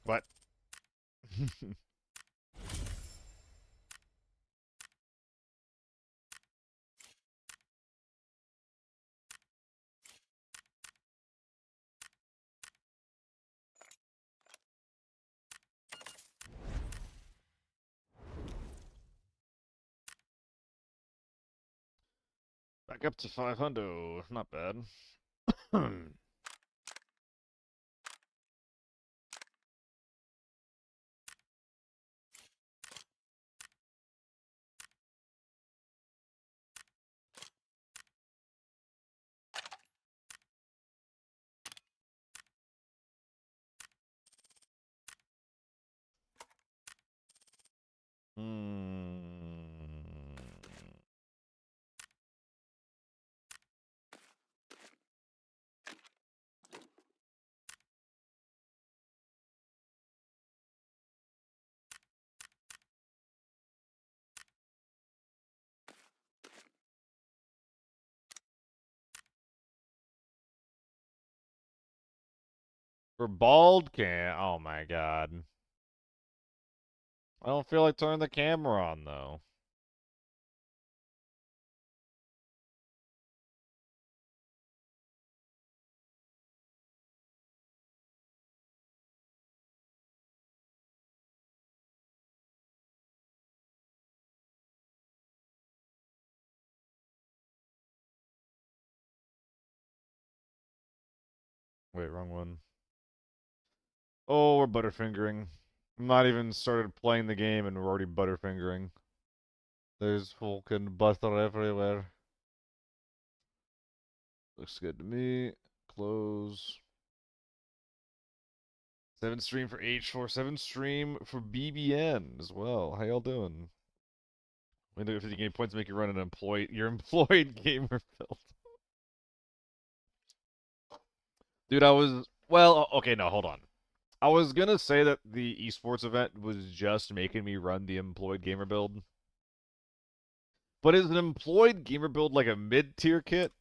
What? Back up to 500. Not bad. For bald can. Oh my god. I don't feel like turning the camera on though. Wait, wrong one. Oh, we're butterfingering. I'm not even started playing the game and we're already butterfingering. There's fucking butter everywhere. Looks good to me. Close. 7 stream for H4, 7 stream for BBN as well. How y'all doing? Window 50 game points make you run an your employed gamer build. Dude, okay, no, hold on. I was gonna say that the esports event was just making me run the employed gamer build. But is an employed gamer build like a mid-tier kit?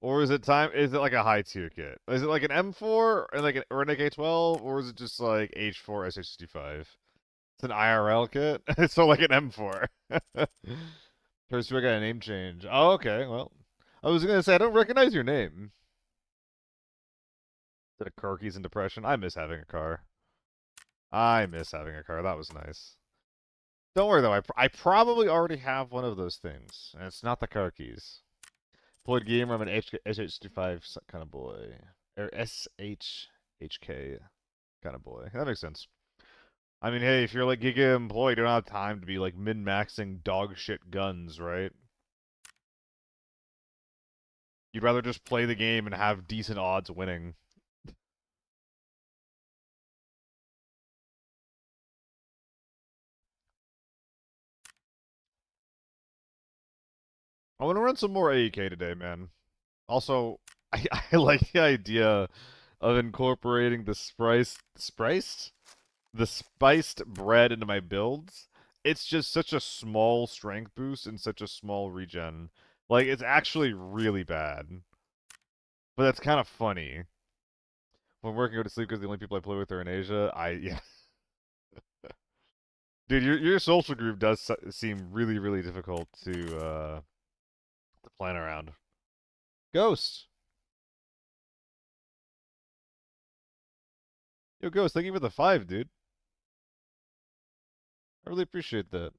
Or is it like a high tier kit? Is it like an M4 or or an AK-12, or is it just like H4 SH65? It's an IRL kit? So like an M4. First I got a name change. Oh, okay, well. I was gonna say I don't recognize your name. Is it a Kirkies and depression? I miss having a car. I miss having a car. That was nice. Don't worry though, I probably already have one of those things. And it's not the car keys. Employed gamer, I'm an SH65 kind of boy. Or SHHK kind of boy. That makes sense. I mean, hey, if you're like Giga employed, you don't have time to be like min-maxing dog shit guns, right? You'd rather just play the game and have decent odds winning. I want to run some more AEK today, man. Also, I like the idea of incorporating the the spiced bread into my builds. It's just such a small strength boost and such a small regen. Like, it's actually really bad. But that's kind of funny. When working, go to sleep because the only people I play with are in Asia. Yeah. Dude, your social group does seem really, really difficult to plan around. Ghost! Yo, Ghost, thank you for the 5, dude. I really appreciate that.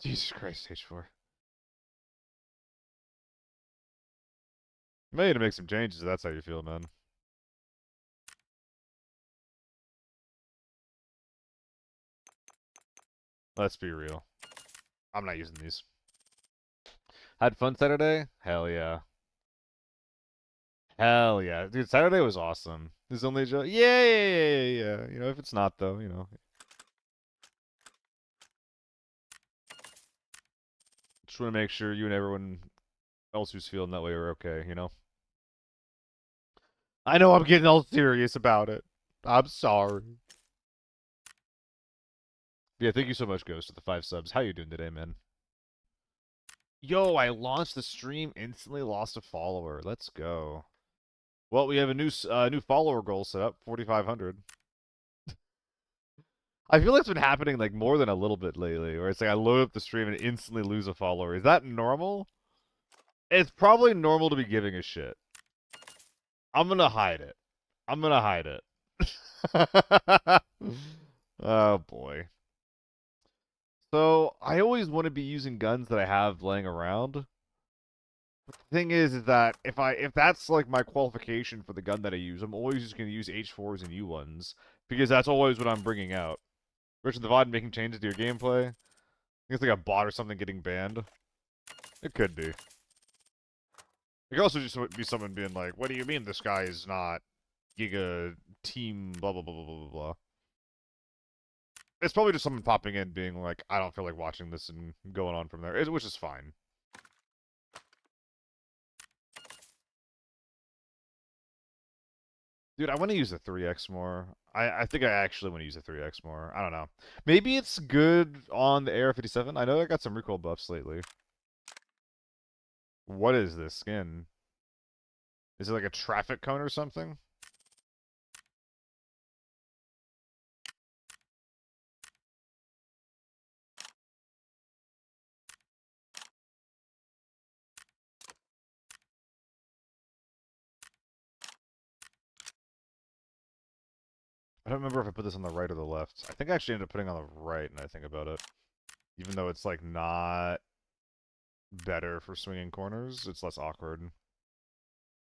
Jesus Christ, H4. May need to make some changes if that's how you feel, man. Let's be real. I'm not using these. Had fun Saturday? Hell yeah. Hell yeah. Dude, Saturday was awesome. There's only a joke. Yeah. You know, if it's not, though, you know. Just want to make sure you and everyone else who's feeling that way are okay, you know? I know I'm getting all serious about it. I'm sorry. Yeah, thank you so much, Ghost, for the 5 subs. How you doing today, man? Yo, I launched the stream, instantly lost a follower. Let's go. Well, we have a new follower goal set up, 4,500. I feel like it's been happening like more than a little bit lately, where it's like I load up the stream and instantly lose a follower. Is that normal? It's probably normal to be giving a shit. I'm gonna hide it. I'm gonna hide it. Oh boy. So I always want to be using guns that I have laying around. But the thing is that if that's like my qualification for the gun that I use, I'm always just gonna use H4s and U1s because that's always what I'm bringing out. Richard the VOD making changes to your gameplay. I think it's like a bot or something getting banned. It could be. It could also just be someone being like, "What do you mean this guy is not Giga Team blah blah blah blah blah blah." It's probably just someone popping in being like, "I don't feel like watching this," and going on from there, which is fine. Dude, I want to use the 3x more. I think I actually want to use the 3x more. I don't know. Maybe it's good on the AR-57. I know I got some recoil buffs lately. What is this skin? Is it like a traffic cone or something? I don't remember if I put this on the right or the left. I think I actually ended up putting it on the right, and I think about it. Even though it's, like, not better for swinging corners, it's less awkward.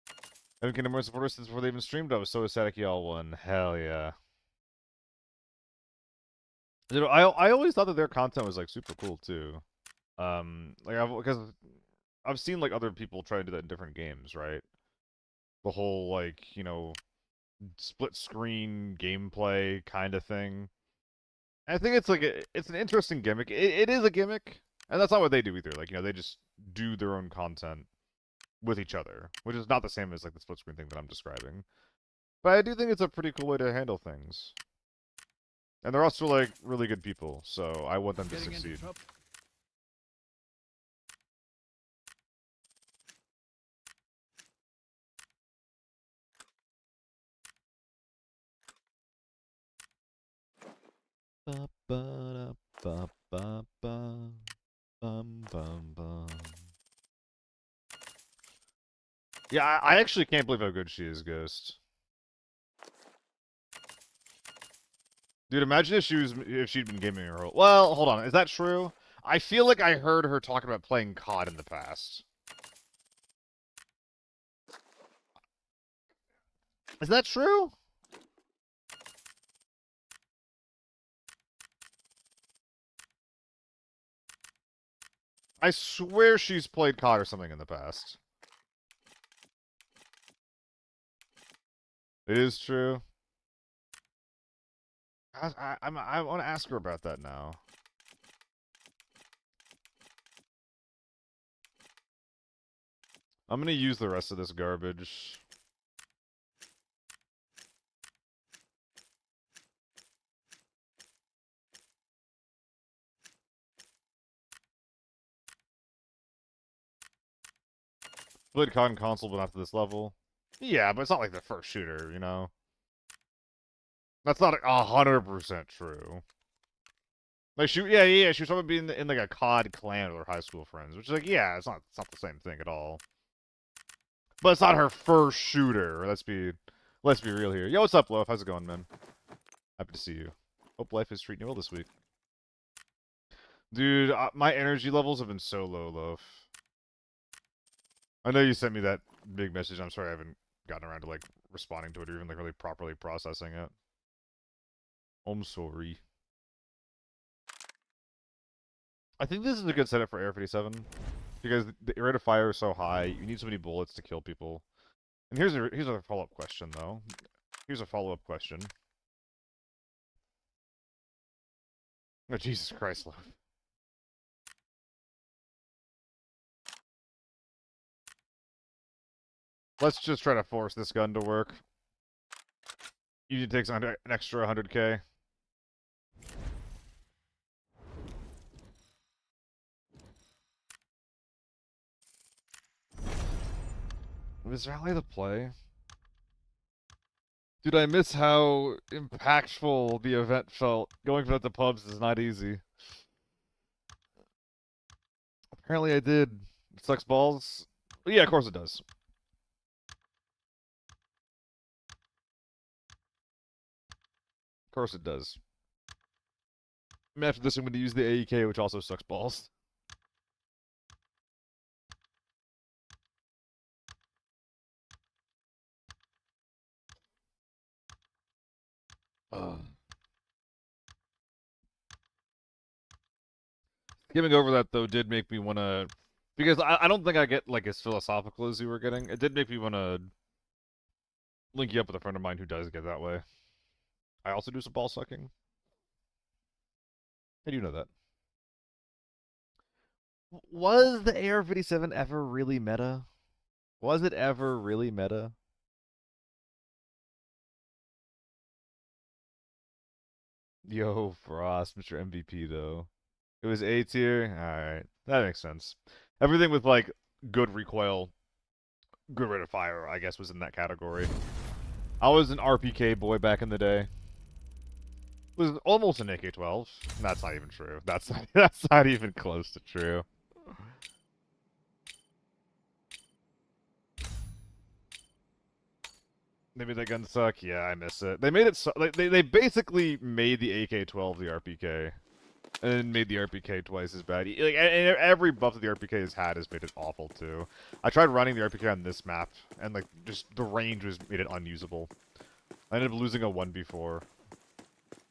I haven't Kingdom Hearts supporters since before they even streamed. I was so ecstatic y'all won. Hell yeah. Dude, I always thought that their content was, like, super cool, too. Because I've seen, like, other people try to do that in different games, right? The whole, like, you know, split screen gameplay kind of thing. I think it's like it's an interesting gimmick. It is a gimmick, and that's not what they do either. Like, you know, they just do their own content with each other, which is not the same as like the split screen thing that I'm describing. But I do think it's a pretty cool way to handle things. And they're also like really good people, so I want them to succeed. Ba ba da ba ba bum bum bum. Yeah, I actually can't believe how good she is, Ghost. Dude, imagine if she'd been gaming her whole. Well, hold on, is that true? I feel like I heard her talking about playing COD in the past. Is that true? I swear she's played COD or something in the past. It is true. I want to ask her about that now. I'm gonna use the rest of this garbage. Played COD and console, but not to this level. Yeah, but it's not like the first shooter, you know? That's not 100% true. Like, she was talking being in like a COD clan with her high school friends, which is like, yeah, it's not the same thing at all. But it's not her first shooter. Let's be real here. Yo, what's up, Loaf? How's it going, man? Happy to see you. Hope life is treating you well this week. Dude, my energy levels have been so low, Loaf. I know you sent me that big message. I'm sorry I haven't gotten around to, like, responding to it or even, like, really properly processing it. I'm sorry. I think this is a good setup for AR-57 because the rate of fire is so high. You need so many bullets to kill people. And here's a follow-up question, though. Here's a follow-up question. Oh, Jesus Christ, Loaf. Let's just try to force this gun to work. Usually takes an extra 100k. Was Rally the play? Dude, I miss how impactful the event felt. Going from the pubs is not easy. Apparently I did. It sucks balls. But yeah, of course it does. Of course it does. I mean, after this, I'm going to use the AEK, which also sucks balls. Skimming over that, though, did make me want to... Because I don't think I get, like, as philosophical as you were getting. It did make me want to link you up with a friend of mine who does get that way. I also do some ball sucking. I do know that. Was the AR-57 ever really meta? Was it ever really meta? Yo, Frost, Mr. MVP, though. It was A tier? Alright. That makes sense. Everything with, like, good recoil, good rate of fire, I guess, was in that category. I was an RPK boy back in the day. Was almost an AK-12. That's not even true. That's not even close to true. Maybe that gun suck? Yeah, I miss it. They made it so, like, they basically made the AK-12 the RPK. And then made the RPK twice as bad. Like, and every buff that the RPK has had has made it awful, too. I tried running the RPK on this map, and, like, just the range made it unusable. I ended up losing a 1v4.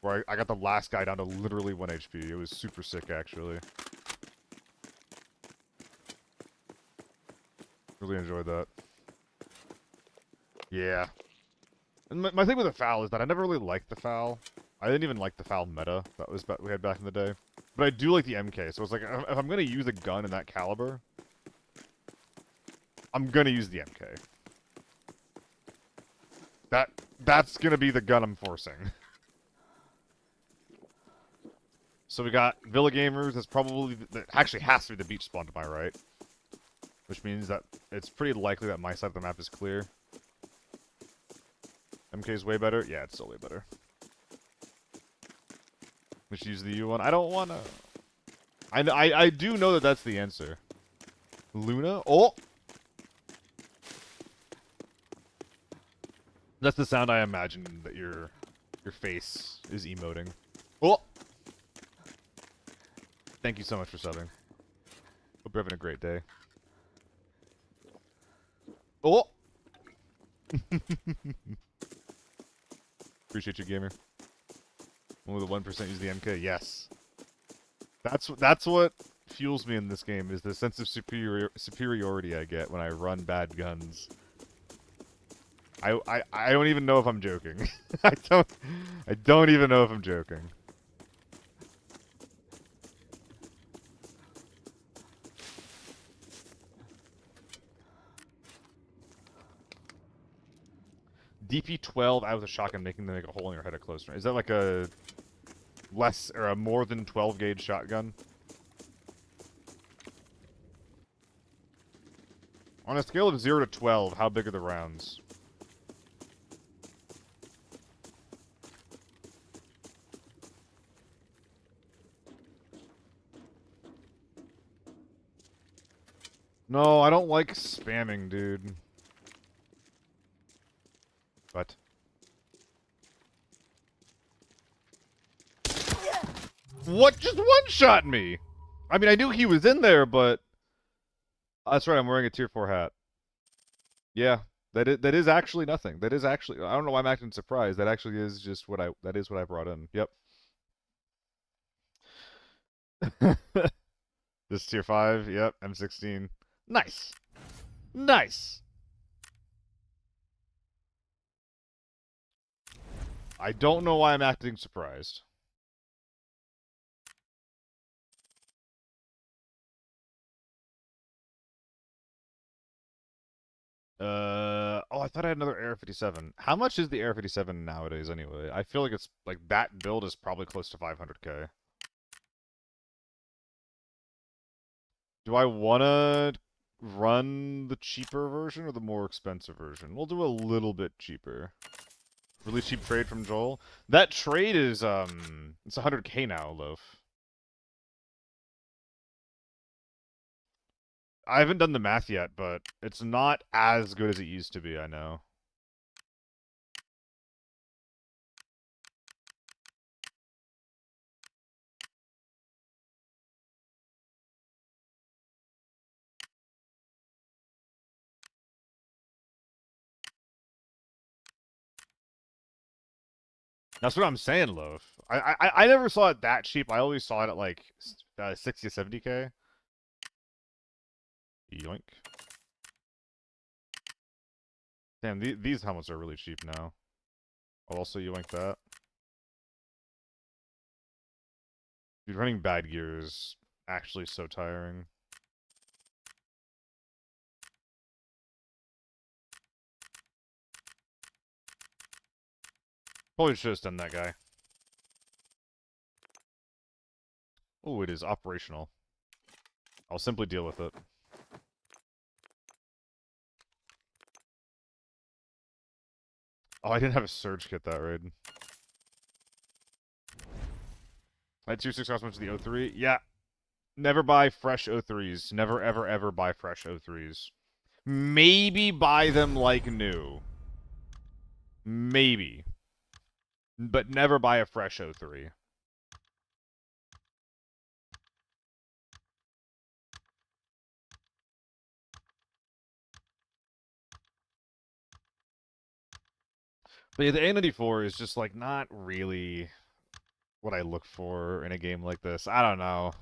Where I got the last guy down to literally 1 HP. It was super sick, actually. Really enjoyed that. Yeah. And my thing with the FAL is that I never really liked the FAL. I didn't even like the FAL meta that we had back in the day. But I do like the MK, so it's like, if I'm going to use a gun in that caliber, I'm going to use the MK. That's going to be the gun I'm forcing. So we got Villa Gamers, that's probably, actually has to be the beach spawn to my right. Which means that it's pretty likely that my side of the map is clear. MK's way better? Yeah, it's still way better. We should use the U one. I don't wanna... I do know that that's the answer. Luna? Oh! That's the sound I imagine that your face is emoting. Oh! Thank you so much for subbing. Hope you're having a great day. Oh! Appreciate you, gamer. Only the 1% use the MK. Yes. That's what fuels me in this game, is the sense of superiority I get when I run bad guns. I don't even know if I'm joking. I don't even know if I'm joking. DP12 out with a shotgun, making them make a hole in your head at close range. Is that like a less or a more than 12 gauge shotgun? On a scale of 0 to 12, how big are the rounds? No, I don't like spamming, dude. What? What just one-shot me? I mean, I knew he was in there, but... That's right, I'm wearing a tier 4 hat. Yeah, that is actually nothing. That is actually... I don't know why I'm acting surprised. That actually is just what that is what I brought in. Yep. This tier 5, yep, M16. Nice. Nice. I don't know why I'm acting surprised. Oh, I thought I had another AR-57. How much is the AR-57 nowadays, anyway? I feel like it's, like, that build is probably close to 500k. Do I wanna run the cheaper version or the more expensive version? We'll do a little bit cheaper. Really cheap trade from Joel. That trade is, it's 100k now, Loaf. I haven't done the math yet, but it's not as good as it used to be, I know. That's what I'm saying, Loaf. I never saw it that cheap. I always saw it at like 60 to 70k. Yoink. Damn, these helmets are really cheap now. I'll also yoink that. Dude, running bad gear is actually so tiring. Probably should have done that guy. Oh, it is operational. I'll simply deal with it. Oh, I didn't have a surge kit that raid. I had 2-6 cost much of the O3. Yeah. Never buy fresh O3s. Never, ever, ever buy fresh O3s. Maybe buy them like new. Maybe. But never buy a fresh O3. But yeah, the A94 is just like not really what I look for in a game like this. I don't know.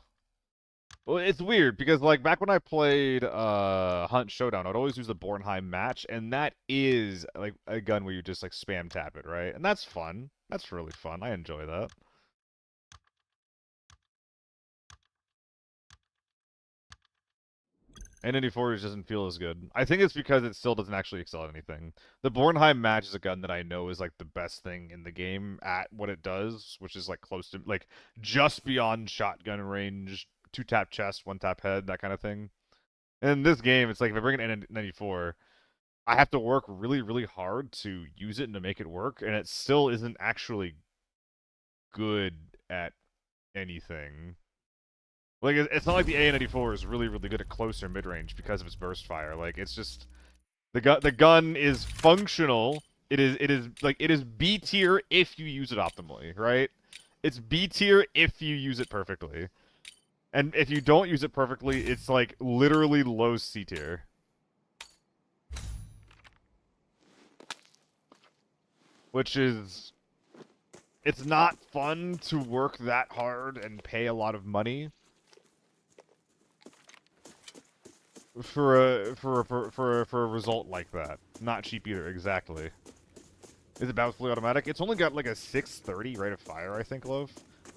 Well, it's weird because like back when I played Hunt Showdown, I'd always use the Bornheim match, and that is like a gun where you just like spam tap it, right? And that's fun. That's really fun. I enjoy that. N94 just doesn't feel as good. I think it's because it still doesn't actually excel at anything. The Bornheim match is a gun that I know is like the best thing in the game at what it does, which is like close to like just beyond shotgun range, 2-tap chest, 1-tap head, that kind of thing. And in this game, it's like if I bring an N94, I have to work really, really hard to use it and to make it work, and it still isn't actually good at anything. Like, it's not like the A94 is really, really good at close or mid-range because of its burst fire. Like, it's just... The gun is functional. It is B tier if you use it optimally, right? It's B tier if you use it perfectly. And if you don't use it perfectly, it's, like, literally low C tier. Which is... It's not fun to work that hard and pay a lot of money for a result like that. Not cheap either, exactly. Is it bounce fully automatic? It's only got like a 630 rate of fire, I think, Love.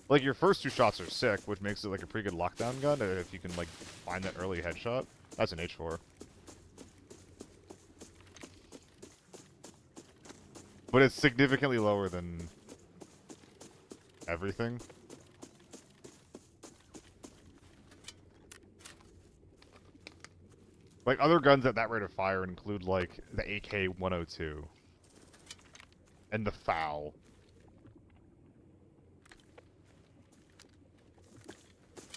Like your first 2 shots are sick, which makes it like a pretty good lockdown gun if you can like find that early headshot. That's an H4. But it's significantly lower than everything. Like, other guns at that rate of fire include, like, the AK-102. And the FOW.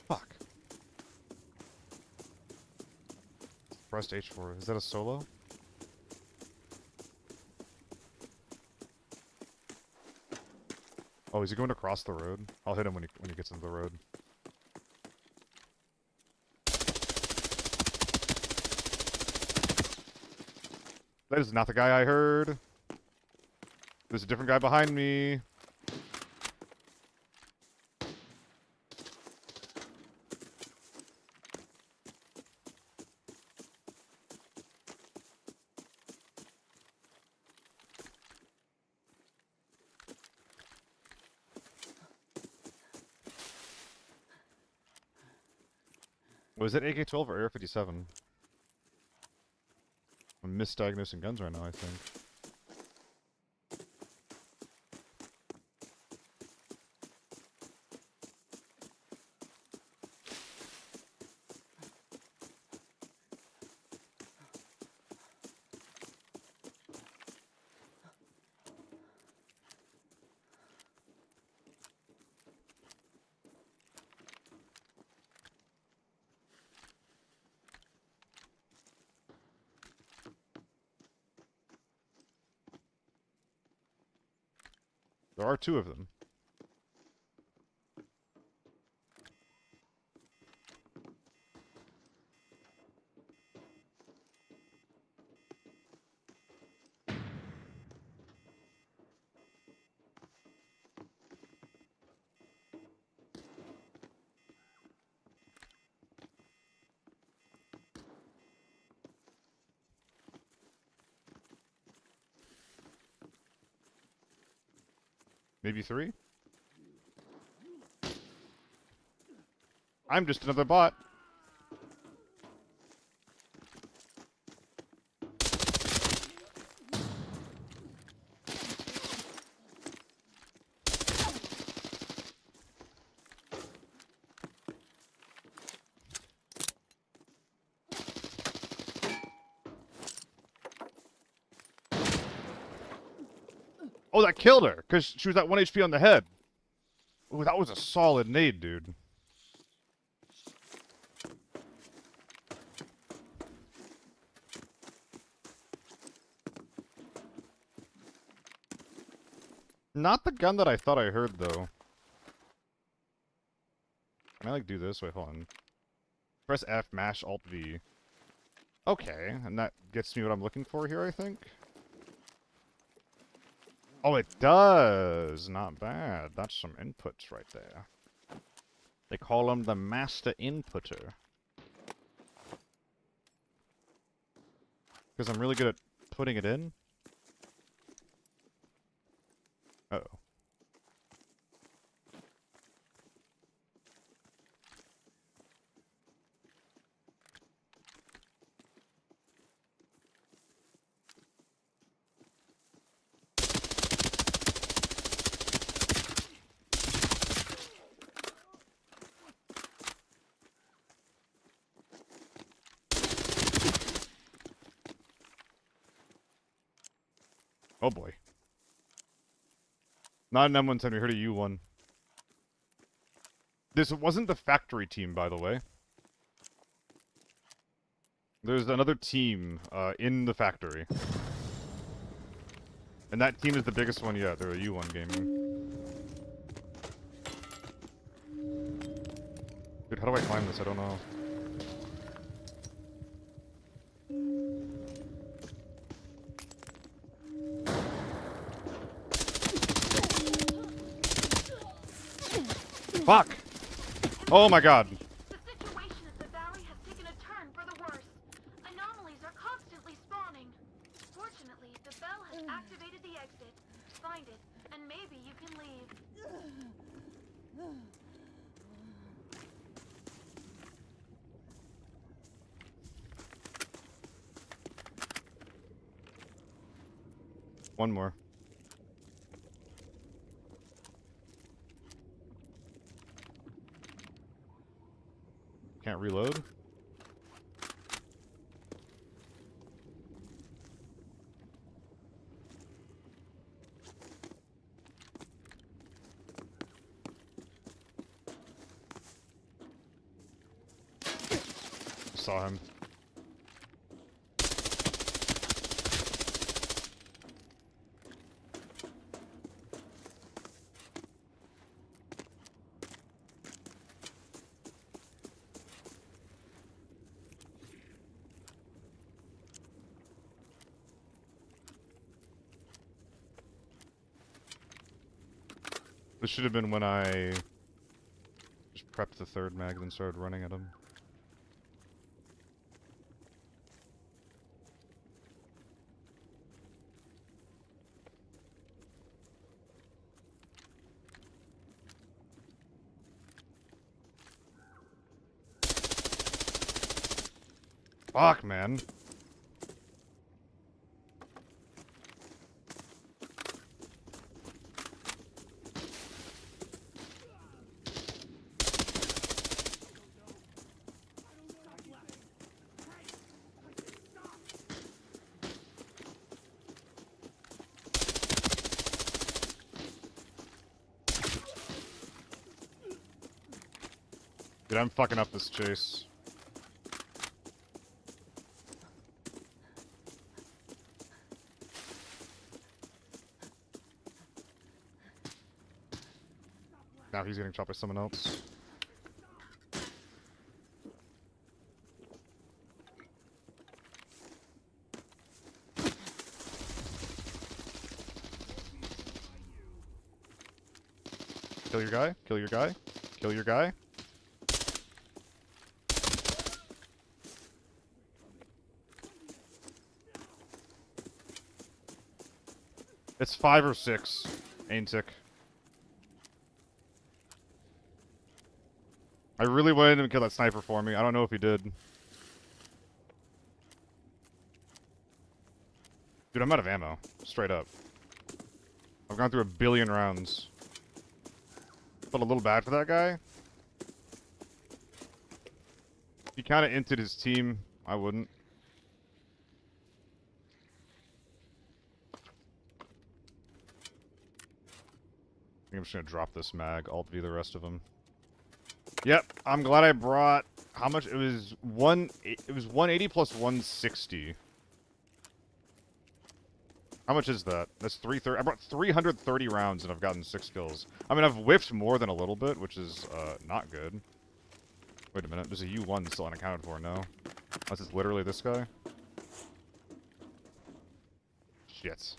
Fuck. Pressed H4. Is that a solo? Oh, is he going across the road? I'll hit him when he gets into the road. That is not the guy I heard. There's a different guy behind me. Was it AK-12 or AR-57? I'm misdiagnosing guns right now, I think. There are 2 of them. Maybe 3? I'm just another bot. Oh, that killed her, because she was at 1 HP on the head. Ooh, that was a solid nade, dude. Not the gun that I thought I heard, though. Can I, like, do this? Wait, hold on. Press F, mash Alt V. Okay, and that gets me what I'm looking for here, I think. Oh, it does! Not bad. That's some inputs right there. They call him the master inputter. Because I'm really good at putting it in. Uh-oh. Oh boy. Not an M110, we heard a U1. This wasn't the factory team, by the way. There's another team in the factory. And that team is the biggest one yet. They're a U1 gaming. Dude, how do I climb this? I don't know. Fuck! Oh my god. The situation at the valley has taken a turn for the worse. Anomalies are constantly spawning. Fortunately, the bell has activated the exit. Find it, and maybe you can leave. One more. Can't reload? Saw him. This should have been when I just prepped the 3rd mag and then started running at him. Fuck, man. Dude, I'm fucking up this chase. Now he's getting chopped by someone else. Kill your guy. Kill your guy. Kill your guy. It's 5 or 6. Ain't it? I really wanted him to kill that sniper for me. I don't know if he did. Dude, I'm out of ammo. Straight up. I've gone through 1 billion rounds. Felt a little bad for that guy. He kind of inted his team. I wouldn't. I think I'm just gonna drop this mag. Alt V the rest of them. Yep, I'm glad I brought. How much? It was 180 plus 160. How much is that? That's 330. I brought 330 rounds and I've gotten 6 kills. I mean, I've whiffed more than a little bit, which is not good. Wait a minute, there's a U1 still unaccounted for, no? Unless it's literally this guy. Shit.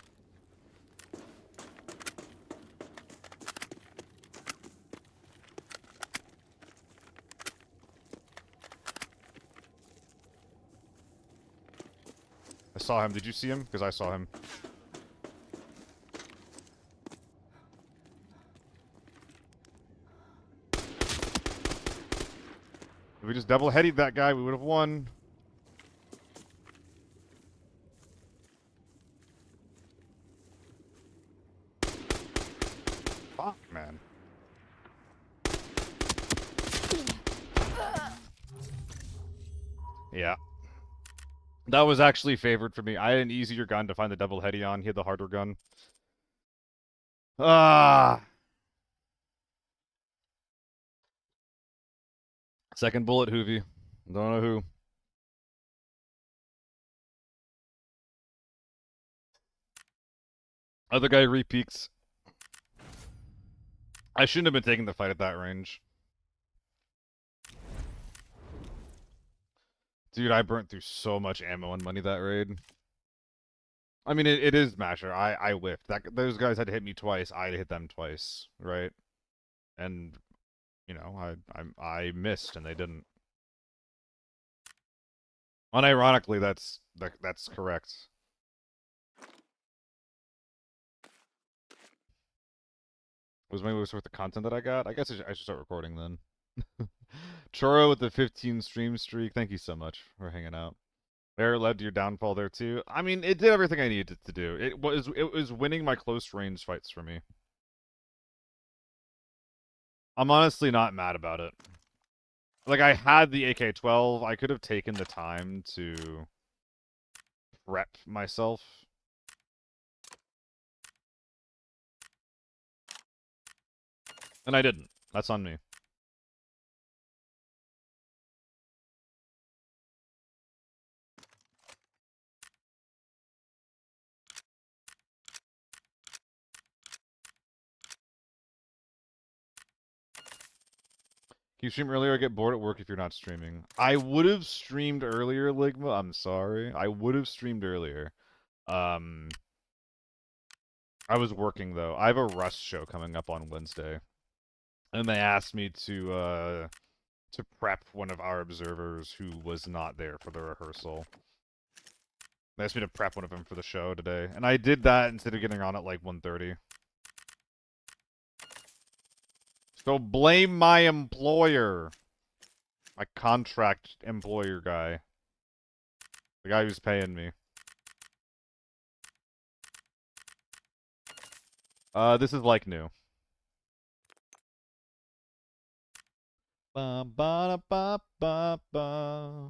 I saw him. Did you see him? Because I saw him. If we just double-headed that guy, we would have won. Fuck, man. Yeah. That was actually favored for me. I had an easier gun to find the double-heady on. He had the harder gun. Ah. Second bullet, Hoovy. Don't know who. Other guy repeaks. I shouldn't have been taking the fight at that range. Dude, I burnt through so much ammo and money that raid. I mean, it is Masher. I whiffed. Those guys had to hit me twice. I had to hit them twice, right? And, you know, I missed and they didn't. Unironically, that's correct. Was maybe worth the content that I got? I guess I should start recording then. Choro with the 15 stream streak. Thank you so much for hanging out. There led to your downfall there too. I mean, it did everything I needed to do. It was winning my close range fights for me. I'm honestly not mad about it. Like, I had the AK-12. I could have taken the time to prep myself. And I didn't. That's on me. Can you stream earlier or get bored at work if you're not streaming? I would have streamed earlier, Ligma. I'm sorry. I would have streamed earlier. I was working, though. I have a Rust show coming up on Wednesday. And they asked me to prep one of our observers who was not there for the rehearsal. They asked me to prep one of them for the show today. And I did that instead of getting on at like 1:30. So blame my employer. My contract employer guy. The guy who's paying me. This is like new. Ba ba ba ba ba.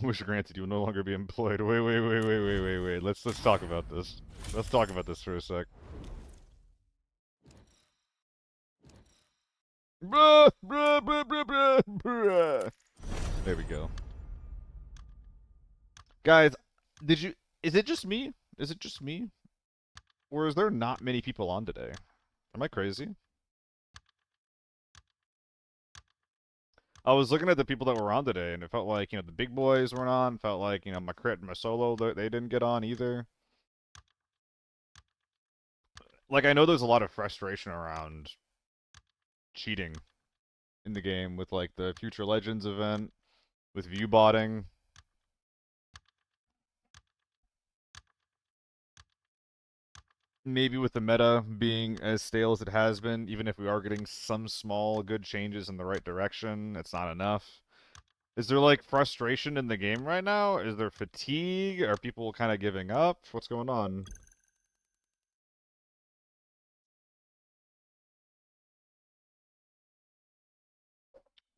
Wish granted, you will no longer be employed. Wait. Let's talk about this. Let's talk about this for a sec. There we go. Guys, did you... Is it just me? Is it just me? Or is there not many people on today? Am I crazy? I was looking at the people that were on today, and it felt like, you know, the big boys weren't on. Felt like, you know, my crit and my solo, they didn't get on either. Like, I know there's a lot of frustration around cheating in the game with, like, the Future Legends event, with view botting. Maybe with the meta being as stale as it has been, even if we are getting some small good changes in the right direction, it's not enough. Is there, like, frustration in the game right now? Is there fatigue? Are people kind of giving up? What's going on?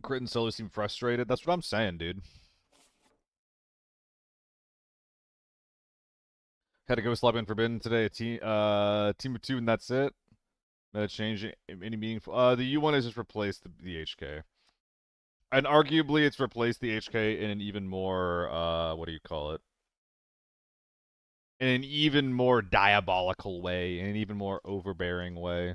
Crit and Solo seem frustrated. That's what I'm saying, dude. Had to go slap in Forbidden today. A team of two, and that's it. Meta change any meaningful. The U1 has just replaced the HK. And arguably, it's replaced the HK in an even more, what do you call it? In an even more diabolical way, in an even more overbearing way.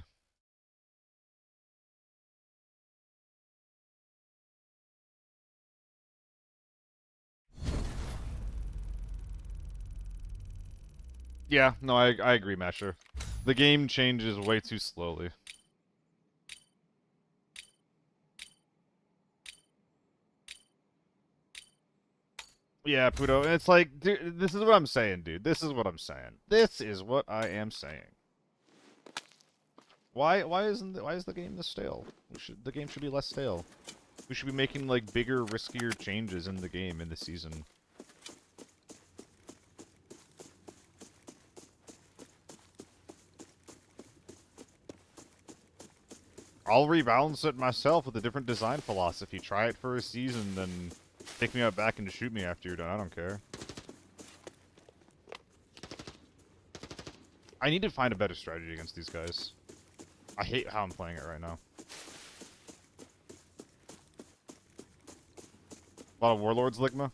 Yeah, no, I agree, Masher. The game changes way too slowly. Yeah, Puto, and it's like, dude, this is what I'm saying, dude. This is what I'm saying. This is what I am saying. Why is the game this stale? The game should be less stale. We should be making like bigger, riskier changes in the game in the season. I'll rebalance it myself with a different design philosophy. Try it for a season, then pick me up back and shoot me after you're done. I don't care. I need to find a better strategy against these guys. I hate how I'm playing it right now. A lot of Warlords, Ligma.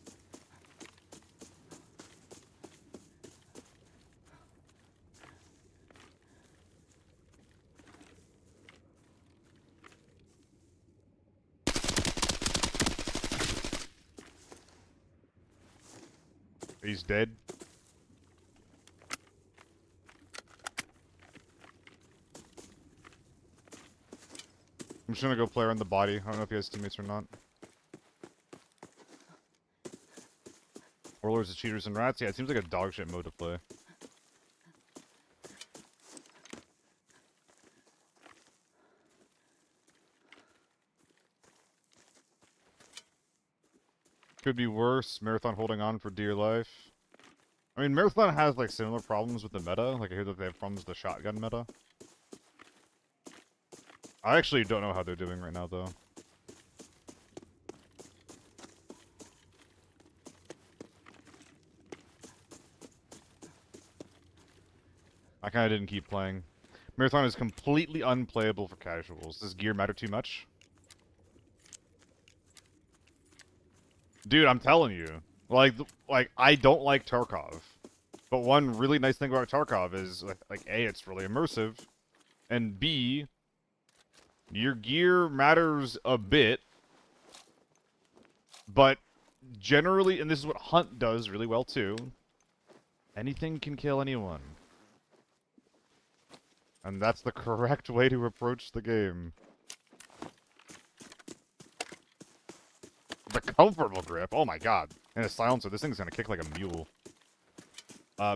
He's dead. I'm just gonna go play around the body. I don't know if he has teammates or not. Warlords of cheaters and rats? Yeah, it seems like a dog shit mode to play. Could be worse. Marathon holding on for dear life. I mean, Marathon has like similar problems with the meta. Like I hear that they have problems with the shotgun meta. I actually don't know how they're doing right now, though. I kind of didn't keep playing. Marathon is completely unplayable for casuals. Does gear matter too much? Dude, I'm telling you. Like I don't like Tarkov. But one really nice thing about Tarkov is, like A, it's really immersive. And B, your gear matters a bit. But generally, and this is what Hunt does really well too, anything can kill anyone. And that's the correct way to approach the game. The comfortable grip, oh my god. And a silencer, this thing's gonna kick like a mule.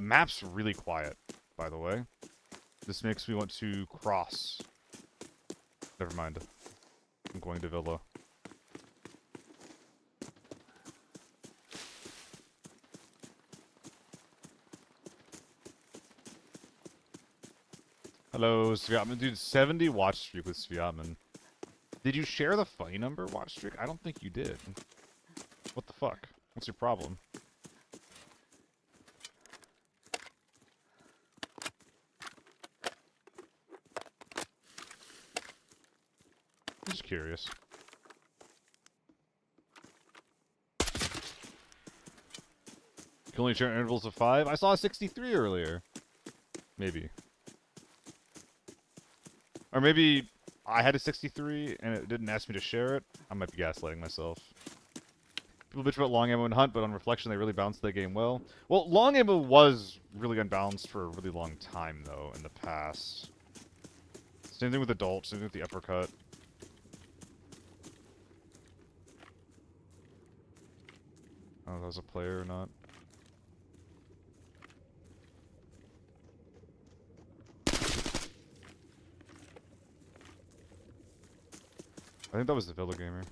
Map's really quiet, by the way. This makes me want to cross. Never mind. I'm going to Villa. Hello, Sviatman. Dude, 70 watch streak with Sviatman. Did you share the funny number watch streak? I don't think you did. What the fuck? What's your problem? I'm just curious. can only share intervals of 5? I saw a 63 earlier. Maybe. Or maybe I had a 63 and it didn't ask me to share it. I might be gaslighting myself. People bitch about long ammo and hunt, but on reflection, they really balanced the game well. Well, long ammo was really unbalanced for a really long time, though, in the past. Same thing with adults, same thing with the uppercut. I don't know if that was a player or not. I think that was the Villa Gamer.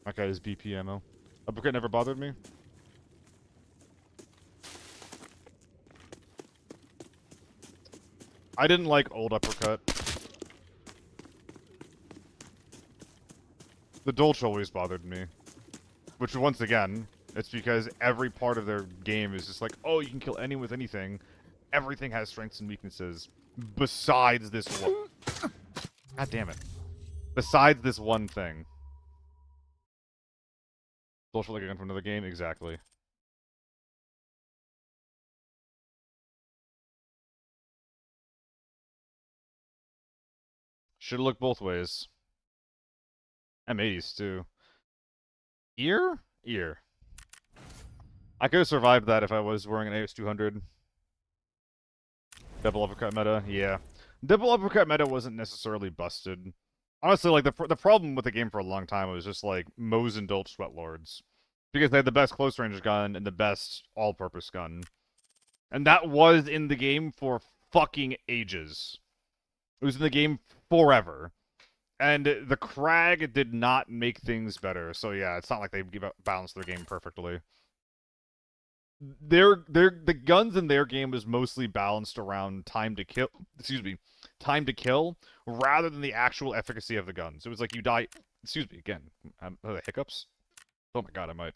That guy is BP ammo. Uppercut never bothered me. I didn't like old uppercut. The Dolch always bothered me. Which, once again, it's because every part of their game is just like, oh, you can kill anyone with anything. Everything has strengths and weaknesses. Besides this one. God damn it. Besides this one thing. Dolch like a gun from another game? Exactly. Should've looked both ways. M80s, too. Ear? Ear. I could have survived that if I was wearing an AS200. Double uppercut meta, yeah. Double uppercut meta wasn't necessarily busted. Honestly, like, the problem with the game for a long time was just, like, Moe's and Dolch Sweatlords. Because they had the best close-range gun and the best all-purpose gun. And that was in the game for fucking ages. It was in the game forever. And the Crag did not make things better. So yeah, it's not like they balanced their game perfectly. The guns in their game was mostly balanced around time to kill. Excuse me, time to kill, rather than the actual efficacy of the guns. It was like you die. Excuse me again. The hiccups. Oh my god, I might.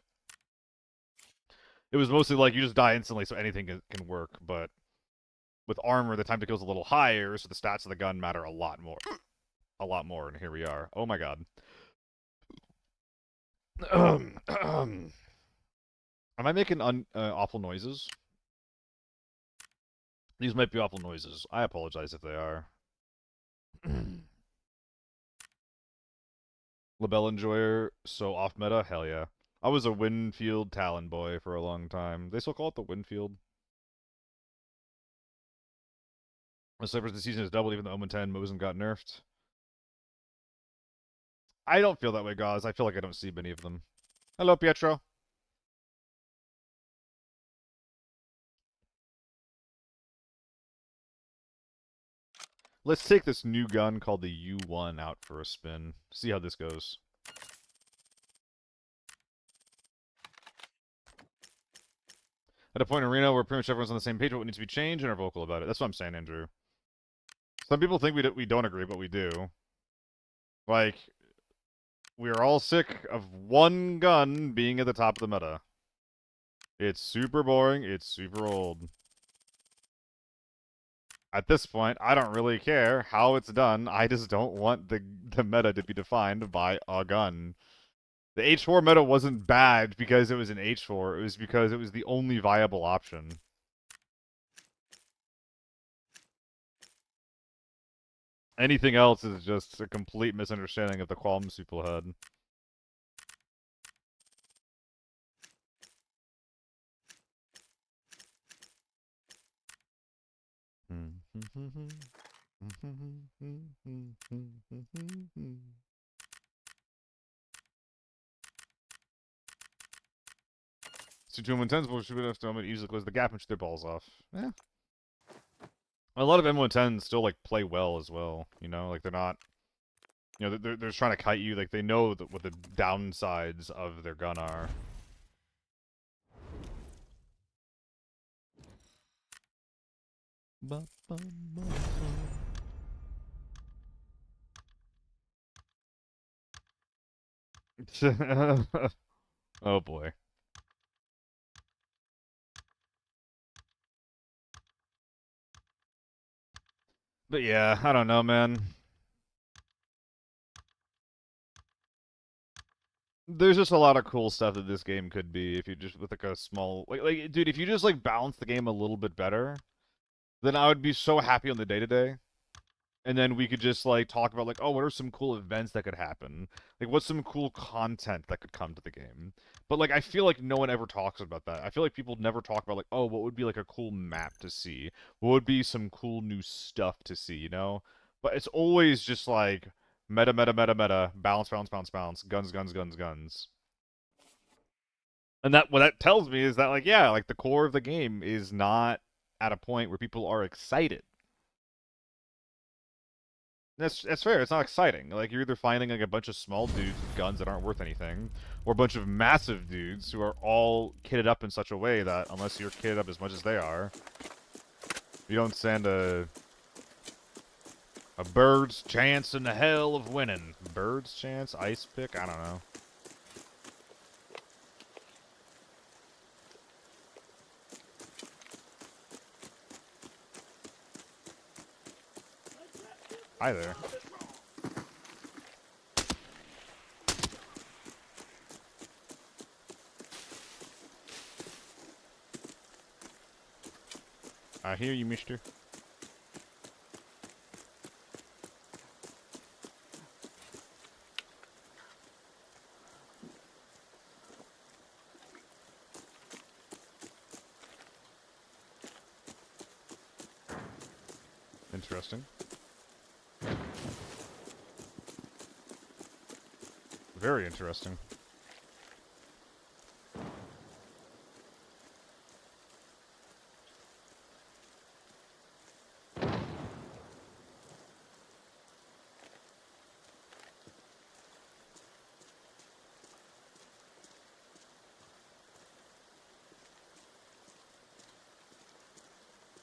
It was mostly like you just die instantly, so anything can work. But with armor, the time to kill is a little higher, so the stats of the gun matter a lot more. A lot more, and here we are. Oh my god. Am I making awful noises? These might be awful noises. I apologize if they are. Labelle Enjoyer, so off meta? Hell yeah. I was a Winfield Talon boy for a long time. They still call it the Winfield. The snipers this season is doubled, even though Omen 10 Mosin got nerfed. I don't feel that way, guys. I feel like I don't see many of them. Hello, Pietro. Let's take this new gun called the U1 out for a spin. See how this goes. At a point in Reno where pretty much everyone's on the same page, what needs to be changed, and are vocal about it. That's what I'm saying, Andrew. Some people think we don't agree, but we do. Like, we are all sick of one gun being at the top of the meta. It's super boring. It's super old. At this point, I don't really care how it's done. I just don't want the meta to be defined by a gun. The H4 meta wasn't bad because it was an H4. It was because it was the only viable option. Anything else is just a complete misunderstanding of the qualms people had. So 2 M110s will shoot enough to easily close the gap and shoot their balls off. Yeah. A lot of M110s still like play well as well. You know, like they're not. You know, they're trying to kite you. Like they know what the downsides of their gun are. Oh boy. But yeah, I don't know, man. There's just a lot of cool stuff that this game could be if you just with like a small like dude, if you just like balance the game a little bit better, then I would be so happy on the day to day. And then we could just like talk about like, oh, what are some cool events that could happen? Like what's some cool content that could come to the game? But like I feel like no one ever talks about that. I feel like people never talk about like, oh, what would be like a cool map to see? What would be some cool new stuff to see, you know? But it's always just like meta meta meta meta, bounce bounce bounce bounce, guns guns guns guns. And that what that tells me is that like yeah, like the core of the game is not at a point where people are excited. That's fair. It's not exciting. Like you're either finding like a bunch of small dudes with guns that aren't worth anything, or a bunch of massive dudes who are all kitted up in such a way that unless you're kitted up as much as they are, you don't stand a bird's chance in the hell of winning. Bird's chance, ice pick. I don't know. Hi there. I hear you, mister. Interesting. Very interesting.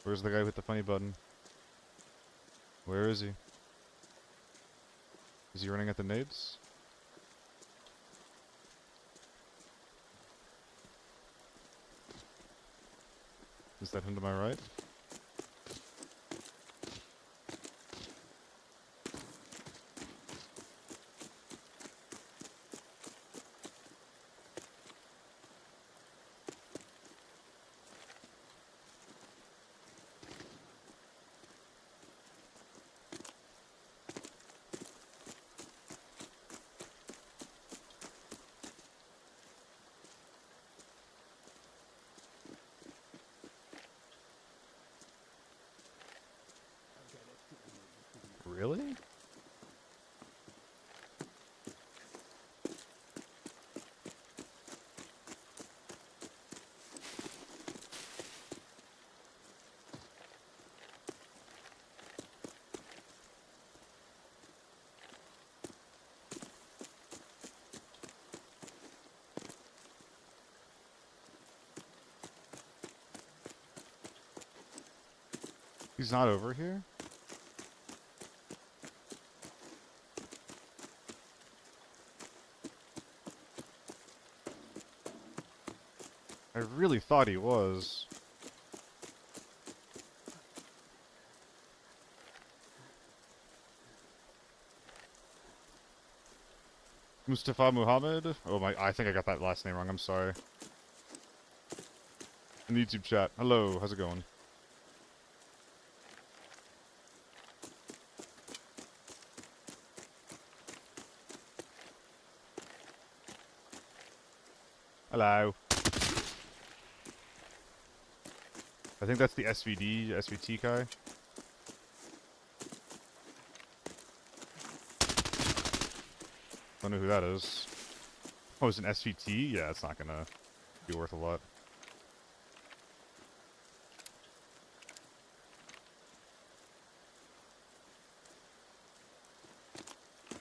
Where's the guy with the funny button? Where is he? Is he running at the nades? Is that him to my right? Really? He's not over here? I really thought he was. Mustafa Muhammad? Oh my, I think I got that last name wrong, I'm sorry. In the YouTube chat. Hello, how's it going? Hello. I think that's the SVT guy. Don't know who that is. Oh, it's an SVT? Yeah, it's not gonna be worth a lot.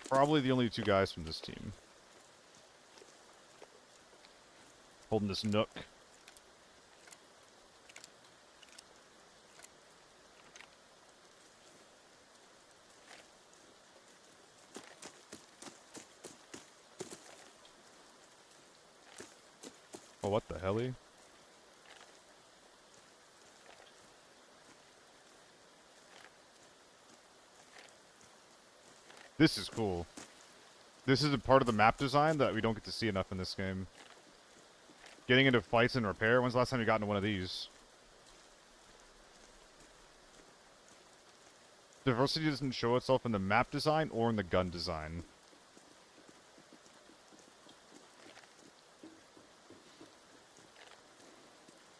Probably the only two guys from this team. Holding this nook. Oh, what the helly? This is cool. This is a part of the map design that we don't get to see enough in this game. Getting into fights and repair. When's the last time you got into one of these? Diversity doesn't show itself in the map design or in the gun design.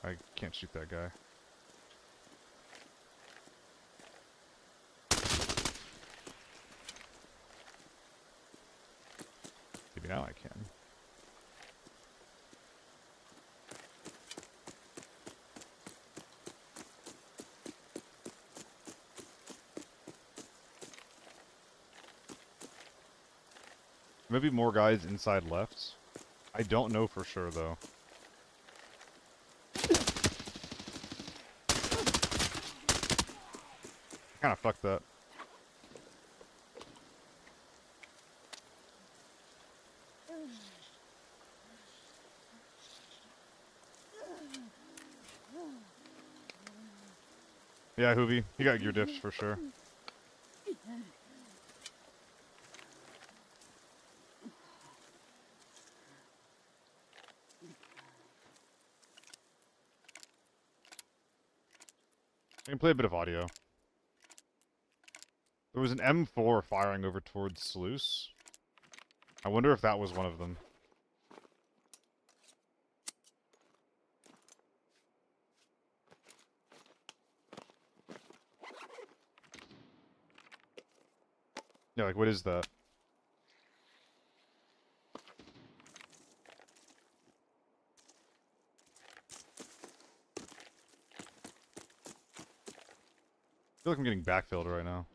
I can't shoot that guy. Maybe now I can. Maybe more guys inside left. I don't know for sure though. Kinda fucked that. Yeah, Hoovy, you got gear diffs for sure. I can play a bit of audio. There was an M4 firing over towards Sluice. I wonder if that was one of them. Yeah, like, what is that? I feel like I'm getting backfilled right now.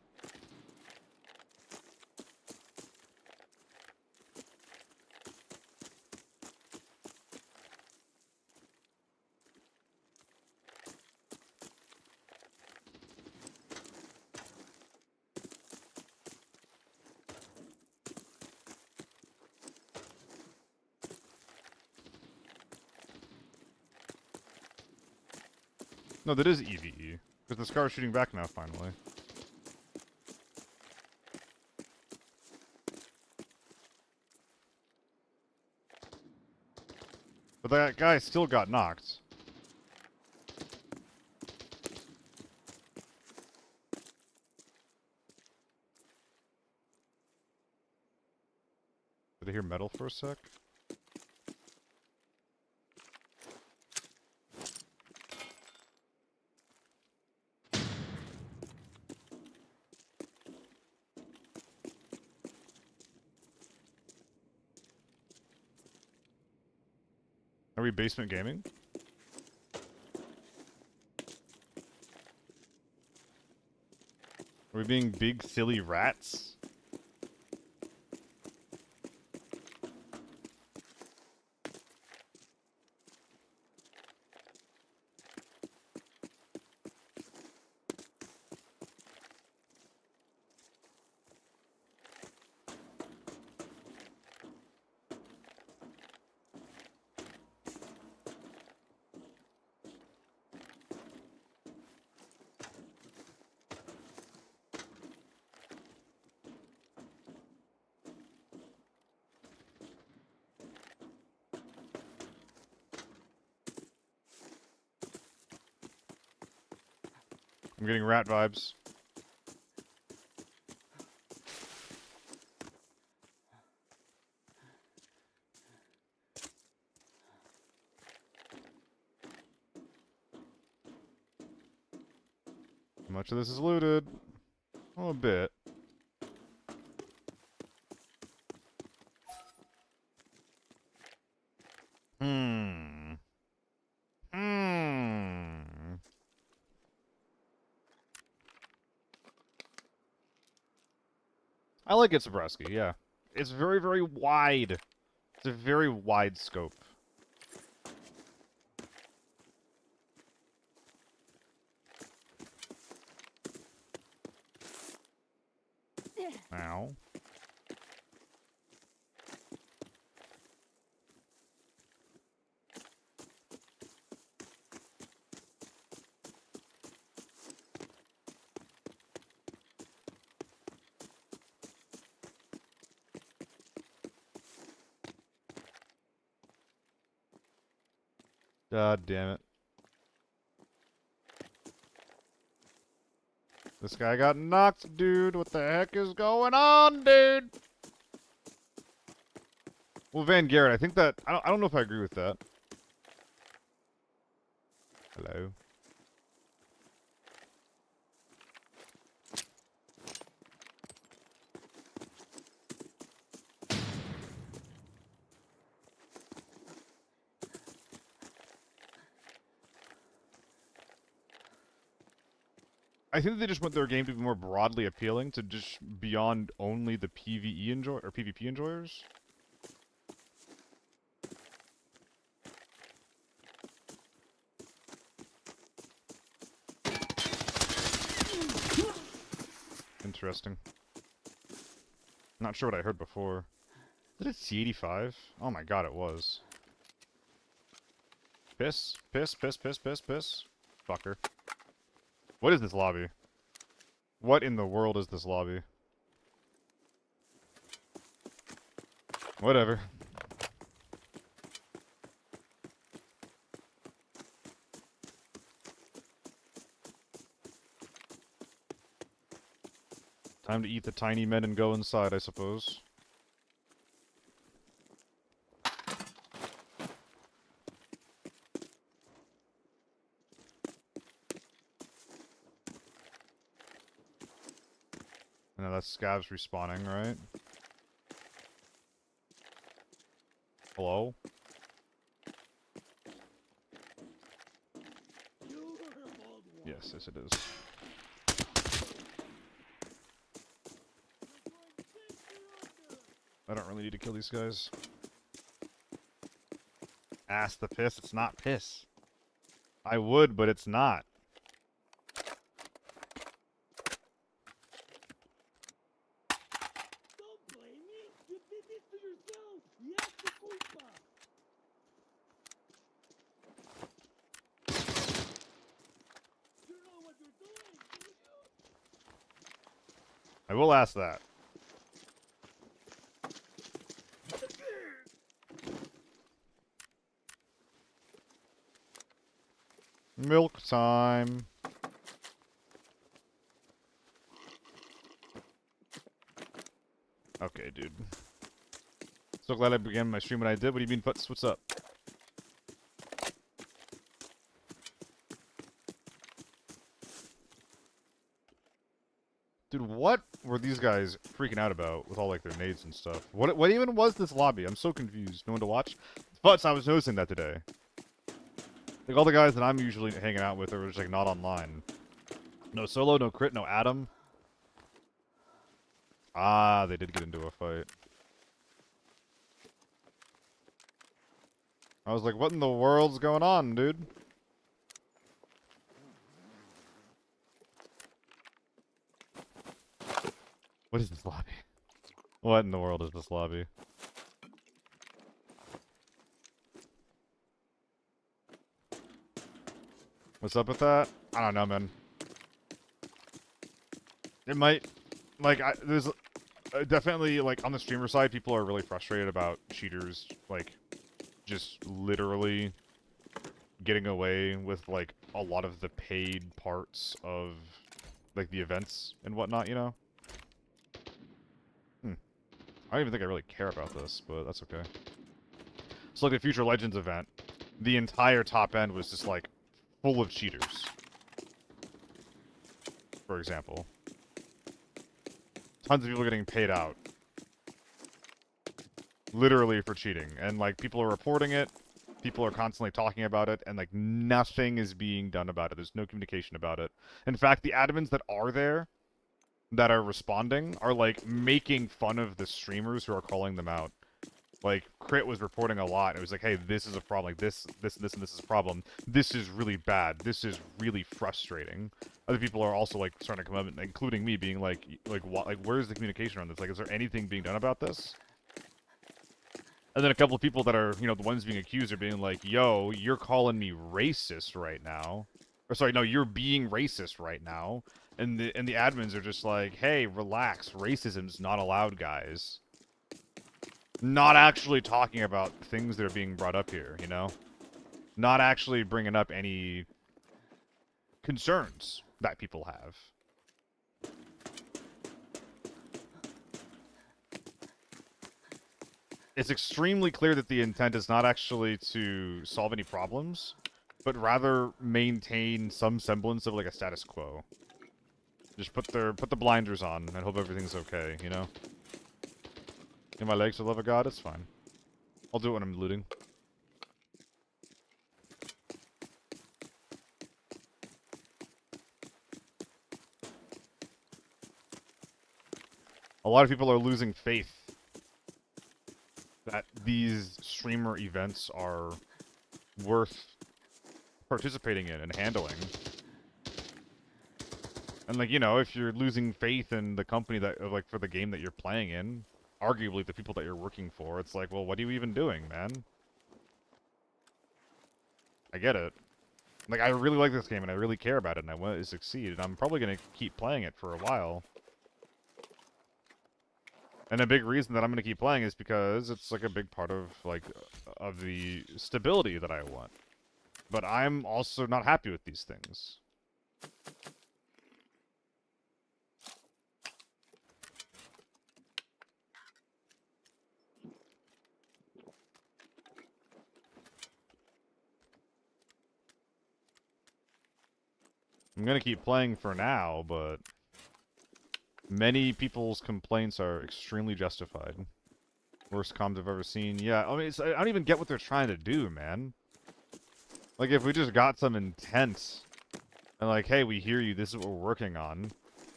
No, that is EVE. Because the Scar's shooting back now, finally. But that guy still got knocked. Did I hear metal for a sec? Are we basement gaming? Are we being big silly rats? I'm getting rat vibes. How much of this is looted? Oh, a bit. Hmm. Hmm. I like it, Zabreski, yeah. It's very, very wide. It's a very wide scope. Ow. God damn it. This guy got knocked, dude. What the heck is going on, dude? Well, Van Garrett, I think that... I don't know if I agree with that. Hello? I think they just want their game to be more broadly appealing to just beyond only the PvE or PvP enjoyers. Interesting. Not sure what I heard before. Did it C85? Oh my god, it was. Piss, piss, piss, piss, piss, piss. Fucker. What is this lobby? What in the world is this lobby? Whatever. Time to eat the tiny men and go inside, I suppose. No, that's scavs respawning, right? Hello? Yes, yes it is. I don't really need to kill these guys. Ass the piss, it's not piss. I would, but it's not. Don't blame me. You did this to yourself. Yes, the culpa. You know what you're doing, do you? I will ask that. Milk time. Okay, dude. So glad I began my stream when I did. What do you mean, Putz? What's up? Dude, what were these guys freaking out about with all, like, their nades and stuff? What even was this lobby? I'm so confused. No one to watch? Putz, I was noticing that today. Like, all the guys that I'm usually hanging out with are just, like, not online. No solo, no crit, no Adam. Ah, they did get into a fight. I was like, what in the world's going on, dude? What is this lobby? What in the world is this lobby? What's up with that? I don't know, man. It might... Like, there's... definitely, like, on the streamer side, people are really frustrated about cheaters, like, just literally getting away with, like, a lot of the paid parts of, like, the events and whatnot, you know? I don't even think I really care about this, but that's okay. So, like, the Future Legends event, the entire top end was just, like, full of cheaters. For example. Tons of people getting paid out. Literally for cheating. And, like, people are reporting it, people are constantly talking about it, and, like, nothing is being done about it. There's no communication about it. In fact, the admins that are there, that are responding, are, like, making fun of the streamers who are calling them out. Like, Crit was reporting a lot. It was like, hey, this is a problem. Like, this, and this is a problem. This is really bad. This is really frustrating. Other people are also, like, starting to come up, including me, being like, what, like, where's the communication on this? Like, is there anything being done about this? And then a couple of people that are, you know, the ones being accused are being like, yo, you're calling me racist right now. Or, sorry, no, you're being racist right now. And the admins are just like, hey, relax. Racism's not allowed, guys. Not actually talking about things that are being brought up here, you know? not actually bringing up any concerns that people have. It's extremely clear that the intent is not actually to solve any problems, but rather maintain some semblance of like a status quo. Just put the blinders on and hope everything's okay, you know? In my legs, for the love of God, it's fine. I'll do it when I'm looting. A lot of people are losing faith that these streamer events are worth participating in and handling. And like, you know, if you're losing faith in the company that, like, for the game that you're playing in, arguably the people that you're working for, it's like, well, what are you even doing, man? I get it. Like, I really like this game and I really care about it and I want it to succeed, and I'm probably gonna keep playing it for a while. And a big reason that I'm gonna keep playing is because it's like a big part of, like, of the stability that I want. But I'm also not happy with these things. I'm gonna keep playing for now, but many people's complaints are extremely justified. Worst comms I've ever seen. Yeah, I mean, I don't even get what they're trying to do, man. Like, if we just got some intent, and like, hey, we hear you, this is what we're working on,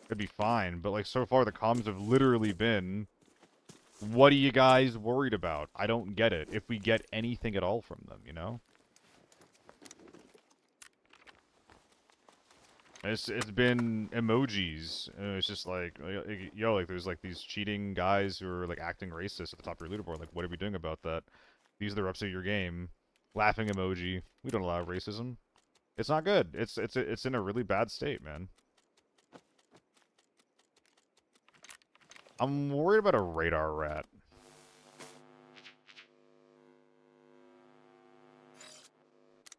it'd be fine. But like, so far the comms have literally been, what are you guys worried about? I don't get it. If we get anything at all from them, you know? It's been emojis. It's just like, yo, like there's like these cheating guys who are like acting racist at the top of your leaderboard. Like, what are we doing about that? These are the reps of your game. Laughing emoji. We don't allow racism. It's not good. It's in a really bad state, man. I'm worried about a radar rat.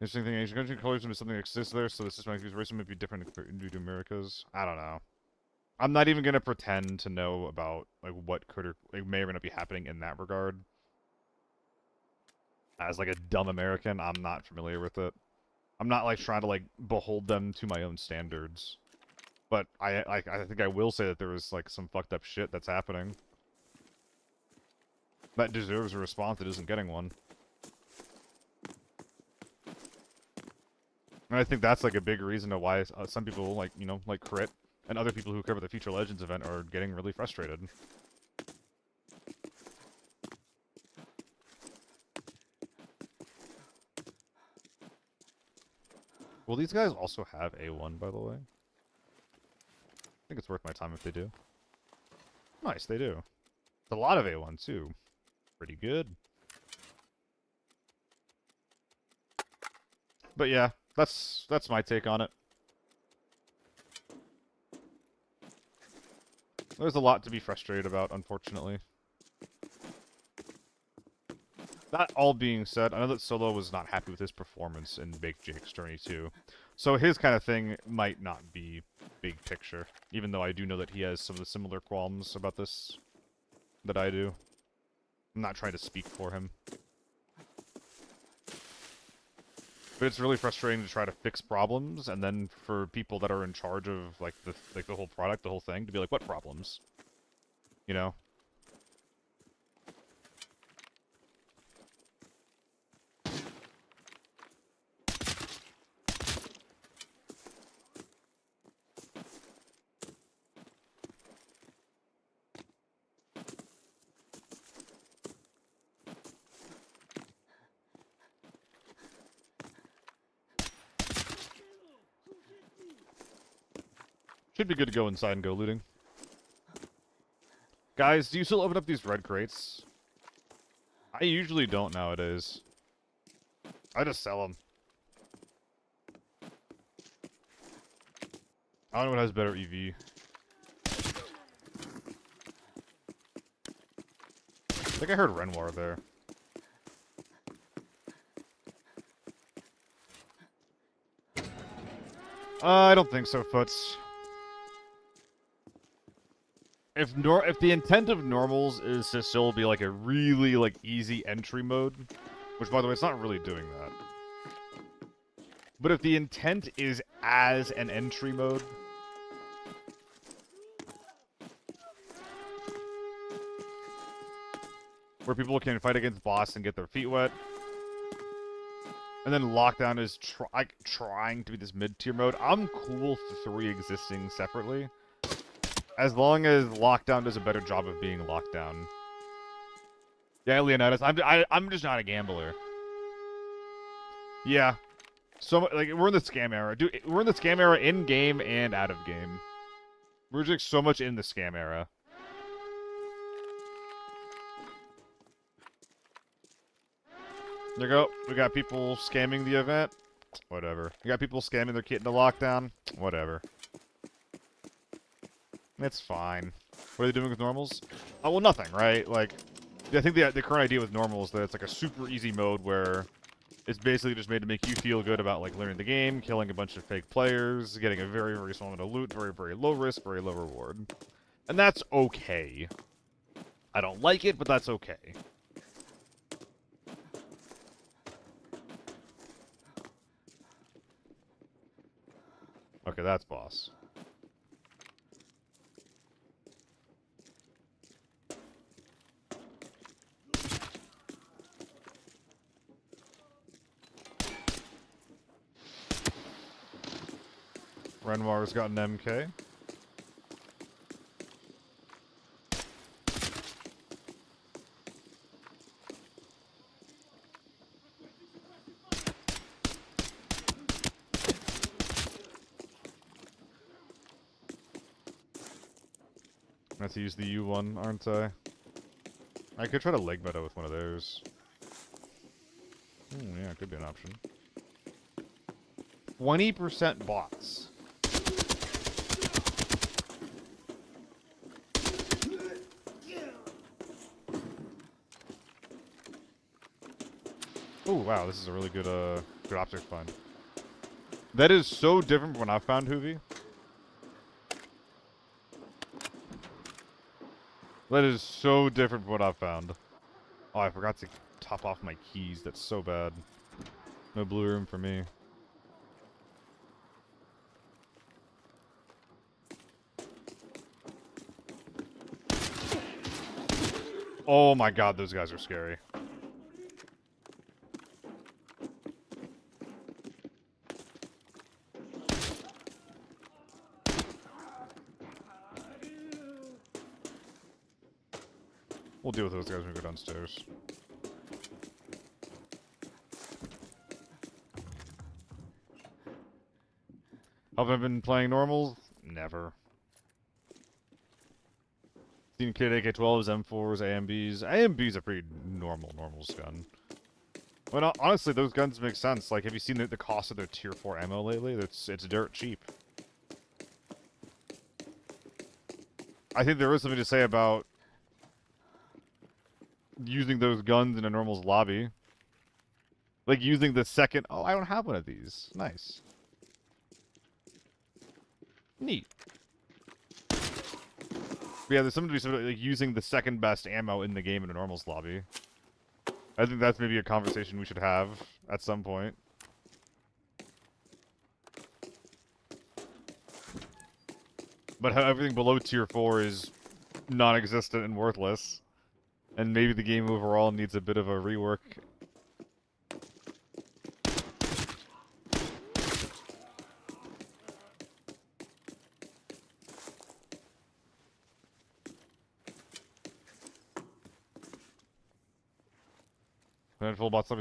Interesting thing, Asian country colors into something that exists there, so the systematic use racism might be different due to America's. I don't know. I'm not even gonna pretend to know about like what could or like, may or may not be happening in that regard. As like a dumb American, I'm not familiar with it. I'm not like trying to like behold them to my own standards. But I think I will say that there is like some fucked up shit that's happening that deserves a response that isn't getting one. And I think that's like a big reason to why some people like, you know, like Crit and other people who cover the Future Legends event are getting really frustrated. Will these guys also have A1, by the way? I think it's worth my time if they do. Nice, they do. It's a lot of A1, too. Pretty good. But yeah, that's my take on it. There's a lot to be frustrated about, unfortunately. That all being said, I know that Solo was not happy with his performance in Big Jake's Journey 2. So his kind of thing might not be big picture, even though I do know that he has some of the similar qualms about this that I do. I'm not trying to speak for him. But it's really frustrating to try to fix problems, and then for people that are in charge of like the whole product, the whole thing, to be like, what problems? You know? Should be good to go inside and go looting. Guys, do you still open up these red crates? I usually don't nowadays. I just sell them. I don't know what has better EV. I think I heard Renoir there. I don't think so, Foots. If the intent of normals is to still be like a really like easy entry mode, which by the way, it's not really doing that. But if the intent is as an entry mode, where people can fight against boss and get their feet wet, and then lockdown is trying to be this mid-tier mode, I'm cool for 3 existing separately. As long as lockdown does a better job of being lockdown. Yeah, Leonidas, I'm just not a gambler. Yeah. So, like, we're in the scam era. Dude, we're in the scam era in-game and out of game. We're just so much in the scam era. There you go. We got people scamming the event. Whatever. We got people scamming their kit into lockdown. Whatever. It's fine. What are they doing with normals? Oh, well, nothing, right? Like, I think the current idea with normals is that it's like a super easy mode where it's basically just made to make you feel good about, like, learning the game, killing a bunch of fake players, getting a very, very small amount of loot, very, very low risk, very low reward. And that's okay. I don't like it, but that's okay. Okay, that's boss. Renoir's got an MK. I have to use the U1, aren't I? I could try to leg meta with one of those. Yeah, it could be an option. 20% bots. Oh wow, this is a really good good optic find. That is so different from when I found Hoovy. That is so different from what I found. Oh, I forgot to top off my keys. That's so bad. No blue room for me. Oh my god, those guys are scary. We'll deal with those guys when we go downstairs. Have I been playing normals? Never. Seen kid AK-12s, M4s, AMBs. AMB's a pretty normals gun. Well, honestly, those guns make sense. Like, have you seen the cost of their tier 4 ammo lately? It's dirt cheap. I think there is something to say about using those guns in a normals lobby. Like, using the second... Oh, I don't have one of these. Nice. Neat. But yeah, there's something to be said about, like, using the second best ammo in the game in a normals lobby. I think that's maybe a conversation we should have at some point. But how everything below tier 4 is non-existent and worthless. And maybe the game overall needs a bit of a rework. Full bots,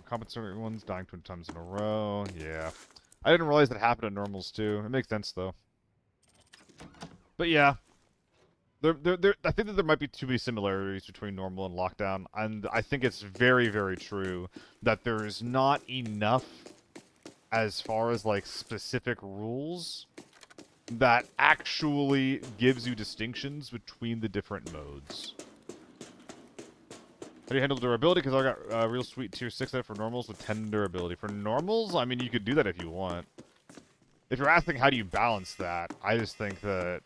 compensating ones dying 20 times in a row. Yeah. I didn't realize that happened at normals too. It makes sense though. But yeah. I think that there might be too many similarities between normal and lockdown, and I think it's very, very true that there is not enough as far as, like, specific rules that actually gives you distinctions between the different modes. How do you handle durability? Because I got real sweet tier 6 there for normals with 10 durability. For normals, I mean, you could do that if you want. If you're asking how do you balance that, I just think that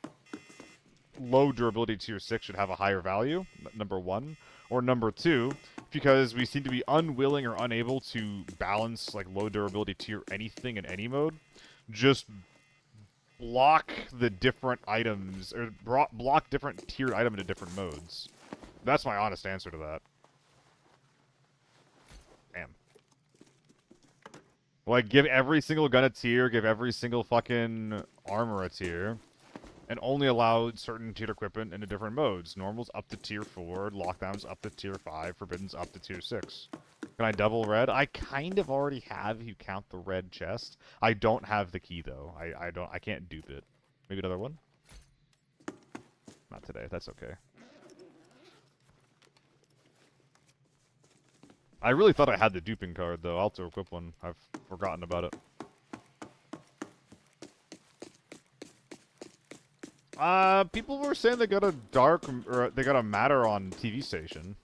low durability tier 6 should have a higher value, number one. Or number two, because we seem to be unwilling or unable to balance like low durability tier anything in any mode, just block the different items, or block different tiered item into different modes. That's my honest answer to that. Damn. Like, give every single gun a tier, give every single fucking armor a tier, and only allow certain tiered equipment into different modes. Normal's up to tier 4, lockdown's up to tier 5, forbidden's up to tier 6. Can I double red? I kind of already have if you count the red chest. I don't have the key though. I can't dupe it. Maybe another one? Not today, that's okay. I really thought I had the duping card though. I'll have to equip one. I've forgotten about it. People were saying they got a they got a matter on TV station.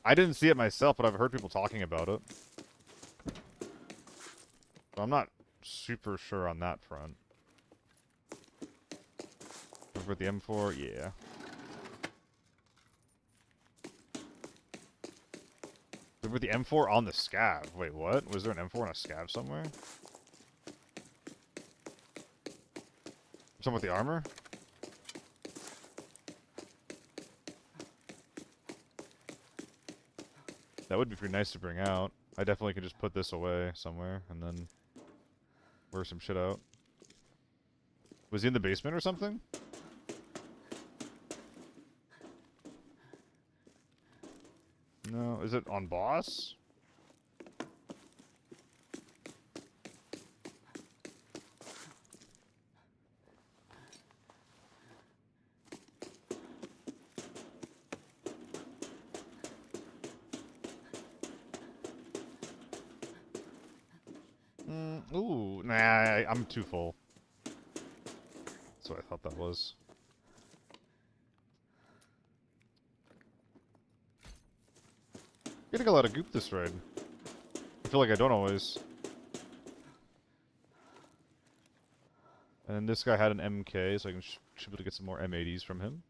I didn't see it myself, but I've heard people talking about it. So I'm not super sure on that front. With the M4, yeah. With the M4 on the scav. Wait, what? Was there an M4 on a scav somewhere? Something with the armor? That would be pretty nice to bring out. I definitely could just put this away somewhere and then wear some shit out. Was he in the basement or something? No, is it on boss? Ooh, nah, I'm too full. That's what I thought that was. Getting a lot of goop this raid. I feel like I don't always. And this guy had an MK, so I should be able to get some more M80s from him.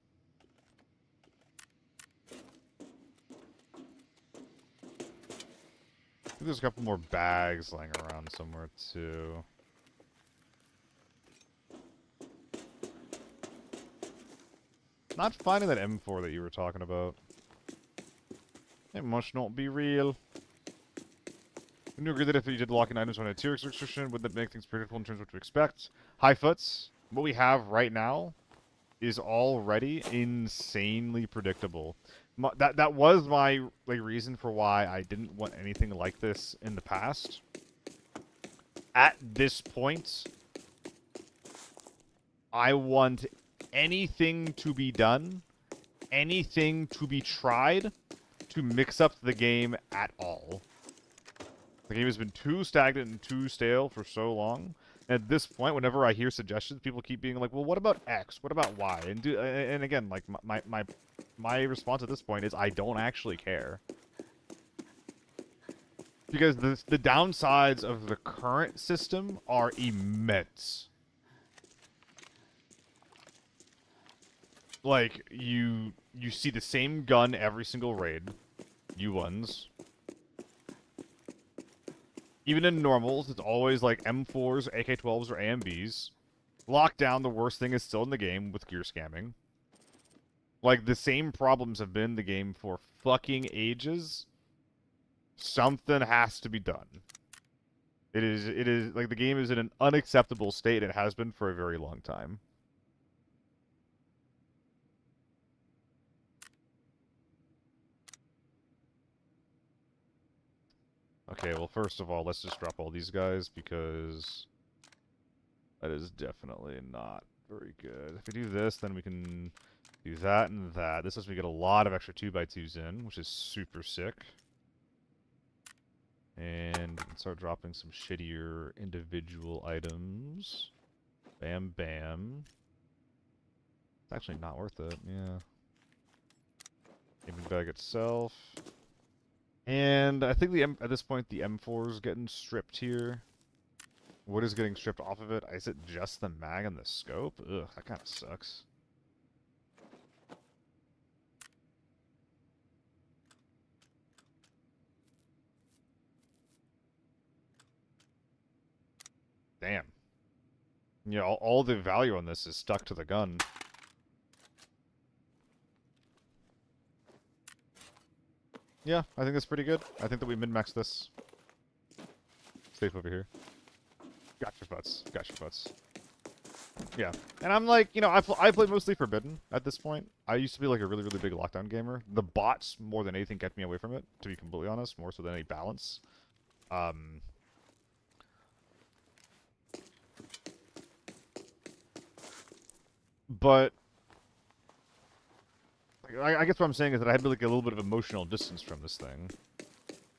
I think there's a couple more bags lying around somewhere, too. Not finding that M4 that you were talking about. It must not be real. Would you agree that if you did lock in items on a tier restriction, would that make things predictable in terms of what to expect? High foots, what we have right now is already insanely predictable. That was my reason for why I didn't want anything like this in the past. At this point, I want anything to be done, anything to be tried, to mix up the game at all. The game has been too stagnant and too stale for so long. And at this point, whenever I hear suggestions, people keep being like, "Well, what about X? What about Y?" And again, like my response at this point is I don't actually care, because the downsides of the current system are immense. Like you see the same gun every single raid, U1s. Even in normals, it's always like M4s, AK-12s, or AMBs. Lockdown, the worst thing is still in the game with gear scamming. Like, the same problems have been in the game for fucking ages. Something has to be done. It is, like, the game is in an unacceptable state. It has been for a very long time. Okay, well, first of all, let's just drop all these guys, because that is definitely not very good. If we do this, then we can do that and that. This lets me get a lot of extra 2x2s in, which is super sick. And we can start dropping some shittier individual items. Bam, bam. It's actually not worth it, yeah. Gaming bag itself. And I think at this point the M4 is getting stripped here. What is getting stripped off of it? Is it just the mag and the scope? Ugh, that kind of sucks. Damn. Yeah, all the value on this is stuck to the gun. Yeah, I think that's pretty good. I think that we min-max this. Safe over here. Gotcha butts. Gotcha butts. Yeah. And I'm like, you know, I play mostly Forbidden at this point. I used to be like a really, really big lockdown gamer. The bots, more than anything, kept me away from it, to be completely honest, more so than any balance. But I guess what I'm saying is that I had like a little bit of emotional distance from this thing.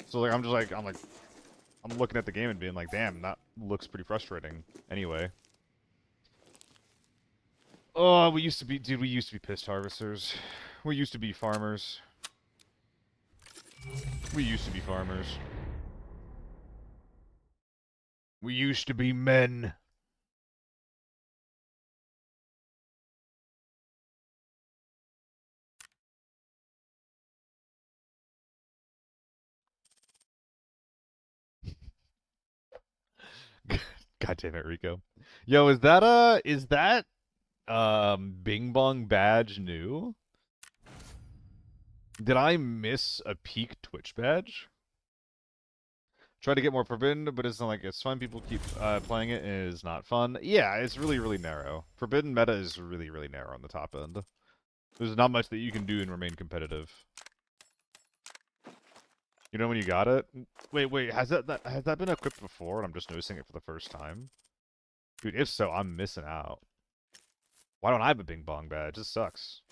So like I'm looking at the game and being like, damn, that looks pretty frustrating. Anyway. Oh, we used to be, dude, we used to be pissed harvesters. We used to be farmers. We used to be farmers. We used to be men. God damn it, Rico. Yo, is that Bing Bong badge new? Did I miss a peak Twitch badge? Try to get more Forbidden, but it's not like it's fun. People keep playing it, and it is not fun. Yeah, it's really, really narrow. Forbidden meta is really, really narrow on the top end. There's not much that you can do and remain competitive. You know when you got it? Wait, has that been equipped before and I'm just noticing it for the first time? Dude, if so, I'm missing out. Why don't I have a Bing Bong badge? This sucks.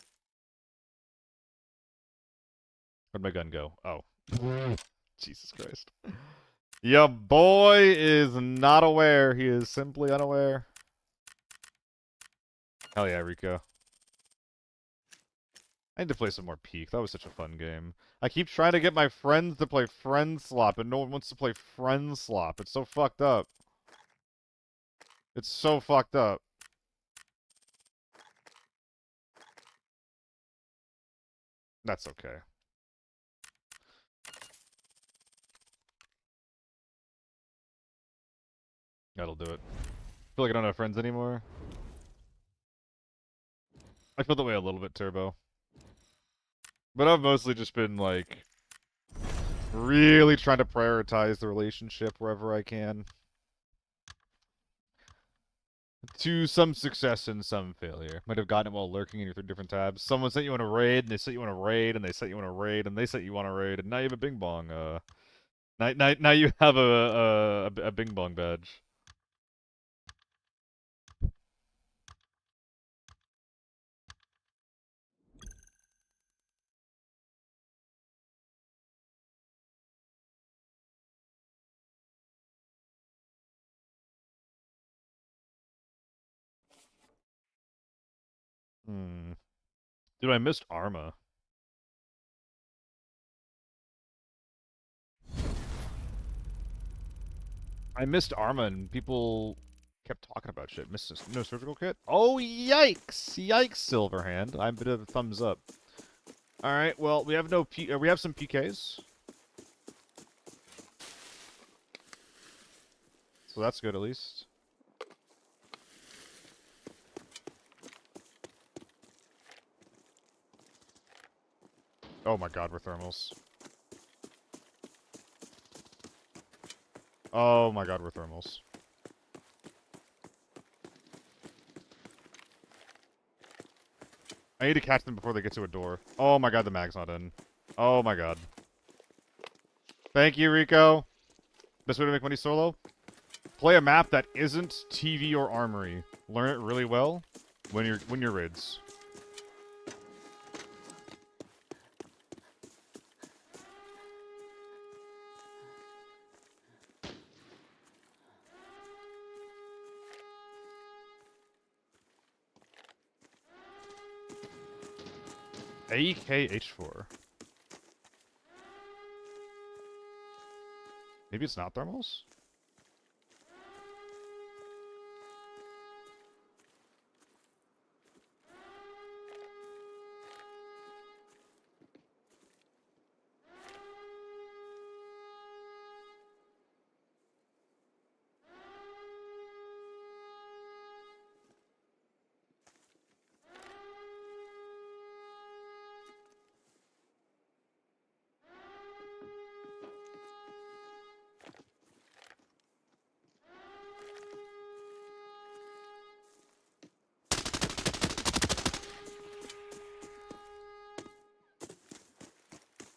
Where'd my gun go? Oh. Jesus Christ. Your boy is not aware. He is simply unaware. Hell yeah, Rico. I need to play some more Peak. That was such a fun game. I keep trying to get my friends to play Friend Slop, and no one wants to play Friend Slop. It's so fucked up. It's so fucked up. That's okay. That'll do it. I feel like I don't have friends anymore. I feel that way a little bit, Turbo. But I've mostly just been, like, really trying to prioritize the relationship wherever I can. To some success and some failure. Might have gotten it while lurking in your 3 different tabs. Someone sent you on a raid, and they sent you on a raid, and they sent you on a raid, and they sent you on a raid, and now you have a Bing Bong, now you have a Bing Bong badge. Hmm. Dude, I missed Arma. I missed Arma, and people kept talking about shit. Missed no surgical kit? Oh, yikes! Yikes, Silverhand. I'm a bit of a thumbs up. Alright, well, we have we have some PKs. So that's good, at least. Oh my god, we're thermals. Oh my god, we're thermals. I need to catch them before they get to a door. Oh my god, the mag's not in. Oh my god. Thank you, Rico. Best way to make money solo? Play a map that isn't TV or Armory. Learn it really well when you're raids. AKH4. Maybe it's not thermals?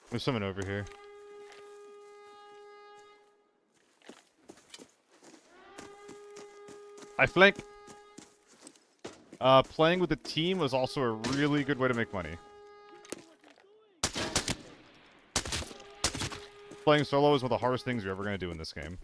There's someone over here. I flank. Playing with a team was also a really good way to make money. Playing solo is one of the hardest things you're ever going to do in this game.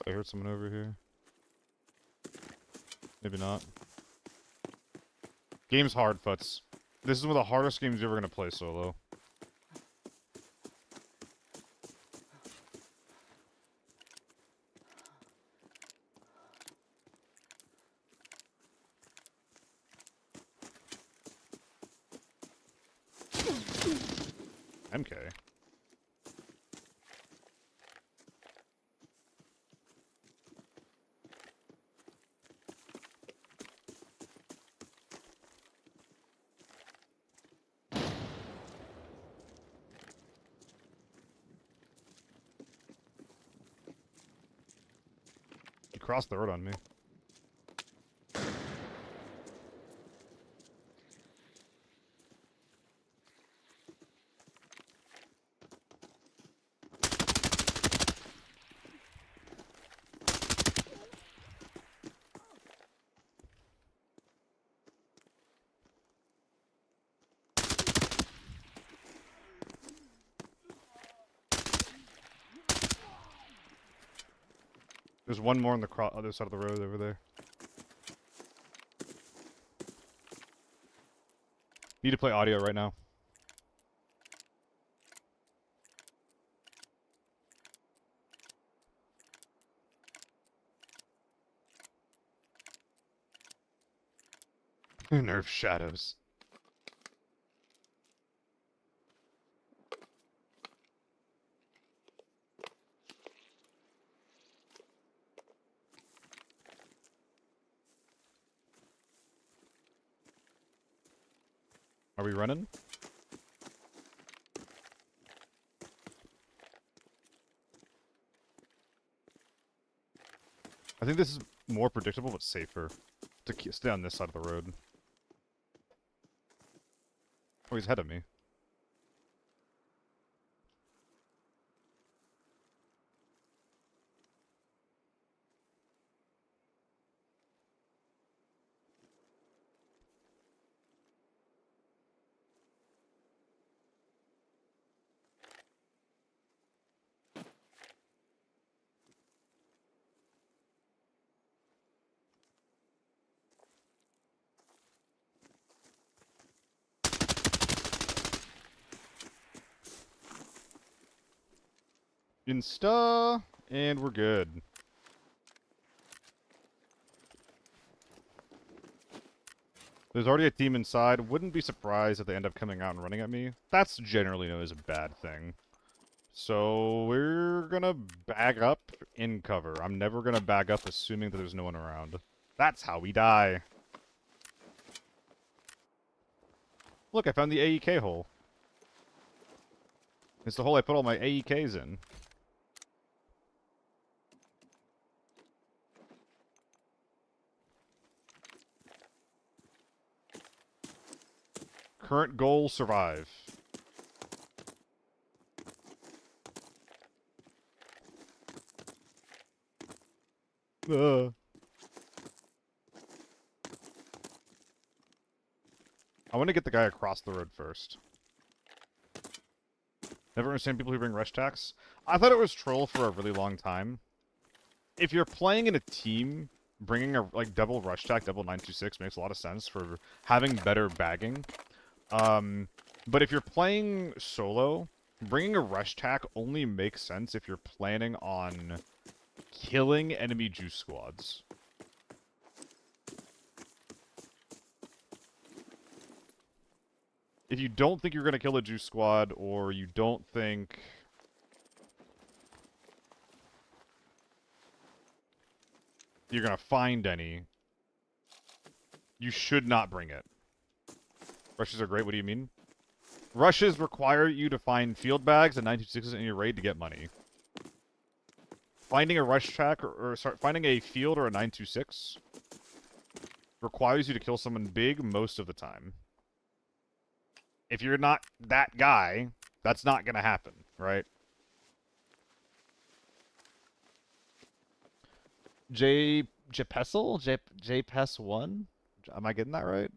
I heard someone over here. Maybe not. Game's hard, Futs. This is one of the hardest games you're ever going to play solo. MK. You crossed the road on me. There's one more on the other side of the road over there. Need to play audio right now. Nerf shadows. Are we running? I think this is more predictable but safer to stay on this side of the road. Oh, he's ahead of me. Insta, and we're good. There's already a team inside. Wouldn't be surprised if they end up coming out and running at me. That's generally known as a bad thing. So we're gonna bag up in cover. I'm never gonna bag up assuming that there's no one around. That's how we die. Look, I found the AEK hole. It's the hole I put all my AEKs in. Current goal, survive. I want to get the guy across the road first. Never understand people who bring rush tax. I thought it was troll for a really long time. If you're playing in a team, bringing a double rush tack, double 926 makes a lot of sense for having better bagging. But if you're playing solo, bringing a rush tack only makes sense if you're planning on killing enemy juice squads. if you don't think you're gonna kill a juice squad, or you don't think you're gonna find any, you should not bring it. Rushes are great. What do you mean? Rushes require you to find field bags and 926s in your raid to get money. Finding a rush track or finding a field or a 926 requires you to kill someone big most of the time. If you're not that guy, that's not gonna happen, right? JPES1? Am I getting that right?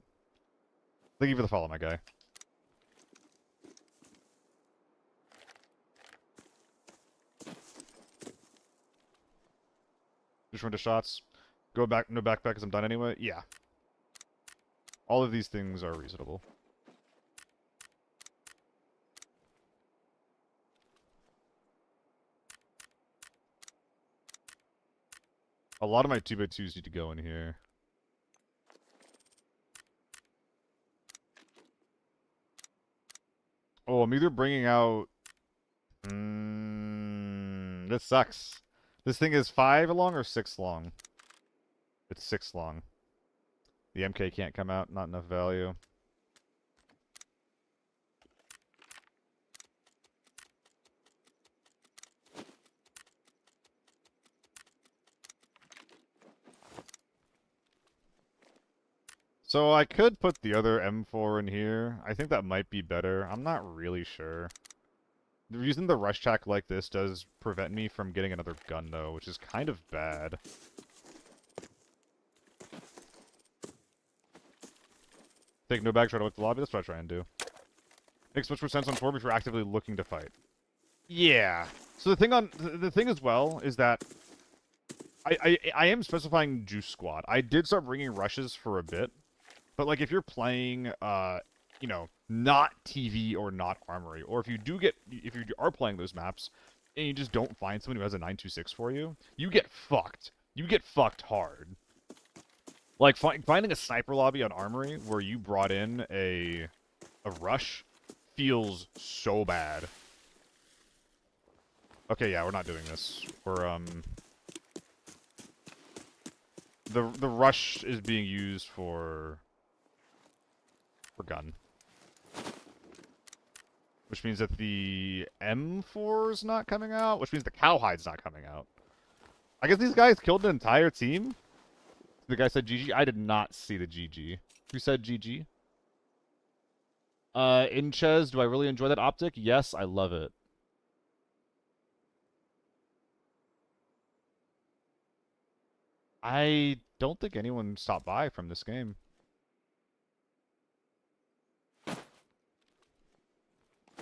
Thank you for the follow, my guy. Just run to shots. Go back, no backpack because I'm done anyway? Yeah. All of these things are reasonable. A lot of my 2x2s need to go in here. Oh, I'm either bringing out... this sucks. This thing is 5 long or 6 long? It's 6 long. The MK can't come out, not enough value. So I could put the other M4 in here. I think that might be better. I'm not really sure. Using the rush track like this does prevent me from getting another gun, though, which is kind of bad. Take no bag, try to look the lobby. That's what I try and do. Makes much more sense on FORB if you're actively looking to fight. Yeah. So the thing as well is that I am specifying juice squad. I did start bringing rushes for a bit, but like if you're playing you know, not TV or not armory, or if you are playing those maps and you just don't find someone who has a 926 for you, you get fucked. You get fucked hard. Like finding a sniper lobby on armory where you brought in a rush feels so bad. Okay, yeah, we're not doing this. We're the rush is being used for gun. Which means that the M4 is not coming out, which means the cowhide's not coming out. I guess these guys killed an entire team. The guy said GG. I did not see the GG. Who said GG? Inchez, do I really enjoy that optic? Yes, I love it. I don't think anyone stopped by from this game.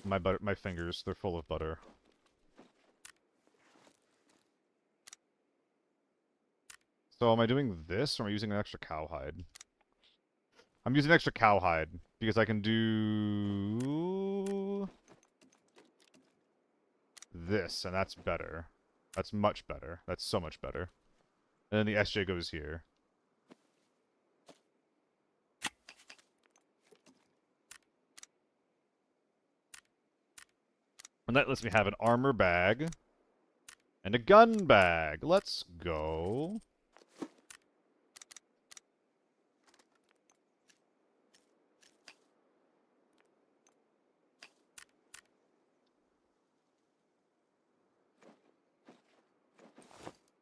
My fingers, they're full of butter. So am I doing this, or am I using an extra cowhide? I'm using extra cowhide, because I can do... this, and that's better. That's much better. That's so much better. And then the SJ goes here. And that lets me have an armor bag and a gun bag. Let's go.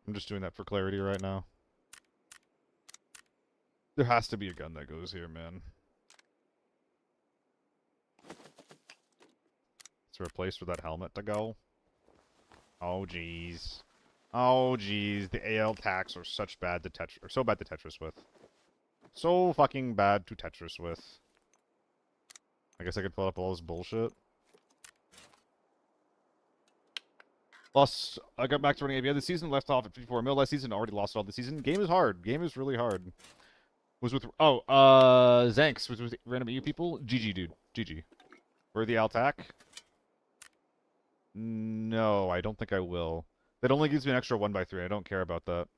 I'm just doing that for clarity right now. There has to be a gun that goes here, man. Is there a place for that helmet to go? Oh, jeez. Oh, jeez. The AL attacks are so bad to Tetris with. So fucking bad to Tetris with. I guess I could pull up all this bullshit. I got back to running ABI this season, left off at 54 mil last season, already lost all the season. Game is hard. Game is really hard. Zanks was with random EU people. GG, dude. GG. For the attack? No, I don't think I will. That only gives me an extra 1x3. I don't care about that.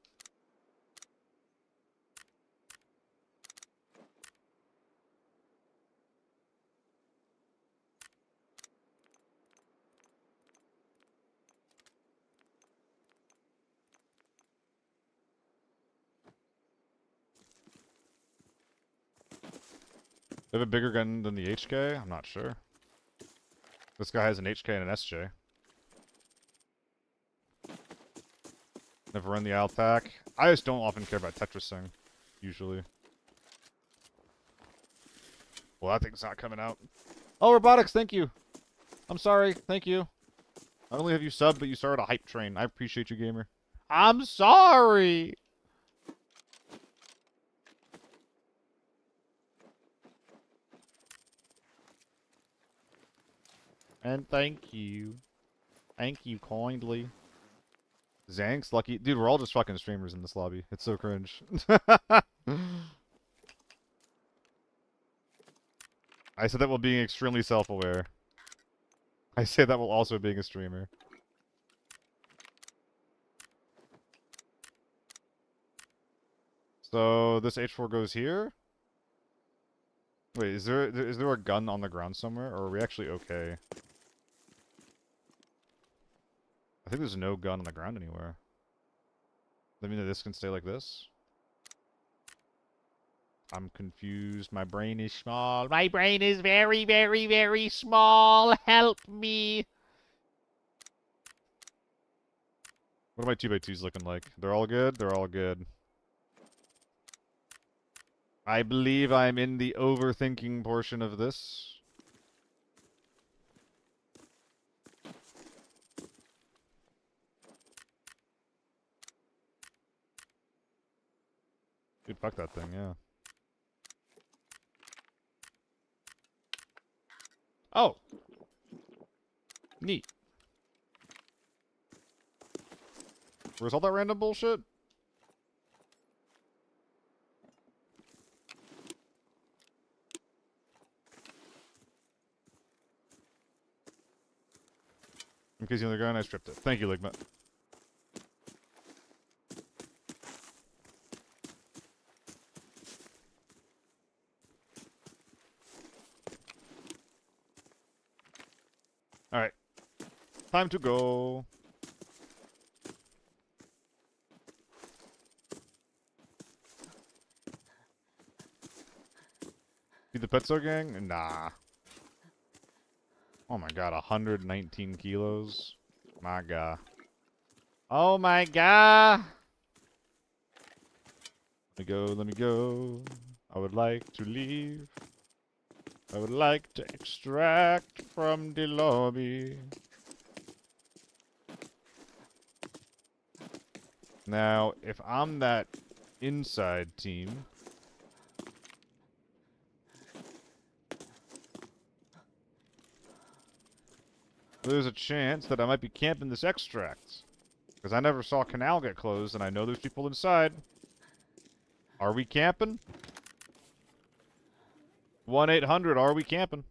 They have a bigger gun than the HK? I'm not sure. This guy has an HK and an SJ. Never run the Altac. I just don't often care about Tetrising, usually. Well, that thing's not coming out. Oh, Robotics, thank you. I'm sorry, thank you. Not only have you subbed, but you started a hype train. I appreciate you, gamer. I'm sorry! And thank you. Thank you kindly. Zanks, Lucky. Dude, we're all just fucking streamers in this lobby. It's so cringe. I said that while being extremely self-aware. I say that while also being a streamer. So, this H4 goes here? Wait, is there a gun on the ground somewhere, or are we actually okay? I think there's no gun on the ground anywhere. Does that mean that this can stay like this? I'm confused. My brain is small. My brain is very, very, very small. Help me. What are my 2x2s looking like? They're all good? They're all good. I believe I'm in the overthinking portion of this. Dude, fuck that thing, yeah. Oh! Neat. Where's all that random bullshit? In case the other gun, I stripped it. Thank you, Ligma. Alright. Time to go. See the Petso gang? Nah. Oh my god, 119 kilos. My god. Oh my god! Let me go, let me go. I would like to leave. I would like to extract from the lobby. Now, if I'm that inside team... there's a chance that I might be camping this extract. Because I never saw Canal get closed, and I know there's people inside. Are we camping? 1-800, are we camping?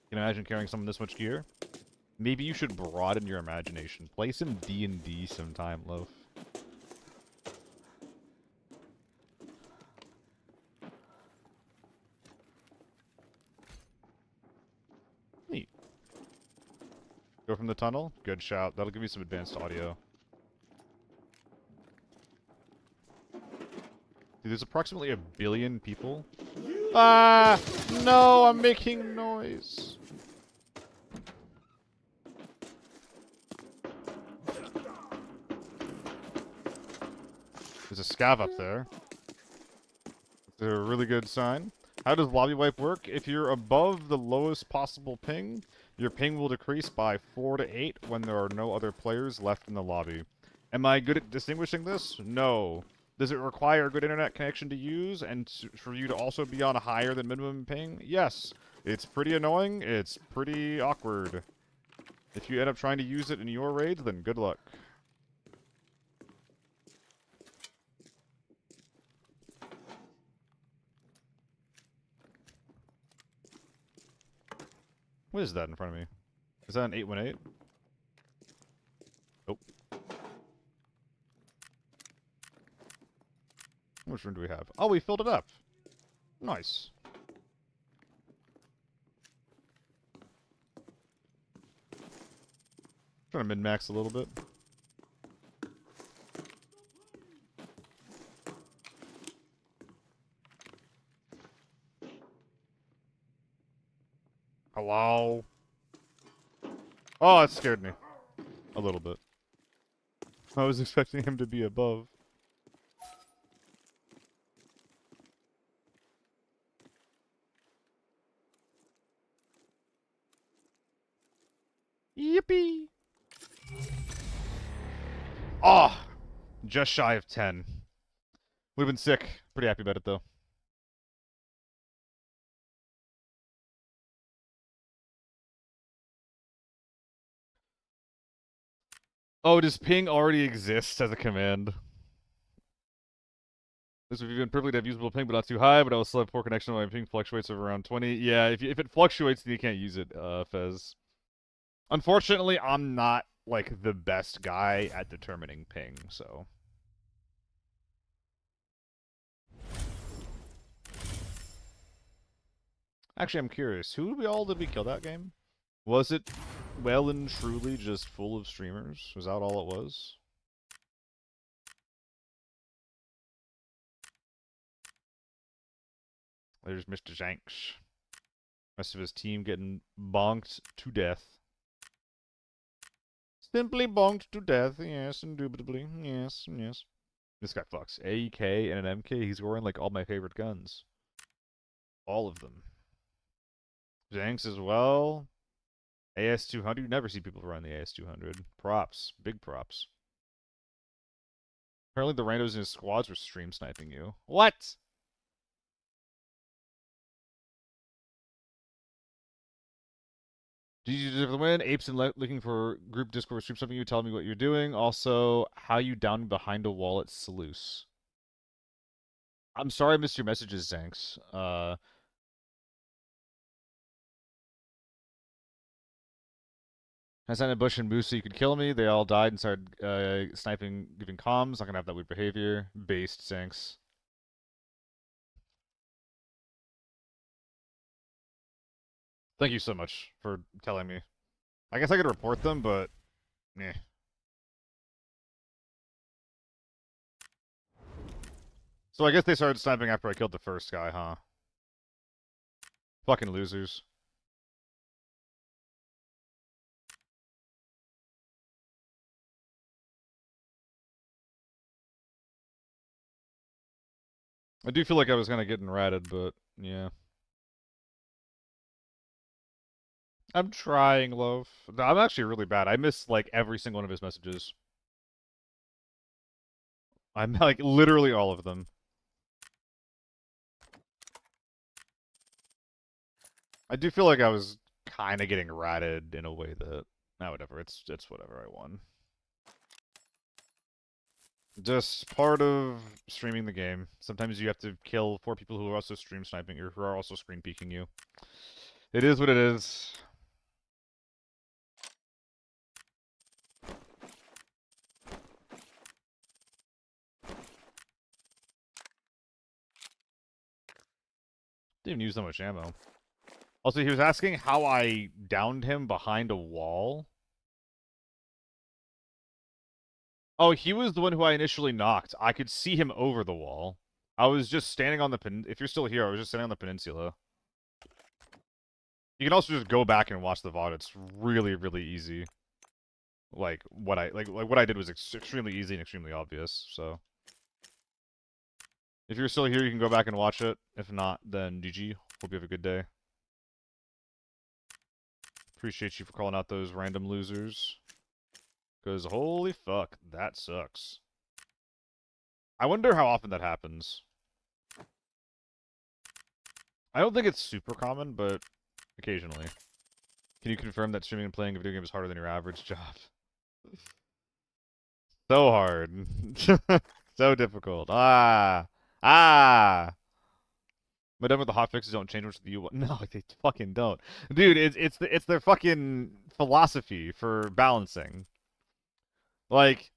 Can you imagine carrying someone this much gear? Maybe you should broaden your imagination. Play some D&D sometime, Loaf. Neat. Go from the tunnel? Good shout. That'll give you some advanced audio. Dude, there's approximately 1 billion people. Ah! No, I'm making noise. There's a scav up there. It's a really good sign. How does lobby wipe work? If you're above the lowest possible ping, your ping will decrease by 4 to 8 when there are no other players left in the lobby. Am I good at distinguishing this? No. Does it require a good internet connection to use and for you to also be on a higher than minimum ping? Yes. It's pretty annoying. It's pretty awkward. If you end up trying to use it in your raids, then good luck. What is that in front of me? Is that an 818? Nope. How much room do we have? Oh, we filled it up. Nice. Trying to min-max a little bit. Hello? Oh, it scared me. A little bit. I was expecting him to be above. Yippee! Oh! Just shy of 10. Would've been sick. Pretty happy about it, though. Oh, does ping already exist as a command? This would be perfectly to have usable ping, but not too high, but I will still have poor connection when my ping fluctuates over around 20. Yeah, if it fluctuates, then you can't use it, Fez. Unfortunately, I'm not, like, the best guy at determining ping, so... Actually, I'm curious. Who did we kill that game? Was it well and truly just full of streamers? Was that all it was? There's Mr. Zanks. Rest of his team getting bonked to death. Simply bonked to death, yes, indubitably. Yes, yes. This guy fucks. AEK and an MK, he's wearing like all my favorite guns. All of them. Zanks as well. AS200, you never see people run the AS200. Props. Big props. Apparently the randos in his squads were stream sniping you. What? Did you deserve the win? Apes and looking for group Discord stream something you tell me what you're doing. Also, how you down behind a wall at Sluice. I'm sorry I missed your messages, Zanks. I sent a Bush and Moose so you could kill me. They all died and started sniping, giving comms. Not gonna have that weird behavior. Based, Zanks. Thank you so much for telling me. I guess I could report them, but... Meh. So I guess they started sniping after I killed the first guy, huh? Fucking losers. I do feel like I was kind of getting ratted, but yeah. I'm trying, love. I'm actually really bad. I miss, like, every single one of his messages. I'm, like, literally all of them. I do feel like I was kind of getting ratted in a way that... Nah, whatever. It's whatever. I won. Just part of streaming the game. Sometimes you have to kill 4 people who are also stream sniping, or who are also screen peeking you. It is what it is. Didn't even use that much ammo. Also, he was asking how I downed him behind a wall. Oh, he was the one who I initially knocked. I could see him over the wall. I was just standing on the if you're still here, I was just standing on the peninsula. You can also just go back and watch the VOD. It's really, really easy. Like what I did was extremely easy and extremely obvious. So if you're still here, you can go back and watch it. If not, then GG. Hope you have a good day. Appreciate you for calling out those random losers. Because holy fuck, that sucks. I wonder how often that happens. I don't think it's super common, but occasionally. Can you confirm that streaming and playing a video game is harder than your average job? So hard. So difficult. Ah! Ah! But done with the hotfixes don't change much of the U1. No, they fucking don't. Dude, it's their fucking philosophy for balancing. Like,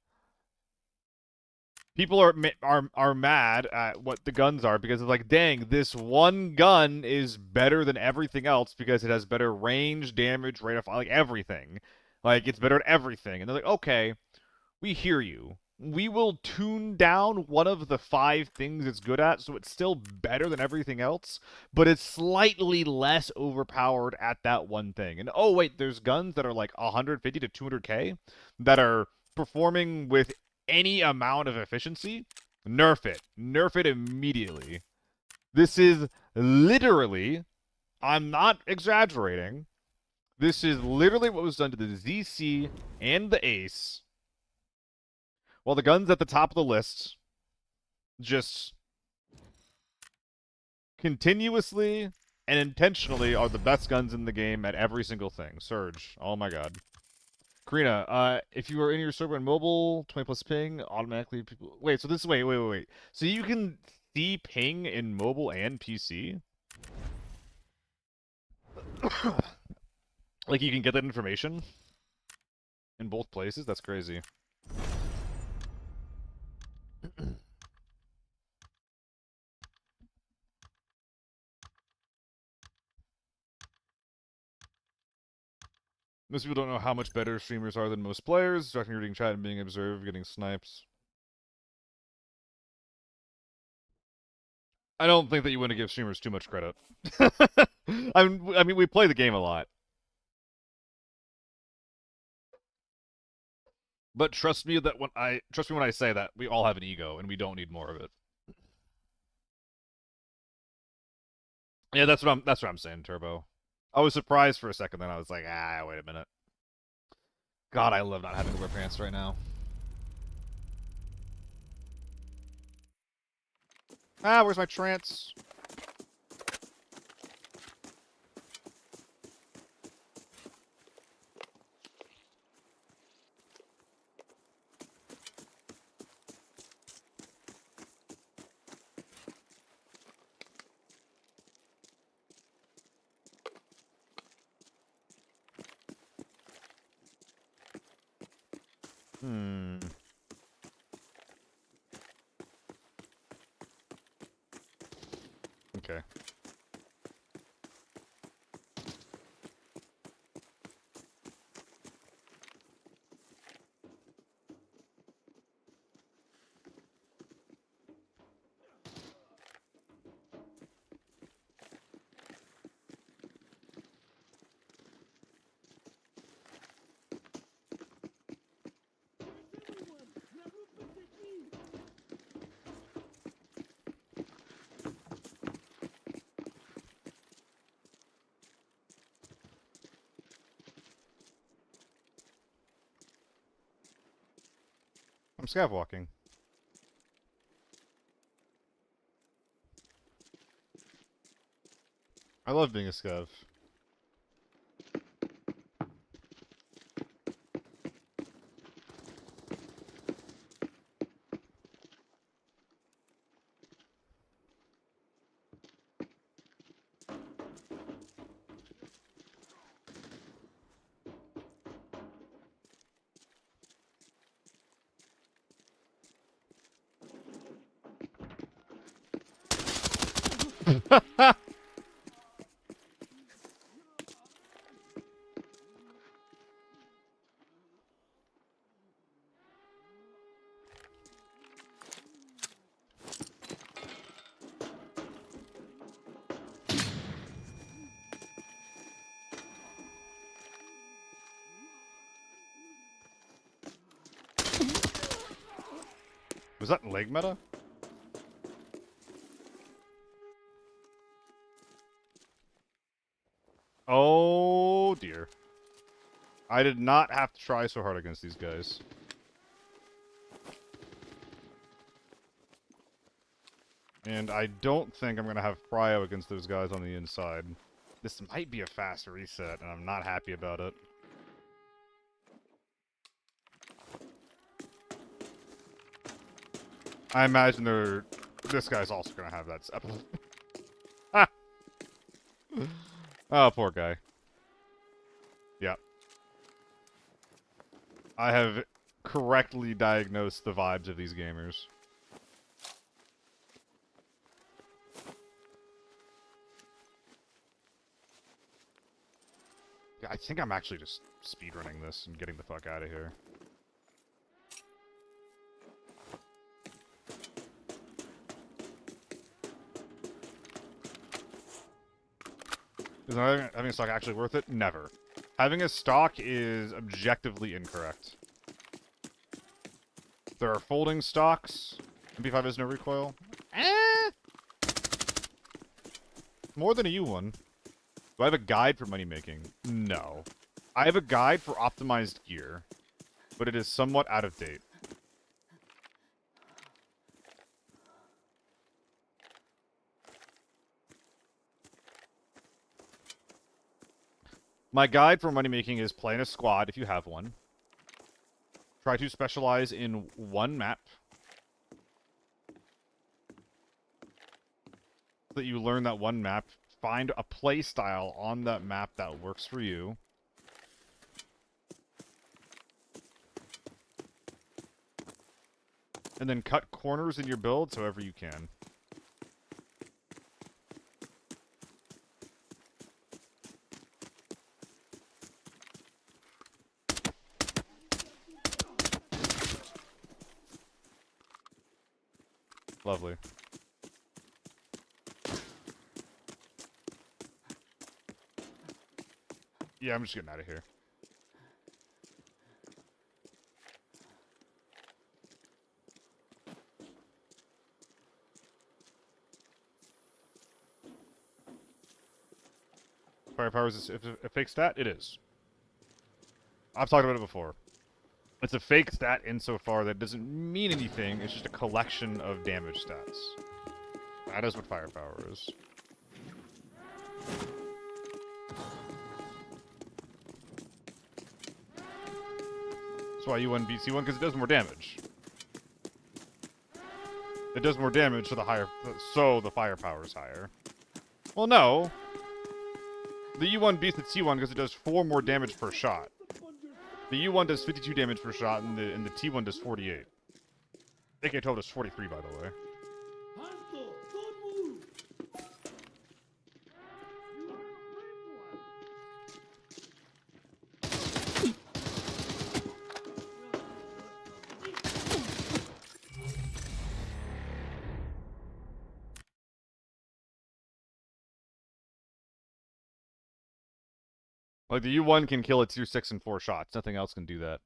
people are mad at what the guns are because it's like, dang, this one gun is better than everything else because it has better range, damage, rate of fire, like everything. Like, it's better at everything. And they're like, okay, we hear you. we will tune down one of the 5 things it's good at, so it's still better than everything else, but it's slightly less overpowered at that one thing. And oh wait, there's guns that are like 150 to 200k that are performing with any amount of efficiency. Nerf it. Nerf it immediately. This is literally, I'm not exaggerating, this is literally what was done to the ZC and the Ace. Well, the guns at the top of the list just continuously and intentionally are the best guns in the game at every single thing. Surge. Oh my god. Karina, if you are in your server in mobile, 20 plus ping, automatically people... Wait, so this... Wait. So you can see ping in mobile and PC? Like, you can get that information in both places? That's crazy. Most people don't know how much better streamers are than most players. Directing, reading chat, and being observed, getting snipes. I don't think that you want to give streamers too much credit. I mean, we play the game a lot. But trust me when I say that we all have an ego and we don't need more of it. Yeah, that's what I'm saying, Turbo. I was surprised for a second, then I was like, wait a minute. God, I love not having to wear pants right now. Where's my trance? Okay. Everyone, la route peut s'écrire. I'm scav walking. I love being a scav. Was that leg meta? Oh dear. I did not have to try so hard against these guys. And I don't think I'm going to have prio against those guys on the inside. This might be a fast reset, and I'm not happy about it. I imagine this guy's also going to have that step. Ah! Oh, poor guy. Yep. I have correctly diagnosed the vibes of these gamers. Yeah, I think I'm actually just speedrunning this and getting the fuck out of here. Is having a stock actually worth it? Never. Having a stock is objectively incorrect. There are folding stocks. MP5 has no recoil. More than a U1. Do I have a guide for money making? No. I have a guide for optimized gear, but it is somewhat out of date. My guide for money making is play in a squad if you have one. Try to specialize in one map so that you learn that one map. Find a play style on that map that works for you. And then cut corners in your builds however you can. Lovely. Yeah, I'm just getting out of here. Firepower is a fake stat? It is. I've talked about it before. It's a fake stat insofar that it doesn't mean anything. It's just a collection of damage stats. That is what firepower is. That's why U1 beats C1, because it does more damage. It does more damage, so the firepower is higher. Well, no. The U1 beats the T1 because it does 4 more damage per shot. The U1 does 52 damage per shot, and the T1 does 48. AK-12 does 43, by the way. Hostile! Don't move! Like, the U1 can kill a tier 6 in 4 shots. Nothing else can do that.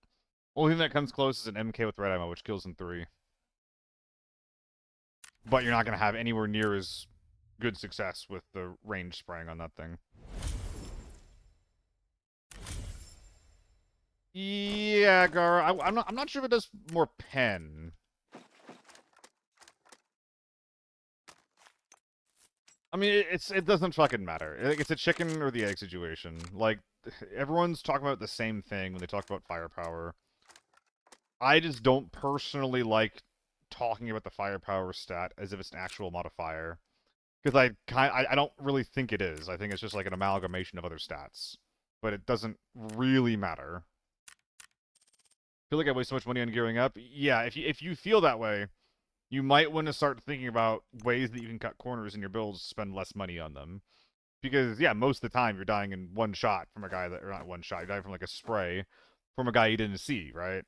Only thing that comes close is an MK with red ammo, which kills in 3. But you're not going to have anywhere near as good success with the range spraying on that thing. Yeah, Gara, I'm not sure if it does more pen. I mean, it doesn't fucking matter. It's a chicken or the egg situation. Like, everyone's talking about the same thing when they talk about firepower. I just don't personally like talking about the firepower stat as if it's an actual modifier. Because I don't really think it is. I think it's just like an amalgamation of other stats. But it doesn't really matter. I feel like I waste so much money on gearing up. Yeah, if you feel that way, you might want to start thinking about ways that you can cut corners in your builds to spend less money on them. Because, yeah, most of the time you're dying in one shot from a guy that... Or not one shot, you're dying from, like, a spray from a guy you didn't see, right?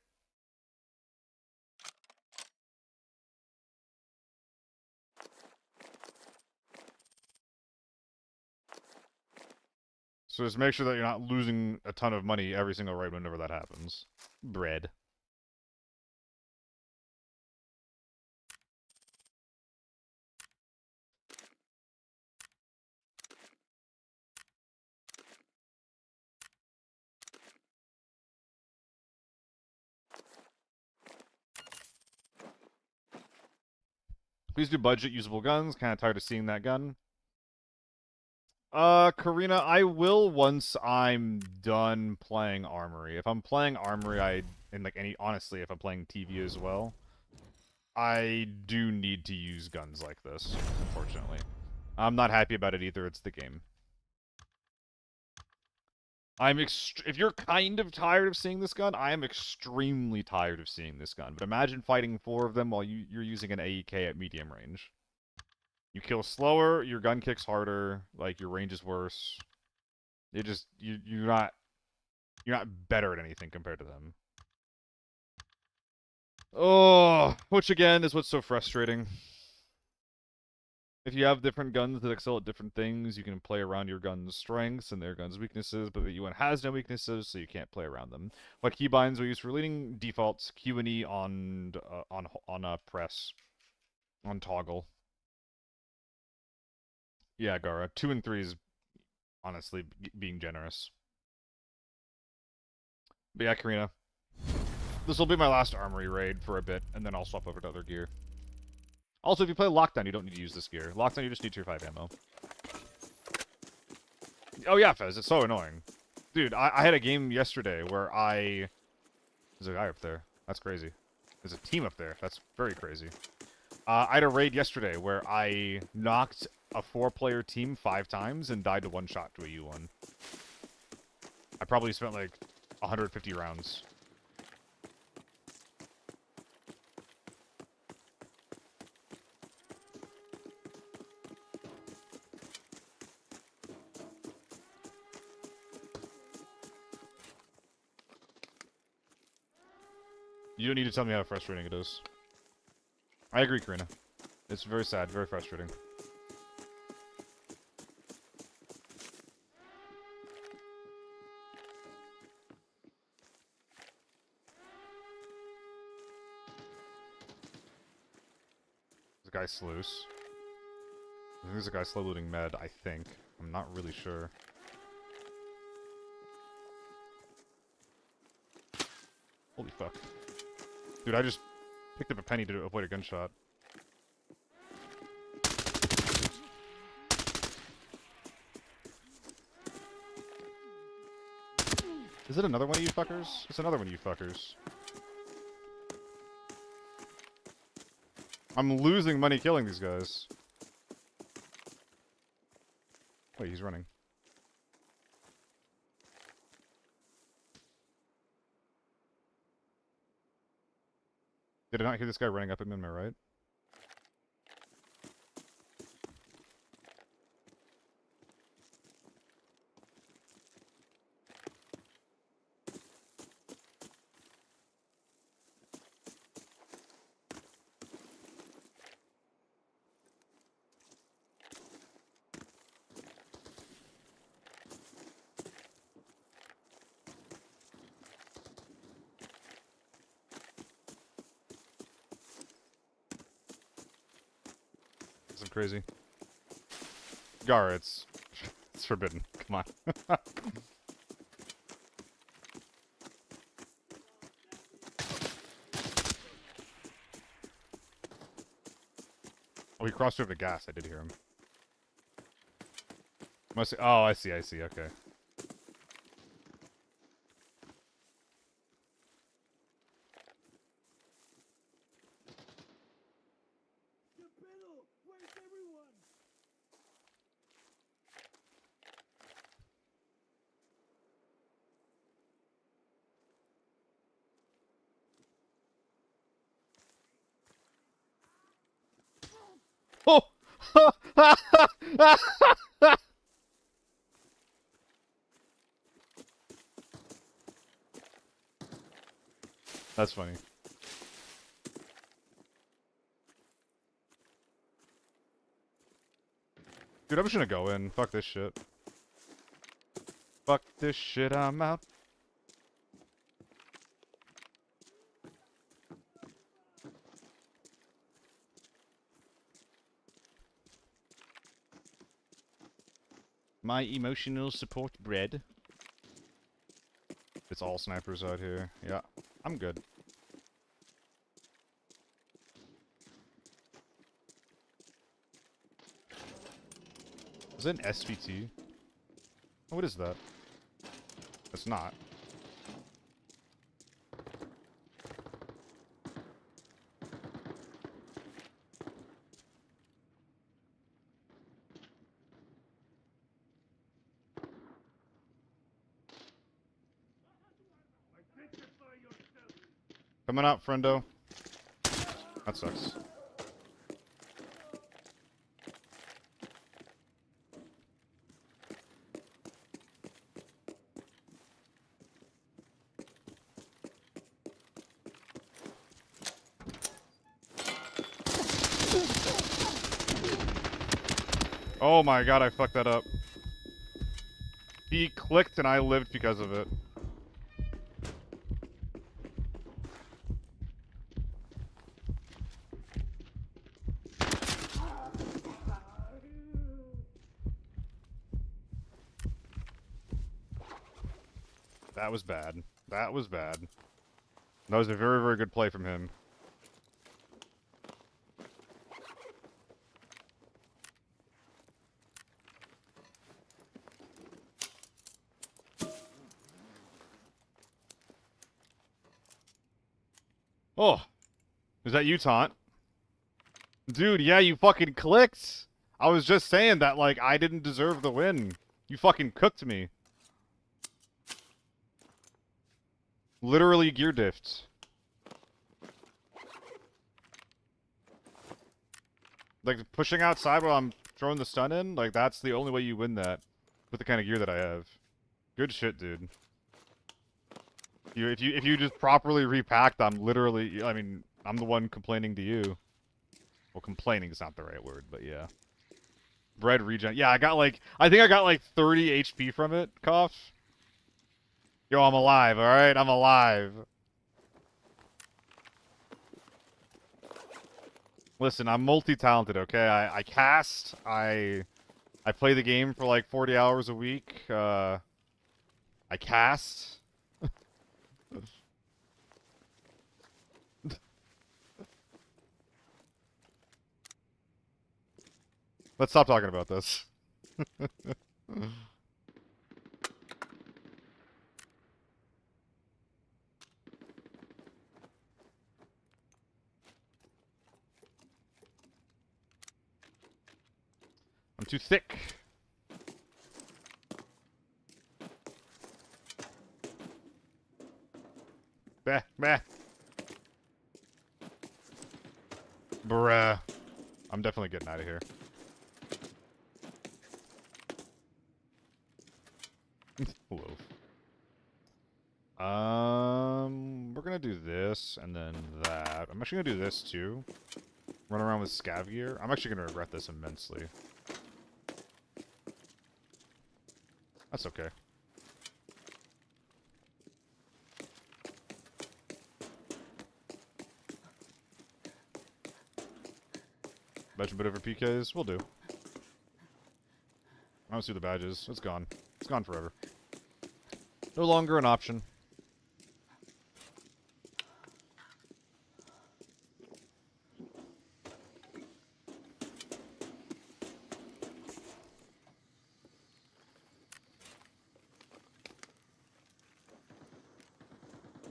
So just make sure that you're not losing a ton of money every single raid whenever that happens. Bread. Please do budget usable guns. Kind of tired of seeing that gun. Karina, I will once I'm done playing Armory. If I'm playing Armory, honestly, if I'm playing TV as well, I do need to use guns like this, unfortunately. I'm not happy about it either, it's the game. If you're kind of tired of seeing this gun, I am extremely tired of seeing this gun. But imagine fighting 4 of them while you're using an AEK at medium range. You kill slower, your gun kicks harder, like, your range is worse. You're not better at anything compared to them. Oh, which again is what's so frustrating. If you have different guns that excel at different things, you can play around your gun's strengths and their gun's weaknesses, but the UN has no weaknesses, so you can't play around them. What keybinds we use for leading defaults: Q and E on press, on toggle. Yeah, Gara. 2 and 3 is honestly being generous. But yeah, Karina. This will be my last armory raid for a bit, and then I'll swap over to other gear. Also, if you play Lockdown, you don't need to use this gear. Lockdown, you just need tier 5 ammo. Oh yeah, Fez, it's so annoying. Dude, I had a game yesterday where There's a guy up there. That's crazy. There's a team up there. That's very crazy. I had a raid yesterday where I knocked a 4-player team 5 times and died to 1 shot to a U1. I probably spent like 150 rounds. You don't need to tell me how frustrating it is. I agree, Karina. It's very sad, very frustrating. The guy's sluice. I think there's a guy slow looting med, I think. I'm not really sure. Holy fuck. Dude, I just picked up a penny to avoid a gunshot. Is it another one of you fuckers? It's another one of you fuckers. I'm losing money killing these guys. Wait, he's running. Did I not hear this guy running up at me on my right? Some crazy. Gar, it's forbidden. Come on. Oh, he crossed over to gas. I did hear him. Must. Oh, I see. I see. Okay. Geppetto, where's everyone? Oh! That's funny. Dude, I'm just gonna go in. Fuck this shit. Fuck this shit, I'm out. My emotional support bread. It's all snipers out here. Yeah, I'm good. Is that an SVT? What is that? It's not. Coming out, friendo. That sucks. Oh my god, I fucked that up. He clicked and I lived because of it. That was bad. That was bad. That was a very, very good play from him. Oh, is that you, Taunt? Dude, yeah, you fucking clicked. I was just saying that, like, I didn't deserve the win. You fucking cooked me. Literally gear diffed. Like, pushing outside while I'm throwing the stun in, like, that's the only way you win that. With the kind of gear that I have. Good shit, dude. If you just properly repacked, I'm literally, I mean, I'm the one complaining to you. Well, complaining is not the right word, but yeah. Bread regen. Yeah, I think I got like 30 HP from it, Cough. Yo, I'm alive, alright? I'm alive. Listen, I'm multi-talented, okay? I cast, I play the game for like 40 hours a week, I cast. Let's stop talking about this. I'm too thick. Bah, bah. Bruh. I'm definitely getting out of here. Hello. We're gonna do this, and then that. I'm actually gonna do this, too. Run around with scav gear. I'm actually gonna regret this immensely. That's okay. Badge a bit over PKs? Will do. I don't see the badges. It's gone. It's gone forever. No longer an option.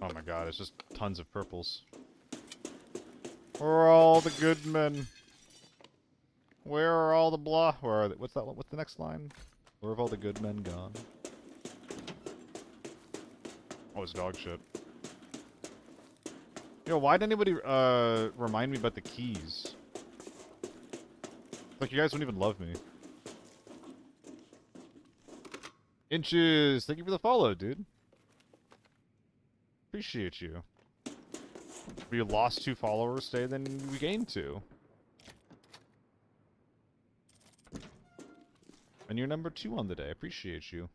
Oh my god, it's just tons of purples. Where are all the good men? Where are all the blah? Where are they? What's that? What's the next line? Where have all the good men gone? Oh, it's dog shit. Yo, why didn't anybody remind me about the keys? Like, you guys don't even love me. Inches, thank you for the follow, dude. Appreciate you. We lost 2 followers today, then we gained 2. And you're number 2 on the day. Appreciate you.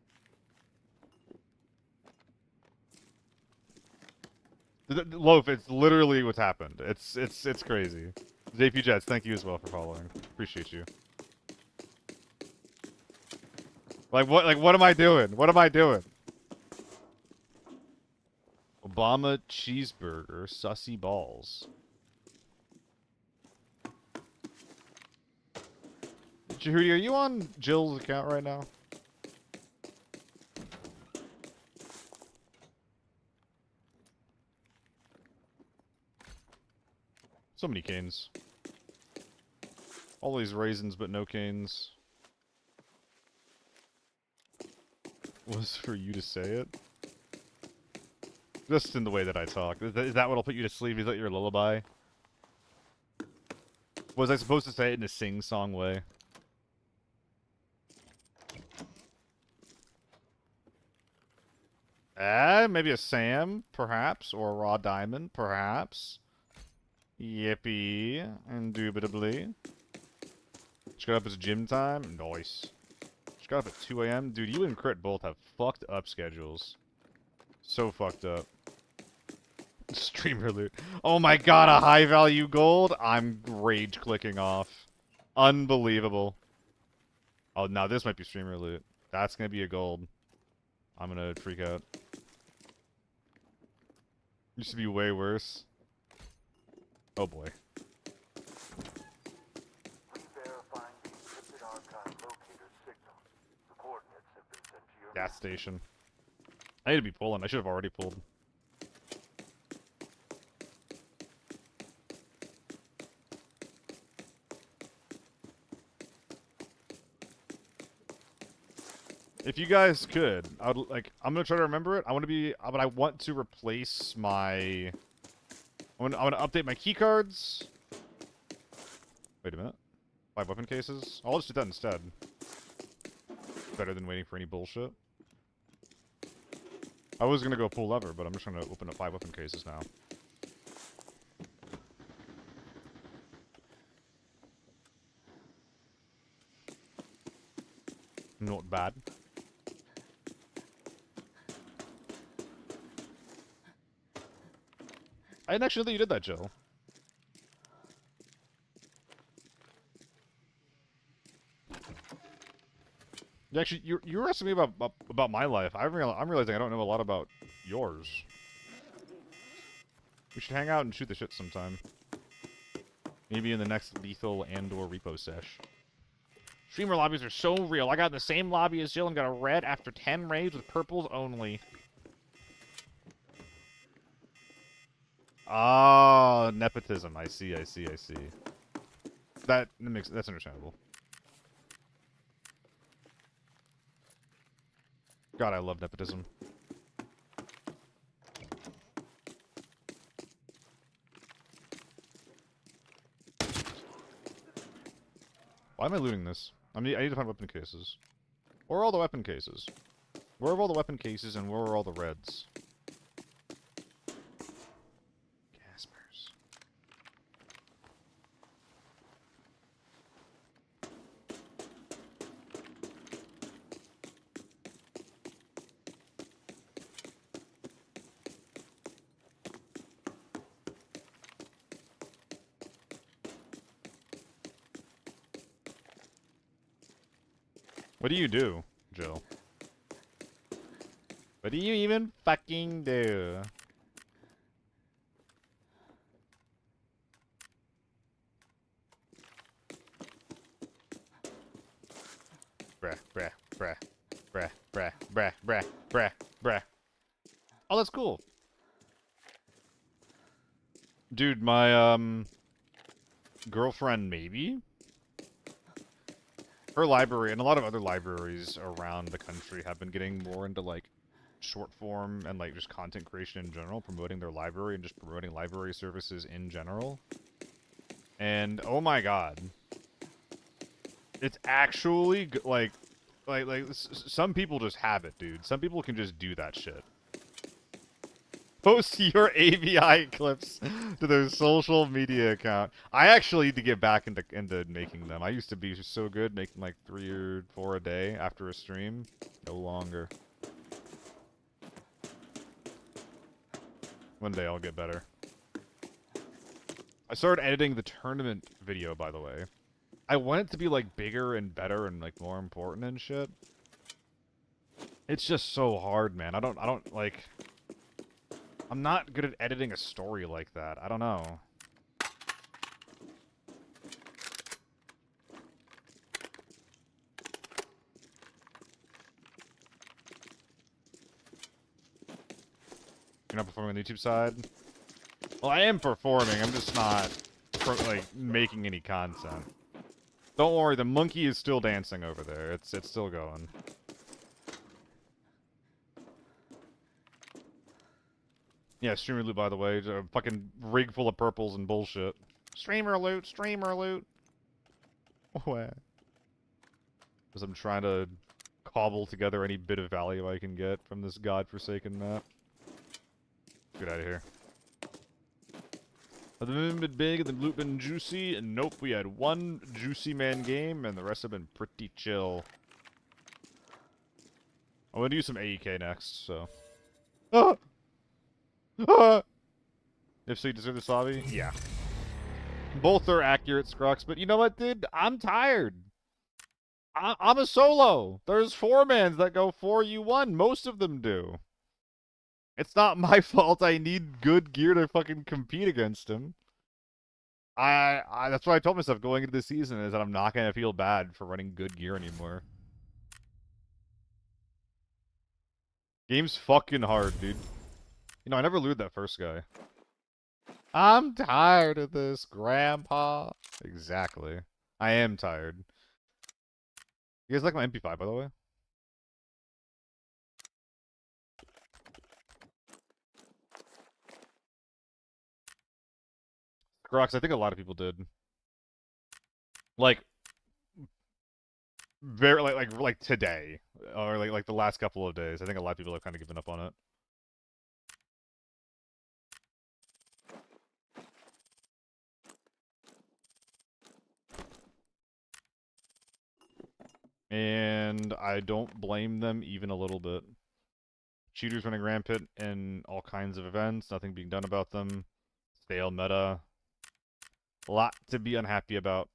Loaf, it's literally what's happened. It's crazy. JP Jets, thank you as well for following. Appreciate you. Like what am I doing? What am I doing? Obama cheeseburger, sussy balls. Jehudi, are you on Jill's account right now? So many canes. All these raisins, but no canes. Was for you to say it? Just in the way that I talk. Is that what'll put you to sleep? Is that your lullaby? Was I supposed to say it in a sing-song way? Maybe a Sam, perhaps, or a Raw Diamond, perhaps. Yippee, indubitably. Just got up as gym time. Nice. Just got up at 2 a.m. Dude, you and Crit both have fucked up schedules. So fucked up. Streamer loot. Oh my god, a high value gold? I'm rage clicking off. Unbelievable. Oh, now this might be streamer loot. That's gonna be a gold. I'm gonna freak out. Used to be way worse. Oh boy. Gas station. I need to be pulling. I should have already pulled. If you guys could, I would like. I'm gonna try to remember it. I want to be, but I want to replace my. I want to update my key cards. Wait a minute. 5 weapon cases. I'll just do that instead. Better than waiting for any bullshit. I was gonna go pull lever, but I'm just gonna open up 5 weapon cases now. Not bad. I didn't actually know that you did that, Jill. Actually, you were asking me about my life. I'm realizing I don't know a lot about yours. We should hang out and shoot the shit sometime. Maybe in the next lethal and/or repo sesh. Streamer lobbies are so real. I got in the same lobby as Jill and got a red after 10 raids with purples only. Ah, nepotism. I see. That's understandable. God, I love nepotism. Why am I looting this? I need to find weapon cases. Where are all the weapon cases? Where are all the weapon cases and where are all the reds? Gaspers. What do you do, Jill? What do you even fucking do? Bruh. Oh, that's cool. Dude, my, girlfriend, maybe? Her library, and a lot of other libraries around the country have been getting more into, like, short form and, like, just content creation in general, promoting their library and just promoting library services in general. And, oh my god. It's actually, like, some people just have it, dude. Some people can just do that shit. Post your ABI clips to their social media account. I actually need to get back into making them. I used to be so good making like 3 or 4 a day after a stream. No longer. One day I'll get better. I started editing the tournament video, by the way. I want it to be like bigger and better and like more important and shit. It's just so hard, man. I don't like... I'm not good at editing a story like that. I don't know. You're not performing on the YouTube side? Well, I am performing. I'm just not, like, making any content. Don't worry, the monkey is still dancing over there. It's still going. Yeah, streamer loot, by the way. A fucking rig full of purples and bullshit. Streamer loot, streamer loot. What? Because I'm trying to cobble together any bit of value I can get from this godforsaken map. Get out of here. The moon been big and the loot been juicy, and nope, we had one juicy man game, and the rest have been pretty chill. I'm gonna do some AEK next, so. Ah! Ah! If so, you deserve this lobby? Yeah. Both are accurate, Scrux, but you know what, dude? I'm tired. I'm a solo. There's 4-mans that go 4U1. Most of them do. It's not my fault I need good gear to fucking compete against him. That's what I told myself going into the season, is that I'm not gonna feel bad for running good gear anymore. Game's fucking hard, dude. You know, I never lured that first guy. I'm tired of this, Grandpa. Exactly. I am tired. You guys like my MP5, by the way? Grox, I think a lot of people did. Like, very like today, or like the last couple of days. I think a lot of people have kind of given up on it. And I don't blame them even a little bit. Cheaters running rampant in all kinds of events, nothing being done about them. Stale meta. A lot to be unhappy about.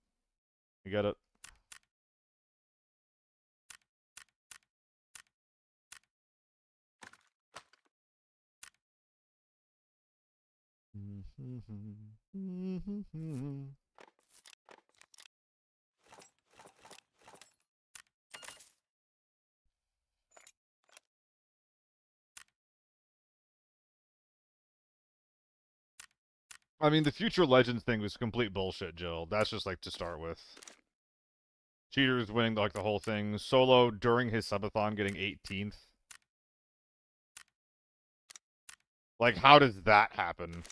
You get it? I mean, the Future Legends thing was complete bullshit, Jill. That's just, like, to start with. Cheaters winning, like, the whole thing. Solo, during his subathon, getting 18th. Like, how does that happen?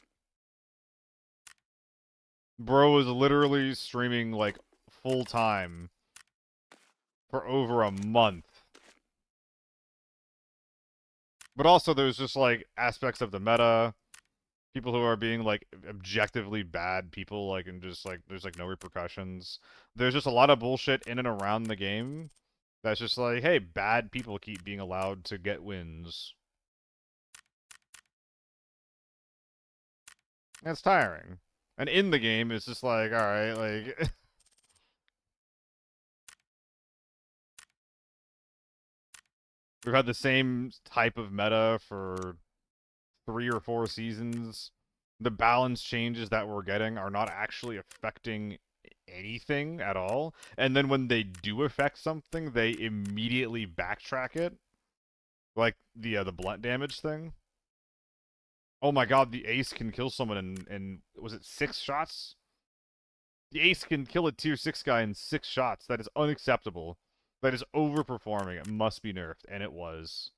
Bro was literally streaming, like, full-time for over a month. But also, there's just, like, aspects of the meta. People who are being, like, objectively bad people, like, and just, like, there's, like, no repercussions. There's just a lot of bullshit in and around the game that's just like, hey, bad people keep being allowed to get wins. And it's tiring. And in the game, it's just like, alright, like... We've had the same type of meta for 3 or 4 seasons. The balance changes that we're getting are not actually affecting anything at all. And then when they do affect something, they immediately backtrack it. Like the blunt damage thing. Oh my god, the ace can kill someone in was it 6 shots? The ace can kill a tier 6 guy in 6 shots. That is unacceptable. That is overperforming. It must be nerfed, and it was.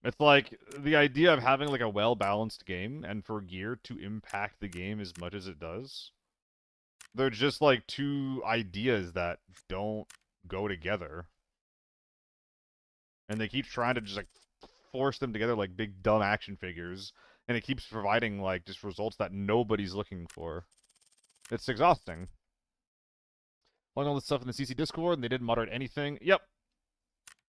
It's like, the idea of having, like, a well-balanced game, and for gear to impact the game as much as it does, they're just, like, two ideas that don't go together. And they keep trying to just, like, force them together like big, dumb action figures, and it keeps providing, like, just results that nobody's looking for. It's exhausting. Pulling all this stuff in the CC Discord, and they didn't moderate anything. Yep.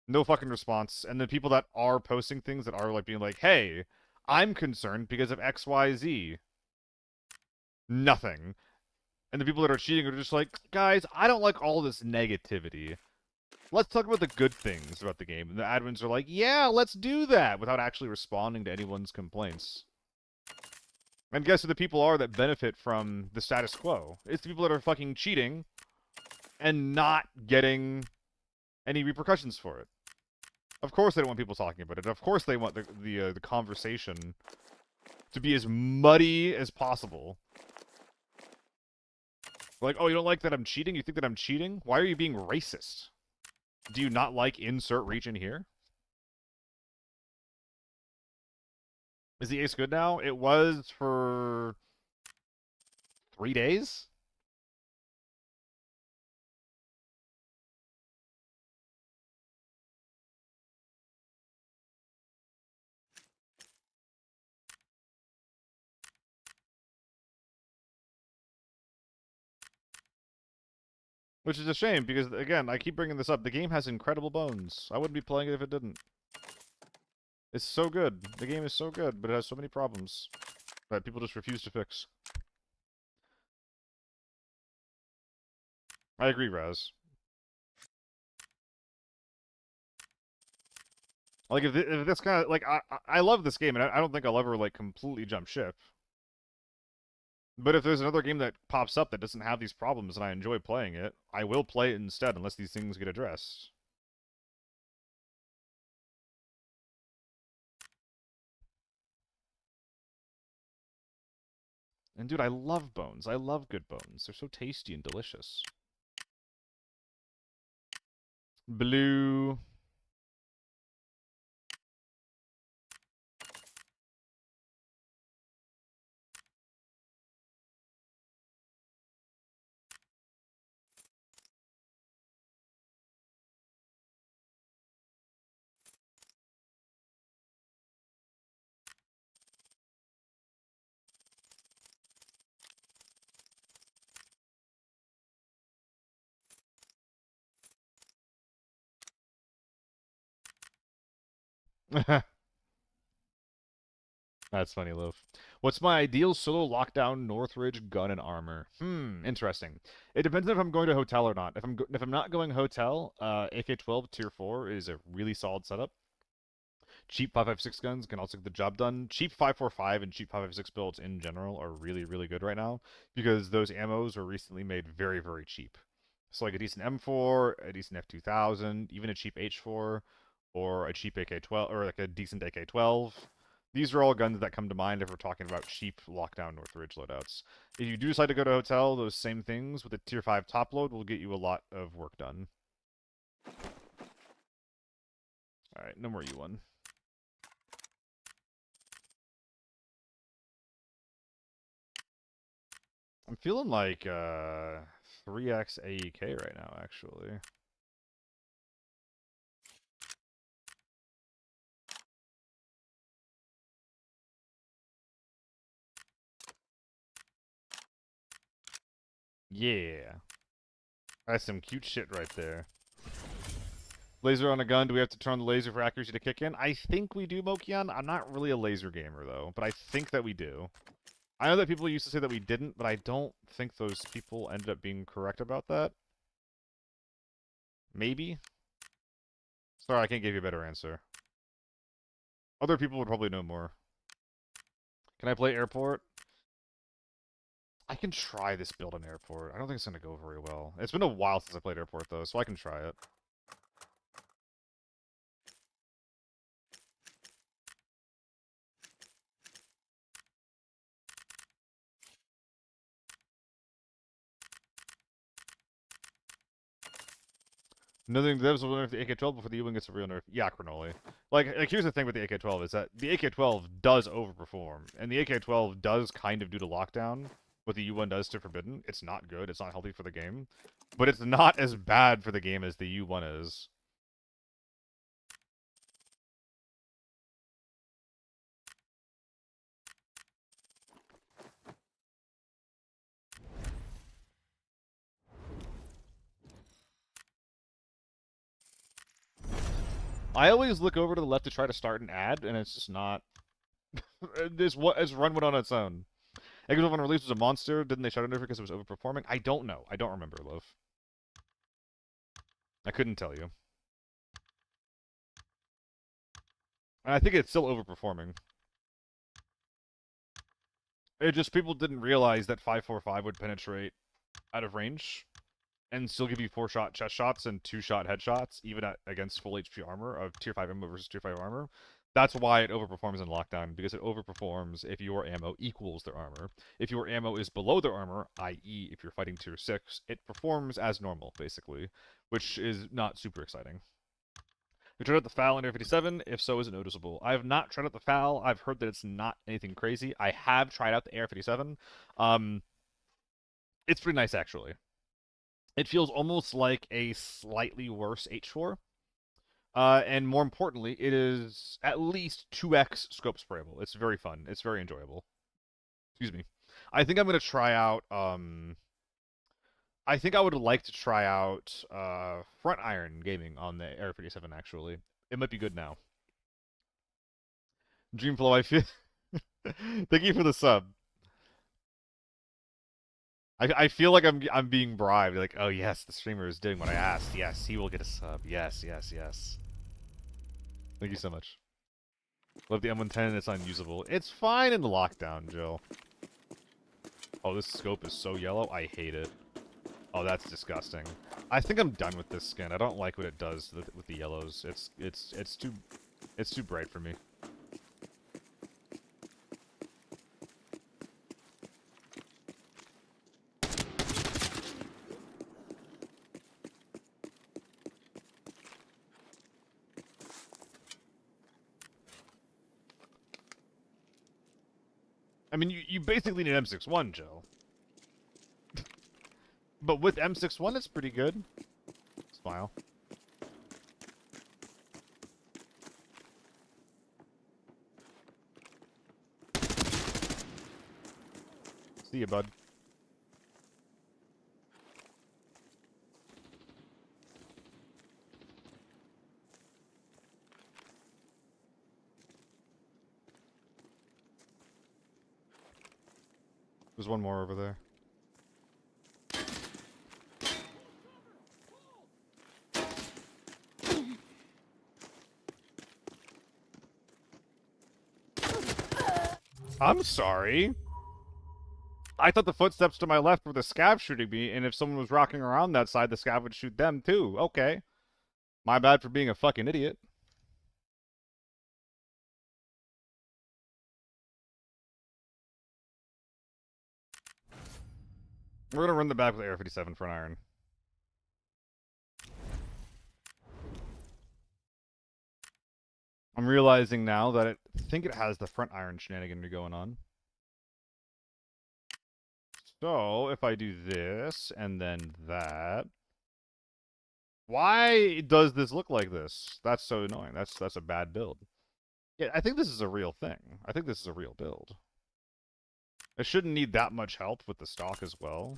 No fucking response. And the people that are posting things that are, like, being like, hey, I'm concerned because of XYZ. Nothing. And the people that are cheating are just like, guys, I don't like all this negativity. Let's talk about the good things about the game. And the admins are like, yeah, let's do that, without actually responding to anyone's complaints. And guess who the people are that benefit from the status quo? It's the people that are fucking cheating and not getting any repercussions for it. Of course they don't want people talking about it. Of course they want the conversation to be as muddy as possible. Like, oh, you don't like that I'm cheating? You think that I'm cheating? Why are you being racist? Do you not like insert region here? Is the ace good now? It was for 3 days? Which is a shame, because, again, I keep bringing this up. The game has incredible bones. I wouldn't be playing it if it didn't. It's so good. The game is so good, but it has so many problems that people just refuse to fix. I agree, Raz. Like, if this kind of, like, I love this game, and I don't think I'll ever, like, completely jump ship. But if there's another game that pops up that doesn't have these problems and I enjoy playing it, I will play it instead unless these things get addressed. And dude, I love bones. I love good bones. They're so tasty and delicious. Blue. That's funny, Loaf. What's my ideal solo lockdown Northridge gun and armor? Interesting. It depends if I'm going to hotel or not. If I'm not going hotel, AK-12 Tier 4 is a really solid setup. Cheap 5.56 guns can also get the job done. Cheap 5.45 and cheap 5.56 builds in general are really, really good right now because those ammos were recently made very, very cheap. So like a decent M4, a decent F2000, even a cheap H4, or a cheap AK-12, or like a decent AK-12. These are all guns that come to mind if we're talking about cheap lockdown Northridge loadouts. If you do decide to go to a hotel, those same things with a Tier 5 top load will get you a lot of work done. Alright, no more U1. I'm feeling like 3x AEK right now, actually. Yeah. That's some cute shit right there. Laser on a gun, do we have to turn the laser for accuracy to kick in? I think we do, Mokian. I'm not really a laser gamer, though, but I think that we do. I know that people used to say that we didn't, but I don't think those people ended up being correct about that. Maybe? Sorry, I can't give you a better answer. Other people would probably know more. Can I play airport? I can try this build on airport. I don't think it's going to go very well. It's been a while since I played airport, though, so I can try it. Another thing, devs will nerf the AK-12 before the U1 gets a real nerf. Yeah, Chronoli. Like, here's the thing with the AK-12 is that the AK-12 does overperform, and the AK-12 does kind of do to lockdown what the U1 does to Forbidden. It's not good. It's not healthy for the game, but it's not as bad for the game as the U1 is. I always look over to the left to try to start an ad, and it's just not. It's run one on its own. AK-12 on release was a monster. Didn't they shut it over because it was overperforming? I don't know. I don't remember, Love. I couldn't tell you. And I think it's still overperforming. It just people didn't realize that 5.45 would penetrate out of range and still give you 4-shot chest shots and 2-shot headshots, even against full HP armor of Tier 5 ammo versus Tier 5 armor. That's why it overperforms in lockdown, because it overperforms if your ammo equals their armor. If your ammo is below their armor, i.e. if you're fighting Tier 6, it performs as normal, basically, which is not super exciting. You tried out the FAL in Air 57? If so, is it noticeable? I have not tried out the FAL. I've heard that it's not anything crazy. I have tried out the Air 57. It's pretty nice, actually. It feels almost like a slightly worse H4. And more importantly, it is at least 2x scope sprayable. It's very fun. It's very enjoyable. Excuse me. I think I'm going to try out I think I would like to try out front iron gaming on the Air 57. Actually, it might be good now. Dreamflow, I feel. Thank you for the sub. I feel like I'm being bribed. Like, oh yes, the streamer is doing what I asked. Yes, he will get a sub. Yes, yes, yes. Thank you so much. Love the M110. It's unusable. It's fine in the lockdown, Jill. Oh, this scope is so yellow. I hate it. Oh, that's disgusting. I think I'm done with this skin. I don't like what it does with the yellows. It's too bright for me. I mean, you basically need M61, Jill. But with M61, it's pretty good. Smile. See ya, bud. There's one more over there. I'm sorry. I thought the footsteps to my left were the scav shooting me, and if someone was rocking around that side, the scav would shoot them too. Okay. My bad for being a fucking idiot. We're gonna run the back with Air 57 front iron. I'm realizing now that I think it has the front iron shenanigan going on. So, if I do this, and then that... Why does this look like this? That's so annoying. That's a bad build. Yeah, I think this is a real thing. I think this is a real build. It shouldn't need that much help with the stock as well.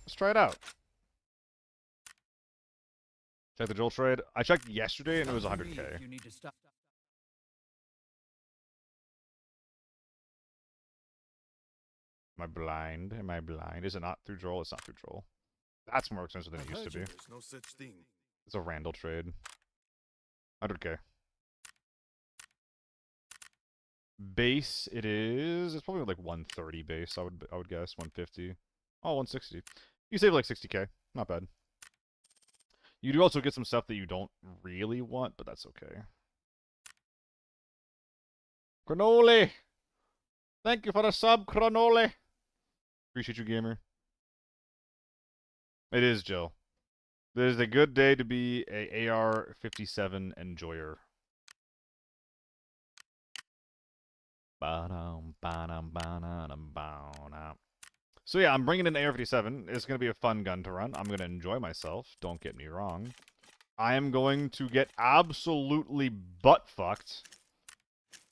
Let's try it out. Check the Joel trade. I checked yesterday and it was 100k. You need to stop. Am I blind? Am I blind? Is it not through Joel? It's not through Joel. That's more expensive than it used to be. There's no such thing. It's a Randall trade. 100k. Base, it is. It's probably like 130 base. I would guess 150. Oh, 160. You save like 60k. Not bad. You do also get some stuff that you don't really want, but that's okay. Cronoli! Thank you for the sub, Cronoli! Appreciate you, gamer. It is, Jill. It is a good day to be a AR-57 enjoyer. So yeah, I'm bringing in AR-57. It's going to be a fun gun to run. I'm going to enjoy myself. Don't get me wrong. I am going to get absolutely butt-fucked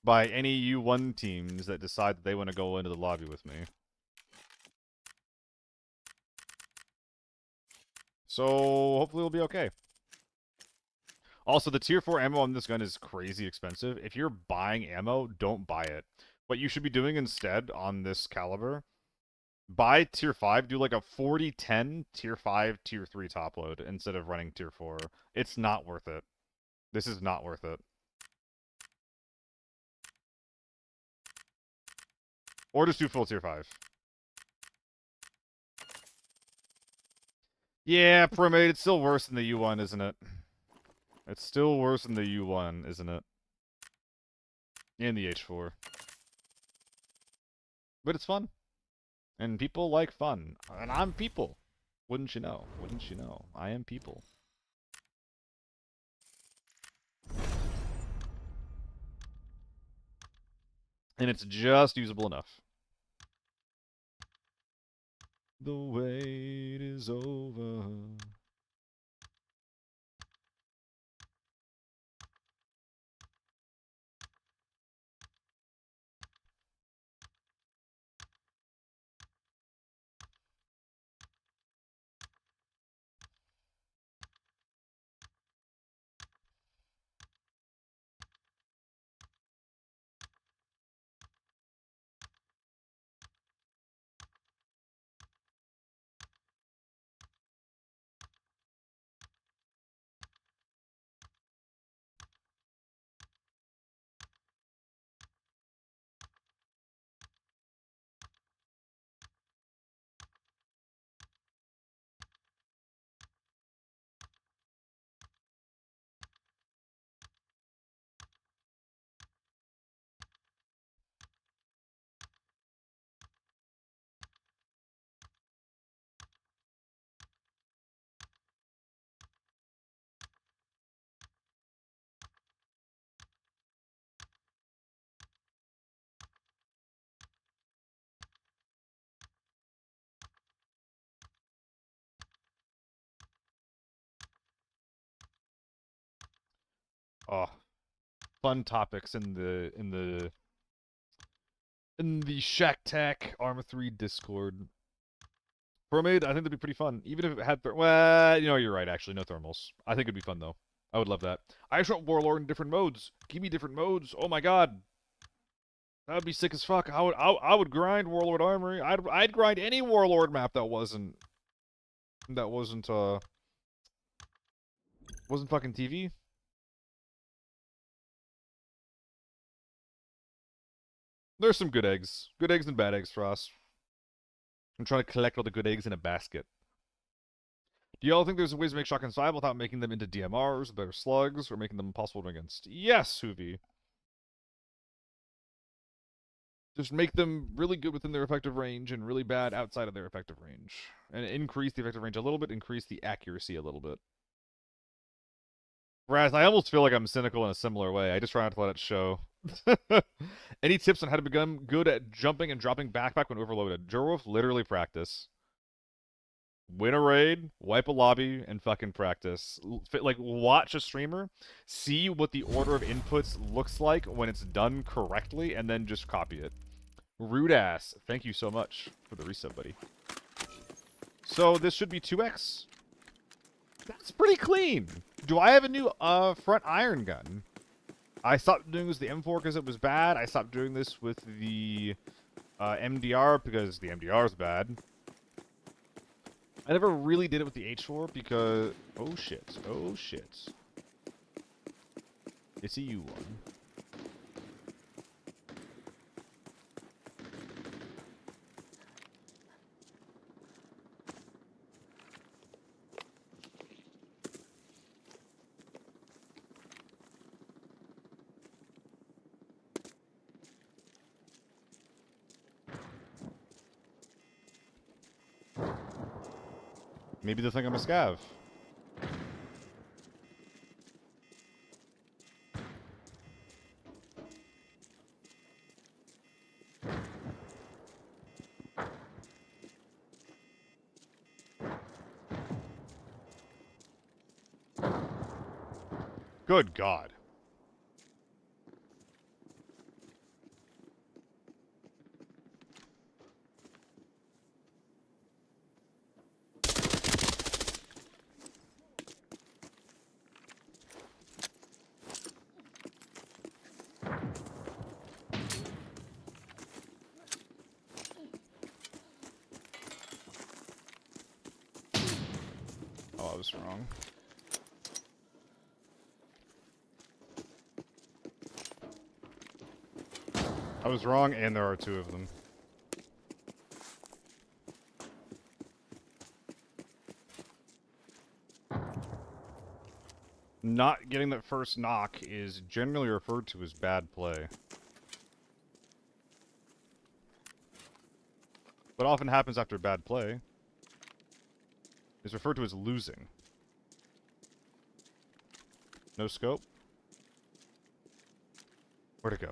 by any U1 teams that decide that they want to go into the lobby with me. So, hopefully it'll be okay. Also, the tier 4 ammo on this gun is crazy expensive. If you're buying ammo, don't buy it. What you should be doing instead on this caliber, buy tier 5, do like a 40-10 tier 5, tier 3 top load instead of running tier 4. It's not worth it. This is not worth it. Or just do full tier 5. Yeah, Primate, it's still worse than the U1, isn't it? It's still worse than the U1, isn't it? And the H4. But it's fun. And people like fun. And I'm people. Wouldn't you know? Wouldn't you know? I am people. And it's just usable enough. The wait is over. fun topics in the Shack Tech Arma 3 Discord. Mermaid, I think that'd be pretty fun. Even if it had well, you know, you're right, actually. No thermals. I think it'd be fun, though. I would love that. I just want Warlord in different modes. Give me different modes. Oh my god. That would be sick as fuck. I would grind Warlord Armory. I'd grind any Warlord map that wasn't fucking TV. There's some good eggs. Good eggs and bad eggs for us. I'm trying to collect all the good eggs in a basket. Do y'all think there's ways to make shotguns viable without making them into DMRs, better slugs, or making them impossible to run against? Yes, Hoovy. Just make them really good within their effective range and really bad outside of their effective range. And increase the effective range a little bit, increase the accuracy a little bit. Raz, I almost feel like I'm cynical in a similar way. I just try not to let it show. Any tips on how to become good at jumping and dropping backpack when overloaded? Jurwolf, literally practice. Win a raid, wipe a lobby, and fucking practice. Like, watch a streamer, see what the order of inputs looks like when it's done correctly, and then just copy it. Rude ass, thank you so much for the reset, buddy. So, this should be 2x. That's pretty clean. Do I have a new front iron gun? I stopped doing this with the M4 because it was bad. I stopped doing this with the MDR because the MDR is bad. I never really did it with the H4 because... Oh shit. Oh shit. It's a U1. Maybe they think I'm a scav. Good God. Oh, I was wrong. I was wrong, and there are two of them. Not getting that first knock is generally referred to as bad play. What often happens after bad play is referred to as losing. No scope? Where'd it go?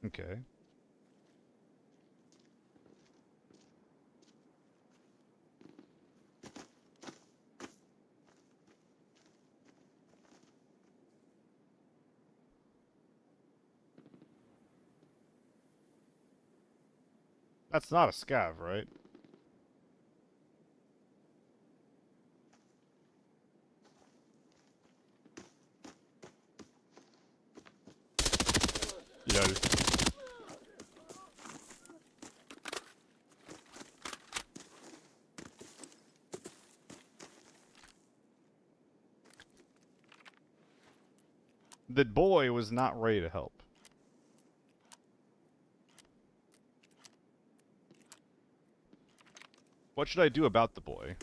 Okay. That's not a scav, right? Yeah. The boy was not ready to help. What should I do about the boy?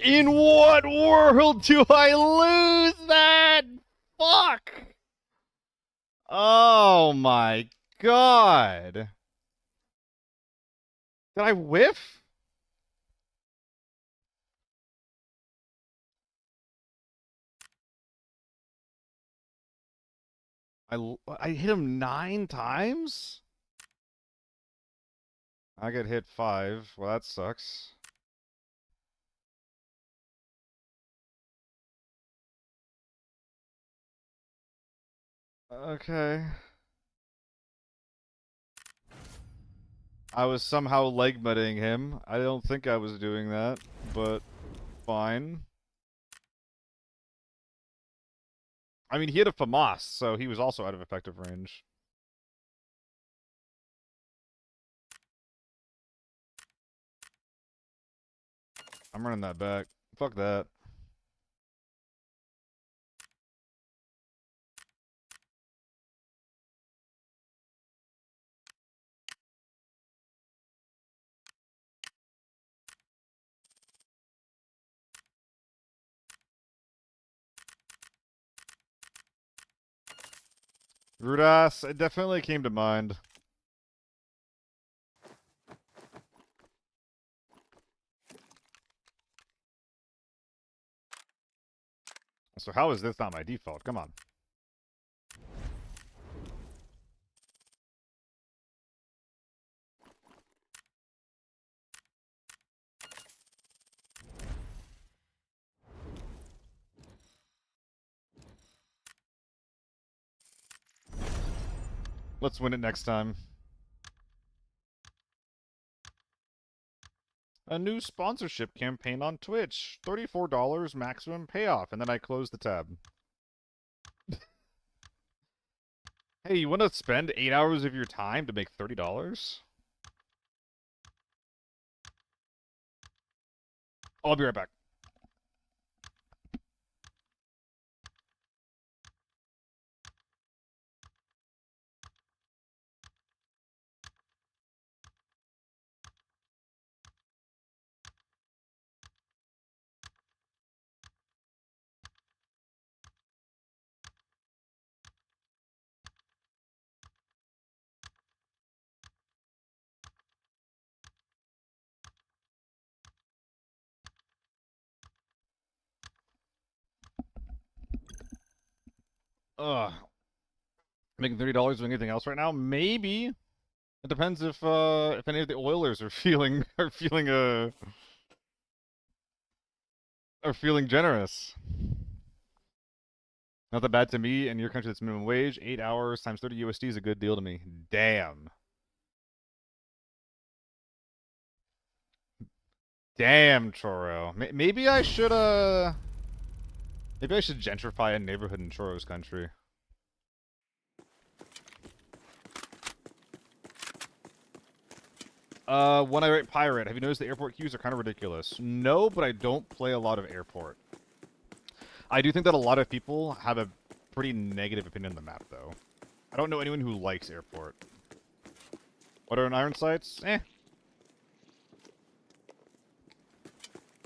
In what world do I lose that? Fuck! Oh my god. Did I whiff? I hit him 9 times? I get hit 5. Well, that sucks. Okay. I was somehow leg muddying him. I don't think I was doing that, but fine. I mean, he had a FAMAS, so he was also out of effective range. I'm running that back. Fuck that. Rudas, it definitely came to mind. So how is this not my default? Come on. Let's win it next time. A new sponsorship campaign on Twitch. $34 maximum payoff, and then I close the tab. Hey, you want to spend 8 hours of your time to make $30? I'll be right back. Ugh. Making $30 doing anything else right now? Maybe. It depends if any of the Oilers are feeling generous. Not that bad to me. In your country, that's minimum wage. 8 hours times 30 USD is a good deal to me. Damn. Damn, Choro. Maybe I should gentrify a neighborhood in Choro's country. When I write pirate, have you noticed the airport queues are kind of ridiculous? No, but I don't play a lot of airport. I do think that a lot of people have a pretty negative opinion on the map, though. I don't know anyone who likes airport. What are iron sights? Eh.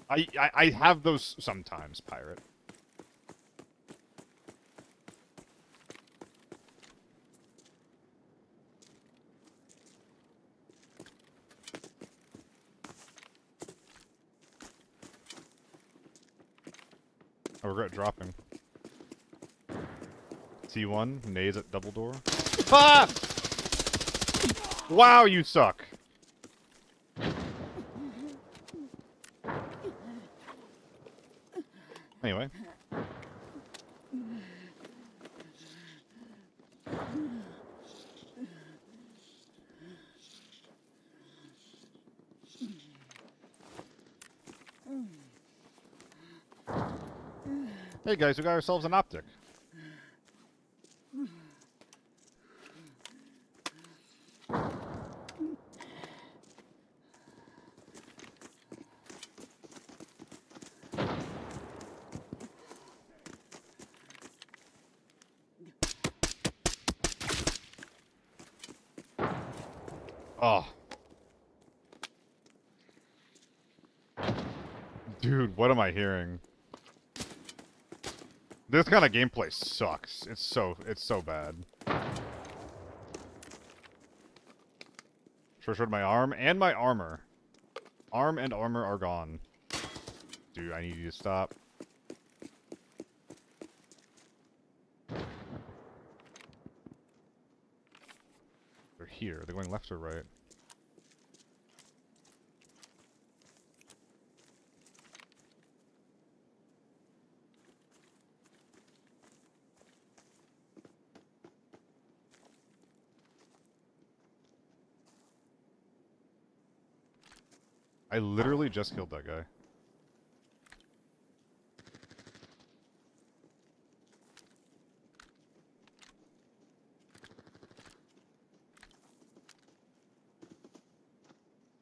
I have those sometimes, pirate. I regret dropping. T1, nades at double door. Ah! Wow, you suck. Anyway. Hey guys, we got ourselves an optic. Oh. Dude, what am I hearing? This kind of gameplay sucks. It's so bad. Short my arm and my armor. Arm and armor are gone. Dude, I need you to stop. They're here. They're going left or right? I literally just killed that guy.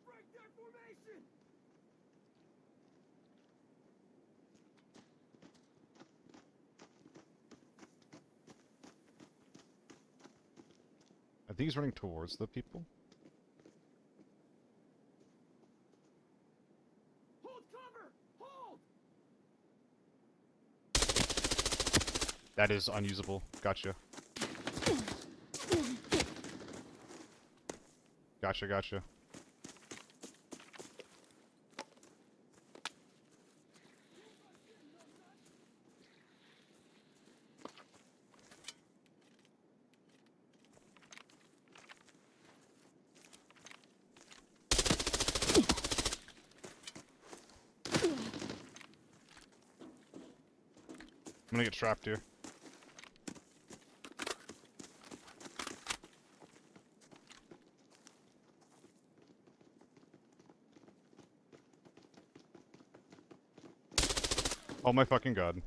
Break their formation! I think he's running towards the people. Hold cover! Hold! That is unusable. Gotcha. Gotcha. I'm gonna get trapped here. Oh my fucking god.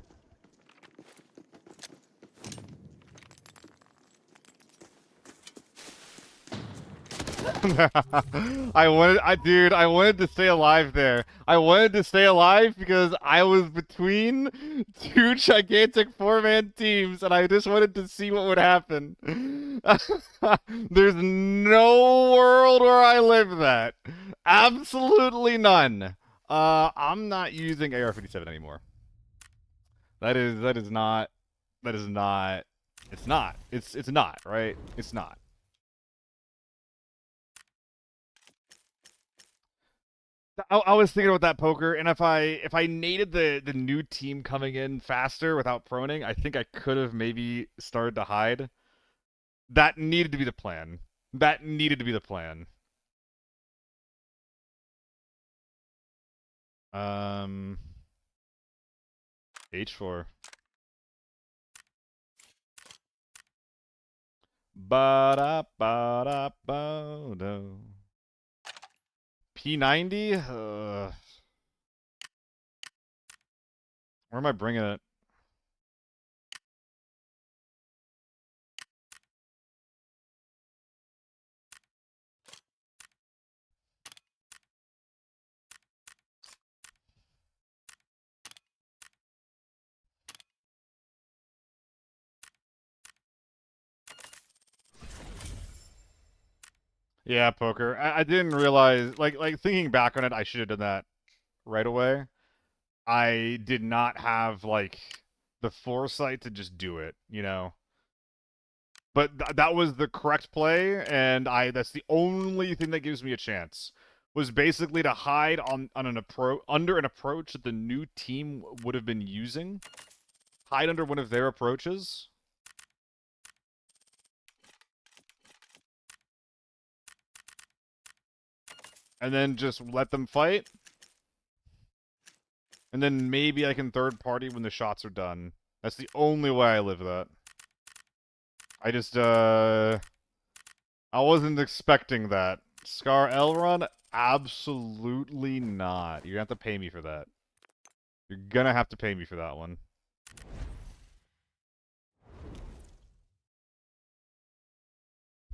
Dude, I wanted to stay alive there. I wanted to stay alive because I was between two gigantic four-man teams and I just wanted to see what would happen. There's no world where I live that. Absolutely none. I'm not using AR-57 anymore. That is not, it's not, right? It's not. I was thinking about that poker, and if I naded the new team coming in faster without proning, I think I could have maybe started to hide. That needed to be the plan. That needed to be the plan. H4. Ba-da-ba-da-ba-do. P90? Where am I bringing it? Yeah, poker. I didn't realize, like thinking back on it, I should have done that right away. I did not have, like, the foresight to just do it, you know? But that was the correct play, and that's the only thing that gives me a chance. Was basically to hide on an under an approach that the new team would have been using. Hide under one of their approaches. And then just let them fight. And then maybe I can third party when the shots are done. That's the only way I live that. I just, I wasn't expecting that. Scar L run? Absolutely not. You're gonna have to pay me for that. You're gonna have to pay me for that one.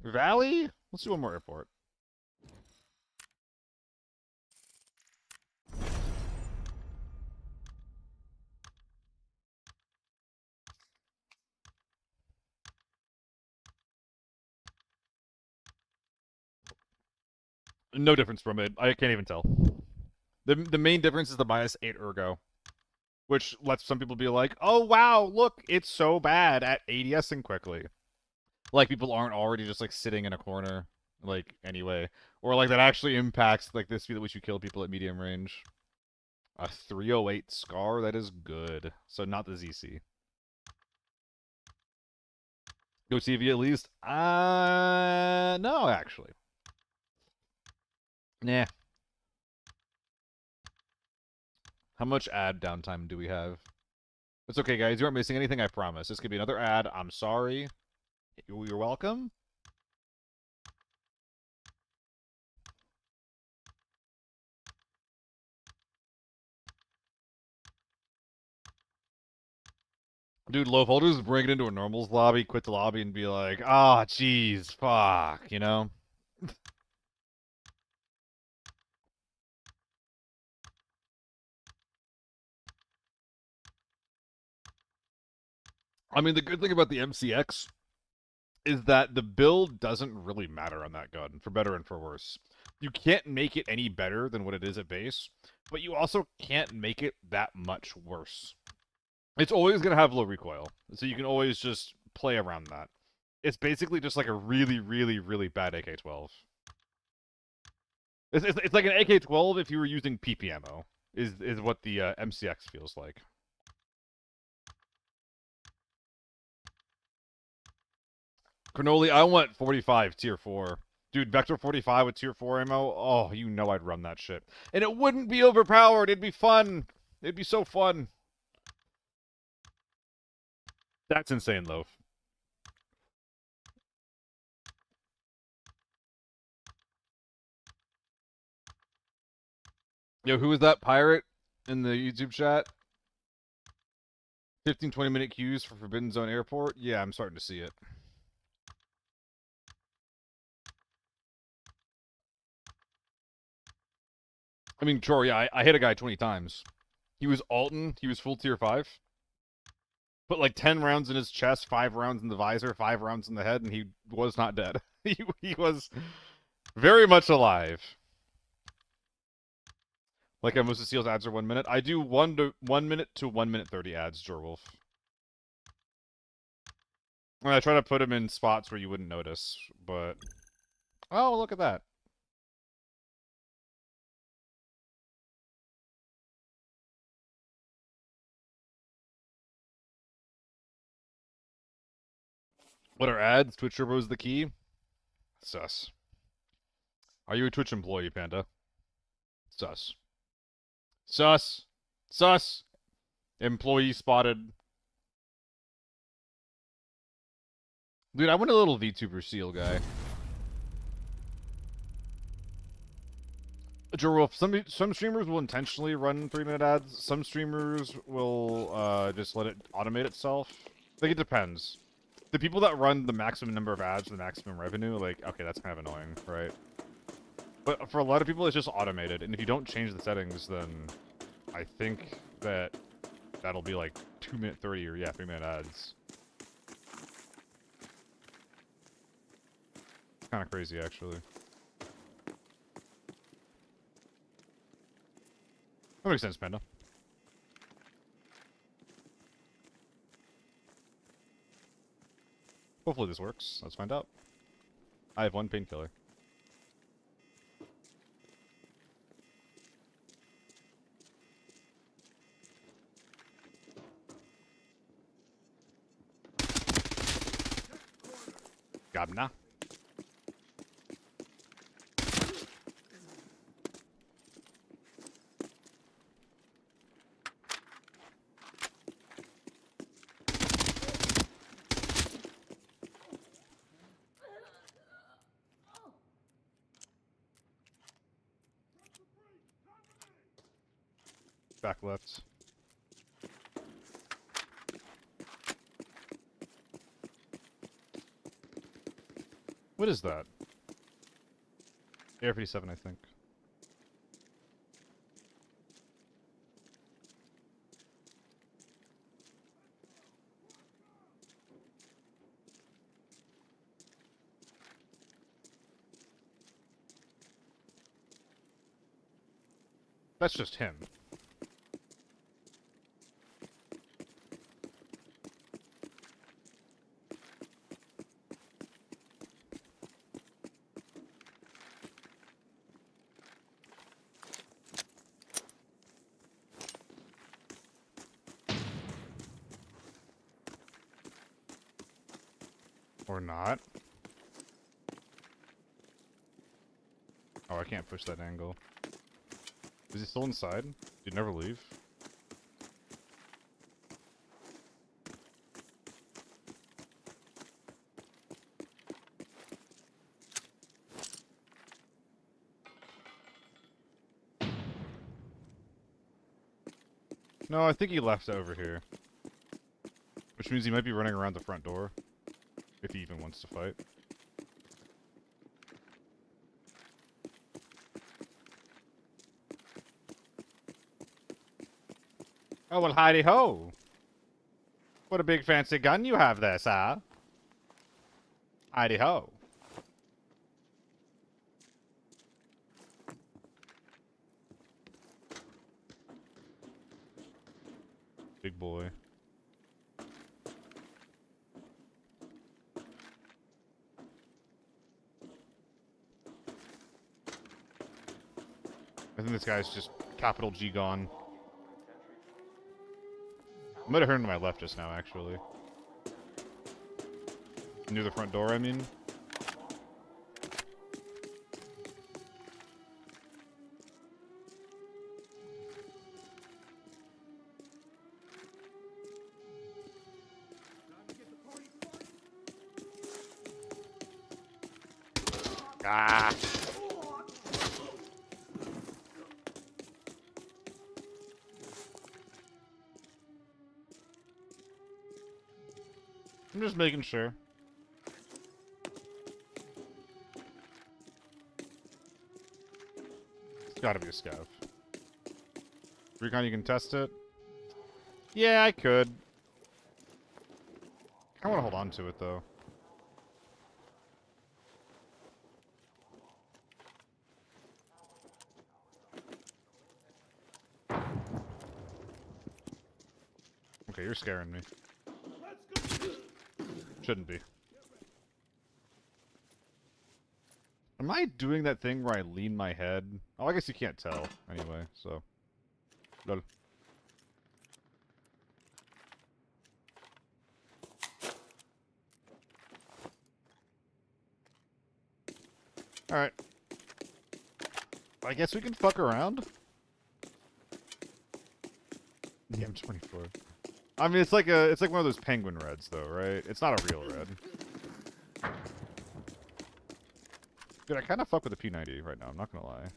Valley? Let's do one more airport. No difference from it. I can't even tell. The main difference is the -8 ergo, which lets some people be like, "Oh wow, look, it's so bad at ADSing quickly." Like people aren't already just like sitting in a corner, like anyway, or like that actually impacts like the speed at which you kill people at medium range. A 308 Scar, that is good. So not the ZC. Go TV at least? No, actually. Nah. How much ad downtime do we have? It's okay, guys. You aren't missing anything, I promise. This could be another ad. I'm sorry. You're welcome. Dude, low holders bring it into a normals lobby, quit the lobby, and be like, ah, jeez, fuck, you know? I mean, the good thing about the MCX is that the build doesn't really matter on that gun, for better and for worse. You can't make it any better than what it is at base, but you also can't make it that much worse. It's always going to have low recoil, so you can always just play around that. It's basically just like a really, really, really bad AK-12. It's like an AK-12 if you were using PPMO, is what the MCX feels like. Cannoli, I want 45 tier 4. Dude, Vector 45 with tier 4 ammo, oh, you know I'd run that shit. And it wouldn't be overpowered, it'd be fun. It'd be so fun. That's insane, Loaf. Yo, who was that pirate in the YouTube chat? 15, 20-minute queues for Forbidden Zone Airport? Yeah, I'm starting to see it. I mean, sure, yeah, I hit a guy 20 times. He was Alton, he was full tier 5. Put like 10 rounds in his chest, 5 rounds in the visor, 5 rounds in the head, and he was not dead. he was very much alive. Like most of Seal's ads are 1 minute. I do 1 minute to 1 minute 30 ads, Jorwolf. And I try to put them in spots where you wouldn't notice, but... Oh, look at that. What are ads? Twitch Turbo is the key? Sus. Are you a Twitch employee, Panda? Sus. Sus. Sus. Employee spotted. Dude, I want a little VTuber Seal guy. Jorwolf, some streamers will intentionally run 3-minute ads. Some streamers will just let it automate itself. Like, it depends. The people that run the maximum number of ads, the maximum revenue, like, okay, that's kind of annoying, right? But for a lot of people, it's just automated. And if you don't change the settings, then I think that that'll be like 2-minute 30 or, yeah, 3-minute ads. It's kind of crazy, actually. That makes sense, Panda. Hopefully this works. Let's find out. I have 1 painkiller. Gabna. Back left. What is that? AR-57, I think. That's just him. Or not. Oh, I can't push that angle. Is he still inside? Did he never leave? No, I think he left over here. Which means he might be running around the front door. If he even wants to fight. Oh, well, hidey ho! What a big fancy gun you have there, sir. Hidey ho. Big boy. I think this guy's just capital G gone. I might have heard him to my left just now, actually. Near the front door, I mean. Ah! I'm just making sure. It's gotta be a scav. Recon, you can test it? Yeah, I could. I want to hold on to it, though. Okay, you're scaring me. Shouldn't be. Am I doing that thing where I lean my head? Oh, I guess you can't tell, anyway, so... Lol. Alright. I guess we can fuck around? The M24. I mean, it's like one of those penguin reds, though, right? It's not a real red. Dude, I kind of fuck with the P90 right now, I'm not gonna lie.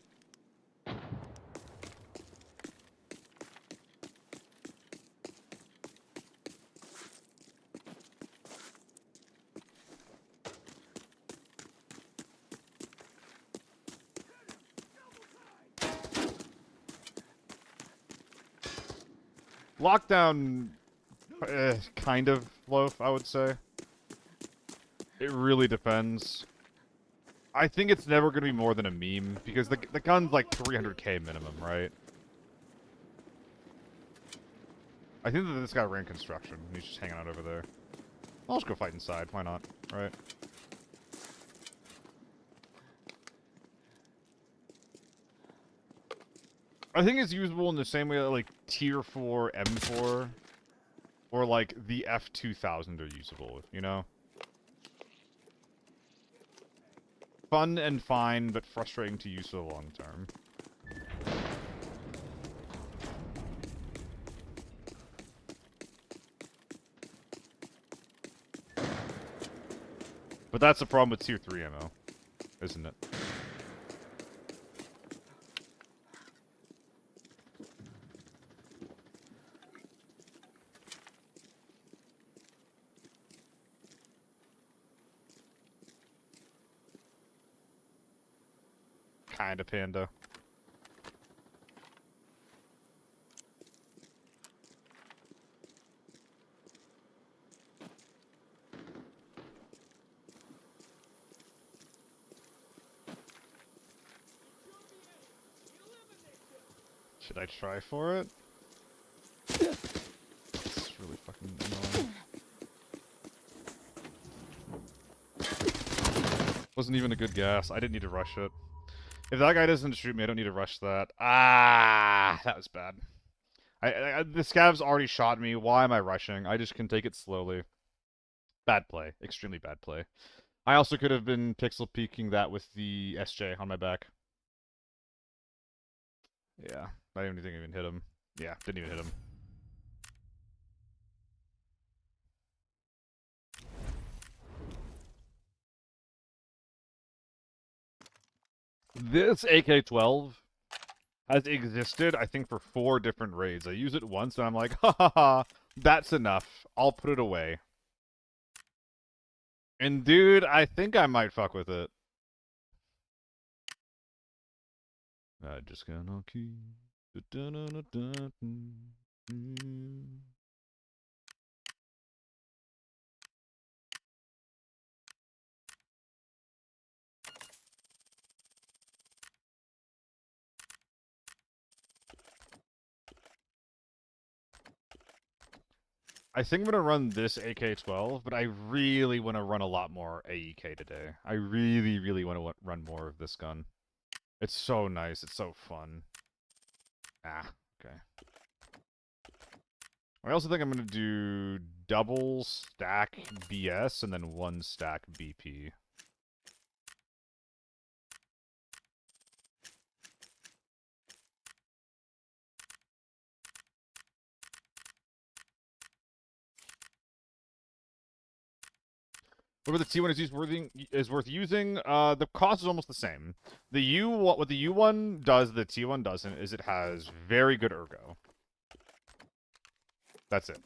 Lockdown, kind of loaf, I would say. It really depends. I think it's never going to be more than a meme, because the gun's like 300k minimum, right? I think that this guy ran construction, and he's just hanging out over there. I'll just go fight inside, why not, right? I think it's usable in the same way that, like, Tier 4 M4 or, like, the F2000 are usable, you know? Fun and fine, but frustrating to use for the long term. But that's the problem with Tier 3 ammo, isn't it? Kinda panda. Should I try for it? It's really fucking annoying. Wasn't even a good gas. I didn't need to rush it. If that guy doesn't shoot me, I don't need to rush that. Ah, that was bad. The scavs already shot me. Why am I rushing? I just can take it slowly. Bad play. Extremely bad play. I also could have been pixel peeking that with the SJ on my back. Yeah, I didn't even hit him. Yeah, didn't even hit him. This AK-12 has existed, I think, for 4 different raids. I use it once, and I'm like, ha ha ha, that's enough. I'll put it away. And dude, I think I might fuck with it. I just gonna keep... I think I'm going to run this AK-12, but I really want to run a lot more AEK today. I really, really want to run more of this gun. It's so nice. It's so fun. Ah, okay. I also think I'm going to do double stack BS and then 1 stack BP. Whatever the T1 is worth using, the cost is almost the same. What the U1 does, the T1 doesn't, is it has very good ergo. That's it.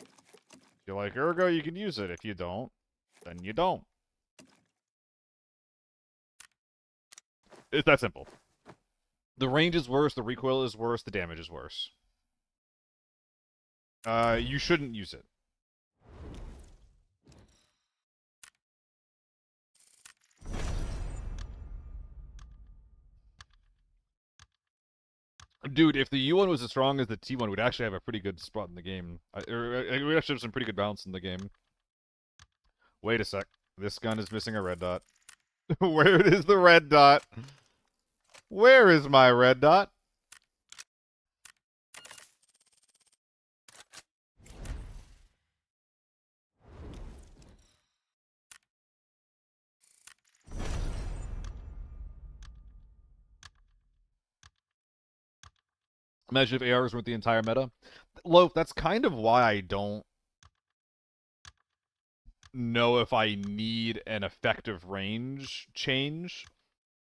If you like ergo, you can use it. If you don't, then you don't. It's that simple. The range is worse, the recoil is worse, the damage is worse. You shouldn't use it. Dude, if the U1 was as strong as the T1, we'd actually have a pretty good spot in the game. We'd actually have some pretty good balance in the game. Wait a sec. This gun is missing a red dot. Where is the red dot? Where is my red dot? Imagine if ARs weren't the entire meta. Loaf, that's kind of why I don't know if I need an effective range change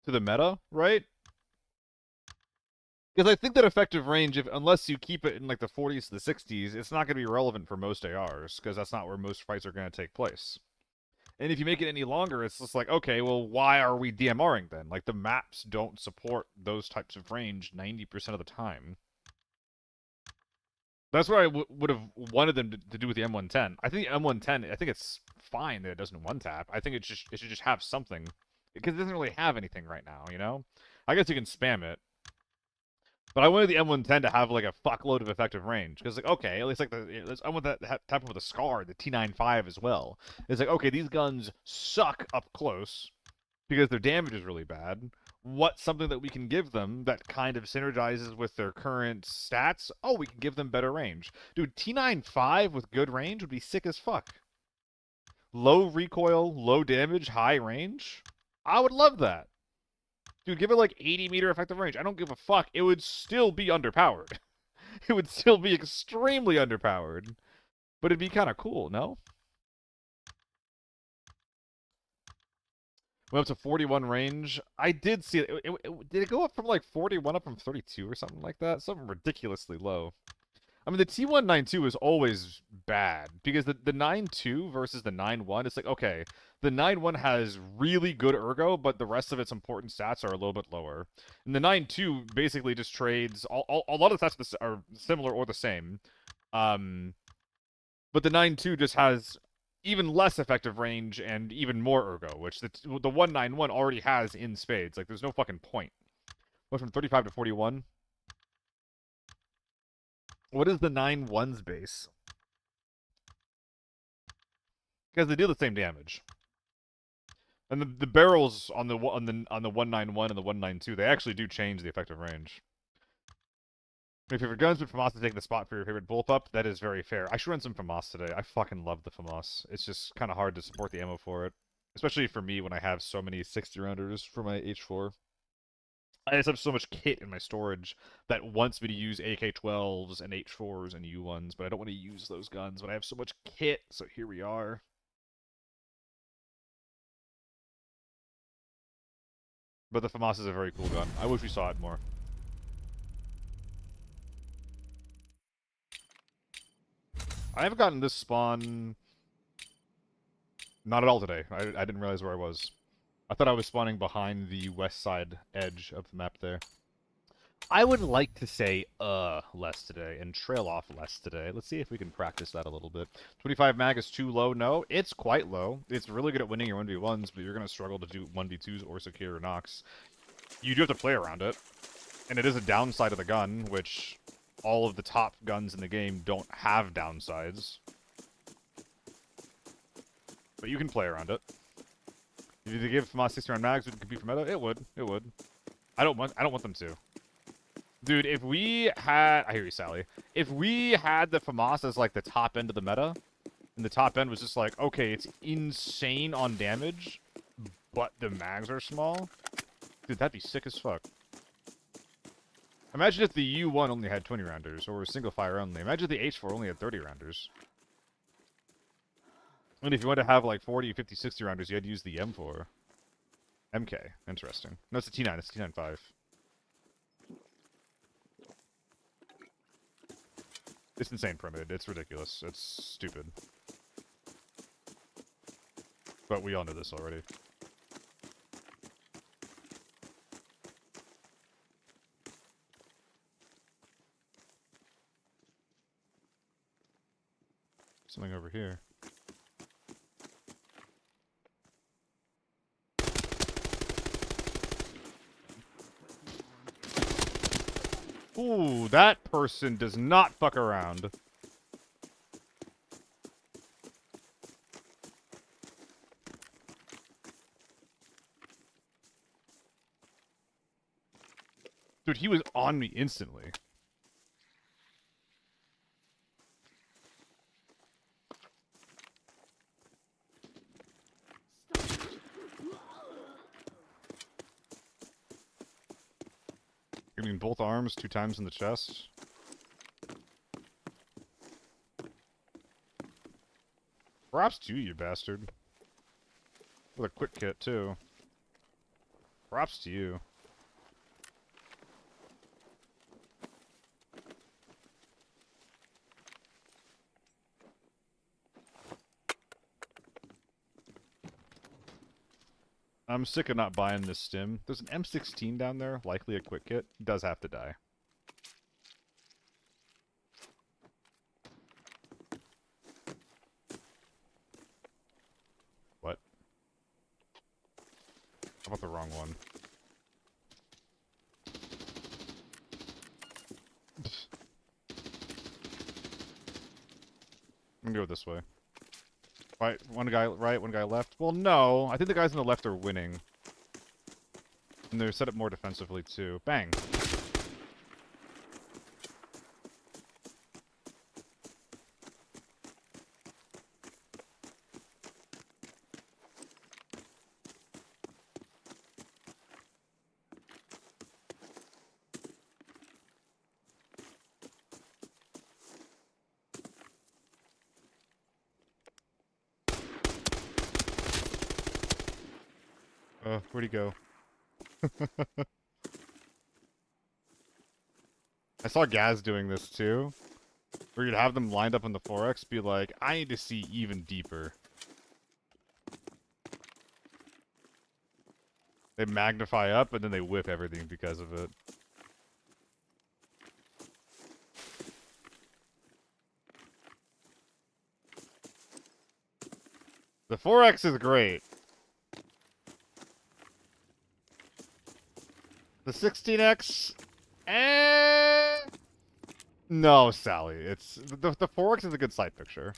to the meta, right? Because I think that effective range, unless you keep it in like the 40s to the 60s, it's not going to be relevant for most ARs, because that's not where most fights are going to take place. And if you make it any longer, it's just like, okay, well, why are we DMRing then? Like, the maps don't support those types of range 90% of the time. That's what I would have wanted them to do with the M110. I think the M110, I think it's fine that it doesn't one-tap. I think it should just have something. Because it doesn't really have anything right now, you know? I guess you can spam it. But I wanted the M110 to have, like, a fuckload of effective range. Because, like, okay, at least, like, I want that to happen with a SCAR, the T95 as well. It's like, okay, these guns suck up close because their damage is really bad. What's something that we can give them that kind of synergizes with their current stats? Oh, we can give them better range. Dude, T95 with good range would be sick as fuck. Low recoil, low damage, high range? I would love that. Dude, give it like 80-meter effective range. I don't give a fuck. It would still be underpowered. It would still be extremely underpowered. But it'd be kind of cool, no? Went up to 41 range. I did see it. Did it go up from like 41 up from 32 or something like that? Something ridiculously low. I mean, the T192 is always bad because the 9.2 versus the 9.1, it's like, okay, the 9.1 has really good ergo, but the rest of its important stats are a little bit lower. And the 9.2 basically just trades, a lot of the stats are similar or the same. But the 9.2 just has even less effective range and even more ergo, which the 191 already has in spades. Like, there's no fucking point. Went from 35 to 41. What is the 9-1's base? Because they do the same damage. And the barrels on the 191 and the 192, they actually do change the effective range. Your favorite guns, but FAMAS to take the spot for your favorite bullpup. That is very fair. I should run some FAMAS today. I fucking love the FAMAS. It's just kind of hard to support the ammo for it. Especially for me when I have so many 60-rounders for my H4. I just have so much kit in my storage that wants me to use AK-12s and H4s and U1s, but I don't want to use those guns, but I have so much kit, so here we are. But the FAMAS is a very cool gun. I wish we saw it more. I haven't gotten this spawn... Not at all today. I didn't realize where I was. I thought I was spawning behind the west side edge of the map there. I would like to say, less today, and trail off less today. Let's see if we can practice that a little bit. 25 mag is too low? No, it's quite low. It's really good at winning your 1v1s, but you're going to struggle to do 1v2s or secure knocks. You do have to play around it. And it is a downside of the gun, which all of the top guns in the game don't have downsides. But you can play around it. If you give FAMAS 60-round mags, would it compete for meta? It would. It would. I don't want them to. Dude, if we had... I hear you, Sally. If we had the FAMAS as, like, the top end of the meta, and the top end was just like, okay, it's insane on damage, but the mags are small, dude, that'd be sick as fuck. Imagine if the U1 only had 20-rounders, or single fire only. Imagine if the H4 only had 30-rounders. And if you want to have, like, 40, 50, 60-rounders, you had to use the M4. MK. Interesting. No, it's a T9. It's a T95. It's insane primitive. It's ridiculous. It's stupid. But we all know this already. Something over here. Ooh, that person does not fuck around. Dude, he was on me instantly. Getting both arms 2 times in the chest. Props to you, bastard. With a quick kit, too. Props to you. I'm sick of not buying this stim. There's an M16 down there, likely a quick kit. Does have to die. What? How about the wrong one? I'm gonna go this way. Right, one guy right, one guy left. Well, no. I think the guys on the left are winning. And they're set up more defensively, too. Bang. Where'd he go? I saw Gaz doing this too. Where you'd have them lined up on the 4X, be like, I need to see even deeper. They magnify up, and then they whip everything because of it. The 4X is great. The 16X. No, Sally. It's the 4X is a good sight picture.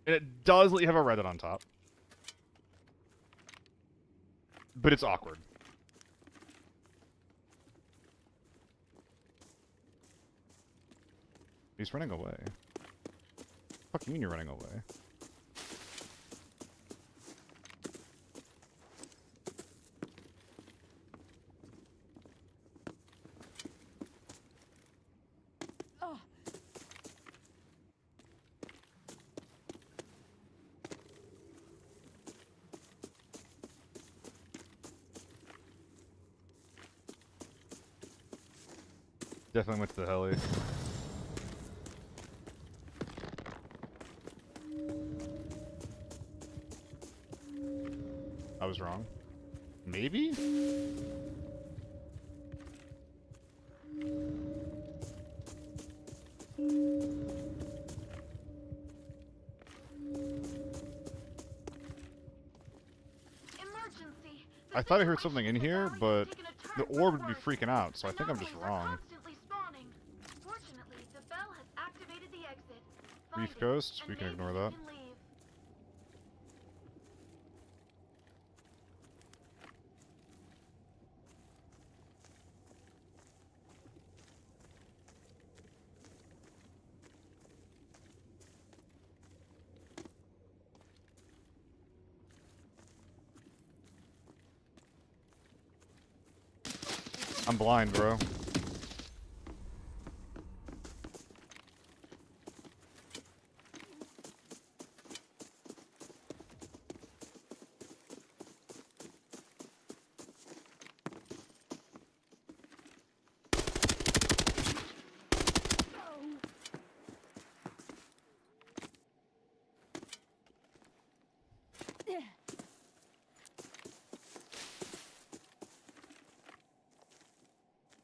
And it does let you have a Reddit on top. But it's awkward. He's running away. Fuck you mean you're running away? Definitely went to the heli. I was wrong. Maybe? Emergency. I thought I heard something in here, but the orb would be freaking out, so I think I'm just wrong. Fortunately, the bell has activated the exit. Reef Find it, Ghost, and we can maybe ignore you that. can leave. I'm blind, bro.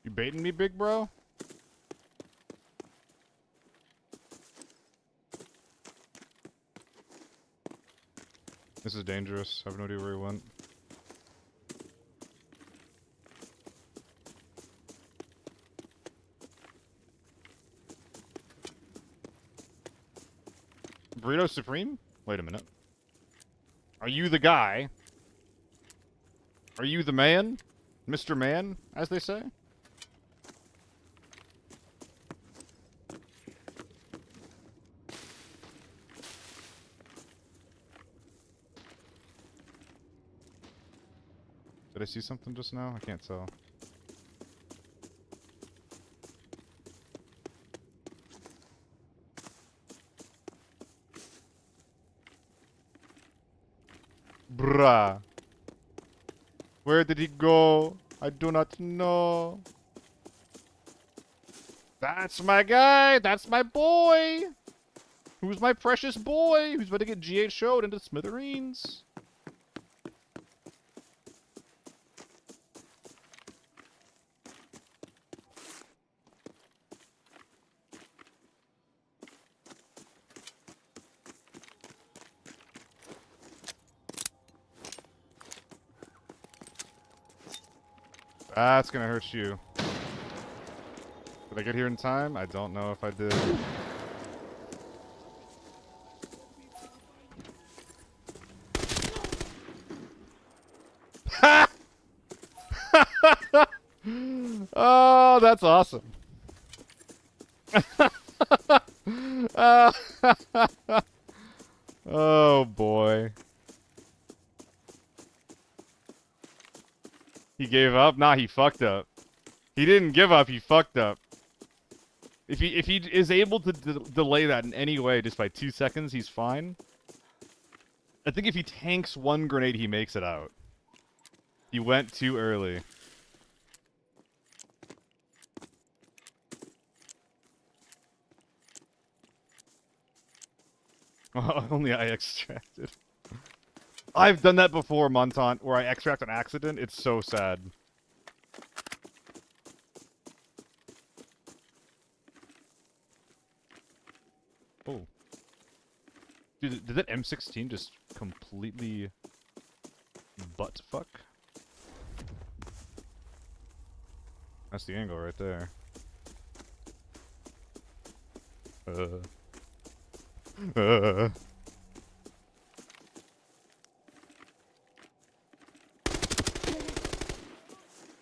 You baiting me, big bro? This is dangerous. I have no idea where he went. Burrito Supreme? Wait a minute. Are you the guy? Are you the man? Mr. Man, as they say? Did I see something just now? I can't tell. Bruh. Where did he go? I do not know. That's my guy. That's my boy. Who's my precious boy? Who's about to get GH showed into smithereens? That's gonna hurt you. Did I get here in time? I don't know if I did. Oh, that's awesome. Oh boy. He gave up? Nah, he fucked up. He didn't give up, he fucked up. If he is able to delay that in any way just by 2 seconds, he's fine. I think if he tanks one grenade, he makes it out. He went too early. Only I extracted. I've done that before, Montant, where I extract an accident. It's so sad. Oh. Dude, did that M16 just completely butt fuck? That's the angle right there.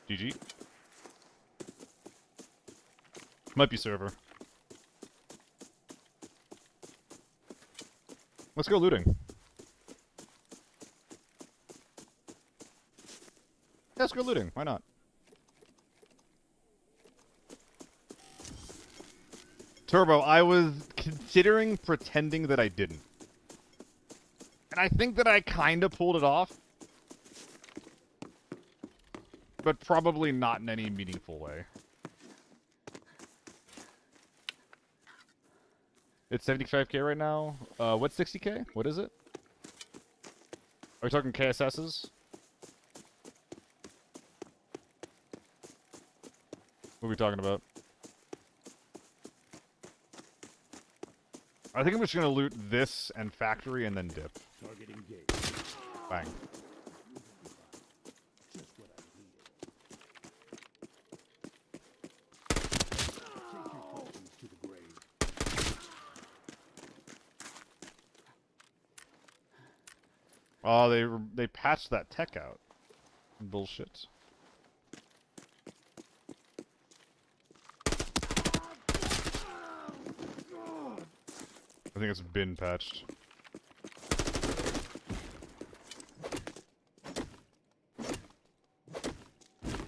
GG. Might be server. Let's go looting. Let's go looting. Why not? Turbo, I was considering pretending that I didn't. And I think that I kind of pulled it off. But probably not in any meaningful way. It's 75k right now. What's 60k? What is it? Are we talking KSS's? What are we talking about? I think I'm just gonna loot this and factory and then dip. Target engaged. Bang. Just what I needed. Take your coffins to the grave. Oh, they patched that tech out. Bullshit. I think it's been patched.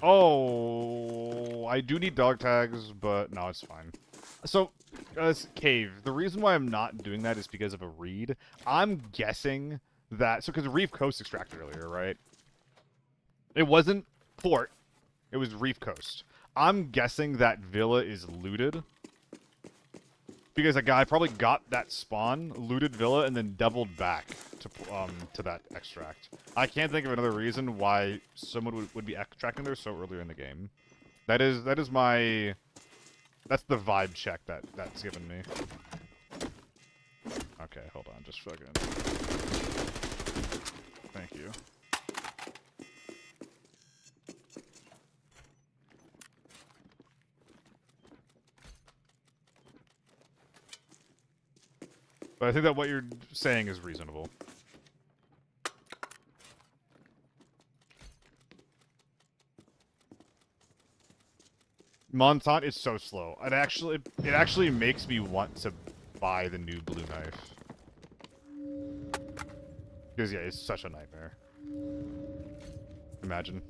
Oh, I do need dog tags, but no, it's fine. So, Cave, the reason why I'm not doing that is because of a read. I'm guessing that, so because Reef Coast extracted earlier, right? It wasn't Port, it was Reef Coast. I'm guessing that Villa is looted. Because a guy probably got that spawn, looted Villa, and then doubled back to that extract. I can't think of another reason why someone would be extracting there so early in the game. That's the vibe check that's given me. Okay, hold on, just fucking. Thank you. But I think that what you're saying is reasonable. Montant is so slow. It actually makes me want to buy the new blue knife. Because yeah, it's such a nightmare. Imagine.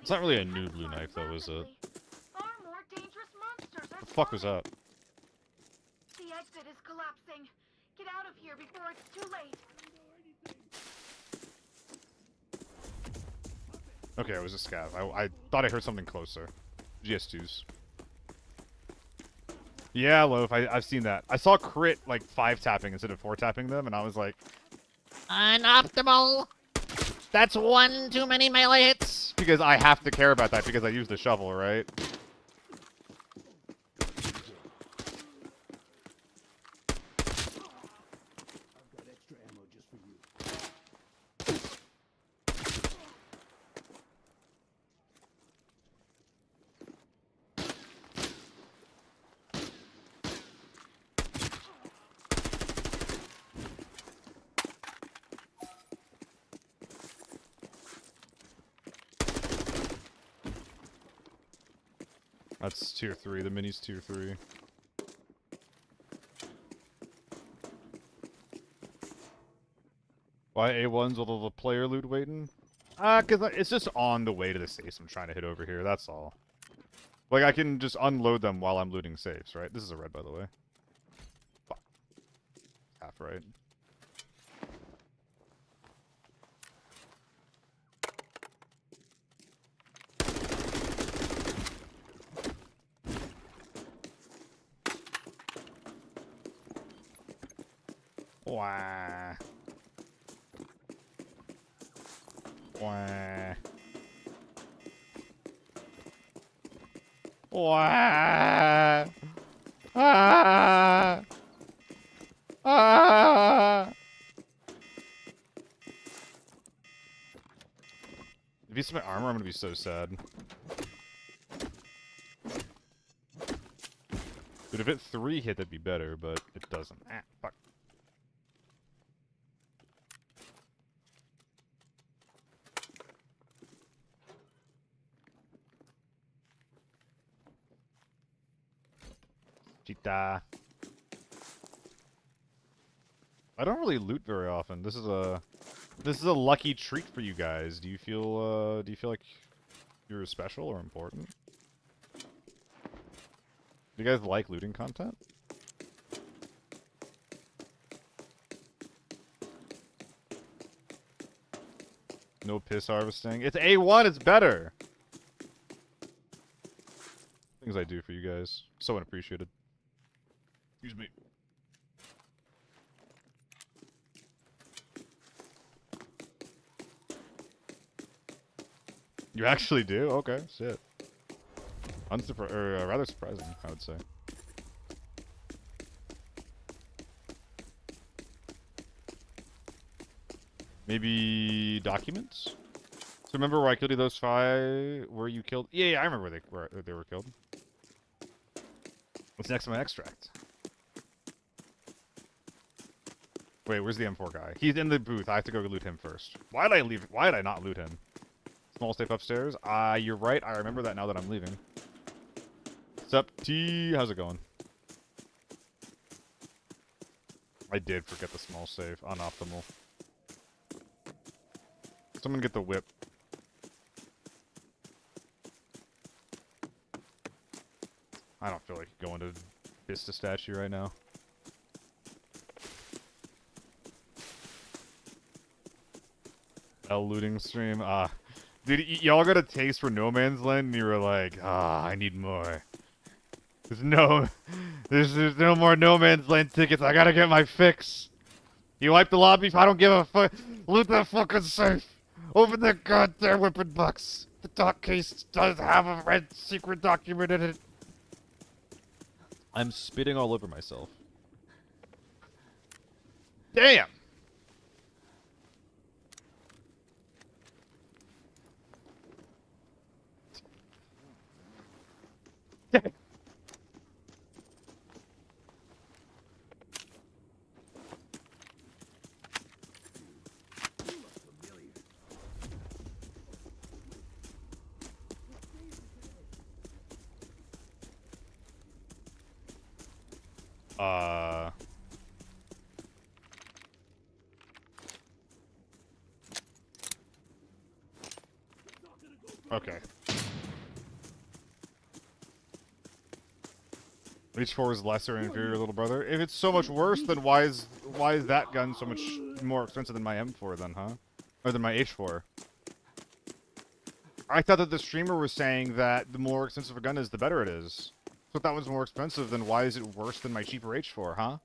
It's not really a new blue knife, though, is it? Far more dangerous monsters are What the fuck was spawning. that? The exit is collapsing. Get out of here before it's too late. Okay, it was a scav. I thought I heard something closer. GS2s. Yeah, Loaf, I've seen that. I saw Crit, like, 5-tapping instead of 4-tapping them, and I was like... Unoptimal. That's one too many melee hits. Because I have to care about that because I use the shovel, right? I've got extra ammo just for you. That's tier 3. The mini's tier 3. Why A1s with all the player loot waiting? Because it's just on the way to the safes I'm trying to hit over here, that's all. Like, I can just unload them while I'm looting safes, right? This is a red, by the way. Fuck. Half right. Wah. Wah. Wah! Ah! Ah! If you see my armor, I'm gonna be so sad. Dude, if it 3 hit, that'd be better, but it doesn't. Ah, fuck. Cheetah. I don't really loot very often. This is a lucky treat for you guys. Do you feel like you're special or important? Do you guys like looting content? No piss harvesting. It's A1, it's better. Things I do for you guys. So unappreciated. Excuse me. You actually do? Okay, shit. Rather surprising, I would say. Maybe documents? So remember where I killed you those 5? Where you killed? Yeah, I remember where they were killed. What's next to my extract? Wait, where's the M4 guy? He's in the booth. I have to go loot him first. Why did I leave? Why did I not loot him? Small safe upstairs. You're right. I remember that now that I'm leaving. What's up, T? How's it going? I did forget the small safe. Unoptimal. Someone get the whip. I don't feel like going to Vista statue right now. L looting stream. Dude, y'all got a taste for No Man's Land, and you were like, I need more. There's no more No Man's Land tickets. I gotta get my fix. You wipe the lobby. I don't give a fuck. Loot that fucking safe. Open the goddamn weapon box. The doc case does have a red secret document in it. I'm spitting all over myself. Damn! Okay. H4 is lesser and inferior, little brother. If it's so much worse, then why is that gun so much more expensive than my M4 then, huh? Or than my H4? I thought that the streamer was saying that the more expensive a gun is, the better it is. So if that one's more expensive, then why is it worse than my cheaper H4, huh?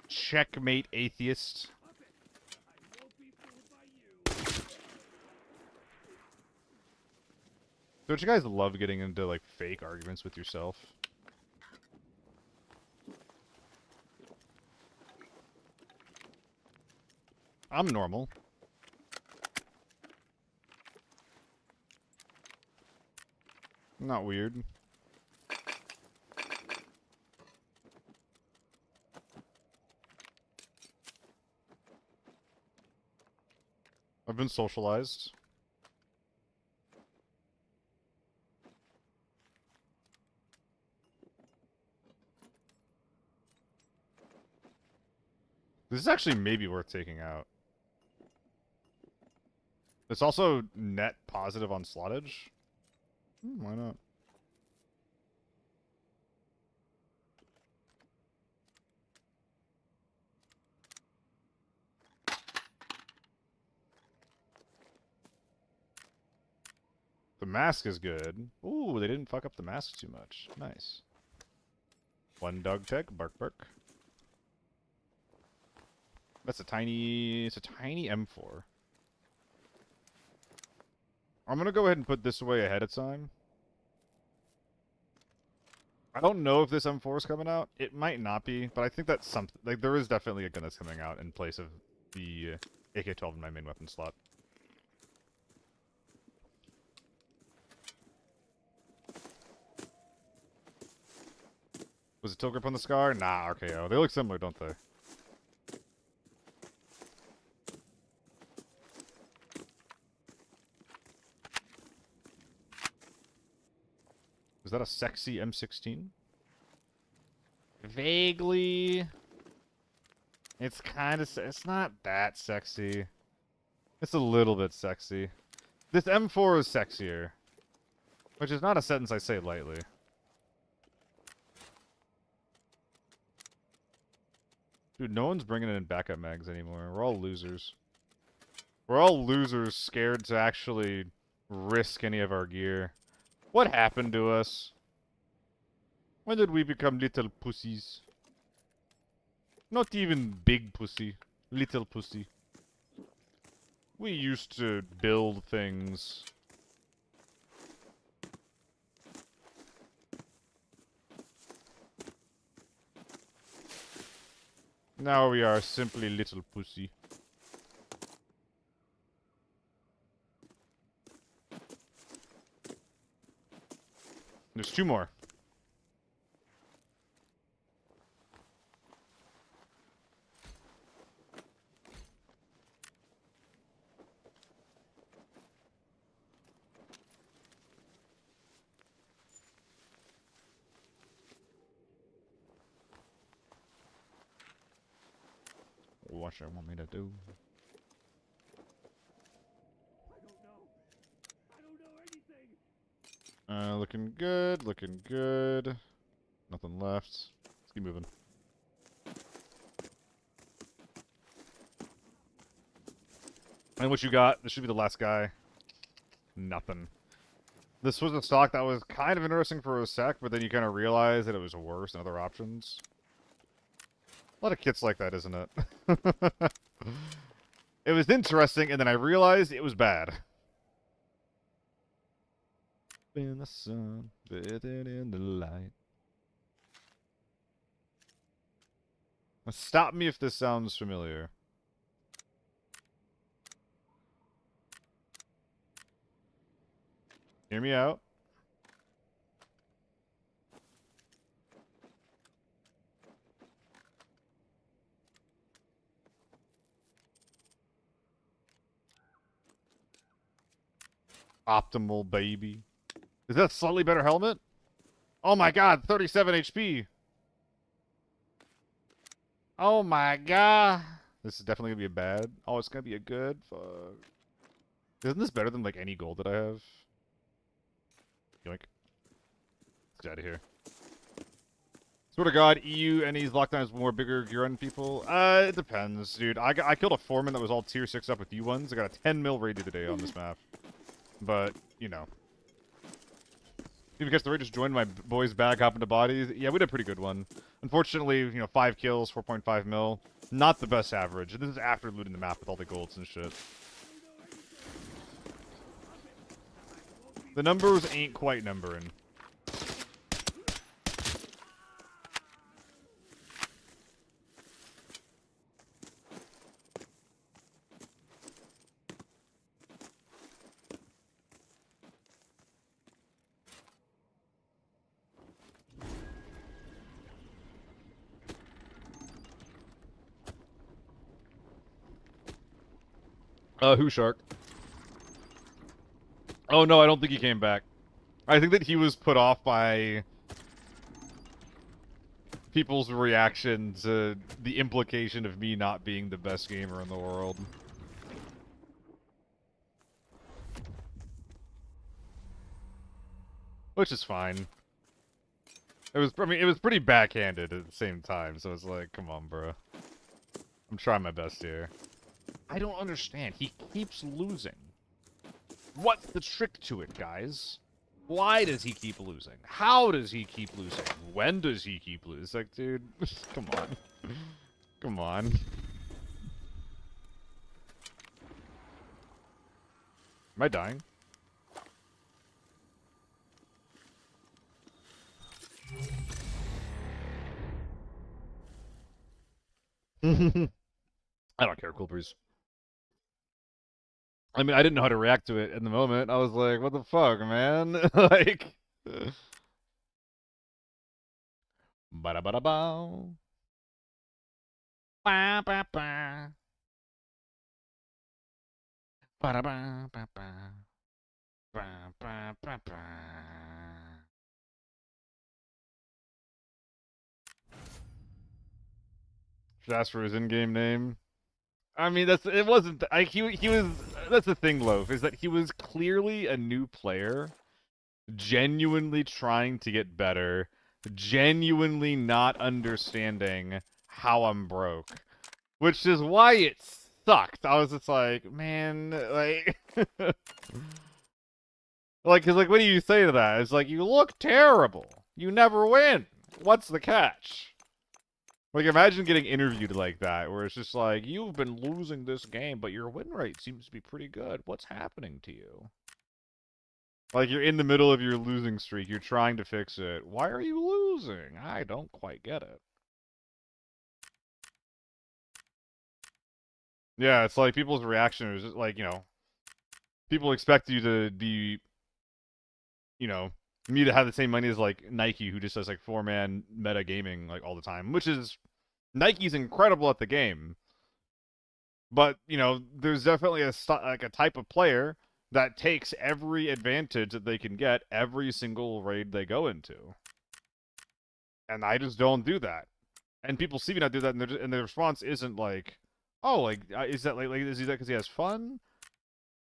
Checkmate, atheist. Don't you guys love getting into, like, fake arguments with yourself? I'm normal. Not weird. I've been socialized. This is actually maybe worth taking out. It's also net positive on slottage. Why not? The mask is good. Ooh, they didn't fuck up the mask too much. Nice. One dog tech, bark bark. That's a tiny, it's a tiny M4. I'm gonna go ahead and put this away ahead of time. I don't know if this M4 is coming out. It might not be, but I think that's something. Like, there is definitely a gun that's coming out in place of the AK-12 in my main weapon slot. Was it tilt grip on the Scar? Nah, RKO. They look similar, don't they? Is that a sexy M16? Vaguely. It's kind of... It's not that sexy. It's a little bit sexy. This M4 is sexier. Which is not a sentence I say lightly. Dude, no one's bringing in backup mags anymore. We're all losers. We're all losers scared to actually risk any of our gear. What happened to us? When did we become little pussies? Not even big pussy. Little pussy. We used to build things. Now we are simply little pussy. There's two more. What you want me to do? I don't know anything. Looking good, looking good. Nothing left. Let's keep moving. And what you got? This should be the last guy. Nothing. This was a stock that was kind of interesting for a sec, but then you kind of realize that it was worse than other options. A lot of kits like that, isn't it? It was interesting, and then I realized it was bad. In the sun, bathing in the light. Now stop me if this sounds familiar. Hear me out. Optimal, baby. Is that a slightly better helmet? Oh my god, 37 HP. Oh my god. This is definitely gonna be a bad. Oh, it's gonna be a good. Fuck. Isn't this better than, like, any gold that I have? Yoink. Let's get out of here. Swear to God, EU and these lockdowns more bigger gear on people. It depends, dude. I killed a foreman that was all tier 6 up with U1s. I got a 10 mil raid today on this map. But, you know. Because the raid just joined my boys' bag, hop into bodies. Yeah, we did a pretty good one. Unfortunately, you know, 5 kills, 4.5 mil. Not the best average. This is after looting the map with all the golds and shit. The numbers ain't quite numbering. Who Shark? Oh no, I don't think he came back. I think that he was put off by people's reaction to the implication of me not being the best gamer in the world. Which is fine. It was, I mean, it was pretty backhanded at the same time, so it's like, come on, bro. I'm trying my best here. I don't understand. He keeps losing. What's the trick to it, guys? Why does he keep losing? How does he keep losing? When does he keep losing? It's like, dude, come on. Come on. Am I dying? I don't care, cool breeze. I mean, I didn't know how to react to it in the moment. I was like, what the fuck, man? Like, ba-da-ba-da-bow. Ba-ba-ba. Ba-da-ba-ba-ba. Ba-ba-ba-ba. Should ask for his in-game name. I mean, it wasn't. He was. That's the thing, Loaf, is that he was clearly a new player, genuinely trying to get better, genuinely not understanding how I'm broke, which is why it sucked. I was just like, man, like, like, cause like, what do you say to that? It's like, you look terrible. You never win. What's the catch? Like, imagine getting interviewed like that, where it's just like, you've been losing this game, but your win rate seems to be pretty good. What's happening to you? Like, you're in the middle of your losing streak. You're trying to fix it. Why are you losing? I don't quite get it. Yeah, it's like people's reaction is just like, people expect you to be, me to have the same money as like Nike, who just does like 4-man meta gaming like all the time, which is Nike's incredible at the game. But there's definitely a type of player that takes every advantage that they can get every single raid they go into, and I just don't do that. And people see me not do that, and their response isn't like, "Oh, like is that like is he that because he has fun?"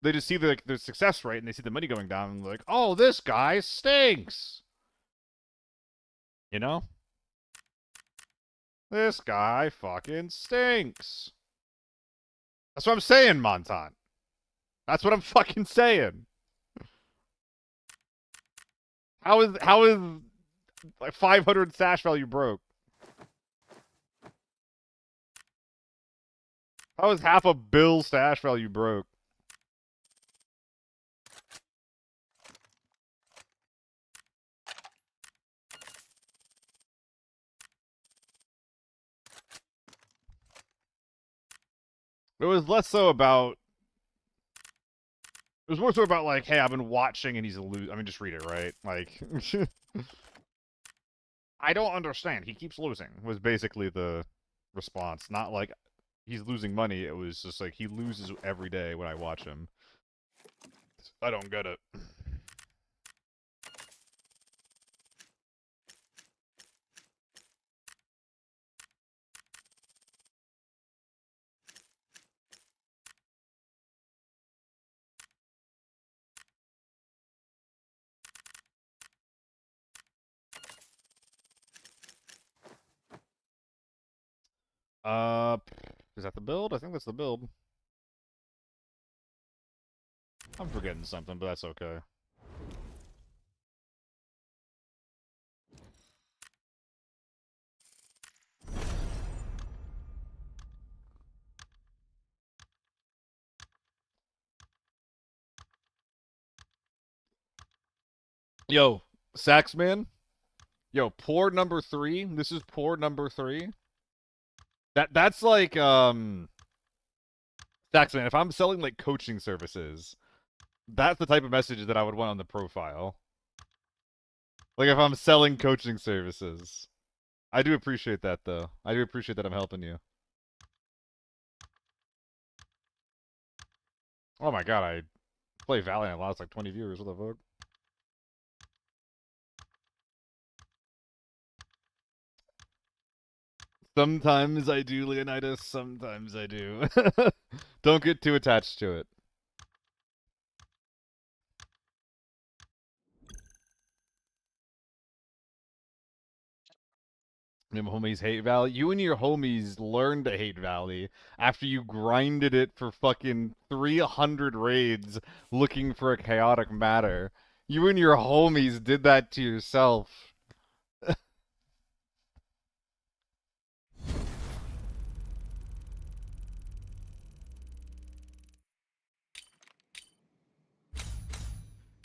They just see the success rate and they see the money going down and they're like, oh, this guy stinks. You know? This guy fucking stinks. That's what I'm saying, Montan. That's what I'm fucking saying. How is like 500 stash value broke? How is half a bill stash value broke? It was less so about. It was more so about like, hey, I've been watching and he's a loser. I mean, just read it, right? Like, I don't understand. He keeps losing. Was basically the response. Not like he's losing money. It was just like he loses every day when I watch him. I don't get it. Is that the build? I think that's the build. I'm forgetting something, but that's okay. Yo, Saxman. Yo, pour number 3. This is pour number 3. That's like Saxman. If I'm selling like coaching services, that's the type of message that I would want on the profile. Like if I'm selling coaching services. I do appreciate that though. I do appreciate that I'm helping you. Oh my god, I play Valiant, I lost like 20 viewers. What the fuck? Sometimes I do, Leonidas. Sometimes I do. Don't get too attached to it. Them homies hate Valley. You and your homies learned to hate Valley after you grinded it for fucking 300 raids looking for a chaotic matter. You and your homies did that to yourself.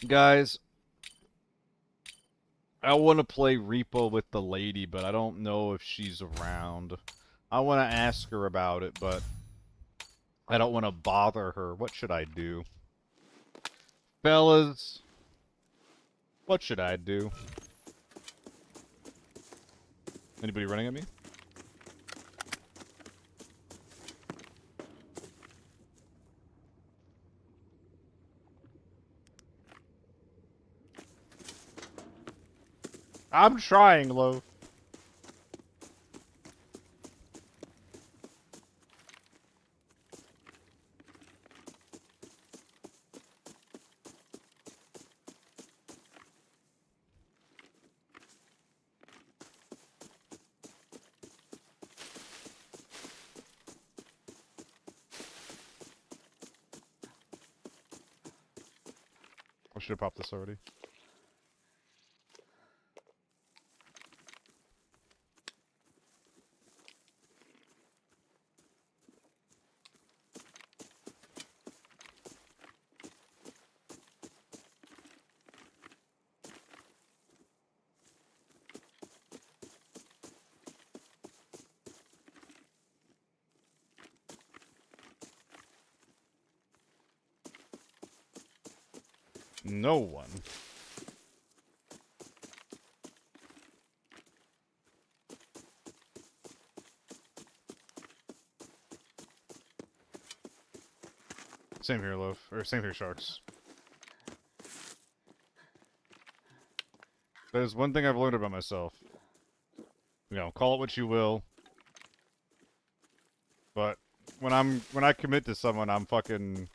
Guys, I want to play Repo with the lady, but I don't know if she's around. I want to ask her about it, but I don't want to bother her. What should I do? Fellas, what should I do? Anybody running at me? I'm trying, Loaf. I should have popped this already. No one. Same here, Loaf. Or same here, Sharks. There's one thing I've learned about myself. You know, call it what you will. But when I commit to someone, I'm fucking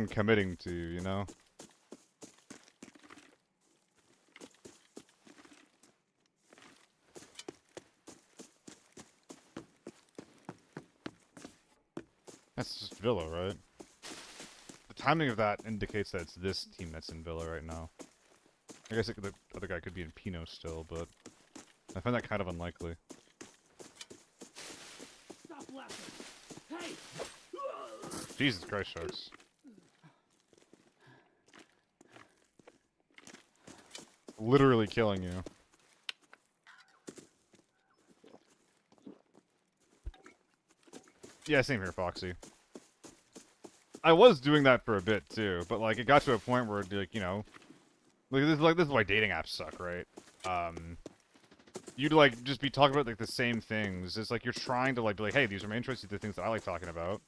committing to, you know? That's just Villa, right? The timing of that indicates that it's this team that's in Villa right now. I guess the other guy could be in Pino still, but I find that kind of unlikely. Stop laughing. Hey! Jesus Christ, Sharks. Literally killing you. Yeah, same here, Foxy. I was doing that for a bit too, but like it got to a point where like, you know, like this is why dating apps suck, right? You'd like just be talking about like the same things. It's like you're trying to like be like, hey, these are my interests, these are the things that I like talking about.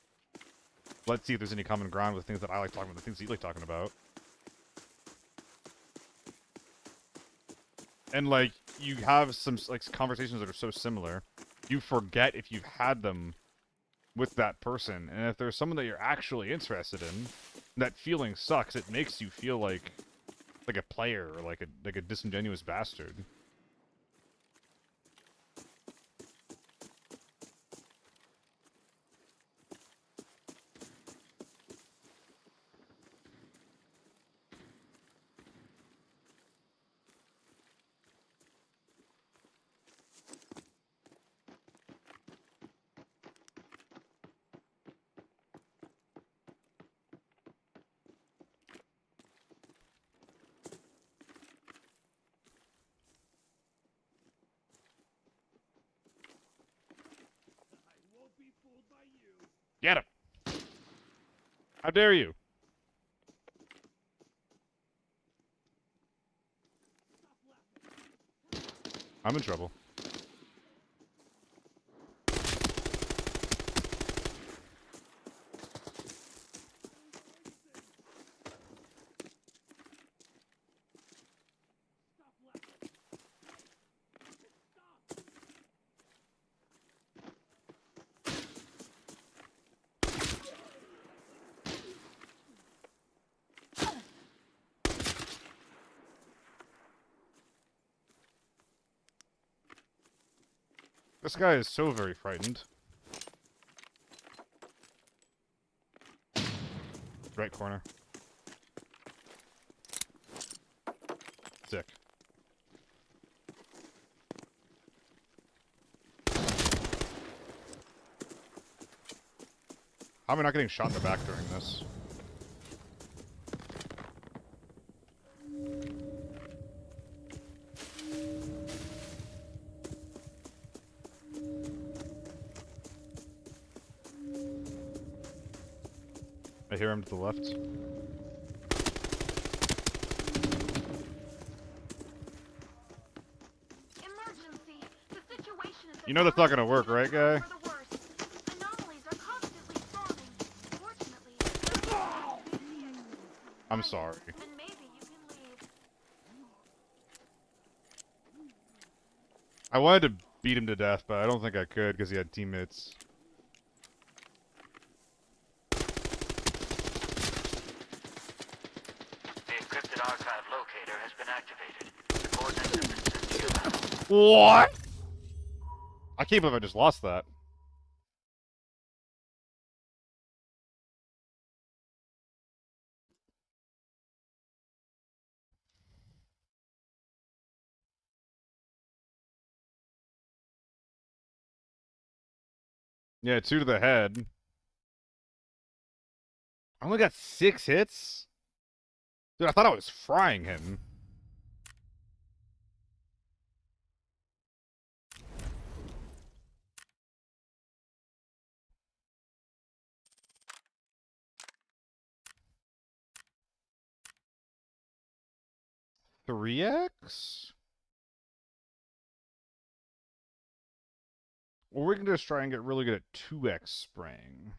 Let's see if there's any common ground with things that I like talking about, the things that you like talking about. And like you have some like conversations that are so similar, you forget if you've had them with that person, and if there's someone that you're actually interested in, that feeling sucks. It makes you feel like a player or like a disingenuous bastard. I won't be fooled by you. Get him! How dare you? I'm in trouble. This guy is so very frightened. Right corner. Sick. How am I not getting shot in the back during this? hear him to the left. Emergency. The situation at the You know that's not valley gonna work, has right, taken a turn guy? for the worse. Anomalies are constantly spawning. Fortunately, the valley has activated the exit. I'm Find it, sorry. and maybe you can leave. I wanted to beat him to death, but I don't think I could because he had teammates. The encrypted archive locator has been activated. The coordinates have been sent to you. What? I can't believe I just lost that. Yeah, 2 to the head. I only got 6 hits? Dude, I thought I was frying him. Three X? Or we can just try and get really good at 2X spraying.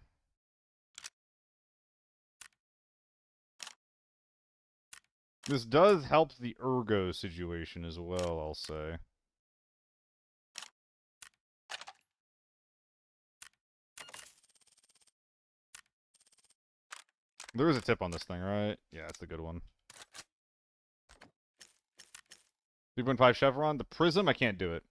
This does help the ergo situation as well, I'll say. There is a tip on this thing, right? Yeah, that's the good one. 3.5 Chevron. The Prism, I can't do it.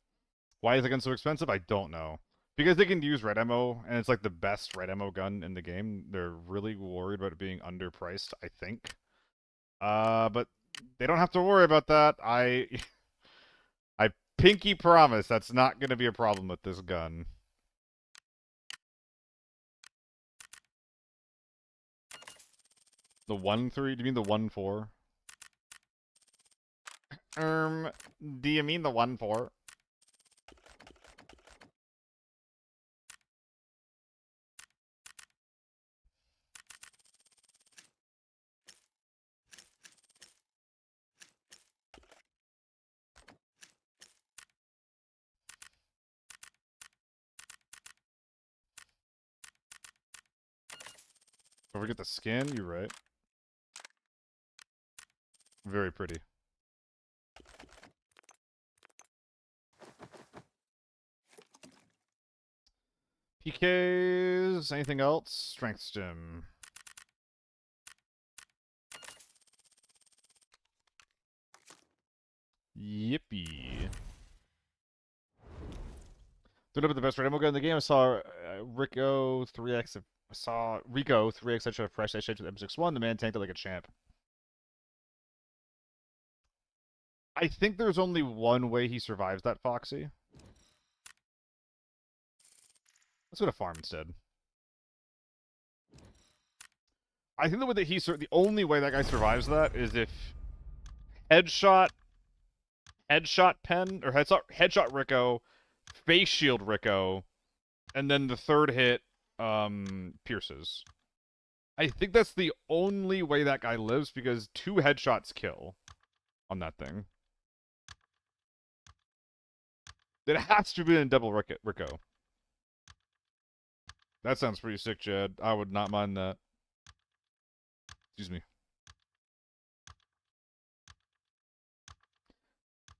Why is the gun so expensive? I don't know. Because they can use red ammo, and it's like the best red ammo gun in the game. They're really worried about it being underpriced, I think. But they don't have to worry about that. I pinky promise that's not going to be a problem with this gun. The 1-3? Do you mean the 1-4? Do you mean the 1-4? Don't forget the skin, you're right. Very pretty. PKs, anything else? Strength stim. Yippee. Stood up at the best red ammo gun in the game. I saw Rico 3x. I saw Rico 3x headshot of fresh headshot with M61. The man tanked it like a champ. I think there's only one way he survives that Foxy. Let's go to farm instead. I think the way that the only way that guy survives that is if headshot pen or headshot Rico, face shield Rico, and then the third hit pierces. I think that's the only way that guy lives because 2 headshots kill on that thing. It has to be in double Rico. That sounds pretty sick, Jed. I would not mind that. Excuse me.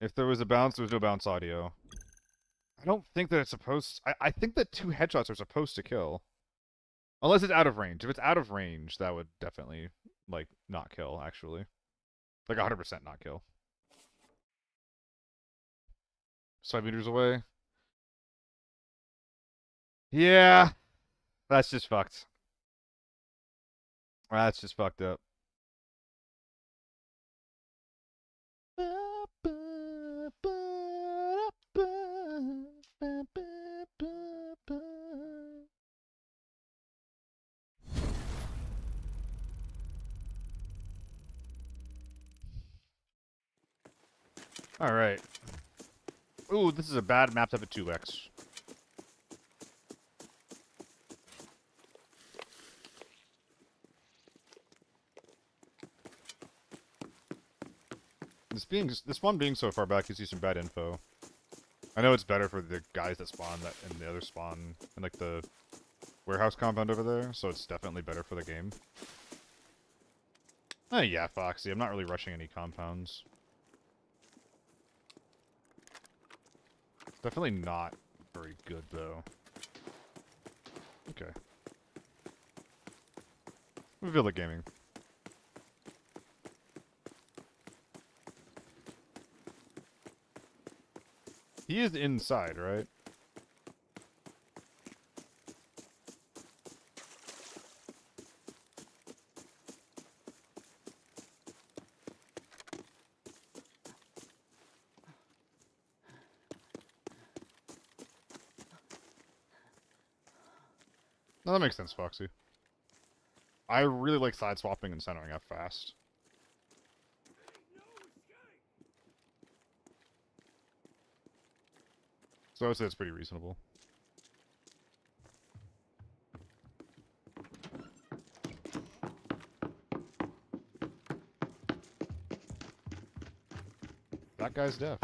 If there was a bounce, there was no bounce audio. I don't think that it's supposed... I think that 2 headshots are supposed to kill. Unless it's out of range. If it's out of range, that would definitely, like, not kill, actually. Like, 100% not kill. 5 meters away. Yeah. That's just fucked. That's just fucked up. Alright. Ooh, this is a bad map up at 2x. This one being so far back gives you some bad info. I know it's better for the guys that spawn that and the other spawn in like the warehouse compound over there, so it's definitely better for the game. Yeah, Foxy, I'm not really rushing any compounds. Definitely not very good though. Okay. Villa Gaming. He is inside, right? No, that makes sense, Foxy. I really like side swapping and centering up fast. So I would say it's pretty reasonable. That guy's deaf.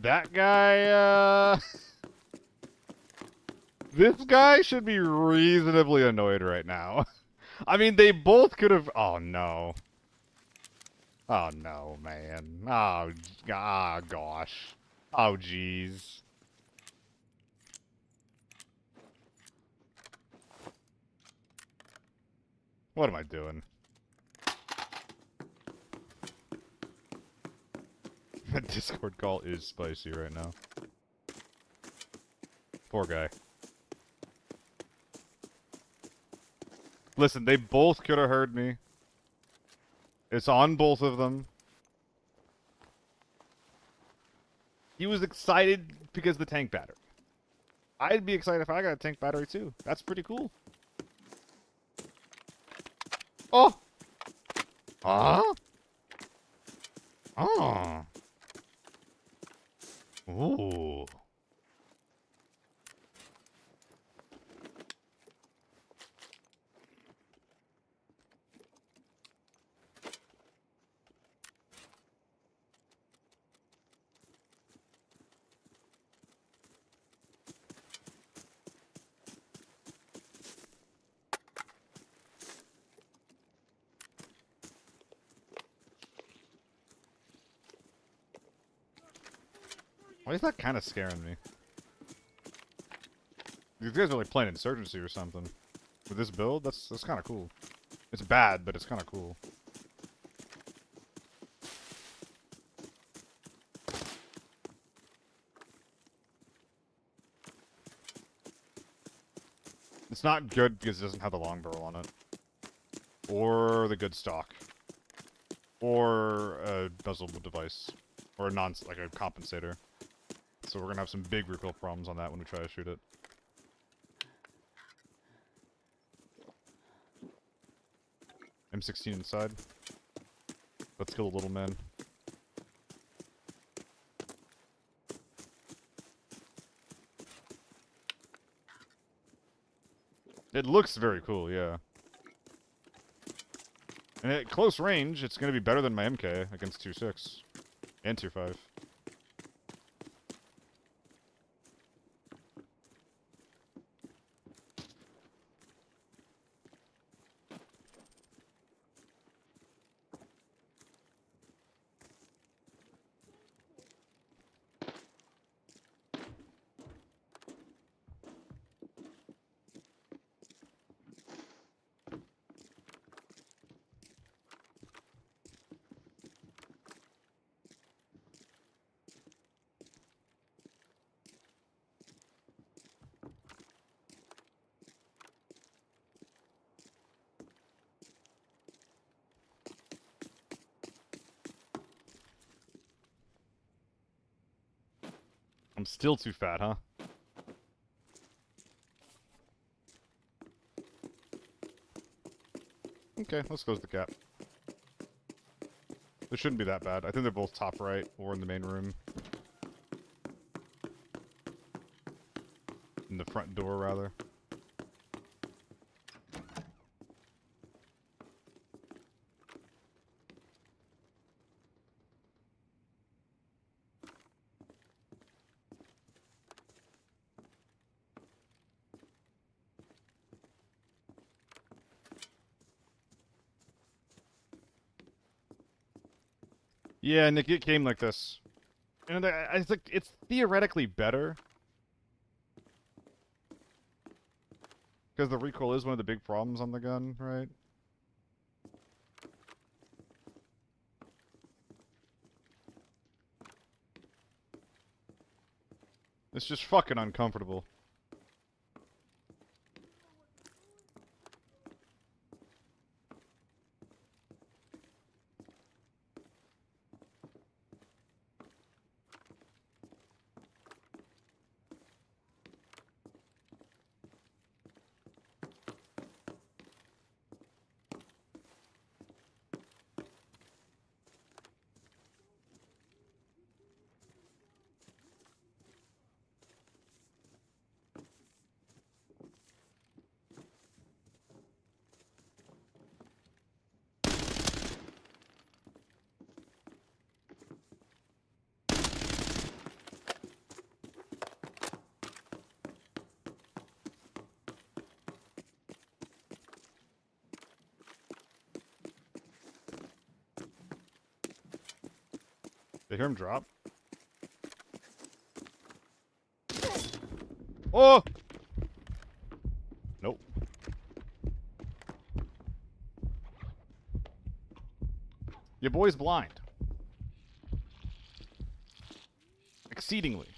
That guy, this guy should be reasonably annoyed right now. I mean, they both could have... Oh, no. Oh, no, man. Oh, gosh. Oh, jeez. What am I doing? The Discord call is spicy right now. Poor guy. Listen, they both could have heard me. It's on both of them. He was excited because of the tank battery. I'd be excited if I got a tank battery too. That's pretty cool. Oh! Huh? Oh. Ooh. Why is that kind of scaring me? These guys are like playing Insurgency or something. With this build, that's kind of cool. It's bad, but it's kind of cool. It's not good because it doesn't have the long barrel on it. Or the good stock. Or a bezelable device. Or a like a compensator. So we're gonna have some big recoil problems on that when we try to shoot it. M16 inside. Let's kill the little man. It looks very cool, yeah. And at close range, it's gonna be better than my MK against 2.6 and 2.5. I'm still too fat, huh? Okay, let's close the gap. This shouldn't be that bad. I think they're both top right or in the main room. In the front door, rather. Yeah, Nick, it came like this. And I think it's theoretically better. Because the recoil is one of the big problems on the gun, right? It's just fucking uncomfortable. They hear him drop? Oh! Nope. Your boy's blind. Exceedingly.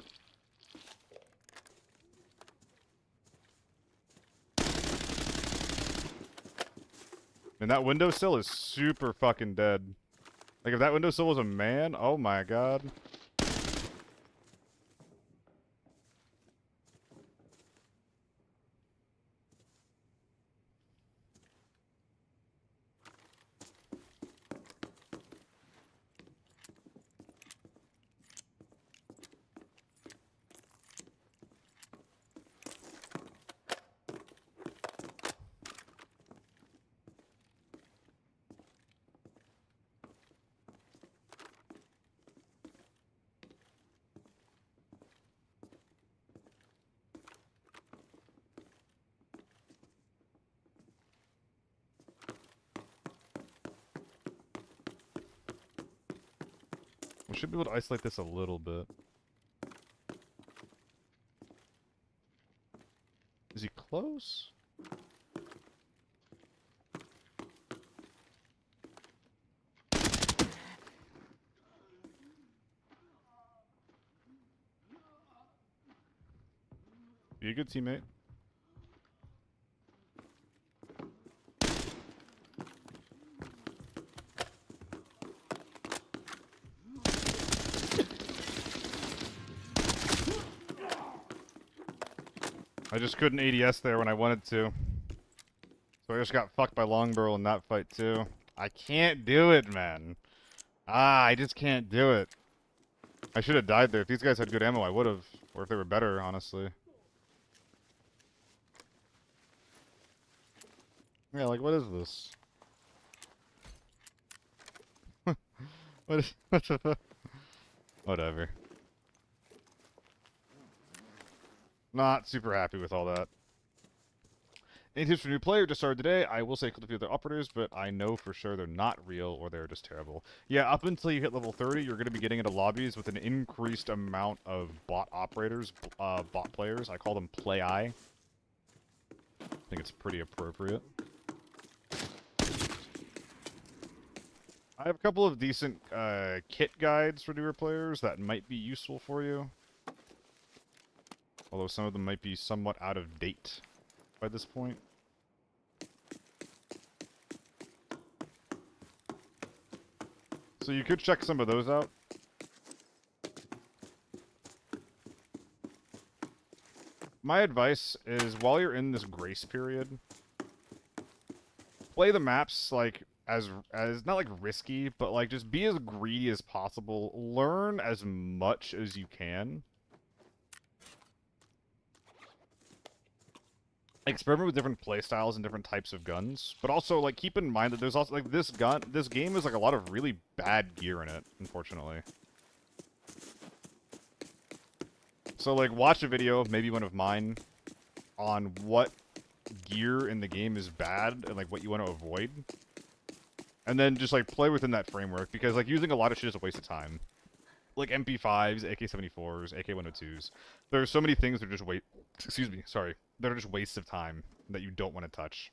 And that windowsill is super fucking dead. Like, if that windowsill was a man, oh my god. We should be able to isolate this a little bit. Is he close? Be a good teammate. I just couldn't ADS there when I wanted to. So I just got fucked by Longbarrel in that fight too. I can't do it, man. I just can't do it. I should have died there. If these guys had good ammo, I would have. Or if they were better, honestly. Yeah, like, what is this? What the fuck? Whatever. Not super happy with all that. Any tips for new player just started today? I will say a few other operators, but I know for sure they're not real or they're just terrible. Yeah, up until you hit level 30, you're going to be getting into lobbies with an increased amount of bot operators, bot players. I call them play-I. I think it's pretty appropriate. I have a couple of decent kit guides for newer players that might be useful for you. Although some of them might be somewhat out of date by this point. So you could check some of those out. my advice is while you're in this grace period, play the maps like as not like risky, but like just be as greedy as possible. Learn as much as you can. Experiment with different playstyles and different types of guns, but also like keep in mind that there's also like this game is like a lot of really bad gear in it, unfortunately. So like watch a video, maybe one of mine, on what gear in the game is bad and like what you want to avoid. And then just like play within that framework, because like using a lot of shit is a waste of time. Like MP5s, AK-74s, AK-102s. There are so many things that are just that are just wastes of time that you don't want to touch.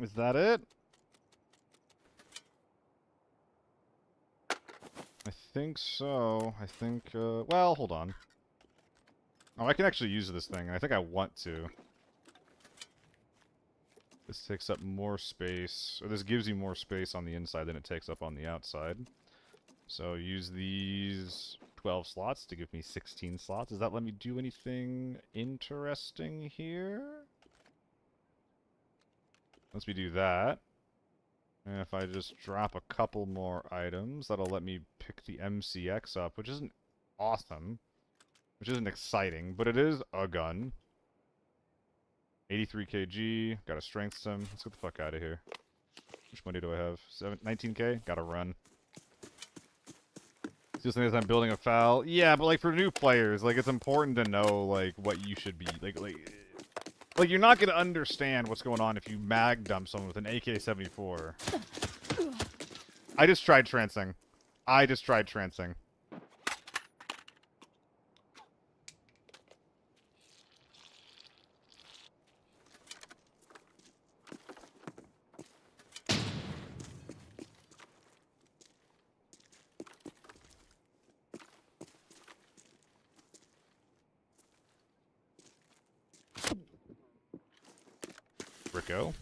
Is that it? I think so. I think, well, hold on. Oh, I can actually use this thing, and I think I want to. This takes up more space, or this gives you more space on the inside than it takes up on the outside. So use these 12 slots to give me 16 slots. Does that let me do anything interesting here? Once we do that, and if I just drop a couple more items, that'll let me pick the MCX up, which isn't awesome, which isn't exciting, but it is a gun. 83 kg, got a strength sim. Let's get the fuck out of here. Which money do I have? 19k? Gotta run. Just think I'm building a foul. Yeah, but like for new players, like it's important to know like what you should be like you're not gonna understand what's going on if you mag dump someone with an AK-74. I just tried trancing. Rico.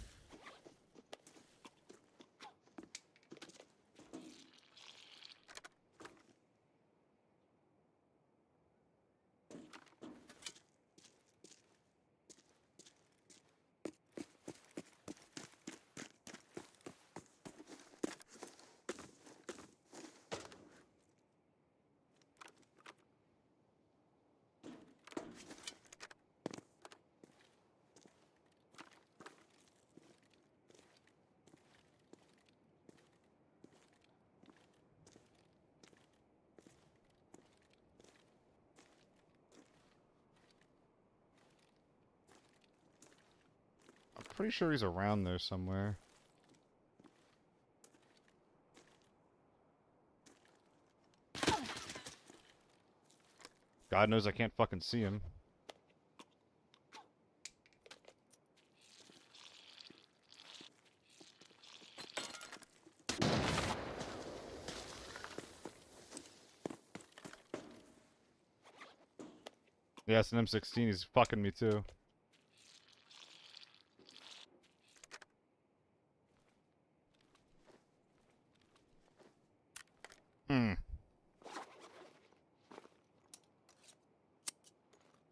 I'm pretty sure he's around there somewhere. God knows I can't fucking see him. Yeah, it's an M16. He's fucking me too.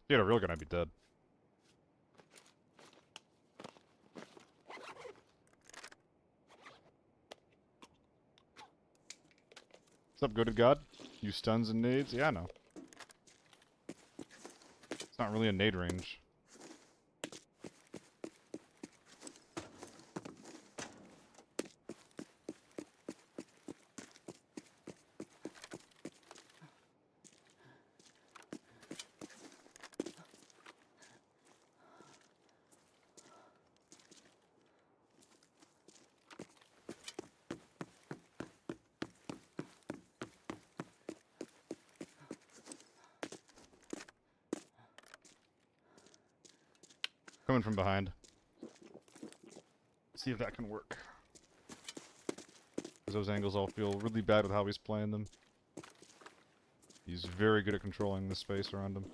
If he had a real gun, I'd be dead. What's up, goated god? You stuns and nades? Yeah, I know. It's not really a nade range. Coming from behind. See if that can work. Because those angles all feel really bad with how he's playing them. He's very good at controlling the space around him.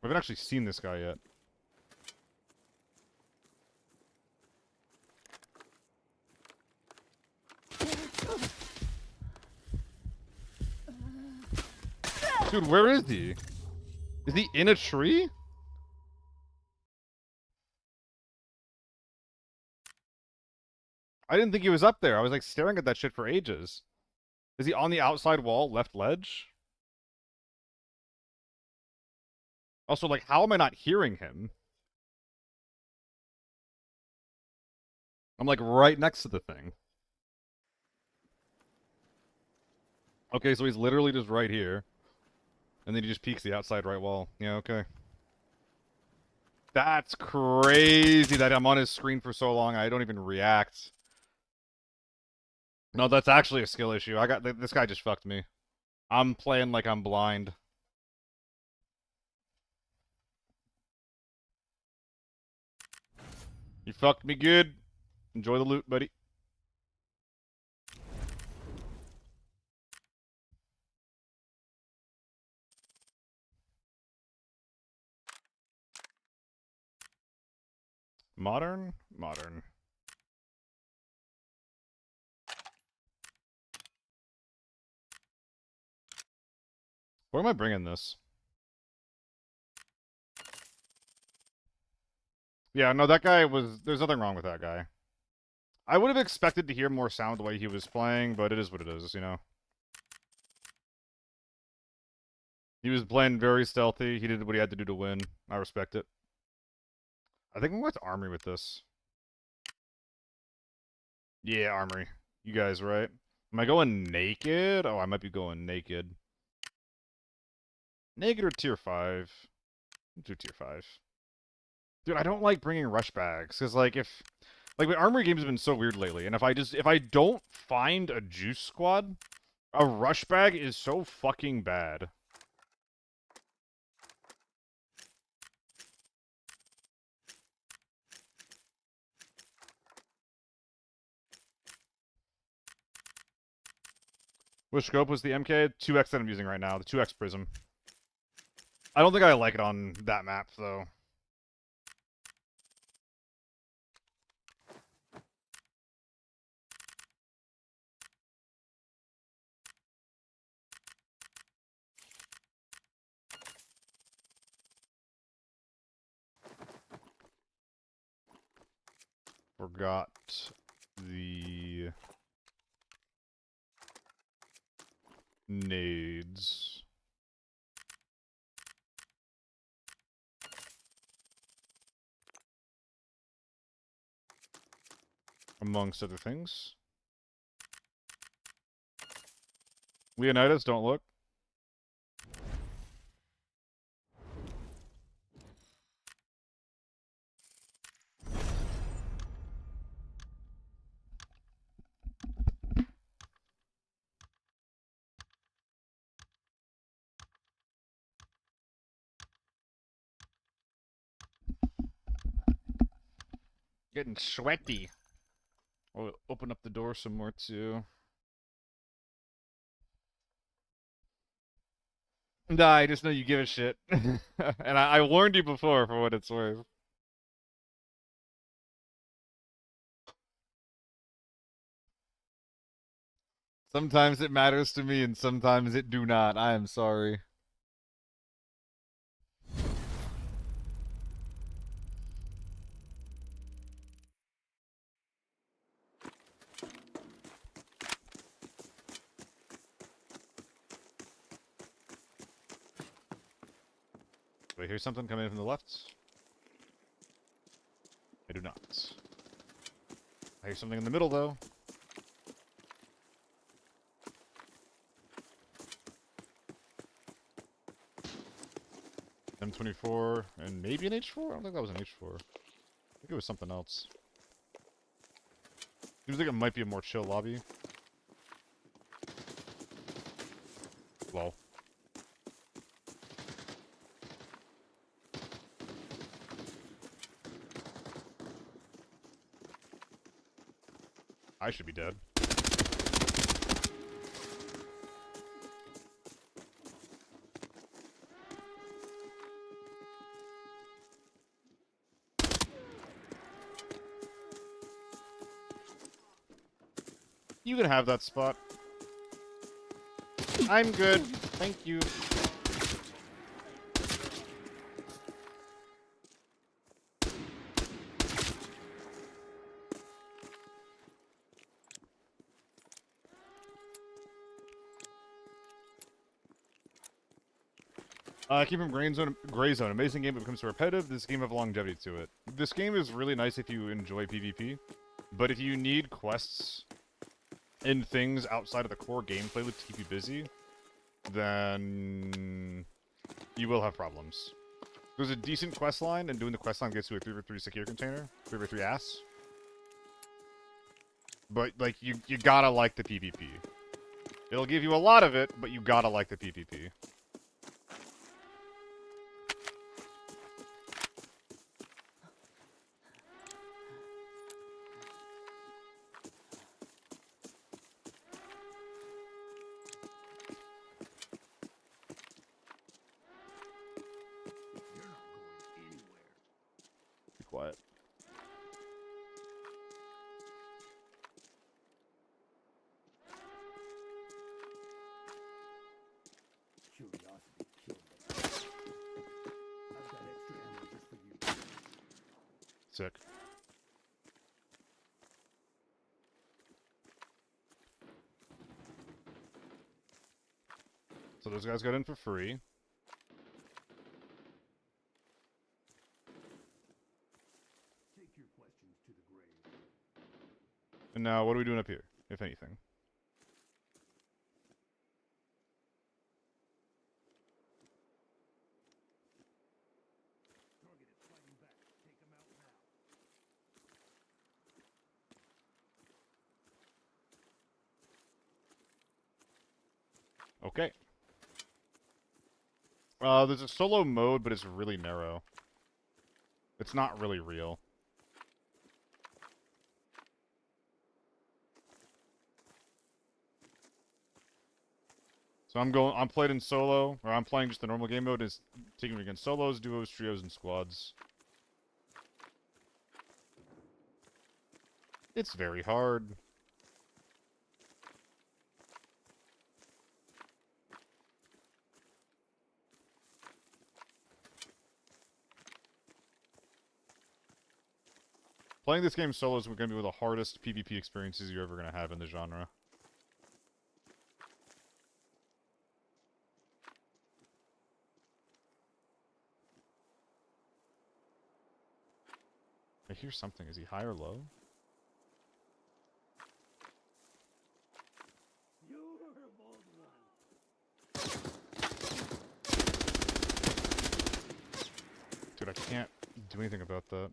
I haven't actually seen this guy yet. Dude, where is he? Is he in a tree? I didn't think he was up there. I was like staring at that shit for ages. Is he on the outside wall, left ledge? Also, like, how am I not hearing him? I'm like right next to the thing. Okay, so he's literally just right here. And then he just peeks the outside right wall. Yeah, okay. That's crazy that I'm on his screen for so long I don't even react. No, that's actually a skill issue. This guy just fucked me. I'm playing like I'm blind. You fucked me good. Enjoy the loot, buddy. Modern? Modern. Where am I bringing this? Yeah, no, that guy was... There's nothing wrong with that guy. I would have expected to hear more sound the way he was playing, but it is what it is, you know? He was playing very stealthy. He did what he had to do to win. I respect it. I think I'm going to Armory with this. Yeah, Armory. You guys, right? Am I going naked? Oh, I might be going naked. Naked or tier 5? Do tier 5. Dude, I don't like bringing rush bags, because, like, if... Like, my Armory games have been so weird lately, and if I don't find a juice squad, a rush bag is so fucking bad. Which scope was the MK? 2X that I'm using right now, the 2X Prism. I don't think I like it on that map, though. Forgot the nades. Amongst other things. Leonidas, don't look. Getting sweaty. I'll open up the door some more too. Nah, I just know you give a shit. And I warned you before for what it's worth. Sometimes it matters to me and sometimes it do not. I am sorry. Do I hear something coming in from the left? I do not. I hear something in the middle, though. M24 and maybe an H4? I don't think that was an H4. I think it was something else. Seems like it might be a more chill lobby. Lol. I should be dead. You can have that spot. I'm good. Thank you. Keep from Gray Zone. Amazing game, but becomes so repetitive. This game have longevity to it. This game is really nice if you enjoy PvP, but if you need quests and things outside of the core gameplay loop to keep you busy, then you will have problems. There's a decent quest line, and doing the quest line gets you a 3v3 secure container, 3v3 ass. But like you gotta like the PvP. It'll give you a lot of it, but you gotta like the PvP. Be quiet. Curiosity killed them. I've got extra ammo just for you. Sick. So those guys got in for free. Take your questions to the grave. And now, what are we doing up here, if anything? Target is fighting back. Take him out now. Okay. There's a solo mode, but it's really narrow. It's not really real. So I'm playing in solo, or I'm playing just the normal game mode. It's taking against solos, duos, trios, and squads. It's very hard. Playing this game solo is going to be one of the hardest PvP experiences you're ever going to have in the genre. I hear something. Is he high or low? You're a bold one. Dude, I can't do anything about that.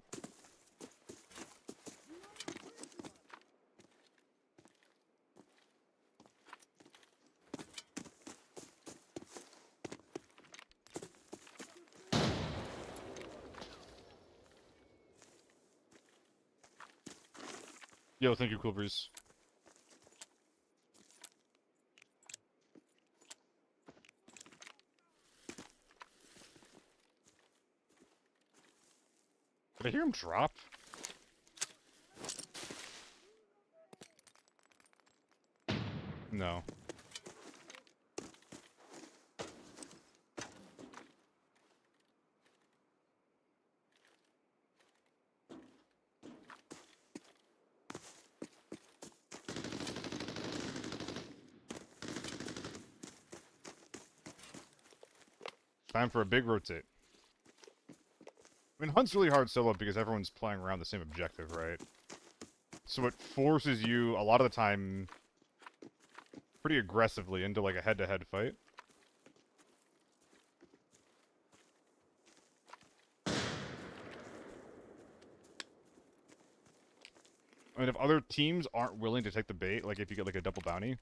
Yo, thank you, Cool Breeze. Did I hear him drop? No. Time for a big rotate. I mean, Hunt's really hard solo because everyone's playing around the same objective, right? So it forces you, a lot of the time, pretty aggressively into, like, a head-to-head fight. And if other teams aren't willing to take the bait, like if you get like a double bounty,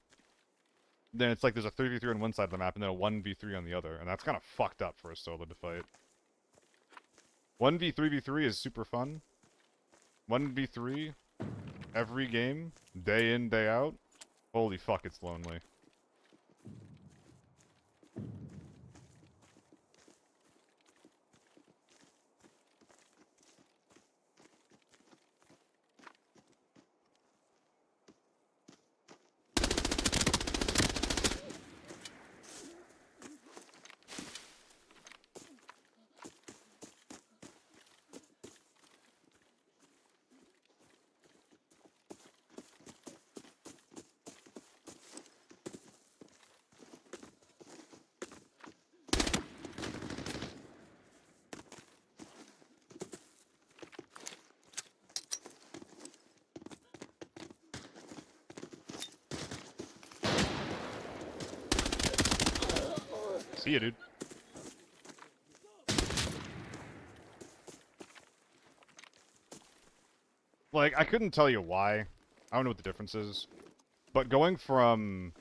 then it's like there's a 3v3 on one side of the map and then a 1v3 on the other, and that's kind of fucked up for a solo to fight. 1v3v3 is super fun. 1v3 every game, day in, day out. Holy fuck, it's lonely. See ya, dude. Like, I couldn't tell you why. I don't know what the difference is. But going from...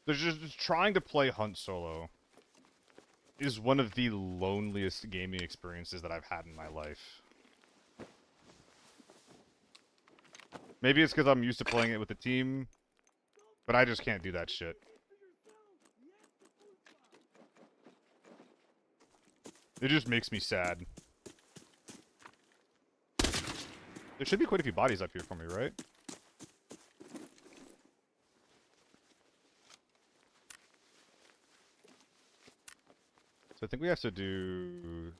There's just trying to play Hunt solo is one of the loneliest gaming experiences that I've had in my life. Maybe it's because I'm used to playing it with a team, but I just can't do that shit. It just makes me sad. There should be quite a few bodies up here for me, right? So I think we have to do...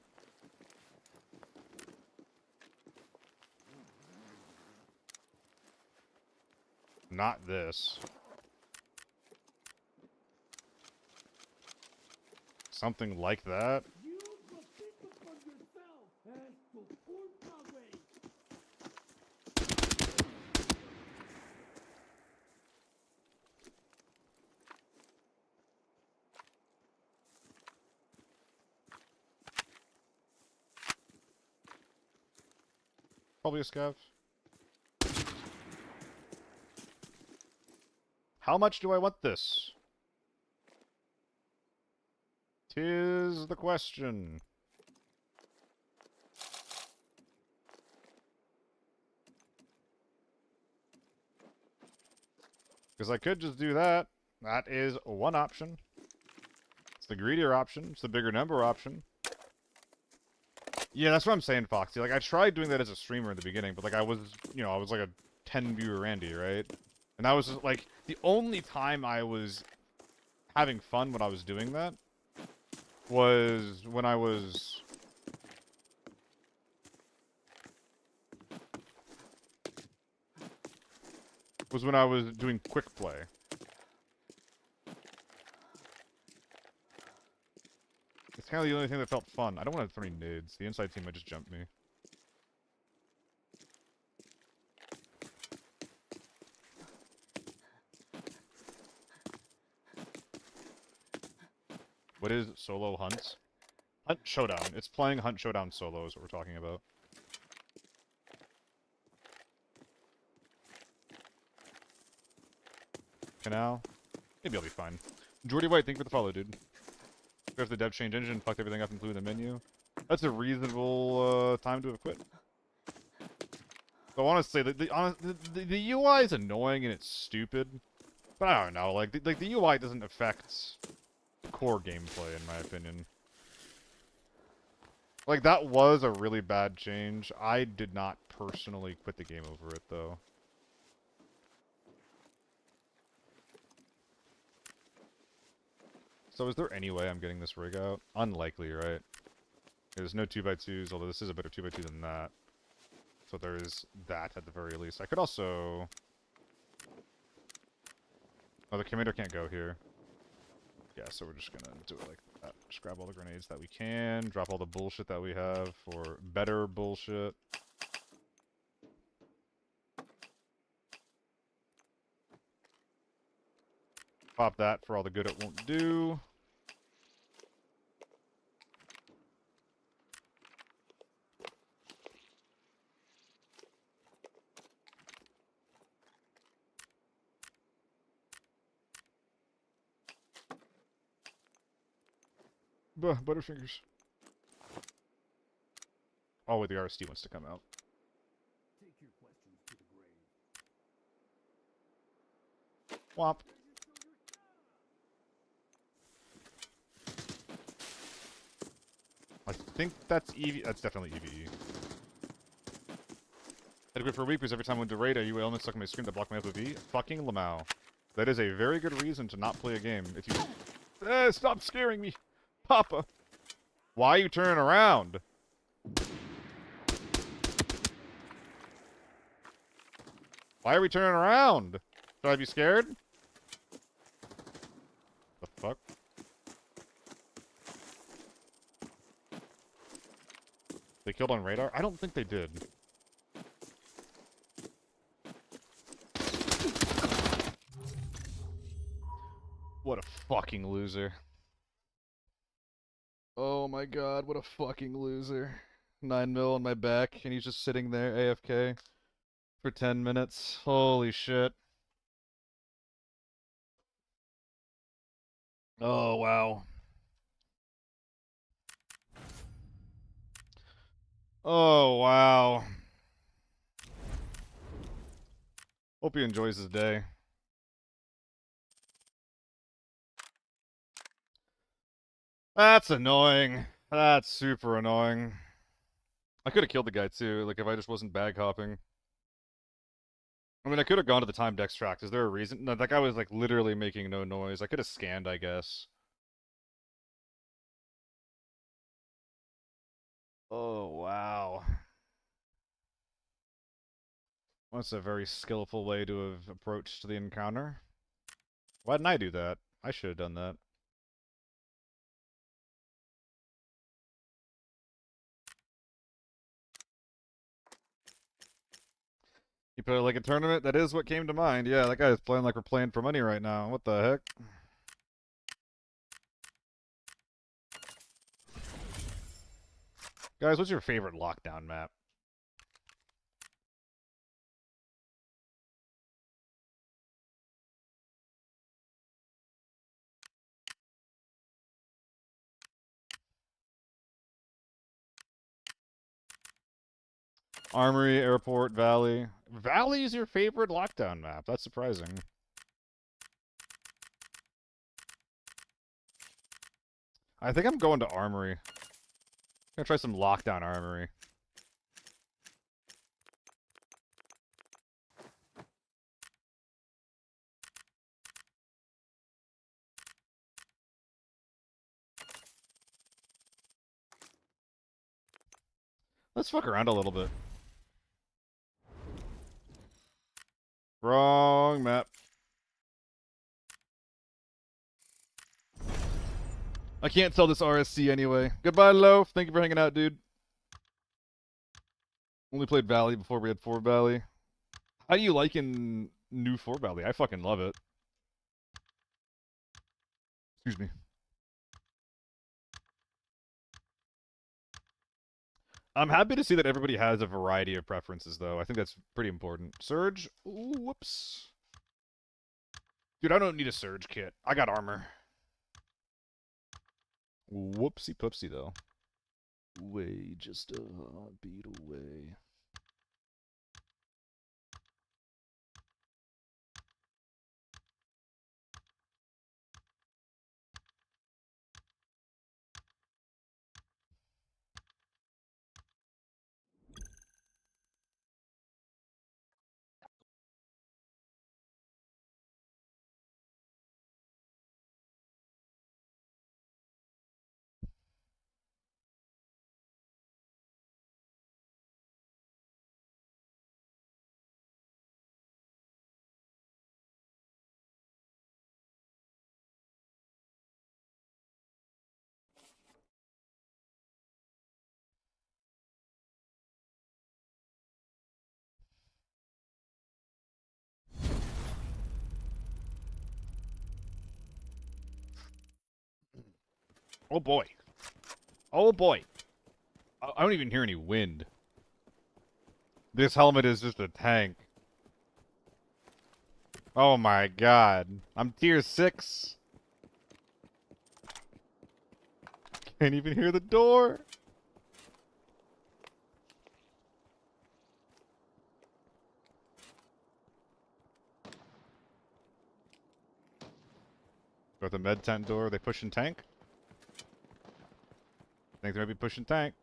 Not this. Something like that. You must think upon yourself as to form way. Probably a scav. How much do I want this? 'Tis the question. Because I could just do that. That is one option. It's the greedier option. It's the bigger number option. Yeah, that's what I'm saying, Foxy. Like, I tried doing that as a streamer in the beginning, but, like, I was, you know, I was like a 10-viewer Randy, right? And that was, just, like, the only time I was having fun when I was doing that was when I was... doing quick play. It's kind of the only thing that felt fun. I don't want to throw any nades. The inside team might just jump me. What is solo hunts? Hunt Showdown. It's playing Hunt Showdown solo is what we're talking about. Canal? Maybe I'll be fine. Jordy White, thank you for the follow, dude. If the dev change engine, fucked everything up, including the menu. That's a reasonable time to have quit. So honestly, the UI is annoying and it's stupid. But I don't know, like the UI doesn't affect core gameplay in my opinion. Like that was a really bad change. I did not personally quit the game over it though. So is there any way I'm getting this rig out? Unlikely, right? There's no 2x2s, although this is a better 2x2 than that. So there is that at the very least. I could also... Oh, the commander can't go here. Yeah, so we're just gonna do it like that. Just grab all the grenades that we can, drop all the bullshit that we have for better bullshit. Pop that for all the good it won't do. Butterfingers. Oh, wait, the RSD wants to come out. Take your questions to the grave. Womp. I think that's EV. That's definitely EVE. Had to quit for a week because every time I went to raid, you elements stuck on my screen that blocked my FOV. Fucking Lamau. That is a very good reason to not play a game. If you... stop scaring me! Papa! Why are you turning around? Why are we turning around? Should I be scared? The fuck? They killed on radar? I don't think they did. What a fucking loser. Oh my god, what a fucking loser. 9 mil on my back, and he's just sitting there AFK for 10 minutes. Holy shit. Oh, wow. Oh, wow. Hope he enjoys his day. That's annoying. That's super annoying. I could have killed the guy too, like if I just wasn't bag hopping. I mean, I could have gone to the time dex tract. Is there a reason? No, that guy was like literally making no noise. I could have scanned, I guess. Oh, wow. That's a very skillful way to have approached the encounter. Why didn't I do that? I should have done that. You put it like a tournament? That is what came to mind. Yeah, that guy is playing like we're playing for money right now. What the heck? Guys, what's your favorite lockdown map? Armory, Airport, Valley. Valley is your favorite lockdown map. That's surprising. I think I'm going to Armory. I'm gonna try some lockdown Armory. Let's fuck around a little bit. Wrong map. I can't sell this RSC anyway. Goodbye, Loaf. Thank you for hanging out, dude. Only played Valley before we had FORB Valley. How do you like in new FORB Valley? I fucking love it. Excuse me. I'm happy to see that everybody has a variety of preferences, though. I think that's pretty important. Surge? Ooh, whoops. Dude, I don't need a Surge kit. I got armor. Whoopsie poopsie, though. Way just a beat away. Oh boy. Oh boy. I don't even hear any wind. This helmet is just a tank. Oh my god. I'm tier 6. Can't even hear the door. Got the med tent door. Are they pushing tank? I think they might be pushing tank.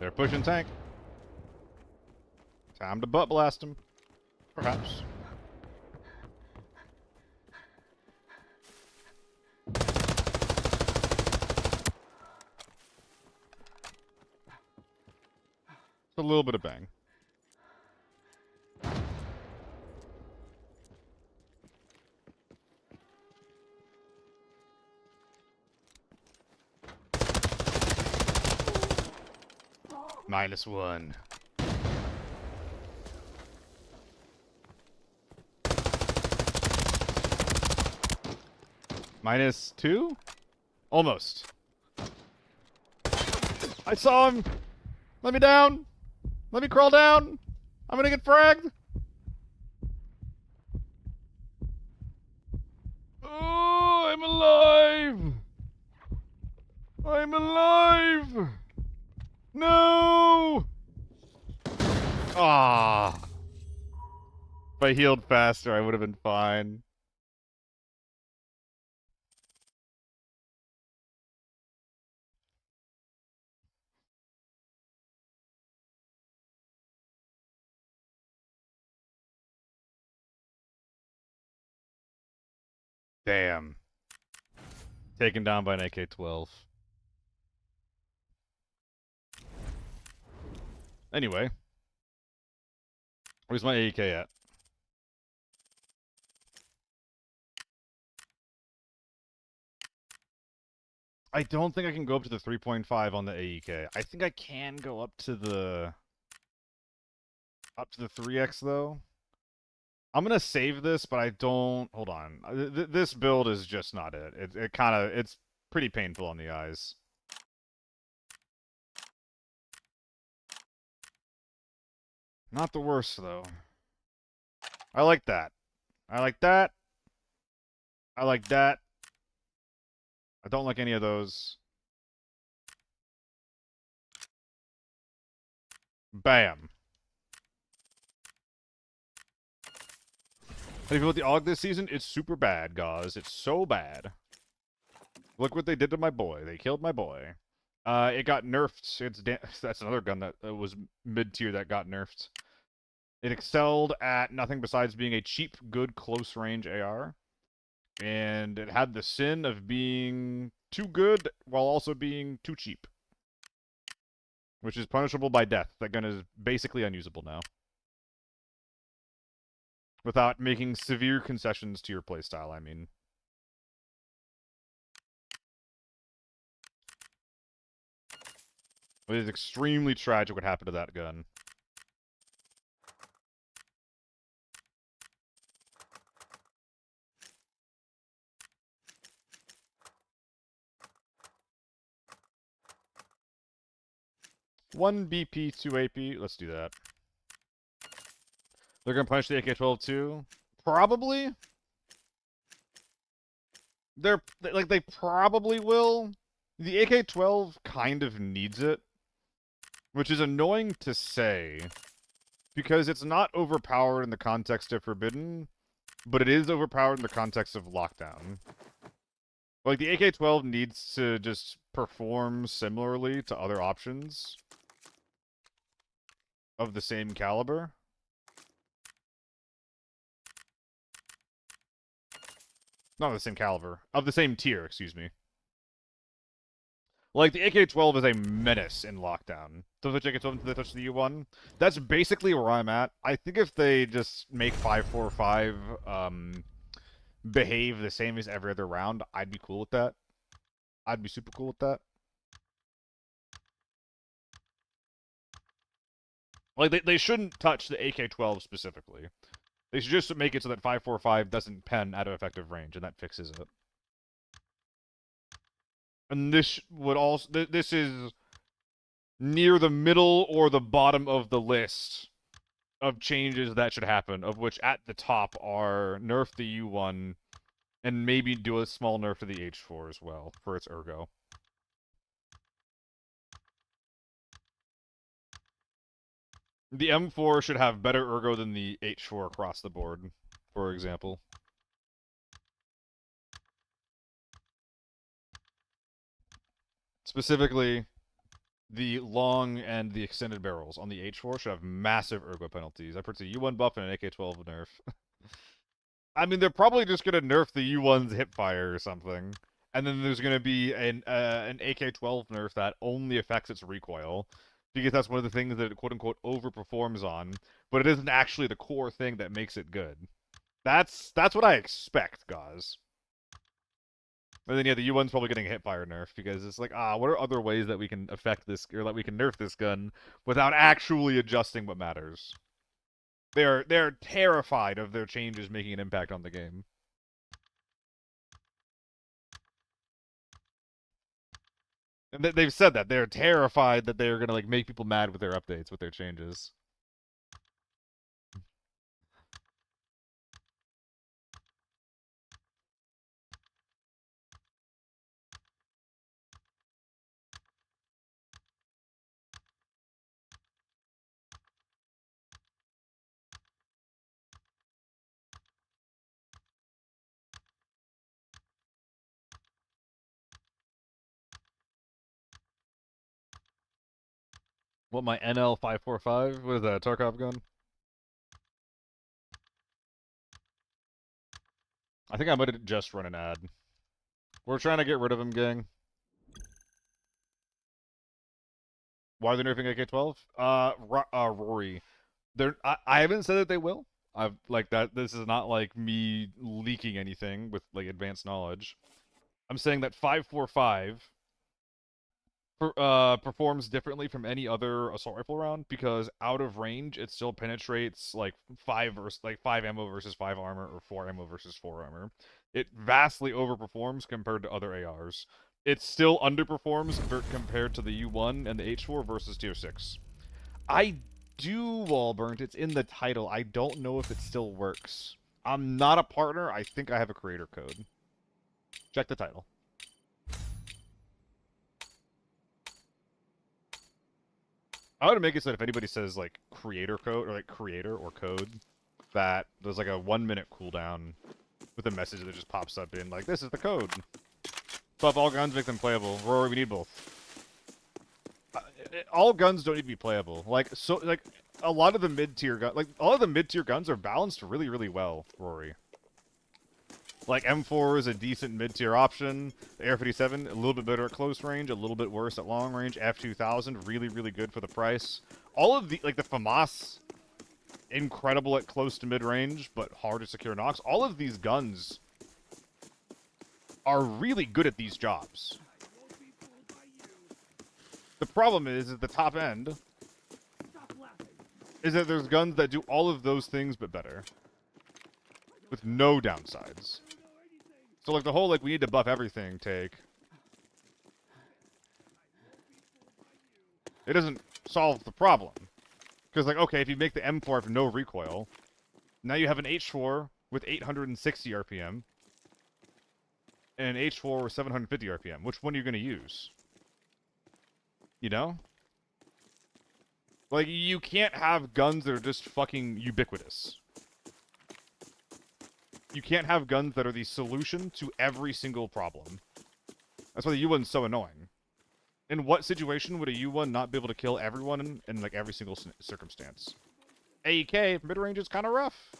They're pushing tank. Time to butt blast them. Perhaps. A little bit of bang. -1. -2? Almost. I saw him! Let me down! Let me crawl down! I'm gonna get fragged! Oh, I'm alive! I'm alive! No! Ah. If I healed faster, I would have been fine. Damn. Taken down by an AK-12. Anyway. Where's my AEK at? I don't think I can go up to the 3.5 on the AEK. I think I can go up to the 3x though. I'm gonna save this, but I don't. Hold on. This build is just not it. It's pretty painful on the eyes. Not the worst though. I like that. I like that. I like that. I don't like any of those. Bam. How do you feel about the AUG this season? It's super bad, guys. It's so bad. Look what they did to my boy. They killed my boy. It got nerfed. That's another gun that was mid-tier that got nerfed. It excelled at nothing besides being a cheap, good, close-range AR. And it had the sin of being too good while also being too cheap. Which is punishable by death. That gun is basically unusable now. Without making severe concessions to your playstyle, I mean. It is extremely tragic what happened to that gun. One BP, 2 AP. Let's do that. They're gonna punish the AK-12 too? Probably. They probably will. The AK-12 kind of needs it. Which is annoying to say. Because it's not overpowered in the context of Forbidden. But it is overpowered in the context of Lockdown. Like, the AK-12 needs to just perform similarly to other options of the same caliber. Not of the same caliber. Of the same tier, excuse me. Like, the AK-12 is a menace in Lockdown. Don't touch AK-12 until they touch the U1. That's basically where I'm at. I think if they just make 5.45 behave the same as every other round, I'd be cool with that. I'd be super cool with that. Like, they shouldn't touch the AK-12 specifically. They should just make it so that 5.45 doesn't pen out of effective range, and that fixes it. And this would also... This is near the middle or the bottom of the list of changes that should happen, of which at the top are nerf the U1 and maybe do a small nerf to the H4 as well for its ergo. The M4 should have better ergo than the H4 across the board, for example. Specifically, the long and the extended barrels on the H4 should have massive ergo penalties. I predict a U1 buff and an AK-12 nerf. I mean, they're probably just gonna nerf the U1's hipfire or something, and then there's gonna be an AK-12 nerf that only affects its recoil, because that's one of the things that it quote-unquote overperforms on, but it isn't actually the core thing that makes it good. That's what I expect, guys. And then yeah, the U1's probably getting a hipfire nerf because it's like, what are other ways that we can affect this or that we can nerf this gun without actually adjusting what matters? They're terrified of their changes making an impact on the game. And they've said that they're terrified that they're gonna like make people mad with their updates, with their changes. What, my NL545? What is that, a Tarkov gun? I think I might have just run an ad. We're trying to get rid of him, gang. Why are they nerfing AK-12? Rory. I haven't said that they will. I've like that. This is not like me leaking anything with like advanced knowledge. I'm saying that 545 performs differently from any other assault rifle round because out of range it still penetrates like 5 ammo versus 5 armor or 4 ammo versus 4 armor. It vastly overperforms compared to other ARs. It still underperforms compared to the U1 and the H4 versus tier 6. I do wall burnt. It's in the title. I don't know if it still works. I'm not a partner. I think I have a creator code. Check the title. I would make it so that if anybody says like creator code or like creator or code, that there's like a 1 minute cooldown with a message that just pops up in like, this is the code. Buff all guns, make them playable. Rory, we need both. All guns don't need to be playable. Like a lot of the mid-tier guns are balanced really, really well, Rory. Like M4 is a decent mid-tier option. The Air-57, a little bit better at close range, a little bit worse at long range. F2000, really, really good for the price. All of the, like the FAMAS, incredible at close to mid-range, but hard to secure knocks. All of these guns are really good at these jobs. The problem is, at the top end, is that there's guns that do all of those things but better. With no downsides. So like the whole like we need to buff everything take. It doesn't solve the problem. Because like, okay, if you make the M4 have no recoil, now you have an H4 with 860 RPM. And an H4 with 750 RPM. Which one are you going to use? You know? Like, you can't have guns that are just fucking ubiquitous. You can't have guns that are the solution to every single problem. That's why the U1's so annoying. In what situation would a U1 not be able to kill everyone in like every single circumstance? AEK, mid-range is kind of rough.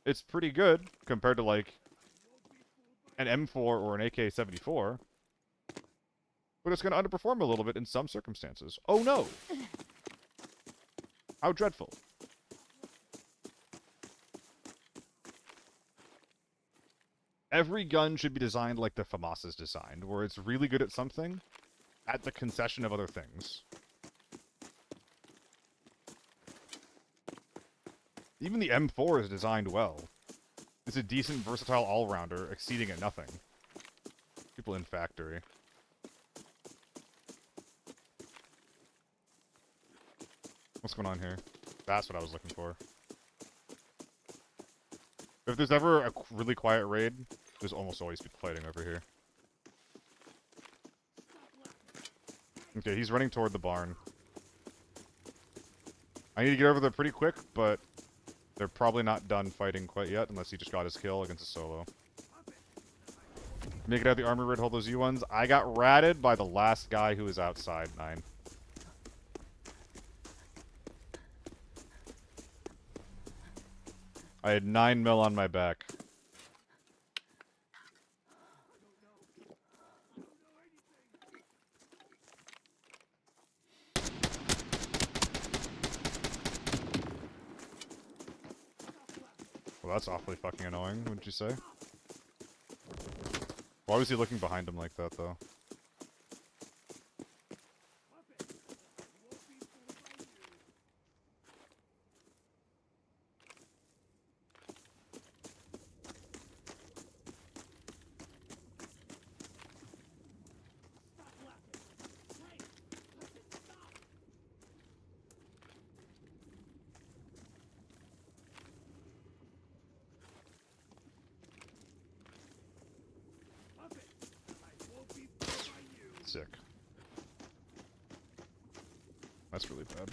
It's pretty good compared to like an M4 or an AK-74. But it's going to underperform a little bit in some circumstances. Oh no! How dreadful. Every gun should be designed like the FAMAS is designed, where it's really good at something, at the concession of other things. Even the M4 is designed well. It's a decent, versatile all-rounder, exceeding at nothing. People in factory. What's going on here? That's what I was looking for. If there's ever a really quiet raid, there's almost always people fighting over here. Okay, he's running toward the barn. I need to get over there pretty quick, but they're probably not done fighting quite yet, unless he just got his kill against a solo. Make it out the armor raid, hold those U1s. I got ratted by the last guy who was outside, 9. I had 9 mil on my back. Well, that's awfully fucking annoying, wouldn't you say? Why was he looking behind him like that, though? Sick. That's really bad.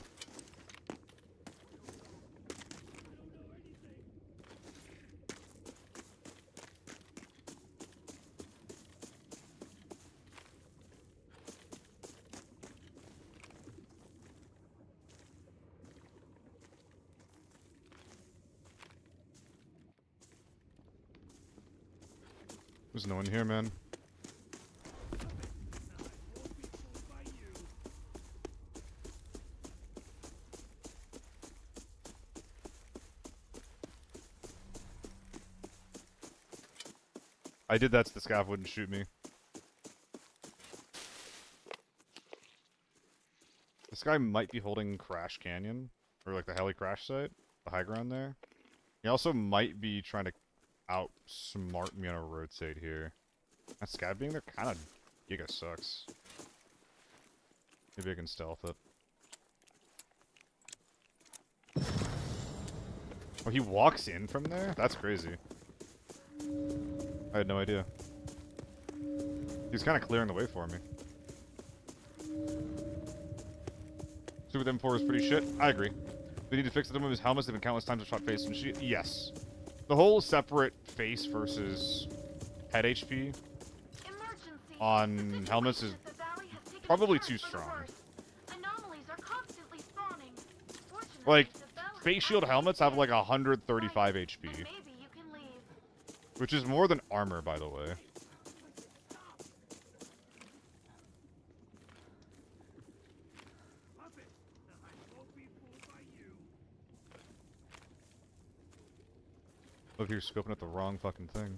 There's no one here, man. I did that so the scav wouldn't shoot me. This guy might be holding Crash Canyon, or like the heli crash site, the high ground there. He also might be trying to outsmart me on a rotate here. That scav being there kind of giga sucks. Maybe I can stealth it. Oh, he walks in from there? That's crazy. I had no idea. He's kind of clearing the way for me. Super M4 is pretty shit. I agree. We need to fix them with his helmets. They've been countless times I've shot face and shit. Yes. The whole separate face versus head HP on helmets is probably too strong. Like, face shield helmets have like 135 HP. Which is more than armor, by the way. Look, you're scoping at the wrong fucking thing.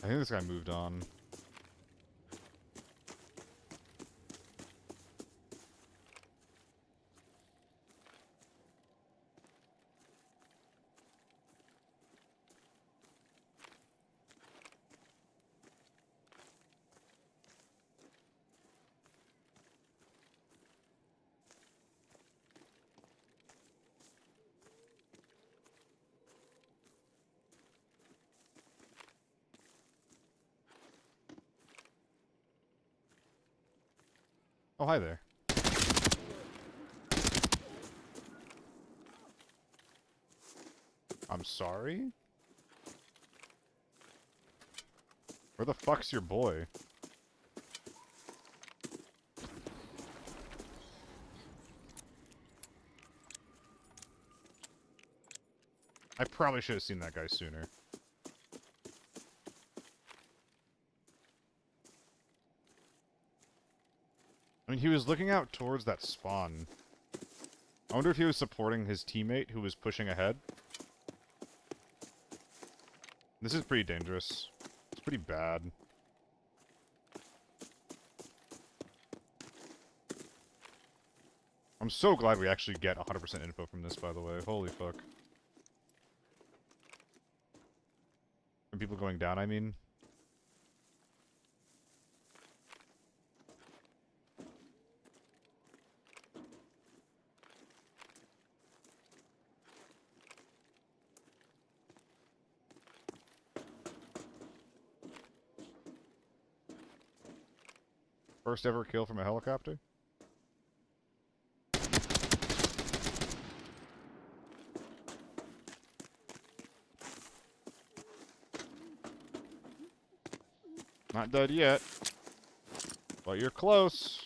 I think this guy moved on. Oh, hi there. I'm sorry? Where the fuck's your boy? I probably should have seen that guy sooner. I mean, he was looking out towards that spawn. I wonder if he was supporting his teammate who was pushing ahead. This is pretty dangerous. It's pretty bad. I'm so glad we actually get 100% info from this, by the way. Holy fuck. From people going down, I mean. First ever kill from a helicopter? Not dead yet. But you're close.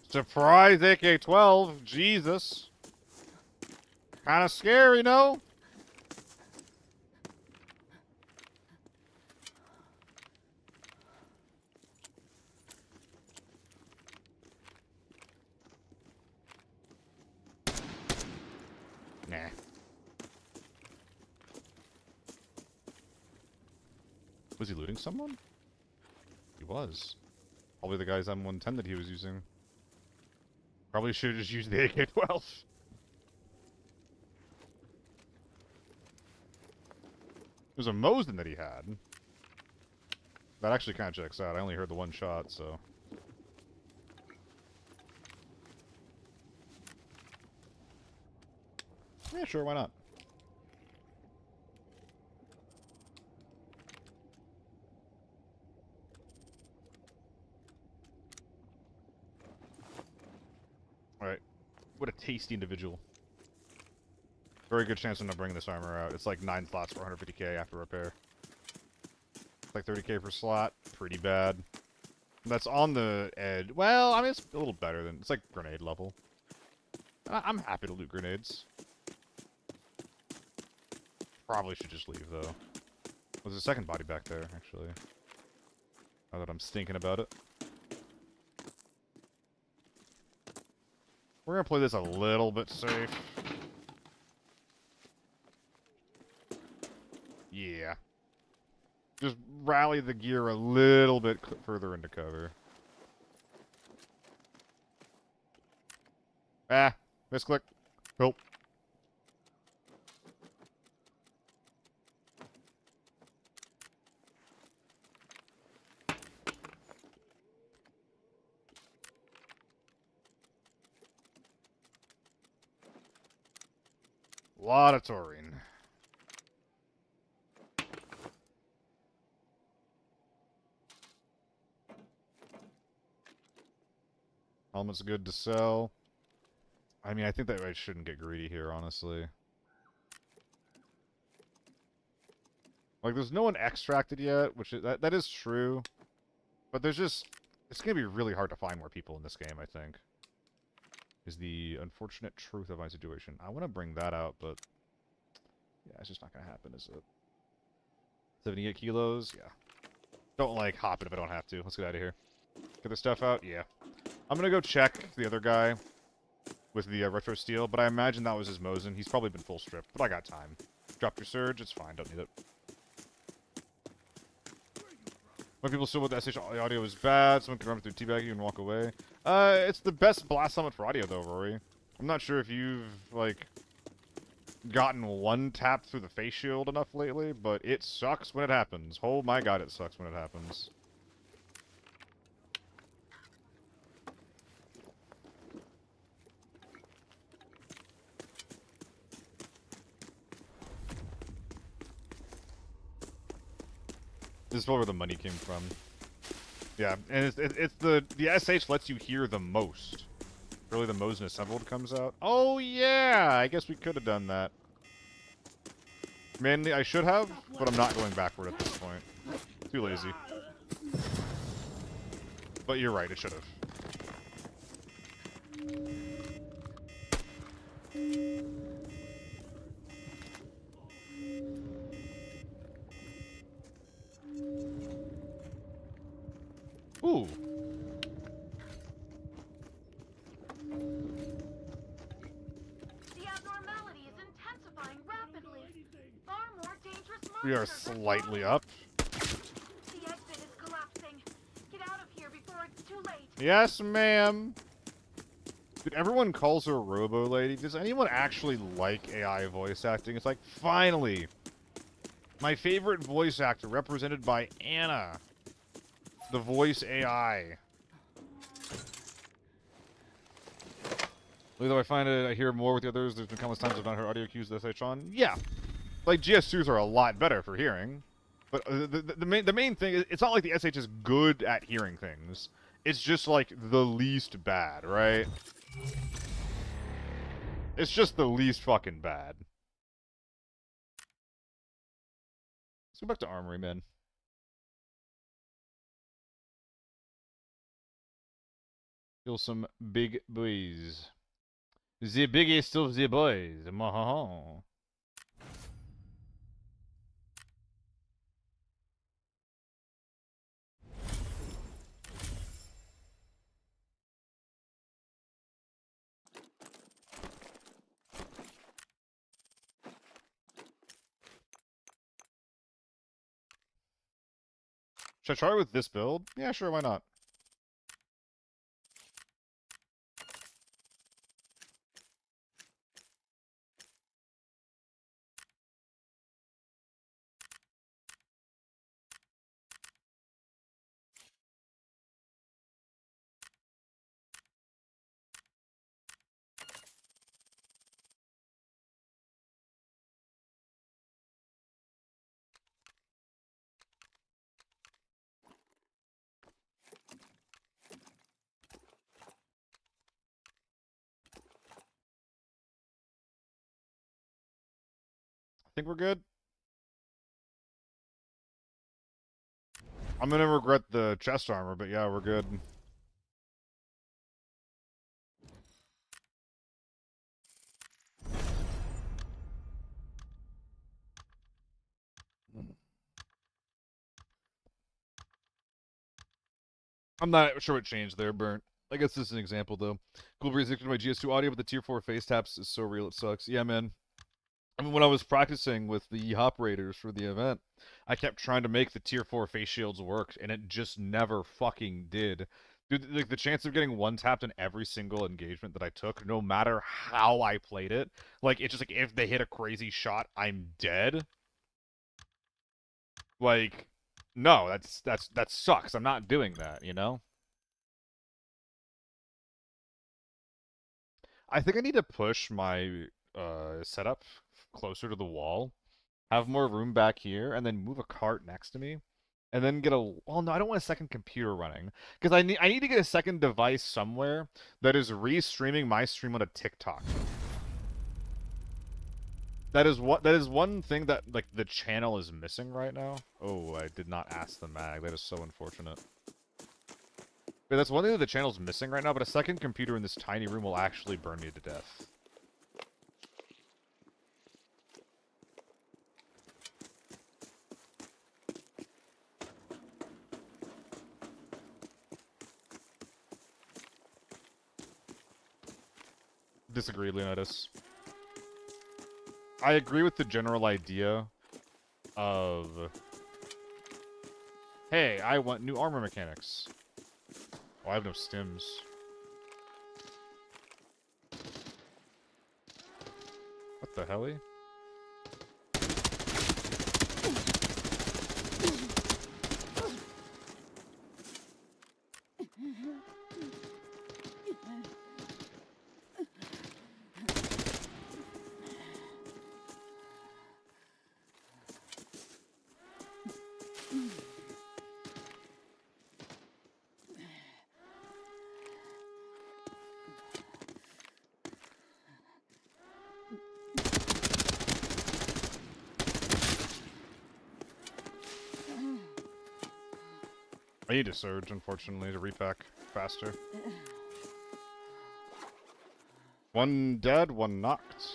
Surprise AK-12. Jesus. Kinda scary, no? Nah. Was he looting someone? He was. Probably the guy's M110 that he was using. Probably should have just used the AK-12. There's a Mosin that he had. That actually kind of checks out. I only heard the one shot, so... Yeah, sure, why not? Alright. What a tasty individual. Very good chance I'm not bringing this armor out. It's like 9 slots for 150k after repair. It's like 30k per slot. Pretty bad. That's on the edge. Well, I mean, it's a little better than... It's like grenade level. I'm happy to loot grenades. Probably should just leave, though. There's a second body back there, actually. Now that I'm stinking about it. We're gonna play this a little bit safe. Yeah. Just rally the gear a little bit further into cover. Ah, misclick. Help. Lot of taurine. Helmet's good to sell. I mean, I think that I shouldn't get greedy here, honestly. Like, there's no one extracted yet, which is, that is true. But there's just... It's gonna be really hard to find more people in this game, I think. Is the unfortunate truth of my situation. I want to bring that out, but... Yeah, it's just not gonna happen, is it? 78 kilos? Yeah. Don't, like, hop it if I don't have to. Let's get out of here. Get the stuff out? Yeah. I'm gonna go check the other guy with the retro steel, but I imagine that was his Mosin. He's probably been full stripped, but I got time. Drop your surge, it's fine, don't need it. When people still with the SH audio is bad, someone can run through teabag you and walk away. It's the best blast summit for audio, though, Rory. I'm not sure if you've, like, gotten one tap through the face shield enough lately, but it sucks when it happens. Oh my god, it sucks when it happens. This is probably where the money came from. Yeah, and it's the SH lets you hear the most. Really, the Mosin assembled comes out. Oh yeah, I guess we could have done that. Mainly, I should have, but I'm not going backward at this point. Too lazy. But you're right, it should have. Ooh. The abnormality is intensifying rapidly. Far more dangerous We are Officers, what's slightly wrong? up. The exit is collapsing. Get out of here before it's too late. Yes, ma'am. Dude, everyone calls her Robo Lady. Does anyone actually like AI voice acting? It's like, finally, my favorite voice actor represented by Anna, the voice AI. Though I find it, I hear more with the others. There's been countless times I've not heard audio cues that SH on. Yeah, like GS2s are a lot better for hearing, but the main thing is it's not like the SH is good at hearing things. It's just like the least bad, right? It's just the least fucking bad. Let's go back to Armory, man. Kill some big boys. The biggest of the boys. Mahaha. Should I try with this build? Yeah, sure, why not? I think we're good. I'm gonna regret the chest armor, but yeah, we're good. I'm not sure what changed there, Burnt. I guess this is an example, though. Cool breeze to my GS2 audio, but the tier 4 face taps is so real it sucks. Yeah, man. I mean, when I was practicing with the hop raiders for the event, I kept trying to make the tier 4 face shields work, and it just never fucking did. Dude, like, the chance of getting one-tapped in every single engagement that I took, no matter how I played it, like, it's just like, if they hit a crazy shot, I'm dead. Like, no, that sucks. I'm not doing that, you know? I think I need to push my setup closer to the wall, have more room back here, and then move a cart next to me, and then get a. Well, no, I don't want a second computer running because I need to get a second device somewhere that is restreaming my stream on a TikTok. That is one thing that like the channel is missing right now. Oh, I did not ask the mag. That is so unfortunate. But that's one thing that the channel's missing right now, but a second computer in this tiny room will actually burn me to death. Disagree, Leonidas. I agree with the general idea of, hey, I want new armor mechanics. Oh, I have no stims. What the hell? I need to surge, unfortunately, to repack faster. One dead, one knocked.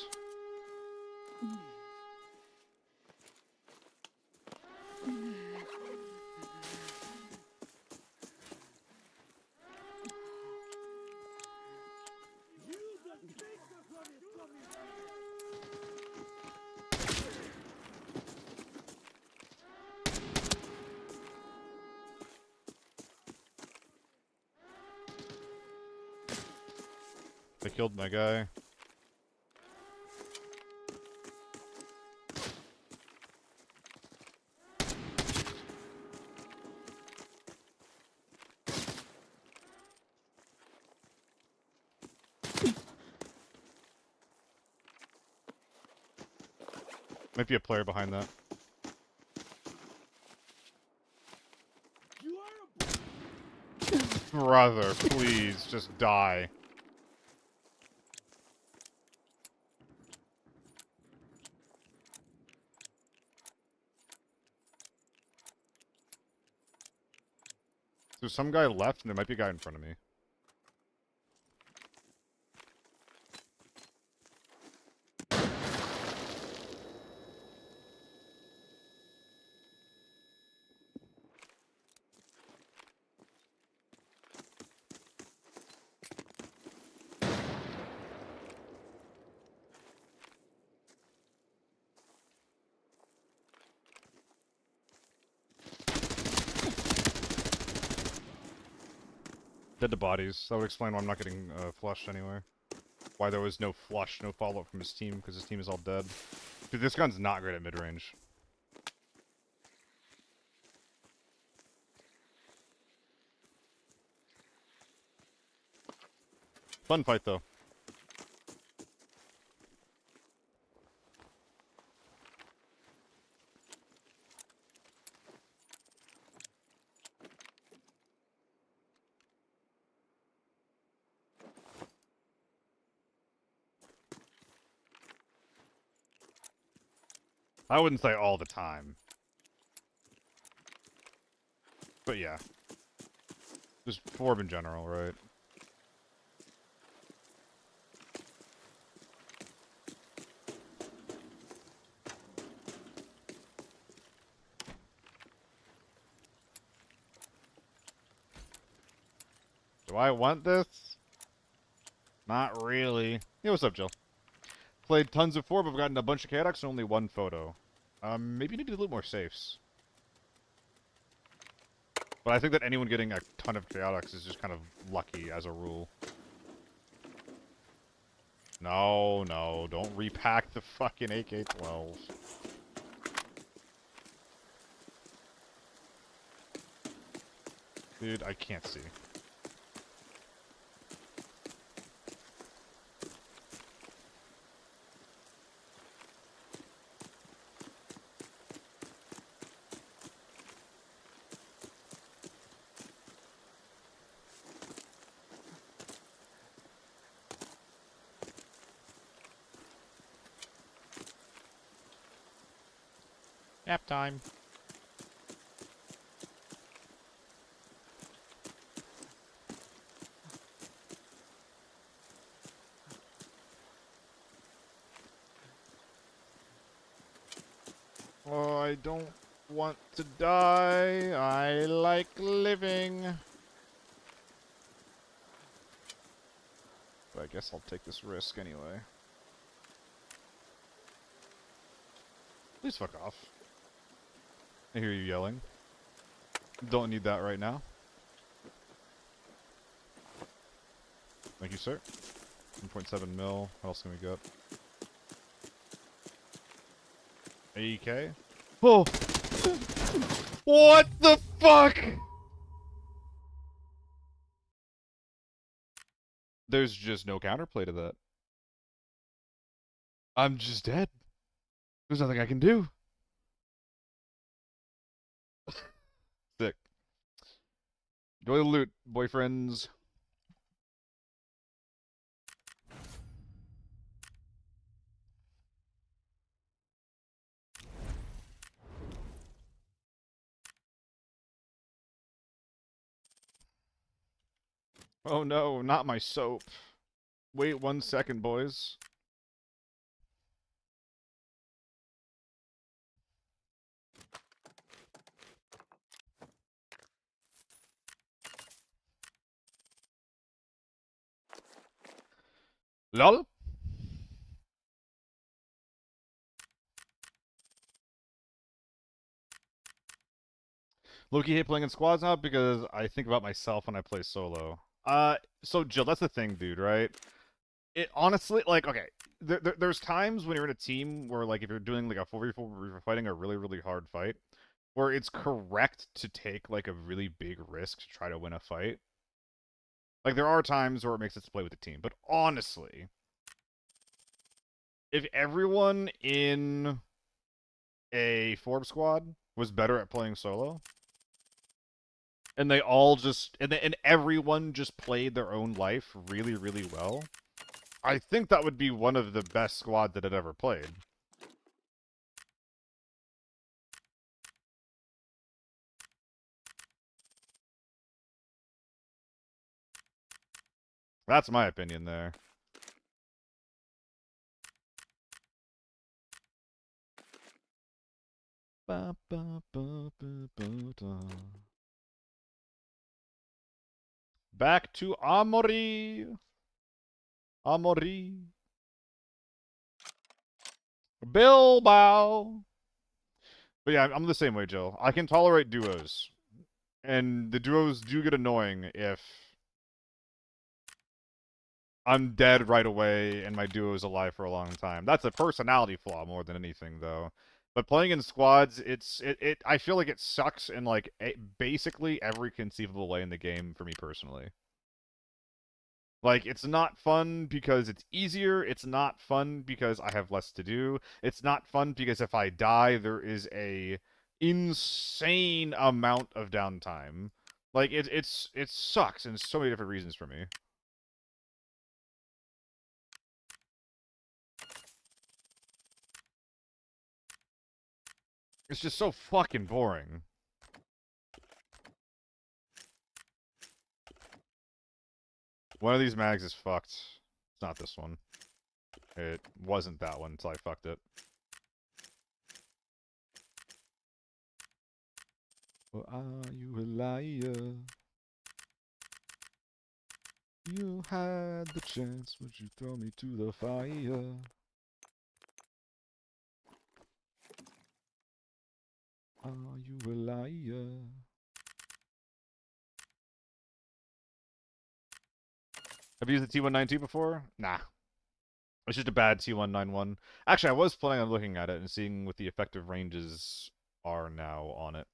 killed my guy. Might be a player behind that. You are a Brother, please, just die. There's some guy left, and there might be a guy in front of me. Dead to bodies. That would explain why I'm not getting flushed anyway. Why there was no flush, no follow-up from his team, because his team is all dead. Dude, this gun's not great at mid-range. Fun fight, though. I wouldn't say all the time. But yeah. Just FORB in general, right? Do I want this? Not really. Hey, what's up, Jill? Played tons of FORB, I've gotten a bunch of chaotics and only one photo. Maybe you need to do a little more safes. But I think that anyone getting a ton of chaotics is just kind of lucky as a rule. No, no, don't repack the fucking AK-12. Dude, I can't see. Nap time. Oh, I don't want to die. I like living. But I guess I'll take this risk anyway. Please fuck off. I hear you yelling. Don't need that right now. Thank you, sir. 1.7 mil. What else can we get? AEK? Oh! What the fuck? There's just no counterplay to that. I'm just dead. There's nothing I can do. Sick. Enjoy the loot, boyfriends. Oh no, not my soap. Wait 1 second, boys. LOL? Low-key hate playing in squads now because I think about myself when I play solo. So Jill, that's the thing, dude, right? it honestly, like, okay, there's times when you're in a team where, like, if you're doing like a 4v4 where you're fighting a really, really hard fight, where it's correct to take like a really big risk to try to win a fight. Like, there are times where it makes sense to play with the team, but honestly, if everyone in a FORB squad was better at playing solo, and they all just and everyone just played their own life really, really well, I think that would be one of the best squad that had ever played. That's my opinion there. Ba, ba, ba, ba, ba, da. Back to Amory. Amory. Bilbao. But yeah, I'm the same way, Jill. I can tolerate duos. And the duos do get annoying if I'm dead right away and my duo is alive for a long time. That's a personality flaw more than anything, though. But playing in squads, I feel like it sucks in like basically every conceivable way in the game for me personally. Like, it's not fun because it's easier. It's not fun because I have less to do. It's not fun because if I die, there is a insane amount of downtime. Like, it sucks in so many different reasons for me. It's just so fucking boring. One of these mags is fucked. It's not this one. It wasn't that one until I fucked it. Or are you a liar? You had the chance, but you throw me to the fire. Are you a liar? Have you used the T192 before? Nah. It's just a bad T191. Actually, I was planning on looking at it and seeing what the effective ranges are now on it.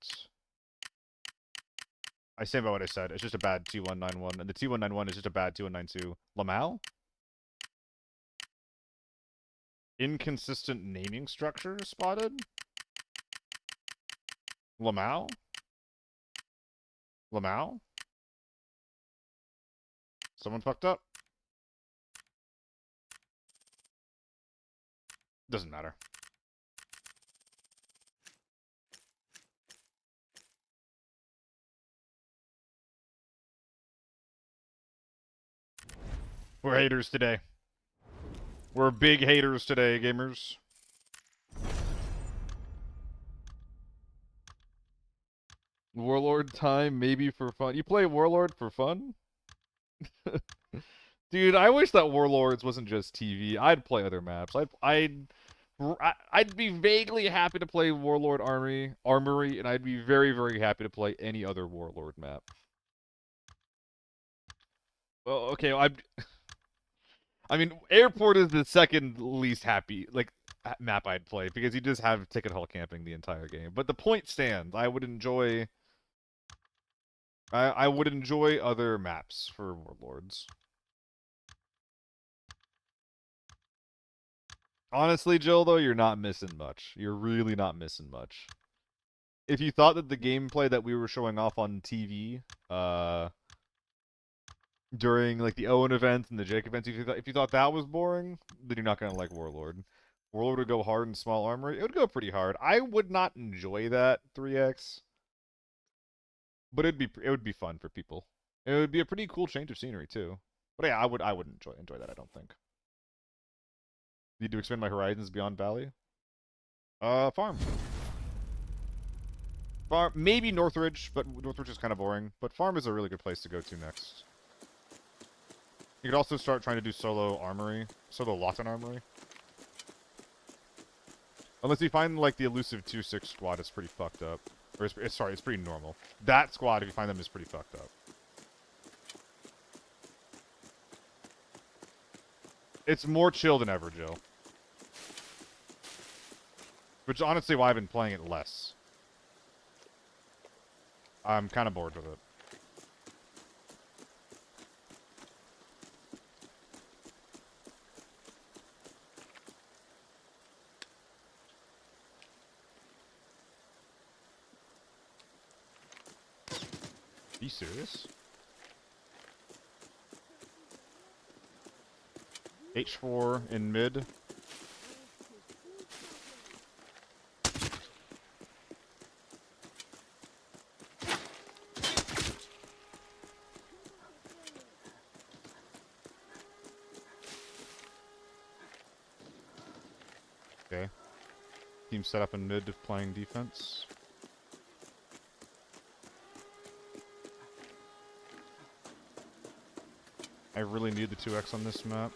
I stand by what I said. It's just a bad T191, and the T191 is just a bad T192. Lamau? Inconsistent naming structure spotted? Lamau? Lamau? Someone fucked up? Doesn't matter. We're haters today. We're big haters today, gamers. Warlord time, maybe for fun. You play Warlord for fun? Dude, I wish that Warlords wasn't just TV. I'd play other maps. I'd be vaguely happy to play Warlord Armory, and I'd be very, very happy to play any other Warlord map. Well, okay, I mean, Airport is the second least happy, like, map I'd play, because you just have ticket hall camping the entire game. But the point stands. I would enjoy other maps for Warlords. Honestly, Jill, though, you're not missing much. You're really not missing much. If you thought that the gameplay that we were showing off on TV, during like the Owen events and the Jake events, if you thought that was boring, then you're not gonna like Warlord. Warlord would go hard in small armory. It would go pretty hard. I would not enjoy that 3x, but it would be fun for people. It would be a pretty cool change of scenery too. But yeah, I would enjoy that. I don't think. Need to expand my horizons beyond Valley. Farm. Farm, maybe Northridge, but Northridge is kind of boring. But Farm is a really good place to go to next. You could also start trying to do solo Lawton Armory. Unless you find, like, the elusive 2-6 squad is pretty fucked up. Or, sorry, it's pretty normal. That squad, if you find them, is pretty fucked up. It's more chill than ever, Jill. Which is honestly why I've been playing it less. I'm kind of bored with it. Be serious? H4 in mid. Okay. Team set up in mid playing defense. I really need the 2x on this map.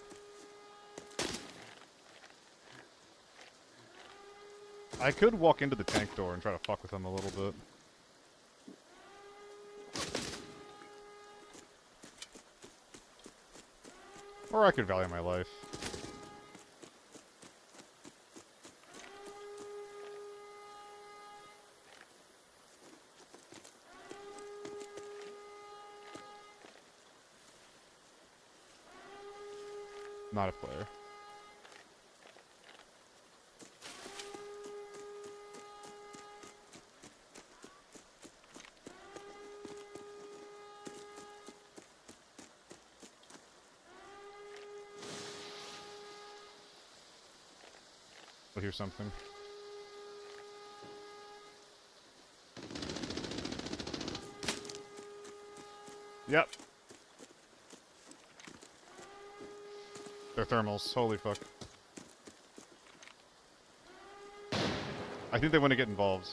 I could walk into the tank door and try to fuck with them a little bit. Or I could value my life. Not a player. I'll hear something. Yep. They're thermals. Holy fuck. I think they want to get involved.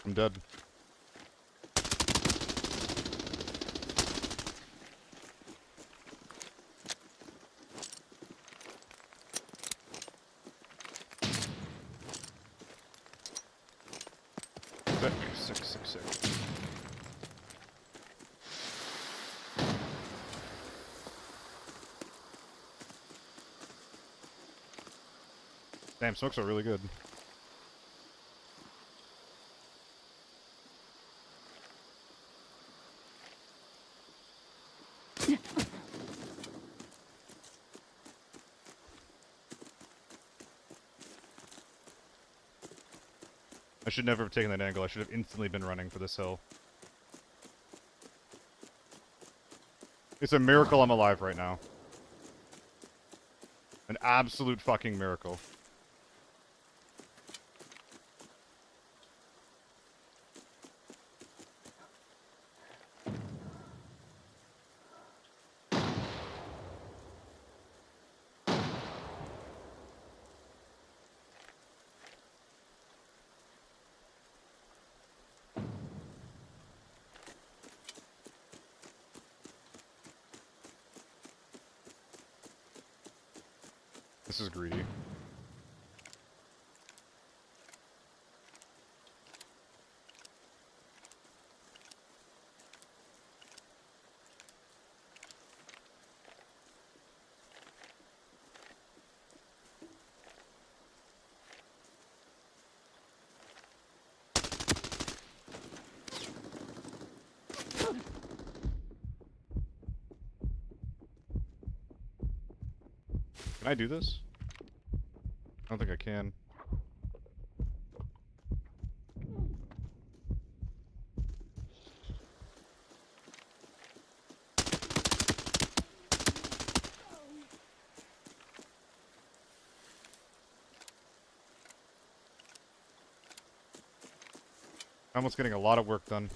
I'm dead. Sick. Damn, smokes are really good. I should never have taken that angle. I should have instantly been running for this hill. It's a miracle I'm alive right now. An absolute fucking miracle. This is greedy. Can I do this? I don't think I can. Almost getting a lot of work done.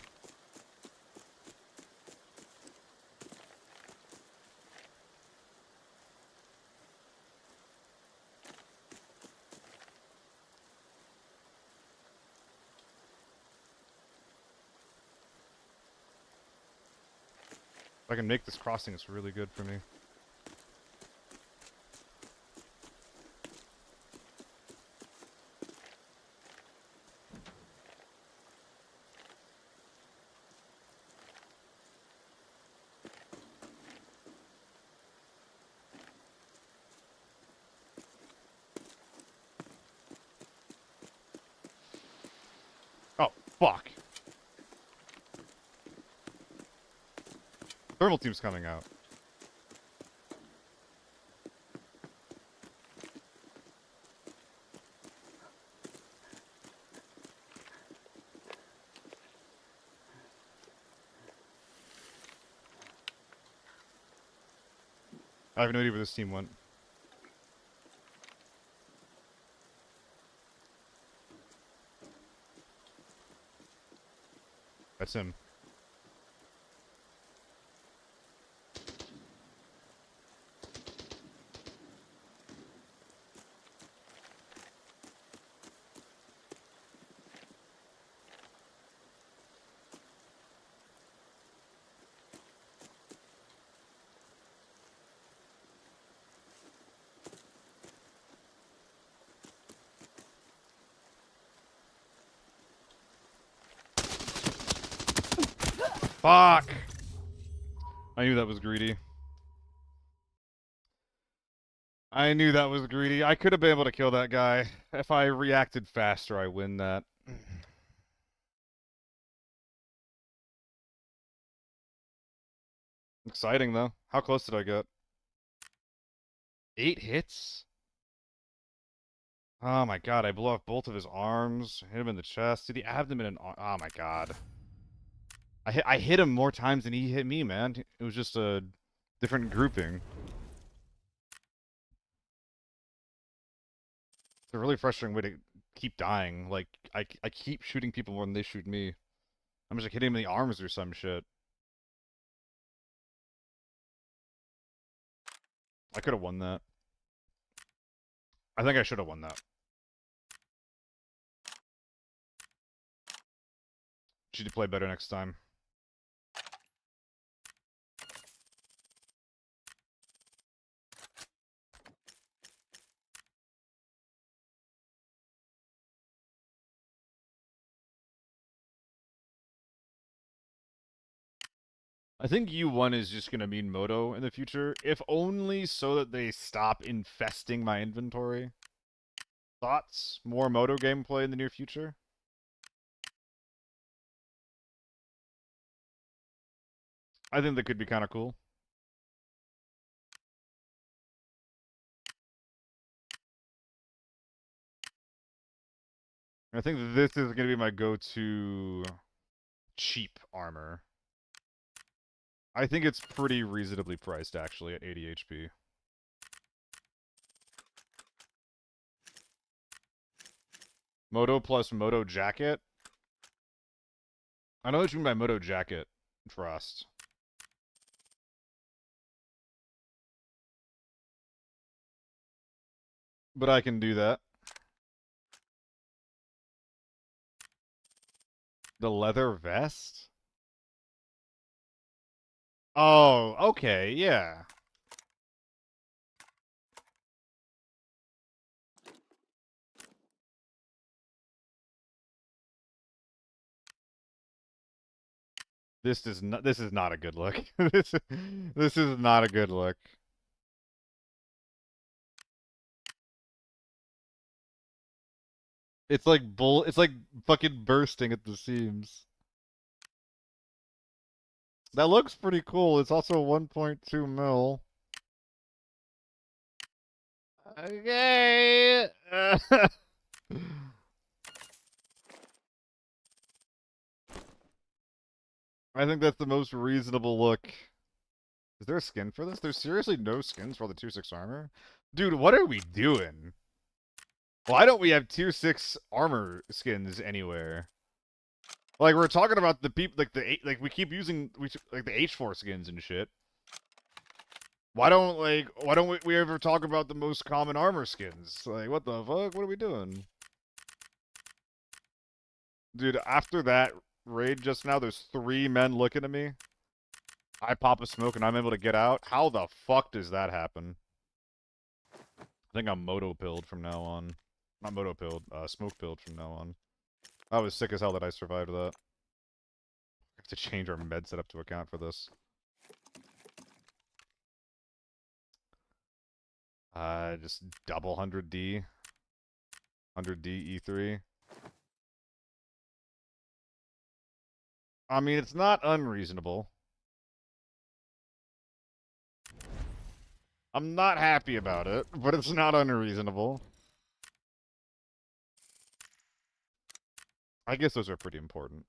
If I can make this crossing, it's really good for me. Oh, fuck. Thermal team's coming out. I have no idea where this team went. That's him. Fuck! I knew that was greedy. I knew that was greedy. I could have been able to kill that guy. If I reacted faster, I win that. Exciting, though. How close did I get? 8 hits? Oh my god, I blew off both of his arms. Hit him in the chest. To the abdomen and... Oh my god. I hit him more times than he hit me, man. It was just a different grouping. It's a really frustrating way to keep dying. Like, I keep shooting people more than they shoot me. I'm just like hitting him in the arms or some shit. I could have won that. I think I should have won that. Should play better next time. I think U1 is just going to mean Moto in the future, if only so that they stop infesting my inventory. Thoughts? More Moto gameplay in the near future? I think that could be kind of cool. I think this is going to be my go-to cheap armor. I think it's pretty reasonably priced, actually, at 80 HP. Moto plus Moto Jacket? I know what you mean by Moto Jacket. Trust. But I can do that. The leather vest? Oh, okay, yeah. This is not a good look. this is not a good look. It's like fucking bursting at the seams. That looks pretty cool. It's also 1.2 mil. Okay. I think that's the most reasonable look. Is there a skin for this? There's seriously no skins for all the tier 6 armor? Dude, what are we doing? Why don't we have tier 6 armor skins anywhere? Like we're talking about the people, like we keep using like the H4 skins and shit. Why don't we ever talk about the most common armor skins? Like what the fuck? What are we doing? Dude, after that raid just now, there's 3 men looking at me. I pop a smoke and I'm able to get out. How the fuck does that happen? I think I'm moto-pilled from now on. Not moto-pilled, smoke-pilled from now on. I was sick as hell that I survived that. I have to change our med setup to account for this. Just double 100D. 100D E3. I mean, it's not unreasonable. I'm not happy about it, but it's not unreasonable. I guess those are pretty important.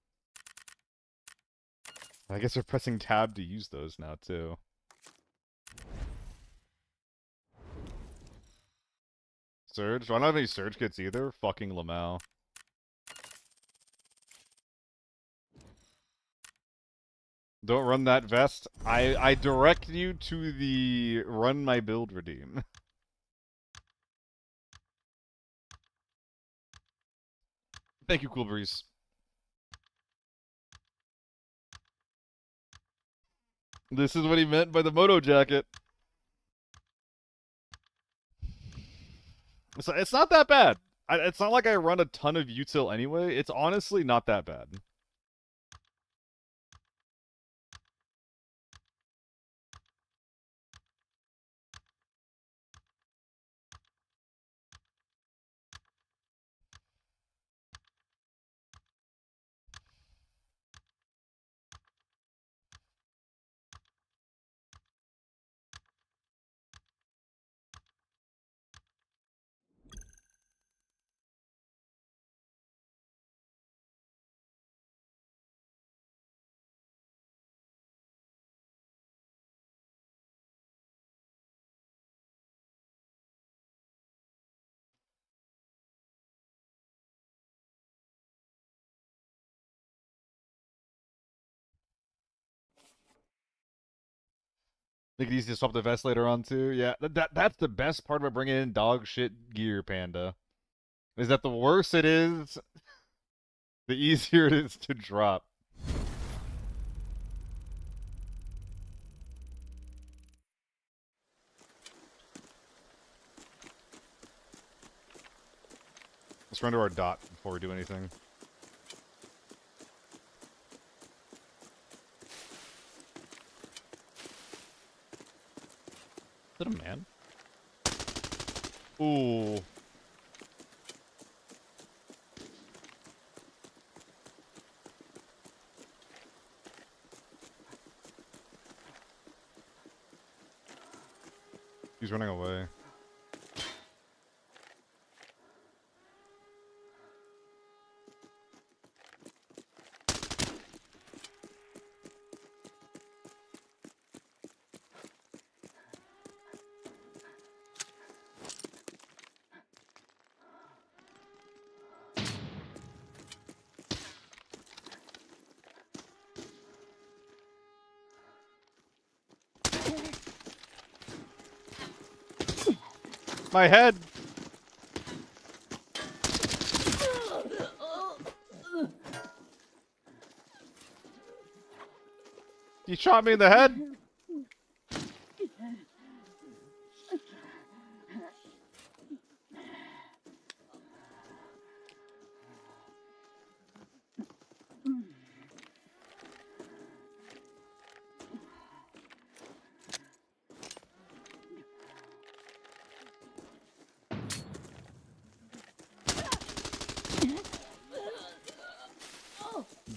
I guess we're pressing tab to use those now, too. Surge? Do I not have any surge kits either? Fucking Lamau. Don't run that vest. I direct you to the run my build redeem. Thank you, Cool Breeze. This is what he meant by the moto jacket. It's not that bad. It's not like I run a ton of util anyway. It's honestly not that bad. Think it easy to swap the vest later on too. Yeah, that's the best part about bringing in dog shit gear, Panda. Is that the worse it is, the easier it is to drop. Let's run to our dot before we do anything. Is that a man? Ooh. He's running away. My head! He shot me in the head!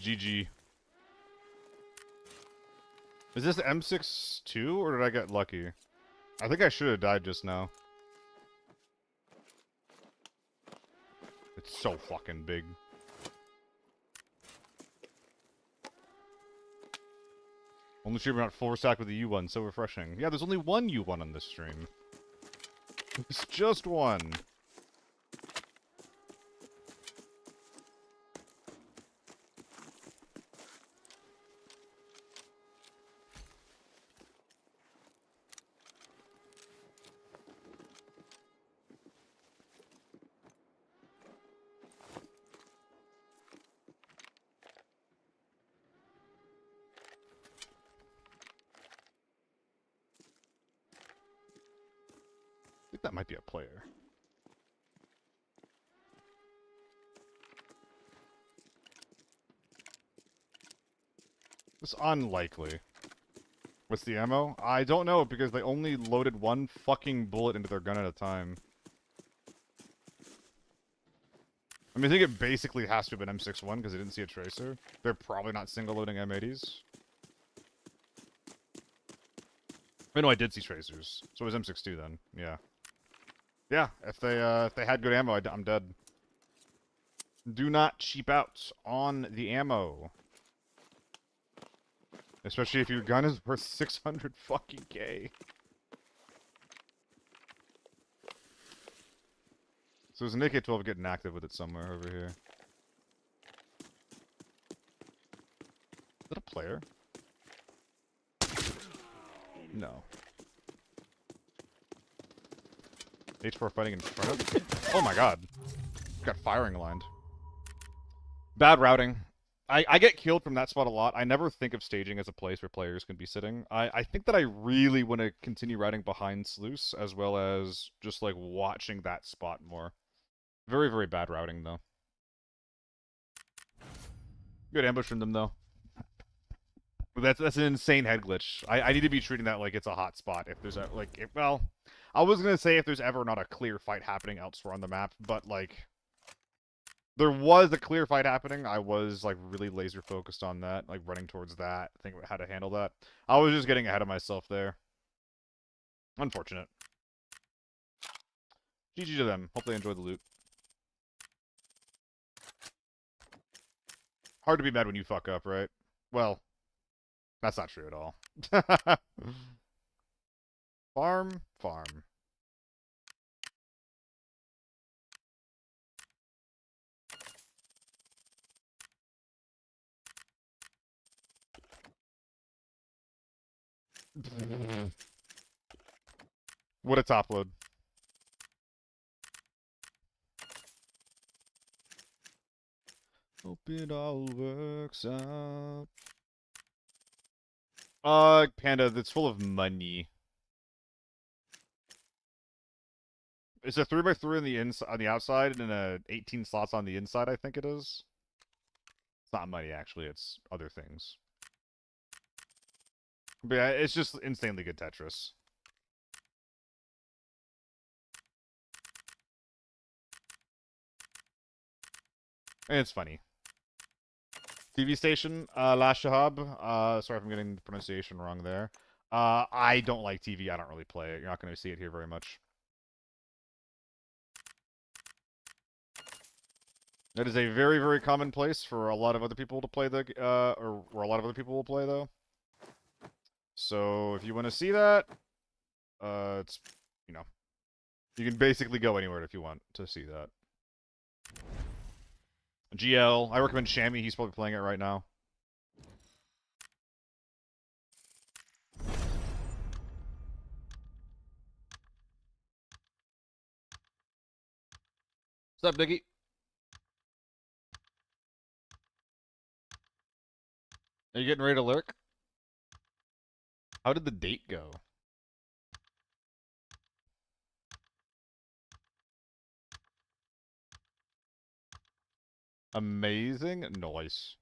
GG. Is this M62 or did I get lucky? I think I should have died just now. It's so fucking big. Only stream about 4 stack with the U1, so refreshing. Yeah, there's only one U1 on this stream. It's just one. think that might be a player. It's unlikely. What's the ammo? I don't know, because they only loaded one fucking bullet into their gun at a time. I mean, I think it basically has to have been M61 because I didn't see a tracer. They're probably not single-loading M80s. Oh, no, I did see tracers. So it was M62 then. Yeah. Yeah, if they had good ammo, I'm dead. Do not cheap out on the ammo. Especially if your gun is worth 600 fucking K. So there's an AK-12 getting active with it somewhere over here. Is that a player? No. H4 fighting in front of... Oh my god. Got firing lined. Bad routing. I get killed from that spot a lot. I never think of staging as a place where players can be sitting. I think that I really want to continue routing behind sluice, as well as just, like, watching that spot more. Very, very bad routing, though. Good ambush from them, though. But that's an insane head glitch. I need to be treating that like it's a hot spot. If there's a, like, if, well, I was going to say if there's ever not a clear fight happening elsewhere on the map, but, like... There was a clear fight happening. I was, like, really laser focused on that, like, running towards that, thinking about how to handle that. I was just getting ahead of myself there. Unfortunate. GG to them. Hope they enjoy the loot. Hard to be mad when you fuck up, right? Well, that's not true at all. Farm. What a top load. Hope it all works out. Panda, that's full of money. It's a 3x3 on the on the outside and a 18 slots on the inside, I think it is. It's not money, actually, it's other things. But yeah, it's just insanely good Tetris. And it's funny. TV station, La Shahab. Sorry if I'm getting the pronunciation wrong there. I don't like TV. I don't really play it. You're not going to see it here very much. That is a very, very common place for a lot of other people to play the, or where a lot of other people will play, though. So, if you want to see that, it's, you know, you can basically go anywhere if you want to see that. GL, I recommend Shammy, he's probably playing it right now. What's up, Diggy? Are you getting ready to lurk? How did the date go? Amazing? Nice.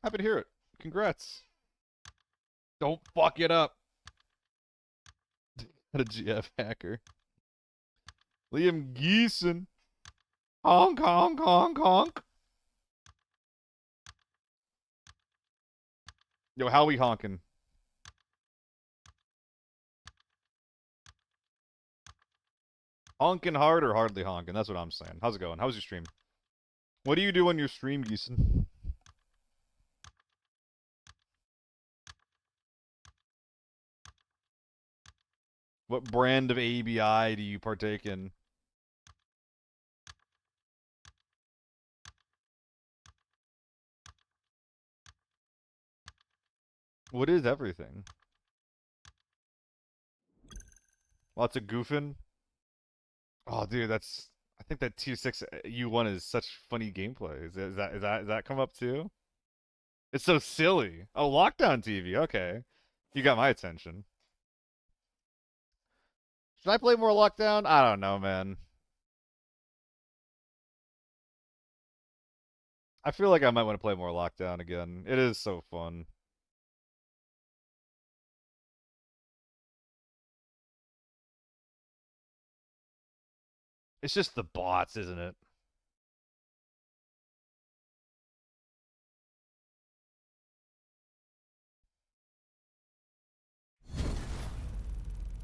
Happy to hear it. Congrats. Don't fuck it up. What a GF hacker. Liam Geeson. Honk, honk, honk, honk. Yo, how we honking? Honking hard or hardly honking? That's what I'm saying. How's it going? How's your stream? What do you do on your stream, Geeson? What brand of ABI do you partake in? What is everything? Lots of goofing? Oh, dude, that's. I think that Tier 6 U1 is such funny gameplay. Is that come up too? It's so silly. Oh, Lockdown TV. Okay, you got my attention. Should I play more Lockdown? I don't know, man. I feel like I might want to play more Lockdown again. It is so fun. It's just the bots, isn't it? Have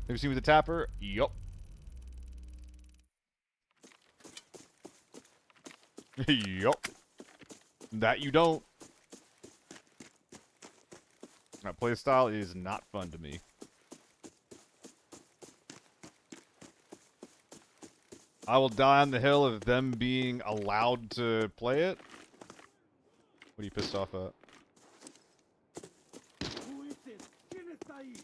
you seen me the tapper? Yup. Yup. That you don't. That playstyle is not fun to me. I will die on the hill of them being allowed to play it. What are you pissed off at? Who is it? ¿Quién está ahí?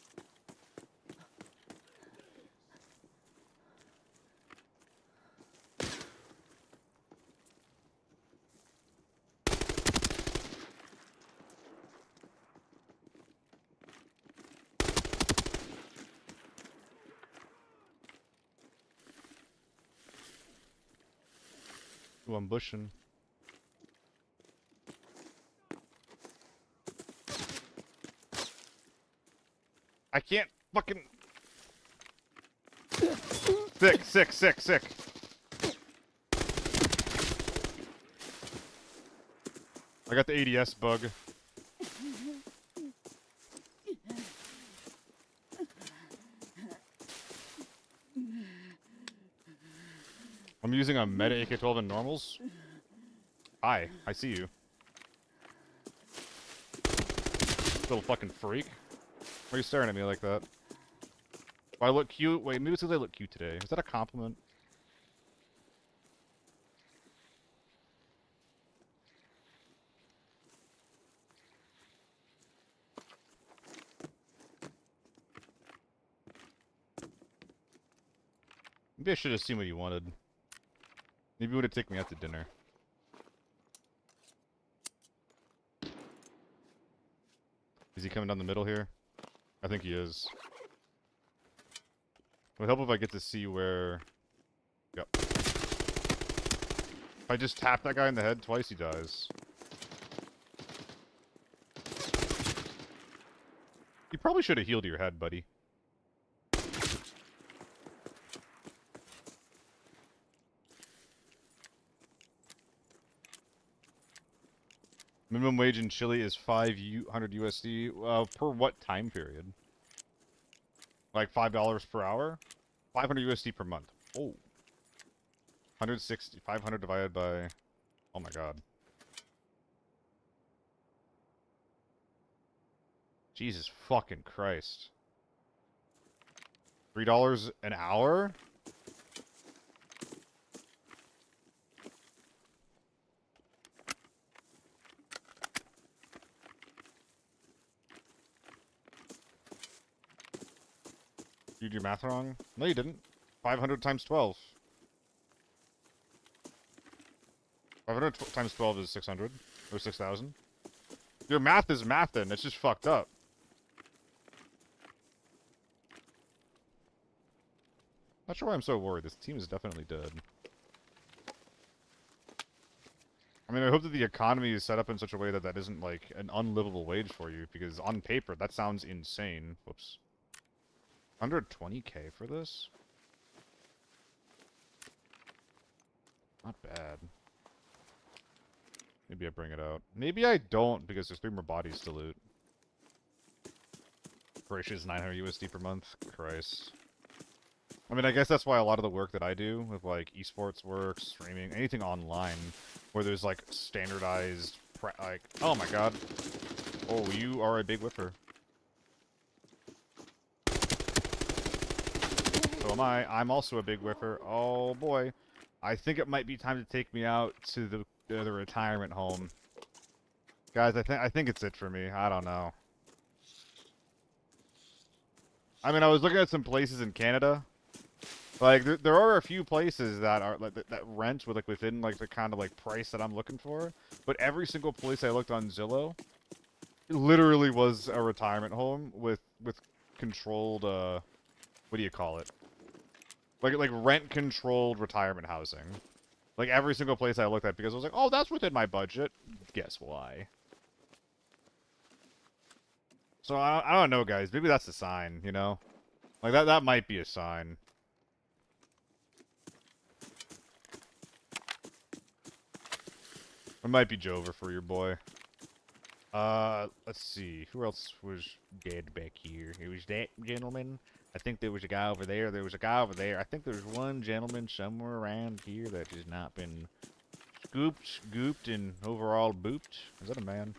Ooh, I'm bushing. I can't fucking... Sick. I got the ADS bug. I'm using a meta AK-12 in normals. Hi, I see you. Little fucking freak. Why are you staring at me like that? Do I look cute? Wait, maybe it's because I look cute today. Is that a compliment? Maybe I should have seen what you wanted. Maybe you would have taken me out to dinner. Is he coming down the middle here? I think he is. It would help if I get to see where... Yep. If I just tap that guy in the head twice, he dies. You probably should have healed your head, buddy. Minimum wage in Chile is 500 USD. Per what time period? Like $5 per hour? 500 USD per month. Oh. 160. 500 divided by... Oh my god. Jesus fucking Christ. $3 an hour? You did your math wrong? No, you didn't. 500 times 12. 500 times 12 is 600. Or 6,000. Your math is math then. It's just fucked up. Not sure why I'm so worried. This team is definitely dead. I mean, I hope that the economy is set up in such a way that that isn't, like, an unlivable wage for you. Because on paper, that sounds insane. Whoops. 120k for this? Not bad. Maybe I bring it out. Maybe I don't, because there's 3 more bodies to loot. Gracious, 900 USD per month. Christ. I mean, I guess that's why a lot of the work that I do with, like, esports work, streaming, anything online, where there's, like, standardized, like, oh my god. Oh, you are a big whipper. So am I. I'm also a big whipper. Oh boy. I think it might be time to take me out to the retirement home. Guys, I think it's it for me. I don't know. I mean, I was looking at some places in Canada. Like there are a few places that are like that rent with like within like the kind of like price that I'm looking for, but every single place I looked on Zillow, it literally was a retirement home with controlled what do you call it? Like rent controlled retirement housing. Like every single place I looked at because I was like, oh, that's within my budget. Guess why? So I don't know, guys. Maybe that's a sign, you know? Like that might be a sign. It might be Jover for your boy. Let's see. Who else was dead back here? It was that gentleman. I think there was a guy over there. There was a guy over there. I think there's one gentleman somewhere around here that has not been scooped, gooped, and overall booped. Is that a man?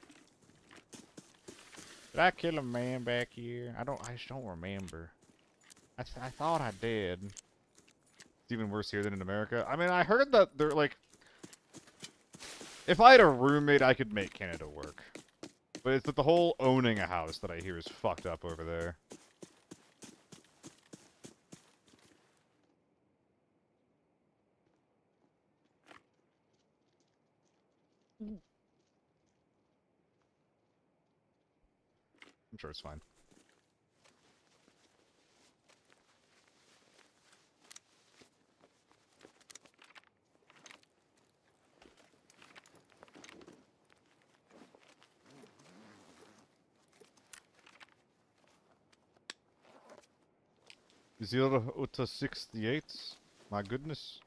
Did I kill a man back here? I just don't remember. I thought I did. It's even worse here than in America. I mean, I heard that they're like, if I had a roommate, I could make Canada work. But it's that the whole owning a house that I hear is fucked up over there. I'm sure it's fine. Zero to 68. My goodness.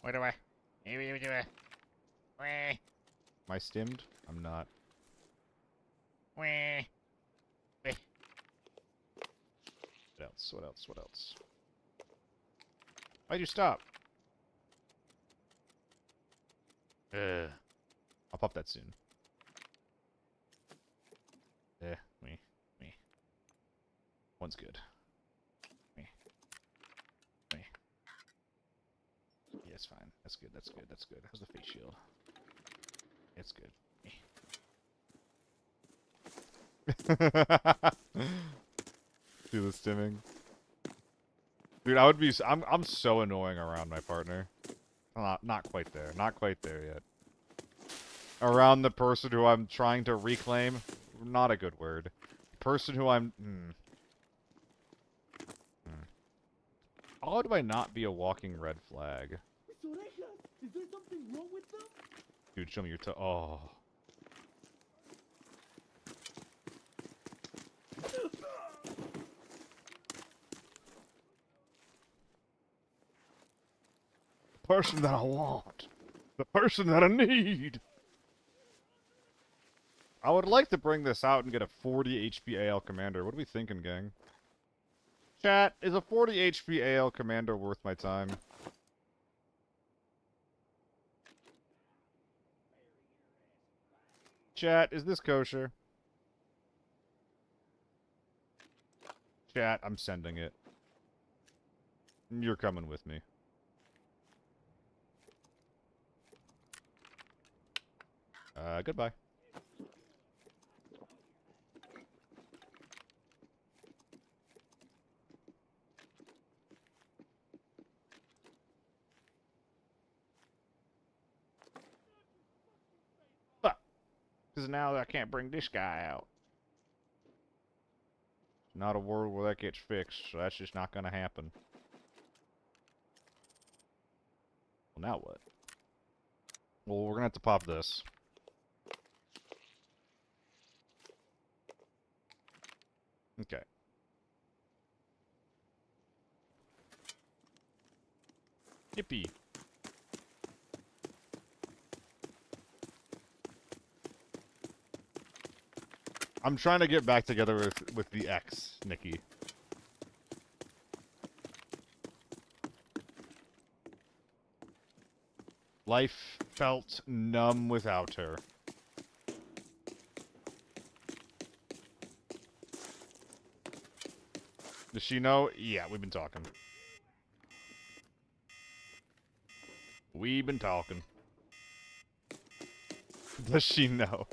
What do I? What do I? Am I stimmed? I'm not. Wah. What else? What else? What else? Why'd you stop? I'll pop that soon. Me. One's good. Me. Yeah, it's fine. That's good. That's good. That's good. How's the face shield? It's good. Do the stimming. Dude, I would be. I'm so annoying around my partner. Not quite there. Not quite there yet. Around the person who I'm trying to reclaim. Not a good word. Person who I'm. How do I not be a walking red flag? Mis orejas! Is there something wrong with them? Dude, show me your toe. Oh. The person that I want. The person that I need. I would like to bring this out and get a 40 HP AL commander. What are we thinking, gang? Chat, is a 40 HP AL commander worth my time? Chat, is this kosher? Chat, I'm sending it. You're coming with me. Goodbye. Because now I can't bring this guy out. Not a world where that gets fixed, so that's just not going to happen. Well, now what? Well, we're going to have to pop this. Okay. Yippee. I'm trying to get back together with the ex, Nikki. Life felt numb without her. Does she know? Yeah, we've been talking. We've been talking. Does she know?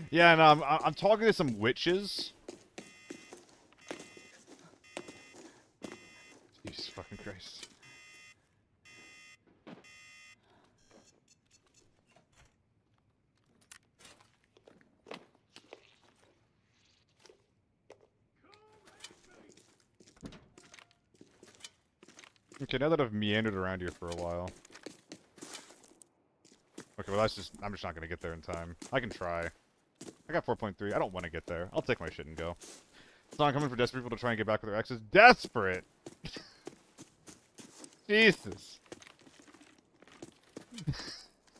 Yeah, no, I'm talking to some witches. Jesus fucking Christ. Okay, now that I've meandered around here for a while. Okay, well that's just, I'm just not gonna get there in time. I can try. I got 4.3. I don't want to get there. I'll take my shit and go. It's not coming for desperate people to try and get back with their exes. Desperate! Jesus.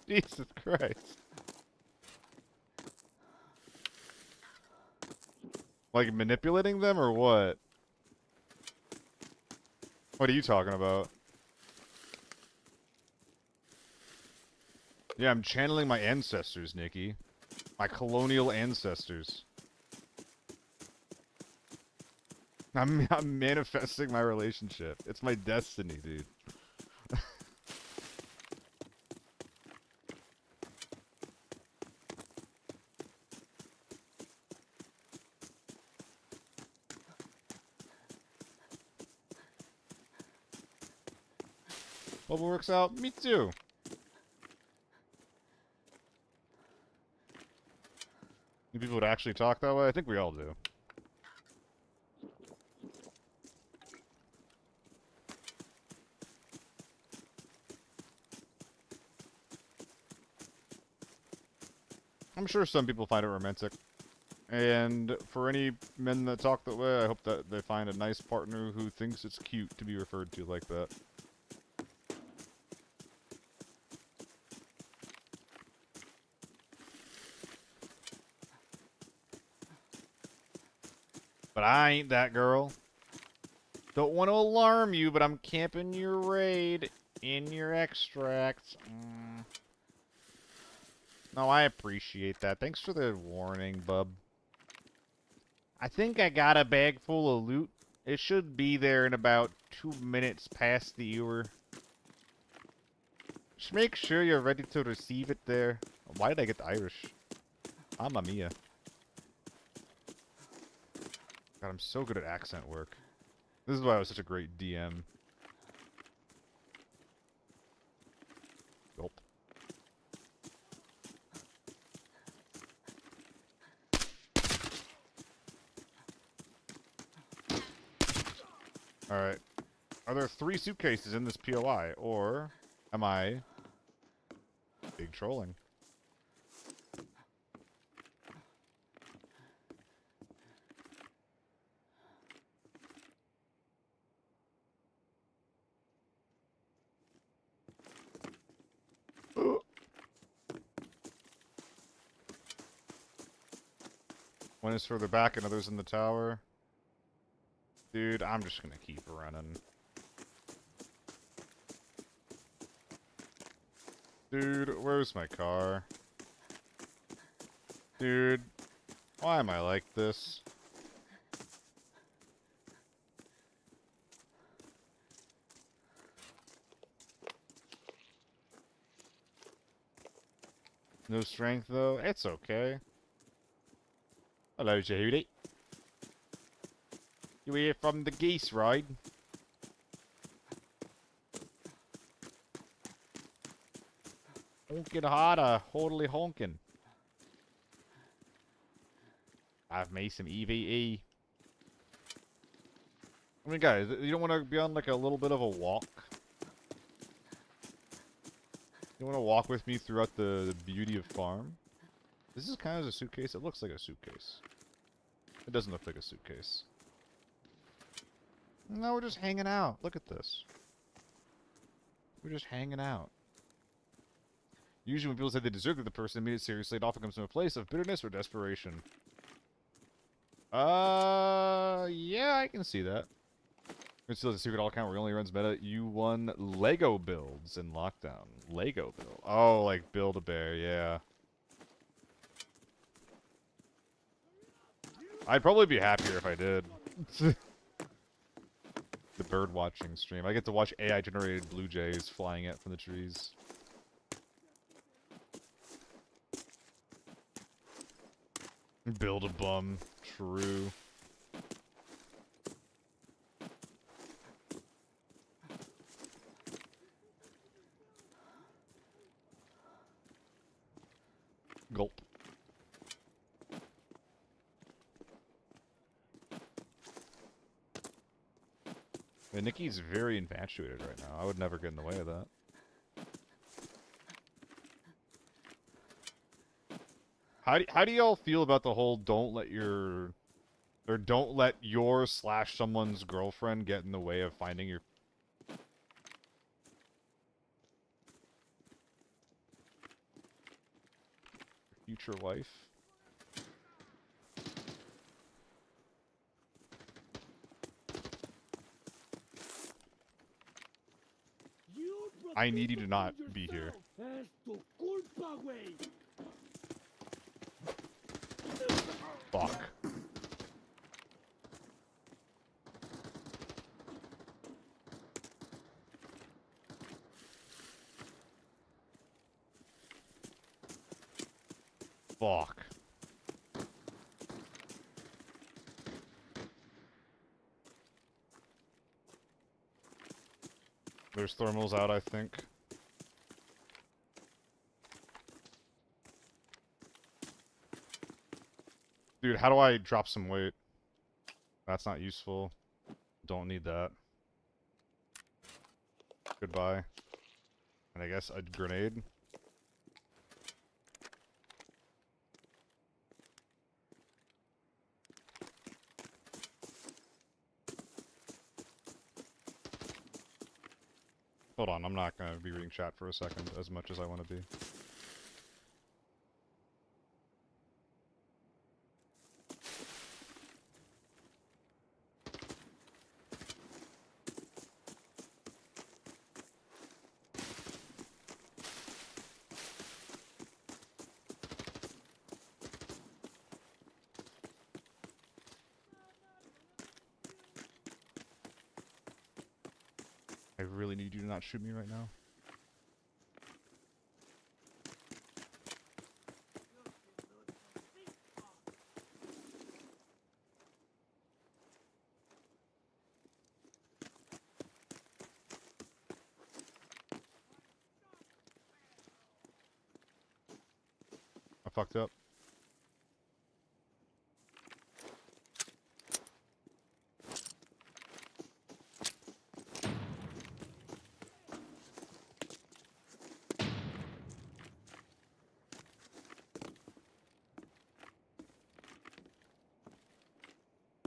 Jesus Christ. Like manipulating them or what? What are you talking about? Yeah, I'm channeling my ancestors, Nikki. My colonial ancestors. I'm manifesting my relationship. It's my destiny, dude. Hope it works out. Me too. You people would actually talk that way? I think we all do. I'm sure some people find it romantic. And for any men that talk that way, I hope that they find a nice partner who thinks it's cute to be referred to like that. But I ain't that girl. Don't want to alarm you, but I'm camping your raid in your extracts. No, I appreciate that. Thanks for the warning, bub. I think I got a bag full of loot. It should be there in about 2 minutes past the hour. Just make sure you're ready to receive it there. Why did I get the Irish? Mamma mia. God, I'm so good at accent work. This is why I was such a great DM. Gulp. Alright. Are there 3 suitcases in this POI, or am I big trolling? One is further back, another's in the tower. Dude, I'm just gonna keep running. Dude, where's my car? Dude, why am I like this? No strength, though? It's okay. Hello, Judy. You here from the geese ride? Honking harder, totally honking. I've made some EVE. I mean, guys, you don't want to be on like a little bit of a walk? You want to walk with me throughout the beauty of farm? This is kind of a suitcase. It looks like a suitcase. It doesn't look like a suitcase. No, we're just hanging out. Look at this. We're just hanging out. Usually when people say they deserve it, the person mean it seriously, it often comes from a place of bitterness or desperation. Yeah, I can see that. Still has a secret all account where he only runs meta U1 Lego builds in lockdown. Lego build. Oh, like Build-A-Bear, yeah. I'd probably be happier if I did. The bird watching stream. I get to watch AI generated blue jays flying out from the trees. Build a bum. True. Gulp. Yeah, Nikki's very infatuated right now. I would never get in the way of that. How do y'all feel about the whole don't let your / someone's girlfriend get in the way of finding your future wife? You I need you to protect not be here. yourself. Es tu culpa, güey. Fuck. Fuck. There's thermals out, I think. Dude, how do I drop some weight? That's not useful. Don't need that. Goodbye. And I guess a grenade. Hold on, I'm not gonna be reading chat for a second as much as I want to be. I really need you to not shoot me right now. I fucked up.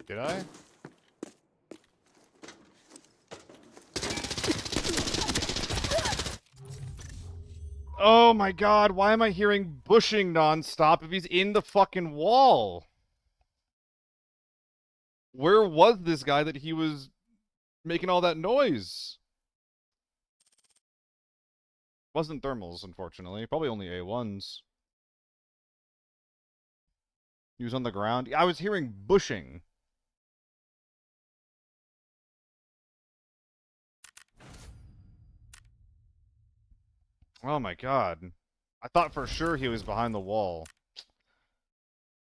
Did I? Oh my god, why am I hearing bushing nonstop if he's in the fucking wall? Where was this guy that he was making all that noise? Wasn't thermals, unfortunately. Probably only A1s. He was on the ground. I was hearing bushing. Oh my god. I thought for sure he was behind the wall.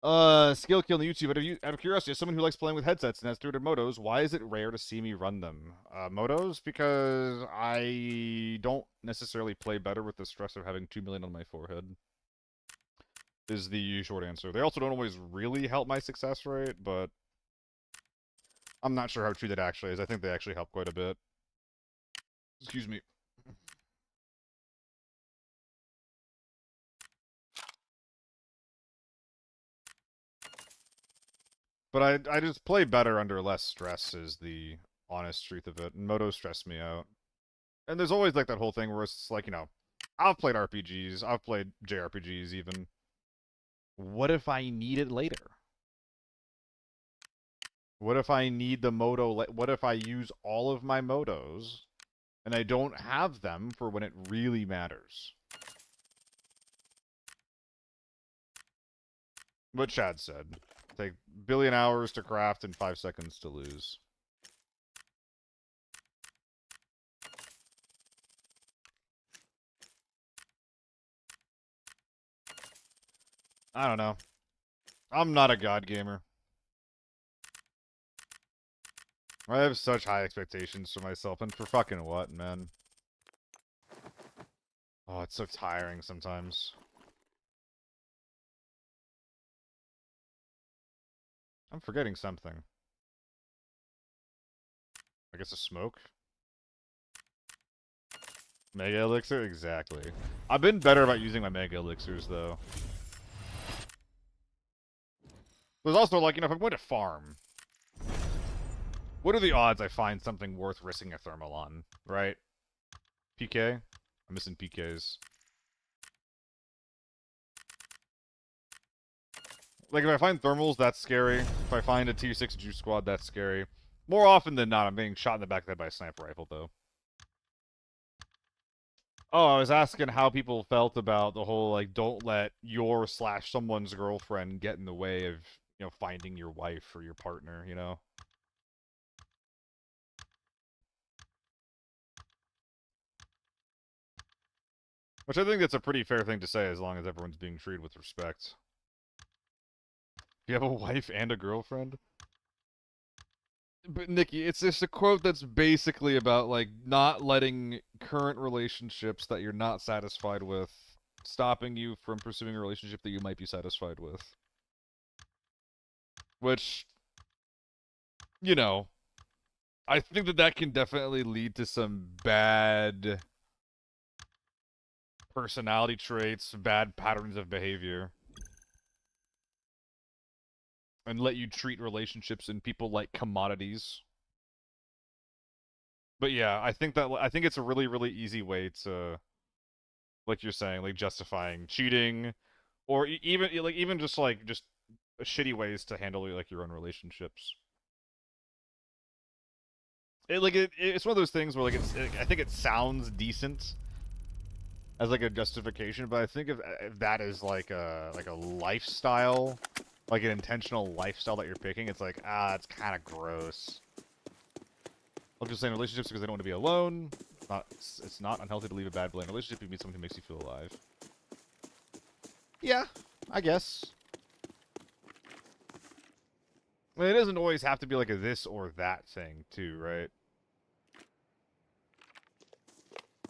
Skill kill on YouTube. Out of curiosity, as someone who likes playing with headsets and has 300 motos, why is it rare to see me run them? Motos? Because I don't necessarily play better with the stress of having 2 million on my forehead. Is the short answer. They also don't always really help my success rate, but I'm not sure how true that actually is. I think they actually help quite a bit. Excuse me. But I just play better under less stress is the honest truth of it. And motos stress me out. And there's always like that whole thing where it's like, you know, I've played RPGs, I've played JRPGs even. What if I need it later? What if I need the moto? What if I use all of my motos and I don't have them for when it really matters? What Chad said. Take billion hours to craft and 5 seconds to lose. I don't know. I'm not a god gamer. I have such high expectations for myself, and for fucking what, man? Oh, it's so tiring sometimes. I'm forgetting something. I guess a smoke? Mega elixir? Exactly. I've been better about using my mega elixirs, though. There's also, like, you know, if I'm going to farm, what are the odds I find something worth risking a thermal on, right? PK? I'm missing PKs. Like, if I find thermals, that's scary. If I find a tier 6 juice squad, that's scary. More often than not, I'm being shot in the back of the head by a sniper rifle, though. Oh, I was asking how people felt about the whole, like, don't let your / someone's girlfriend get in the way of, you know, finding your wife or your partner, you know? Which I think that's a pretty fair thing to say as long as everyone's being treated with respect. You have a wife and a girlfriend? But Nikki, it's just a quote that's basically about, like, not letting current relationships that you're not satisfied with stopping you from pursuing a relationship that you might be satisfied with. Which, you know, I think that that can definitely lead to some bad personality traits, bad patterns of behavior. And let you treat relationships and people like commodities. But yeah, I think it's a really, really easy way to, like you're saying, like justifying cheating, or even just shitty ways to handle like your own relationships. It's one of those things where I think it sounds decent as like a justification, but I think if that is like a lifestyle, like an intentional lifestyle that you're picking, it's like, it's kind of gross. I'll just say in relationships because I don't want to be alone. It's not unhealthy to leave a bad blood in a relationship if you meet someone who makes you feel alive. Yeah, I guess. I mean, it doesn't always have to be like a this or that thing, too, right?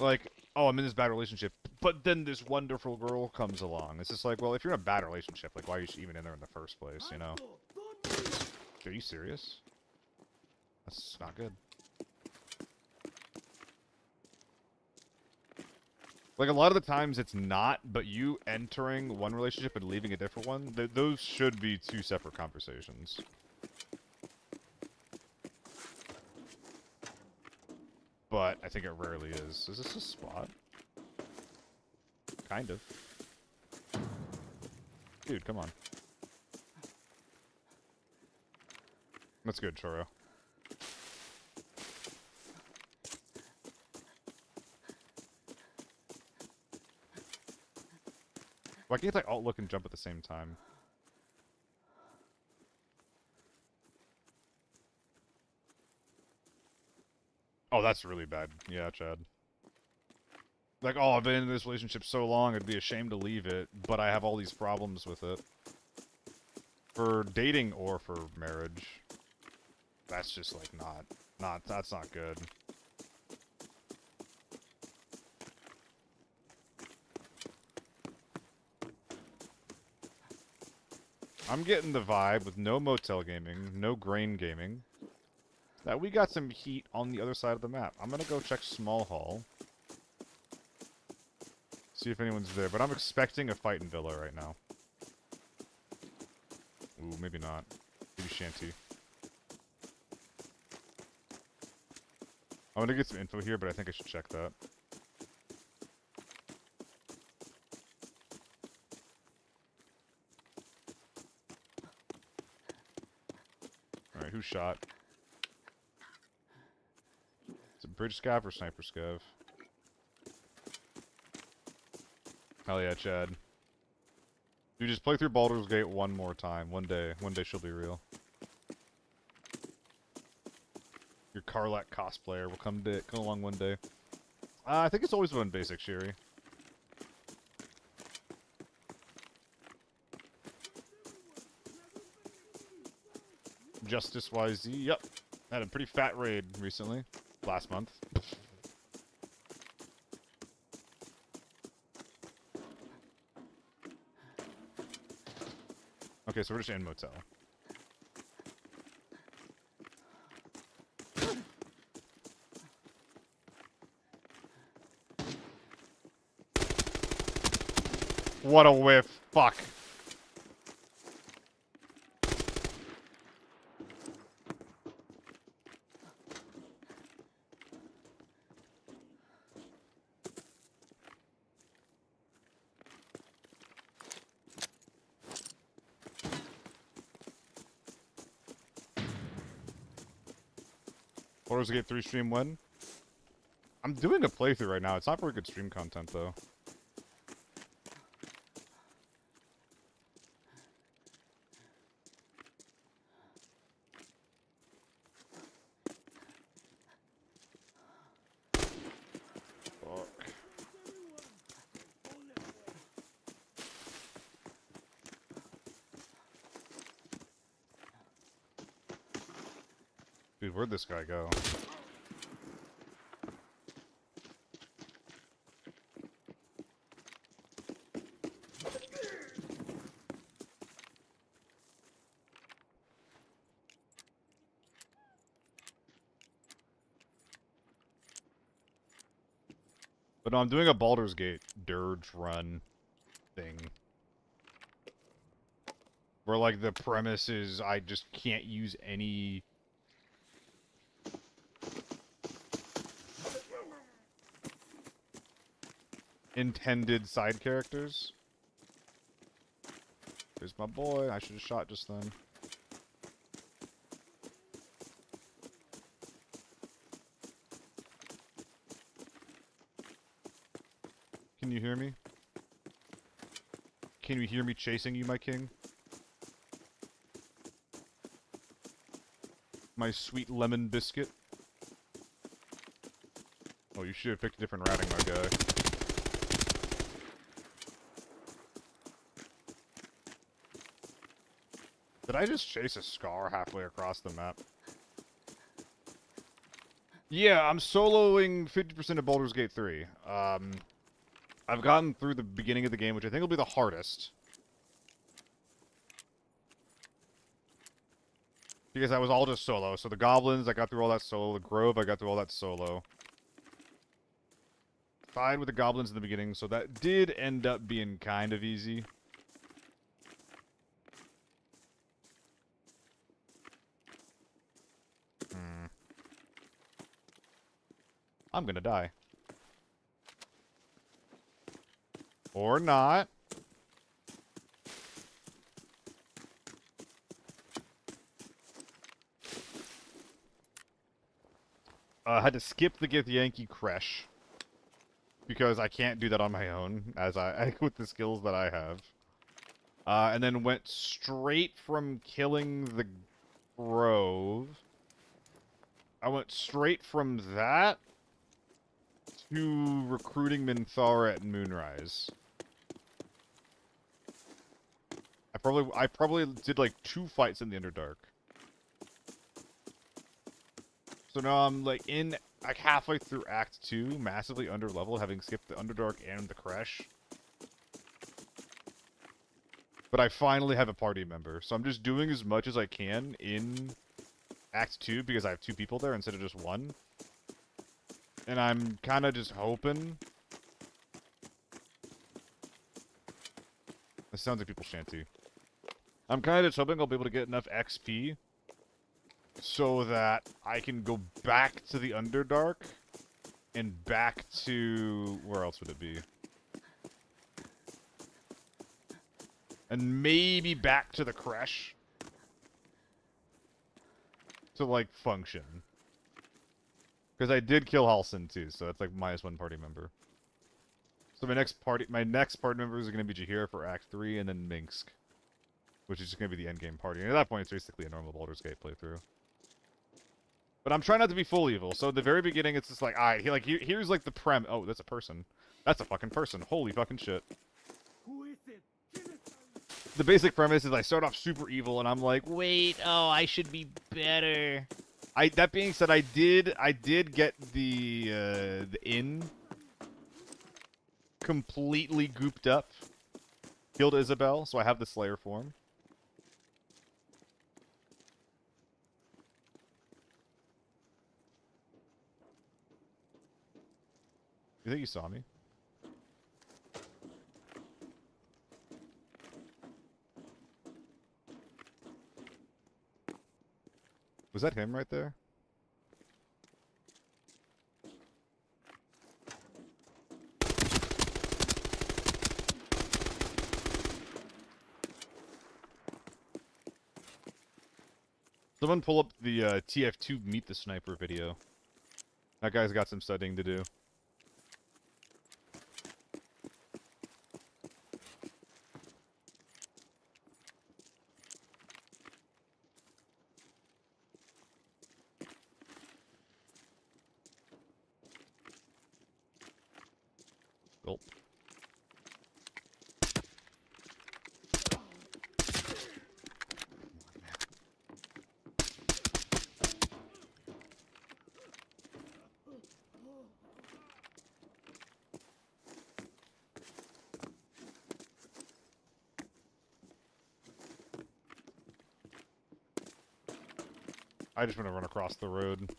Like, oh, I'm in this bad relationship, but then this wonderful girl comes along. It's just like, well, if you're in a bad relationship, like, why are you even in there in the first place, you know? Are you serious? That's not good. Like, a lot of the times it's not, but you entering one relationship and leaving a different one, those should be two separate conversations. But I think it rarely is. Is this a spot? Kind of. Dude, come on. That's good, Choro. Why can't I alt look and jump at the same time? Oh, that's really bad. Yeah, Chad. Like, oh, I've been in this relationship so long, it'd be a shame to leave it, but I have all these problems with it. For dating or for marriage. That's just, like, that's not good. I'm getting the vibe with no motel gaming, no grain gaming, that we got some heat on the other side of the map. I'm gonna go check Small Hall. See if anyone's there, but I'm expecting a fight in Villa right now. Ooh, maybe not. Maybe Shanty. I'm gonna get some info here, but I think I should check that. Alright, who shot? Is it Bridge Scav or Sniper Scav? Hell yeah, Chad. Dude, just play through Baldur's Gate one more time. One day she'll be real. Your Karlak cosplayer will come along one day. I think it's always been basic, Shiri. Justice YZ. Yep. Had a pretty fat raid recently. Last month. Okay, so we're just in motel. What a whiff. Fuck. Baldur's Gate 3 stream when? I'm doing a playthrough right now. It's not very good stream content, though. Fuck. Dude, where'd this guy go? But no, I'm doing a Baldur's Gate dirge run thing. Where, like, the premise is I just can't use any... intended side characters. There's my boy. I should have shot just then. Can you hear me? Can you hear me chasing you, my king? My sweet lemon biscuit. Oh, you should have picked a different routing, my guy. Did I just chase a Scar halfway across the map? Yeah, I'm soloing 50% of Baldur's Gate 3. I've gotten through the beginning of the game, which I think will be the hardest. Because I was all just solo. So the Goblins, I got through all that solo. The Grove, I got through all that solo. Fine with the Goblins in the beginning, so that did end up being kind of easy. I'm gonna die. Or not. I had to skip the Githyanki Creche. Because I can't do that on my own, as I with the skills that I have. And then went straight from killing the Grove. I went straight from that to recruiting Minthara at Moonrise. I probably did like 2 fights in the Underdark. So now I'm like halfway through Act 2, massively under level, having skipped the Underdark and the Creche. But I finally have a party member, so I'm just doing as much as I can in Act 2 because I have 2 people there instead of just 1. And I'm kind of just hoping... This sounds like people shanty. I'm kind of just hoping I'll be able to get enough XP so that I can go back to the Underdark and back to... Where else would it be? And maybe back to the Creche to, like, function. Because I did kill Halsin too, so that's like -1 party member. So my next party members are going to be Jaheira for Act 3, and then Minsk, which is just going to be the endgame party. And at that point, it's basically a normal Baldur's Gate playthrough. But I'm trying not to be full evil. So at the very beginning, it's just like, alright, here's like the prem. Oh, that's a person. That's a fucking person. Holy fucking shit. Who is it? Kill it. the basic premise is I start off super evil, and I'm like, wait, oh, I should be better. That being said, I did get the inn completely gooped up. Killed Isabel, so I have the Slayer form. You think you saw me? Was that him right there? Someone pull up the TF2 Meet the Sniper video. That guy's got some studying to do. Gulp. I just want to run across the road.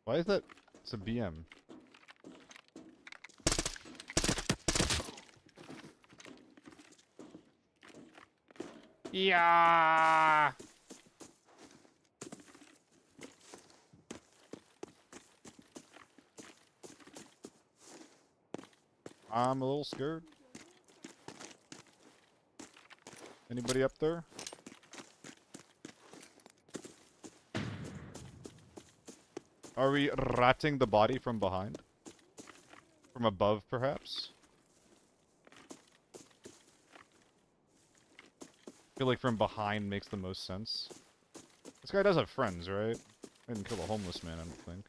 Why is that? It's a BM. Yeah. I'm a little scared. Anybody up there? Are we ratting the body from behind? From above, perhaps? I feel like from behind makes the most sense. This guy does have friends, right? I didn't kill a homeless man, I don't think.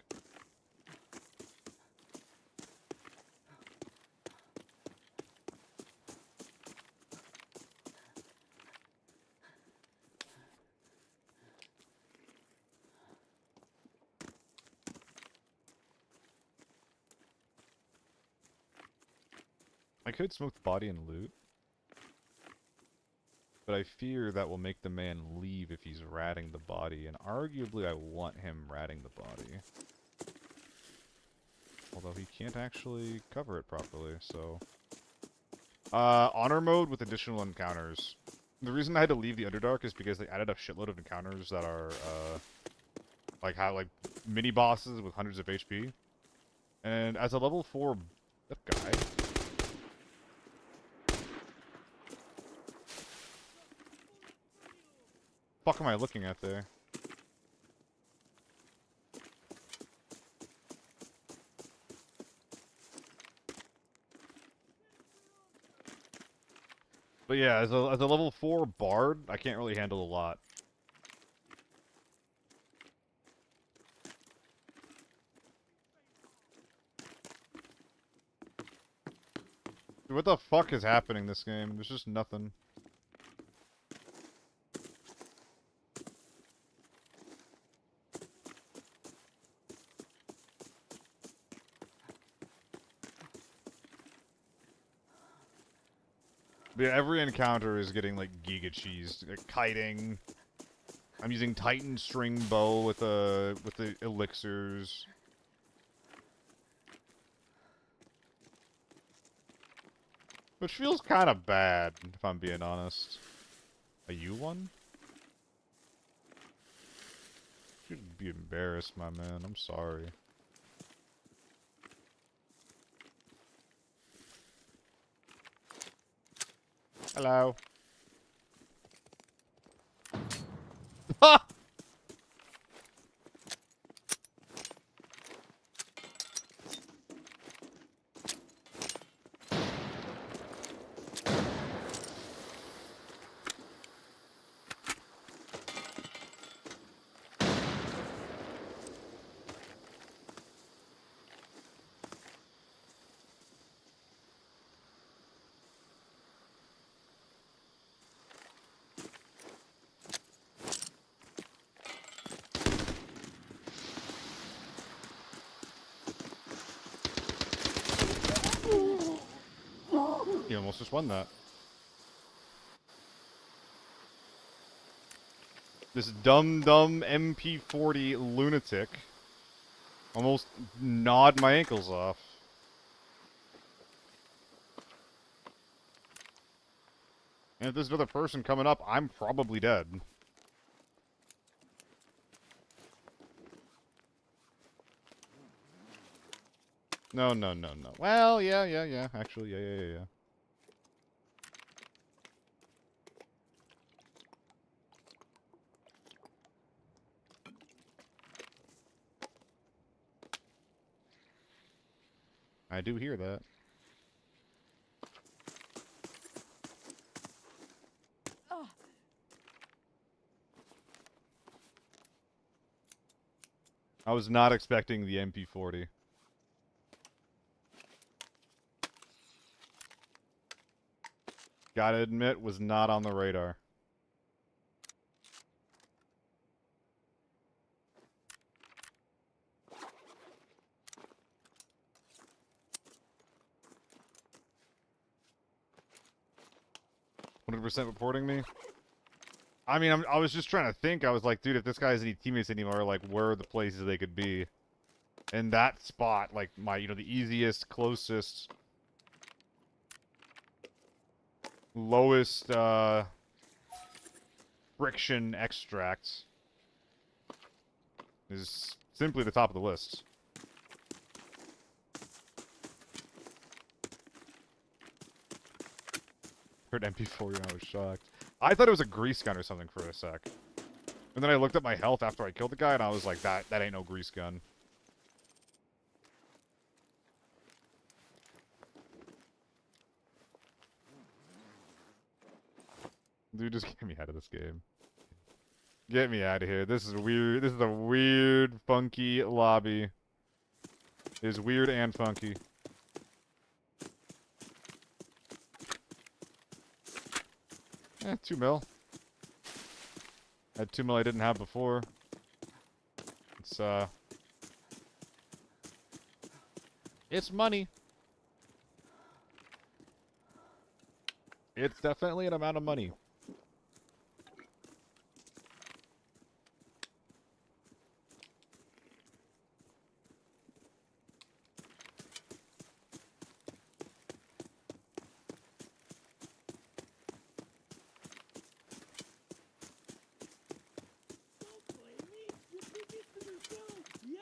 I could smoke the body and loot. But I fear that will make the man leave if he's ratting the body, and arguably I want him ratting the body. Although he can't actually cover it properly, so... honor mode with additional encounters. The reason I had to leave the Underdark is because they added a shitload of encounters that are, like mini-bosses with hundreds of HP. And as a level 4... That guy... Fuck am I looking at there? But yeah, as a level 4 bard, I can't really handle a lot. Dude, what the fuck is happening this game? There's just nothing. But yeah, every encounter is getting like giga cheese. Like, kiting. I'm using Titan string bow with the elixirs. Which feels kind of bad, if I'm being honest. Are you one? You'd be embarrassed, my man. I'm sorry. Hello. Ha! You almost just won that. This dumb MP40 lunatic almost gnawed my ankles off. And if there's another person coming up, I'm probably dead. No. Well, yeah. Actually, yeah. I do hear that. I was not expecting the MP40. Gotta admit, was not on the radar. "100% reporting me?" I mean, I was just trying to think. I was like, dude, if this guy has any teammates anymore, like, where are the places they could be? In that spot, like, the easiest, closest, lowest, friction extract is simply the top of the list. Heard MP40, I was shocked. I thought it was a grease gun or something for a sec. And then I looked at my health after I killed the guy, and I was like, that ain't no grease gun. Dude, just get me out of this game. Get me out of here. This is weird. This is a weird, funky lobby. It is weird and funky. Eh, 2 mil. I had 2 mil I didn't have before. It's money. It's definitely an amount of money.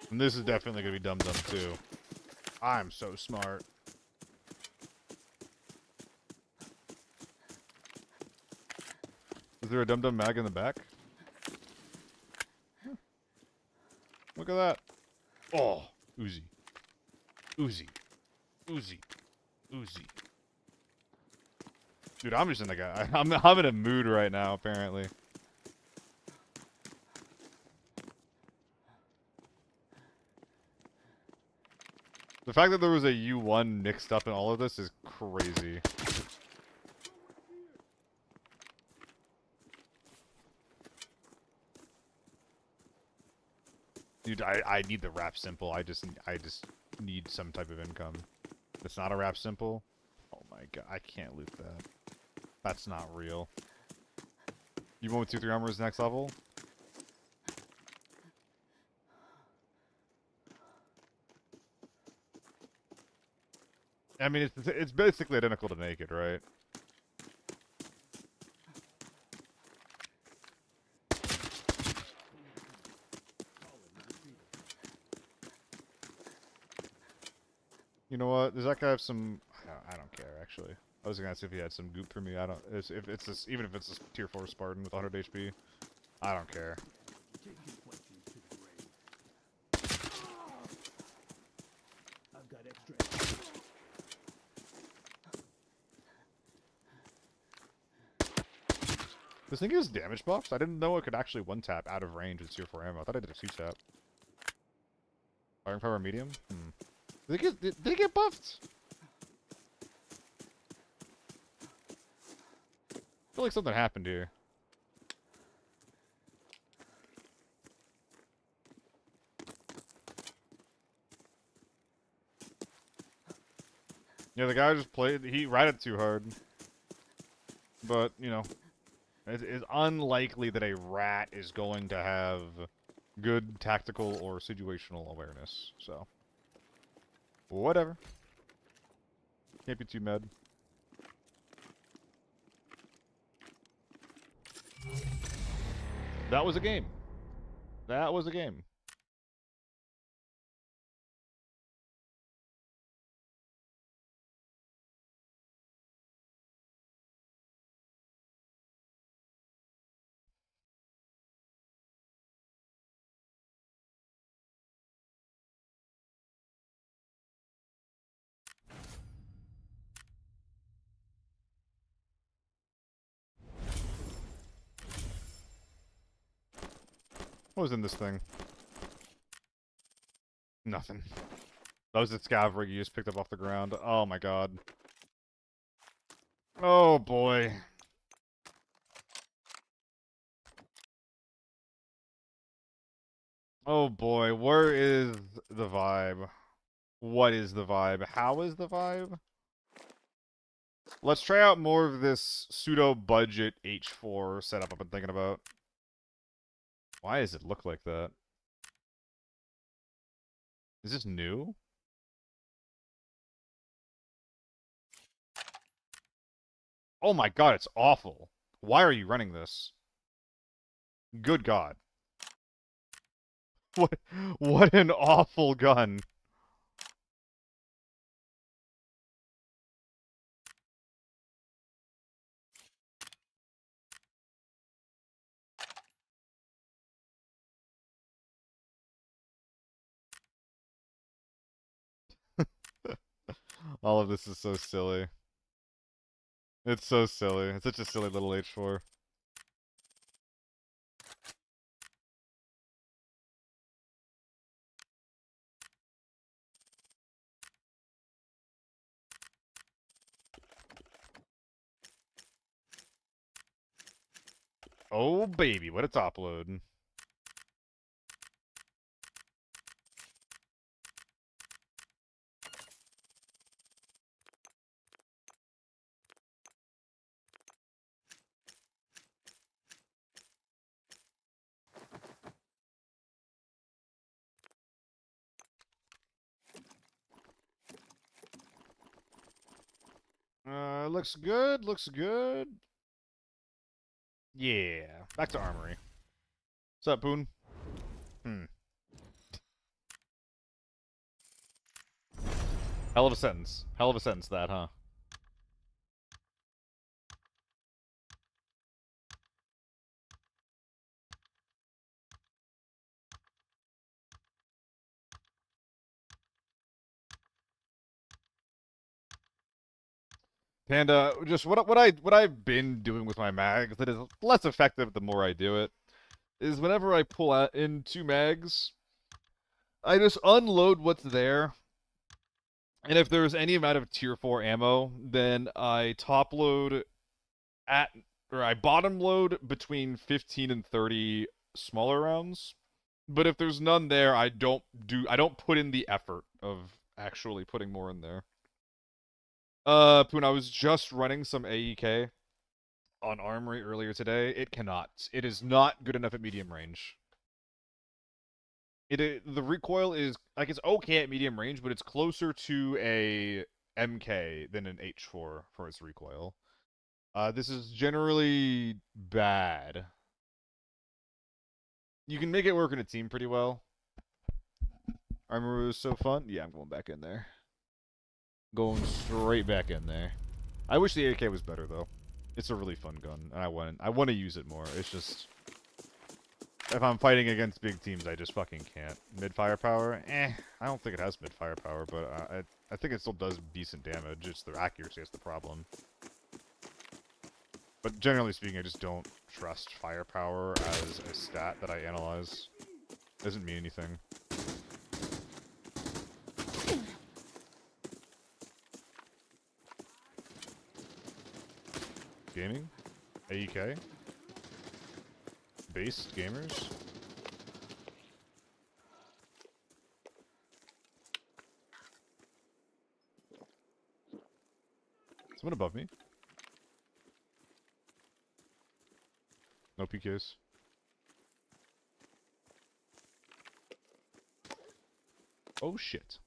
And this is definitely gonna be dum too. I'm so smart. Is there a dum mag in the back? Look at that. Oh, Uzi. Dude, I'm just in I'm in a mood right now, apparently. The fact that there was a U1 mixed up in all of this is crazy. Dude, I need the rap simple. I just need some type of income. If it's not a rap simple, oh my god, I can't loot that. That's not real. You want 2-3 armor is next level? I mean, it's basically identical to naked, right? You know what? Does that guy have some? I don't care actually. I was gonna ask if he had some goop for me. I don't. If it's this, even if it's this tier 4 Spartan with 100 HP, I don't care. Take your questions to the grave. I've got extra. This thing is damage buffs? I didn't know it could actually 1-tap out of range with tier 4 ammo. I thought I did a 2-tap. Firing power medium? Did they get buffed? I feel like something happened here. Yeah, the guy just played. He ratted too hard. But, you know, it's unlikely that a rat is going to have good tactical or situational awareness. So, whatever. Can't be too mad. That was a game. That was a game. What was in this thing? Nothing. That was the scav rig you just picked up off the ground. Oh my god. Oh boy. Oh boy, where is the vibe? What is the vibe? How is the vibe? Let's try out more of this pseudo-budget H4 setup I've been thinking about. Why does it look like that? Is this new? Oh my god, it's awful. Why are you running this? Good god. What an awful gun. All of this is so silly. It's so silly. It's such a silly little H4. Oh baby, what a top load. Looks good, looks good. Yeah, back to armory. What's up, Boone? Hell of a sentence. Hell of a sentence, that, huh? Panda, just what I've been doing with my mags that is less effective the more I do it is whenever I pull out in 2 mags, I just unload what's there. And if there's any amount of tier 4 ammo, then I top load or I bottom load between 15 and 30 smaller rounds. But if there's none there, I don't put in the effort of actually putting more in there. Poon, I was just running some AEK on Armory earlier today. It cannot. It is not good enough at medium range. The recoil is like it's okay at medium range, but it's closer to a MK than an H4 for its recoil. This is generally bad. You can make it work in a team pretty well. Armory was so fun. Yeah, I'm going back in there. Going straight back in there. I wish the AK was better though. It's a really fun gun, and I want to use it more. It's just if I'm fighting against big teams, I just fucking can't. Mid firepower, I don't think it has mid firepower, but I think it still does decent damage. It's the accuracy that's the problem. But generally speaking, I just don't trust firepower as a stat that I analyze. Doesn't mean anything. Gaming? AEK? Based gamers? Someone above me. No PKs. Oh shit.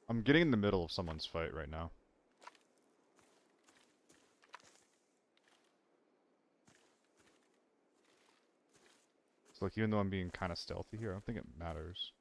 I'm getting in the middle of someone's fight right now. So like, even though I'm being kind of stealthy here, I don't think it matters.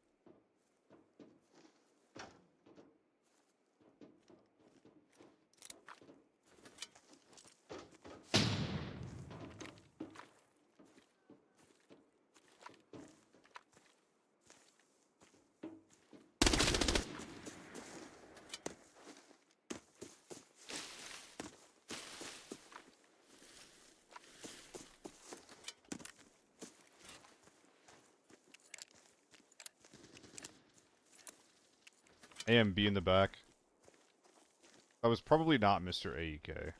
A and B in the back. That was probably not Mr. AEK.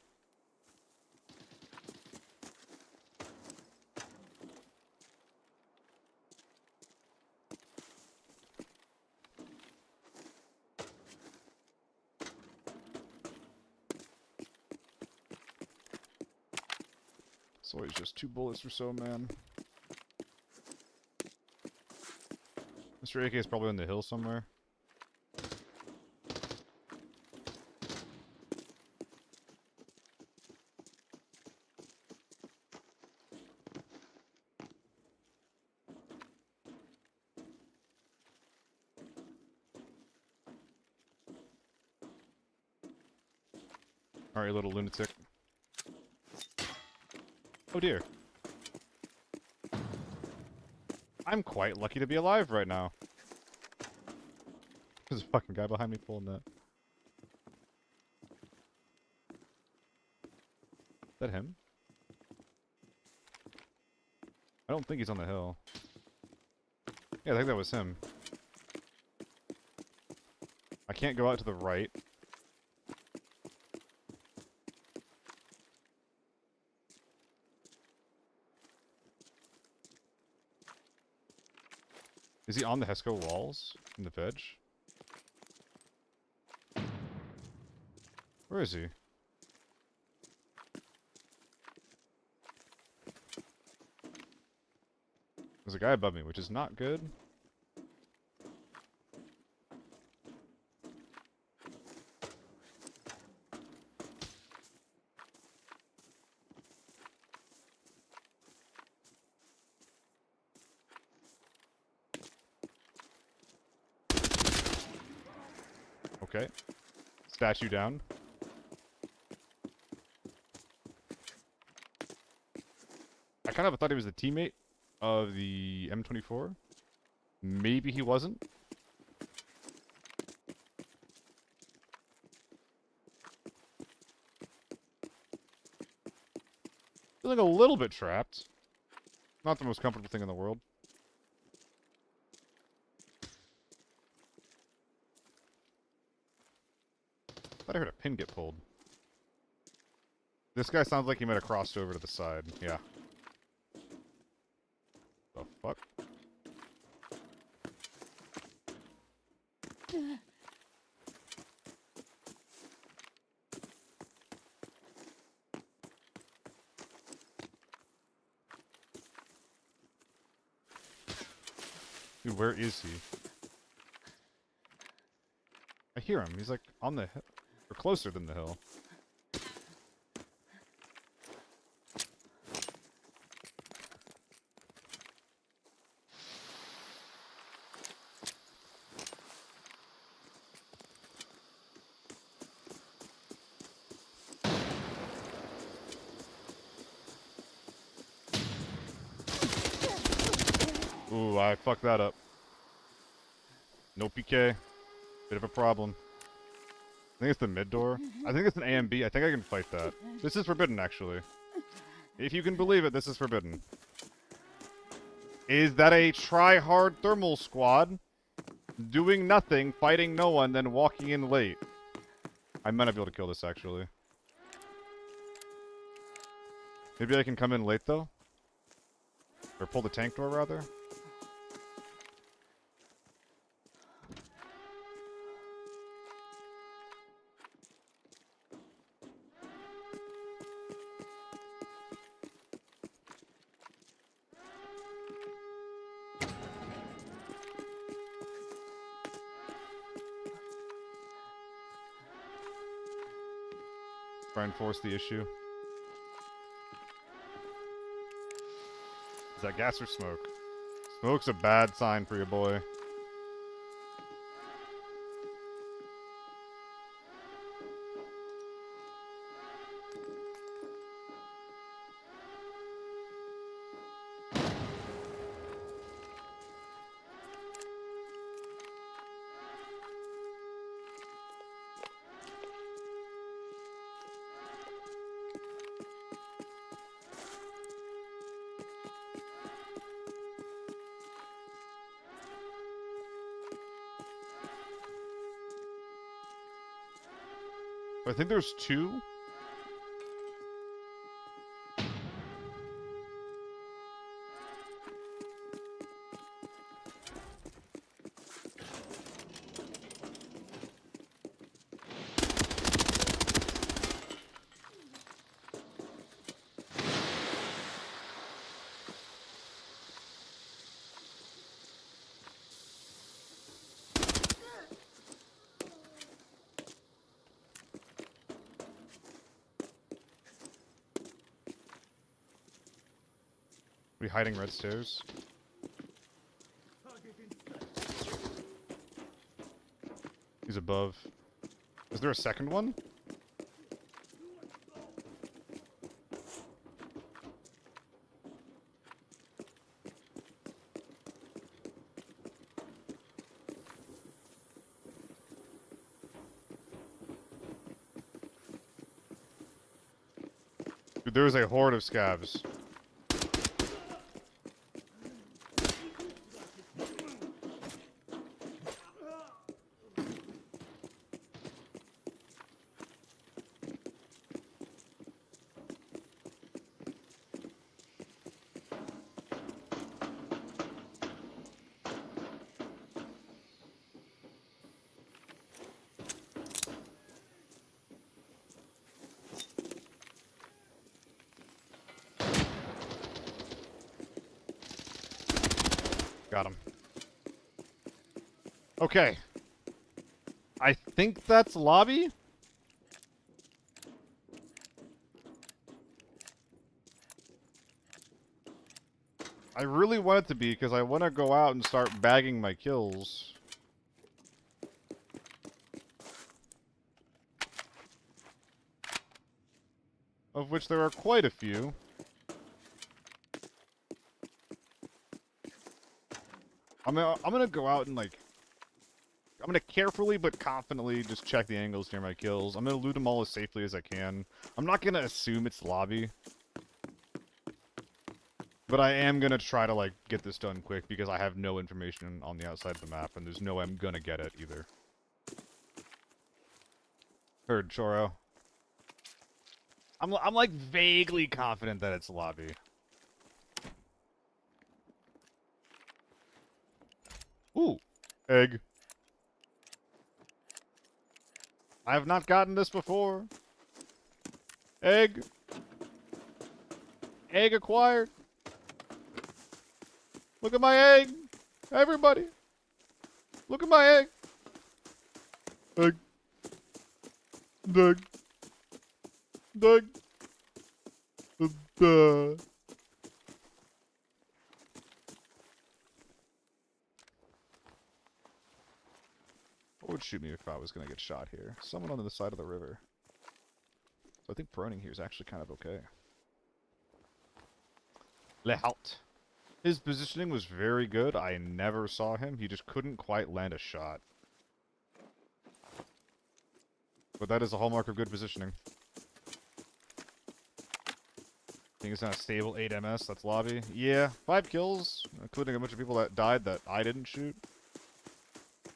It's always just 2 bullets or so, man. Mr. AK is probably on the hill somewhere. Alright, little lunatic. Oh dear. I'm quite lucky to be alive right now. There's a fucking guy behind me pulling that. Is that him? I don't think he's on the hill. Yeah, I think that was him. I can't go out to the right. Is he on the Hesco walls? In the veg? Where is he? There's a guy above me, which is not good. Okay. Statue down. I kind of thought he was the teammate of the M24. Maybe he wasn't. Feeling a little bit trapped. Not the most comfortable thing in the world. Thought I heard a pin get pulled. This guy sounds like he might have crossed over to the side. Yeah. The fuck? Dude, where is he? I hear him. He's like on the hill. Or closer than the hill. Ooh, I fucked that up. No PK. Bit of a problem. I think it's the mid door. I think it's an A and B. I think I can fight that. This is forbidden, actually. If you can believe it, this is forbidden. Is that a try-hard thermal squad? Doing nothing, fighting no one, then walking in late. I might not be able to kill this, actually. Maybe I can come in late though? Or pull the tank door rather? Try and force the issue. Is that gas or smoke? Smoke's a bad sign for your boy. I think there's two. We hiding red stairs? He's above. Is there a second one? Dude, there is a horde of scavs. Got him. Okay. I think that's lobby. I really want it to be because I want to go out and start bagging my kills. Of which there are quite a few. I'm gonna go out and like, I'm gonna carefully but confidently just check the angles near my kills. I'm gonna loot them all as safely as I can. I'm not gonna assume it's lobby. But I am gonna try to like get this done quick because I have no information on the outside of the map and there's no way I'm gonna get it either. Heard, Choro. I'm like vaguely confident that it's lobby. Ooh, egg. I have not gotten this before. Egg. Egg acquired. Look at my egg. Everybody. Look at my egg. Egg. Egg. Egg. What would shoot me if I was going to get shot here? Someone on the side of the river. So I think proning here is actually kind of okay. Lehalt. His positioning was very good. I never saw him. He just couldn't quite land a shot. But that is a hallmark of good positioning. I think it's not a stable 8 MS. That's lobby. Yeah, 5 kills, including a bunch of people that died that I didn't shoot.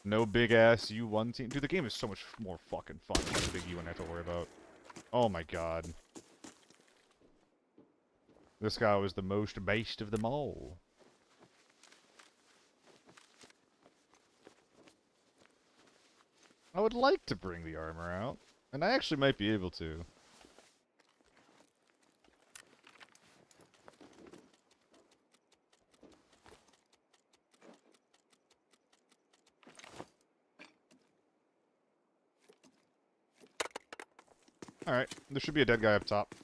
No big ass U1 team. Dude, the game is so much more fucking fun than the big U1 I have to worry about. Oh my god. This guy was the most based of them all. I would like to bring the armor out, and I actually might be able to. Alright, there should be a dead guy up top.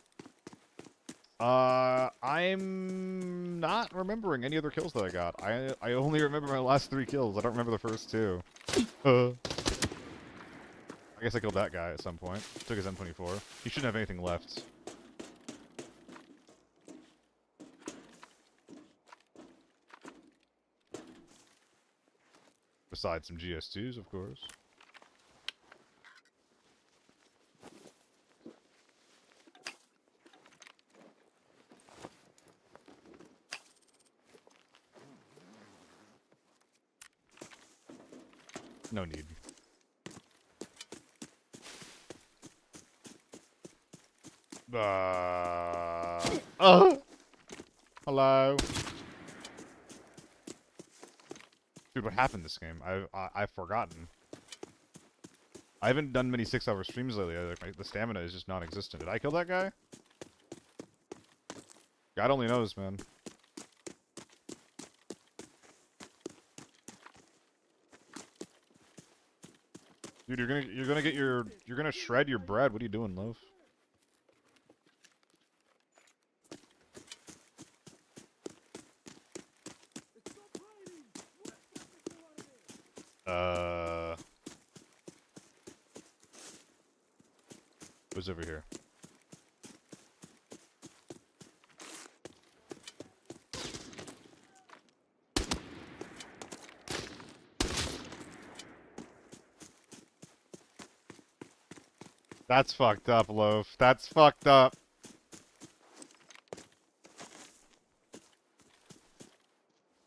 I'm not remembering any other kills that I got. I only remember my last 3 kills. I don't remember the first 2. I guess I killed that guy at some point. Took his M24. He shouldn't have anything left. Besides some GS2s, of course. No need. Hello. Dude, what happened this game? I've forgotten. I haven't done many 6-hour streams lately. Like, the stamina is just non-existent. Did I kill that guy? God only knows, man. Dude, you're gonna shred your bread. What are you doing, love? Who's over here? That's fucked up, Loaf. That's fucked up.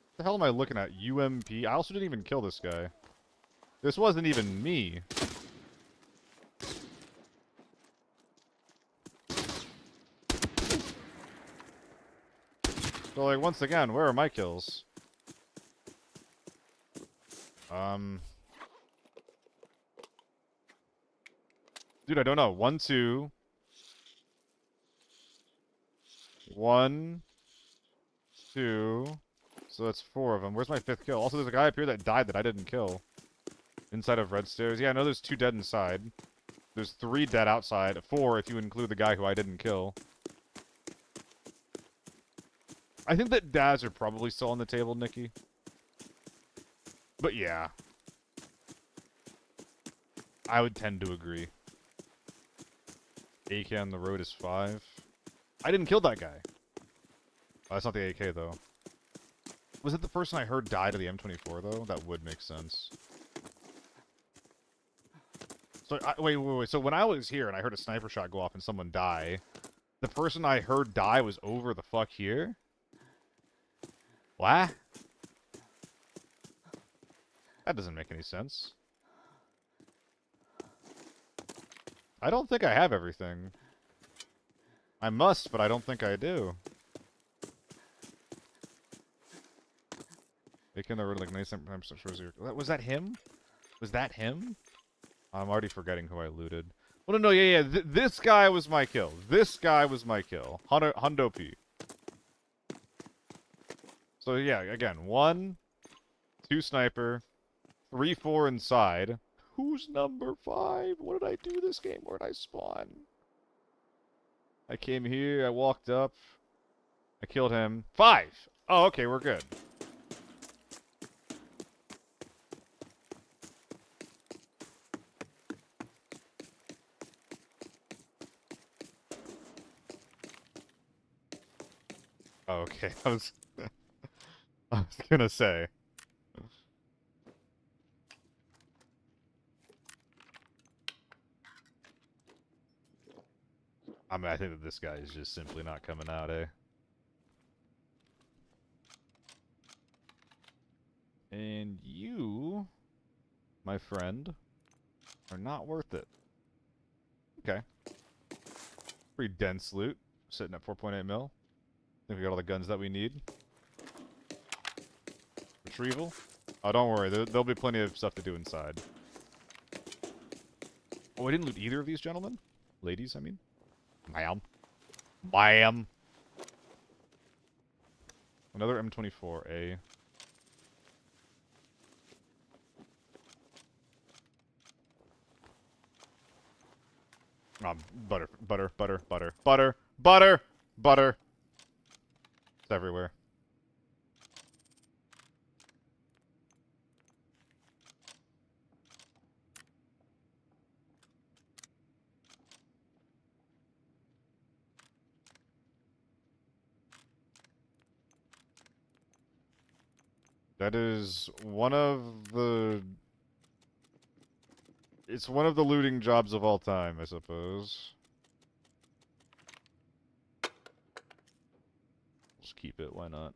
What the hell am I looking at? UMP? I also didn't even kill this guy. This wasn't even me. So, like, once again, where are my kills? Dude, I don't know. 1, 2. 1, 2. So that's 4 of them. Where's my 5th kill? Also, there's a guy up here that died that I didn't kill. Inside of red stairs. Yeah, I know there's 2 dead inside. There's 3 dead outside. 4 if you include the guy who I didn't kill. I think that Daz are probably still on the table, Nikki. But yeah. I would tend to agree. AK on the road is 5. I didn't kill that guy. Oh, that's not the AK, though. Was it the person I heard die to the M24, though? That would make sense. So, wait. So when I was here and I heard a sniper shot go off and someone die, the person I heard die was over the fuck here? What? That doesn't make any sense. I don't think I have everything. I must, but I don't think I do. They can like nice. Was that him? Was that him? I'm already forgetting who I looted. Well, no, yeah. This guy was my kill. This guy was my kill. Hundo P. So yeah, again, 1, 2 sniper, 3, 4 inside. Who's number 5? What did I do this game? Where did I spawn? I came here, I walked up, I killed him. 5! Oh, okay, we're good. Oh, okay, I was gonna say. I mean, I think that this guy is just simply not coming out, eh? And you, my friend, are not worth it. Okay. Pretty dense loot, sitting at 4.8 mil. think we got all the guns that we need. Retrieval? Oh, don't worry. There'll be plenty of stuff to do inside. Oh, I didn't loot either of these gentlemen? Ladies, I mean. Ma'am. Ma'am. Another M24A. Butter, butter, butter, butter, butter, butter, butter. It's everywhere. That is one of the... It's one of the looting jobs of all time, I suppose. Just keep it, why not?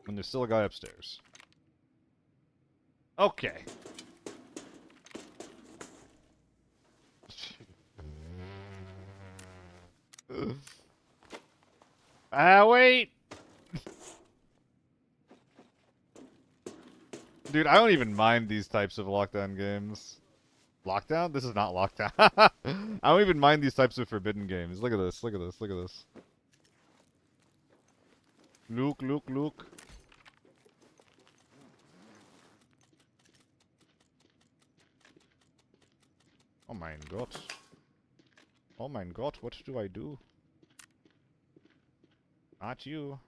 And there's still a guy upstairs. Okay. Wait! Dude, I don't even mind these types of lockdown games. Lockdown? This is not lockdown. I don't even mind these types of forbidden games. Look at this, look at this, look at this. Look, look, look. Oh my god. Oh my god, what do I do? Not you.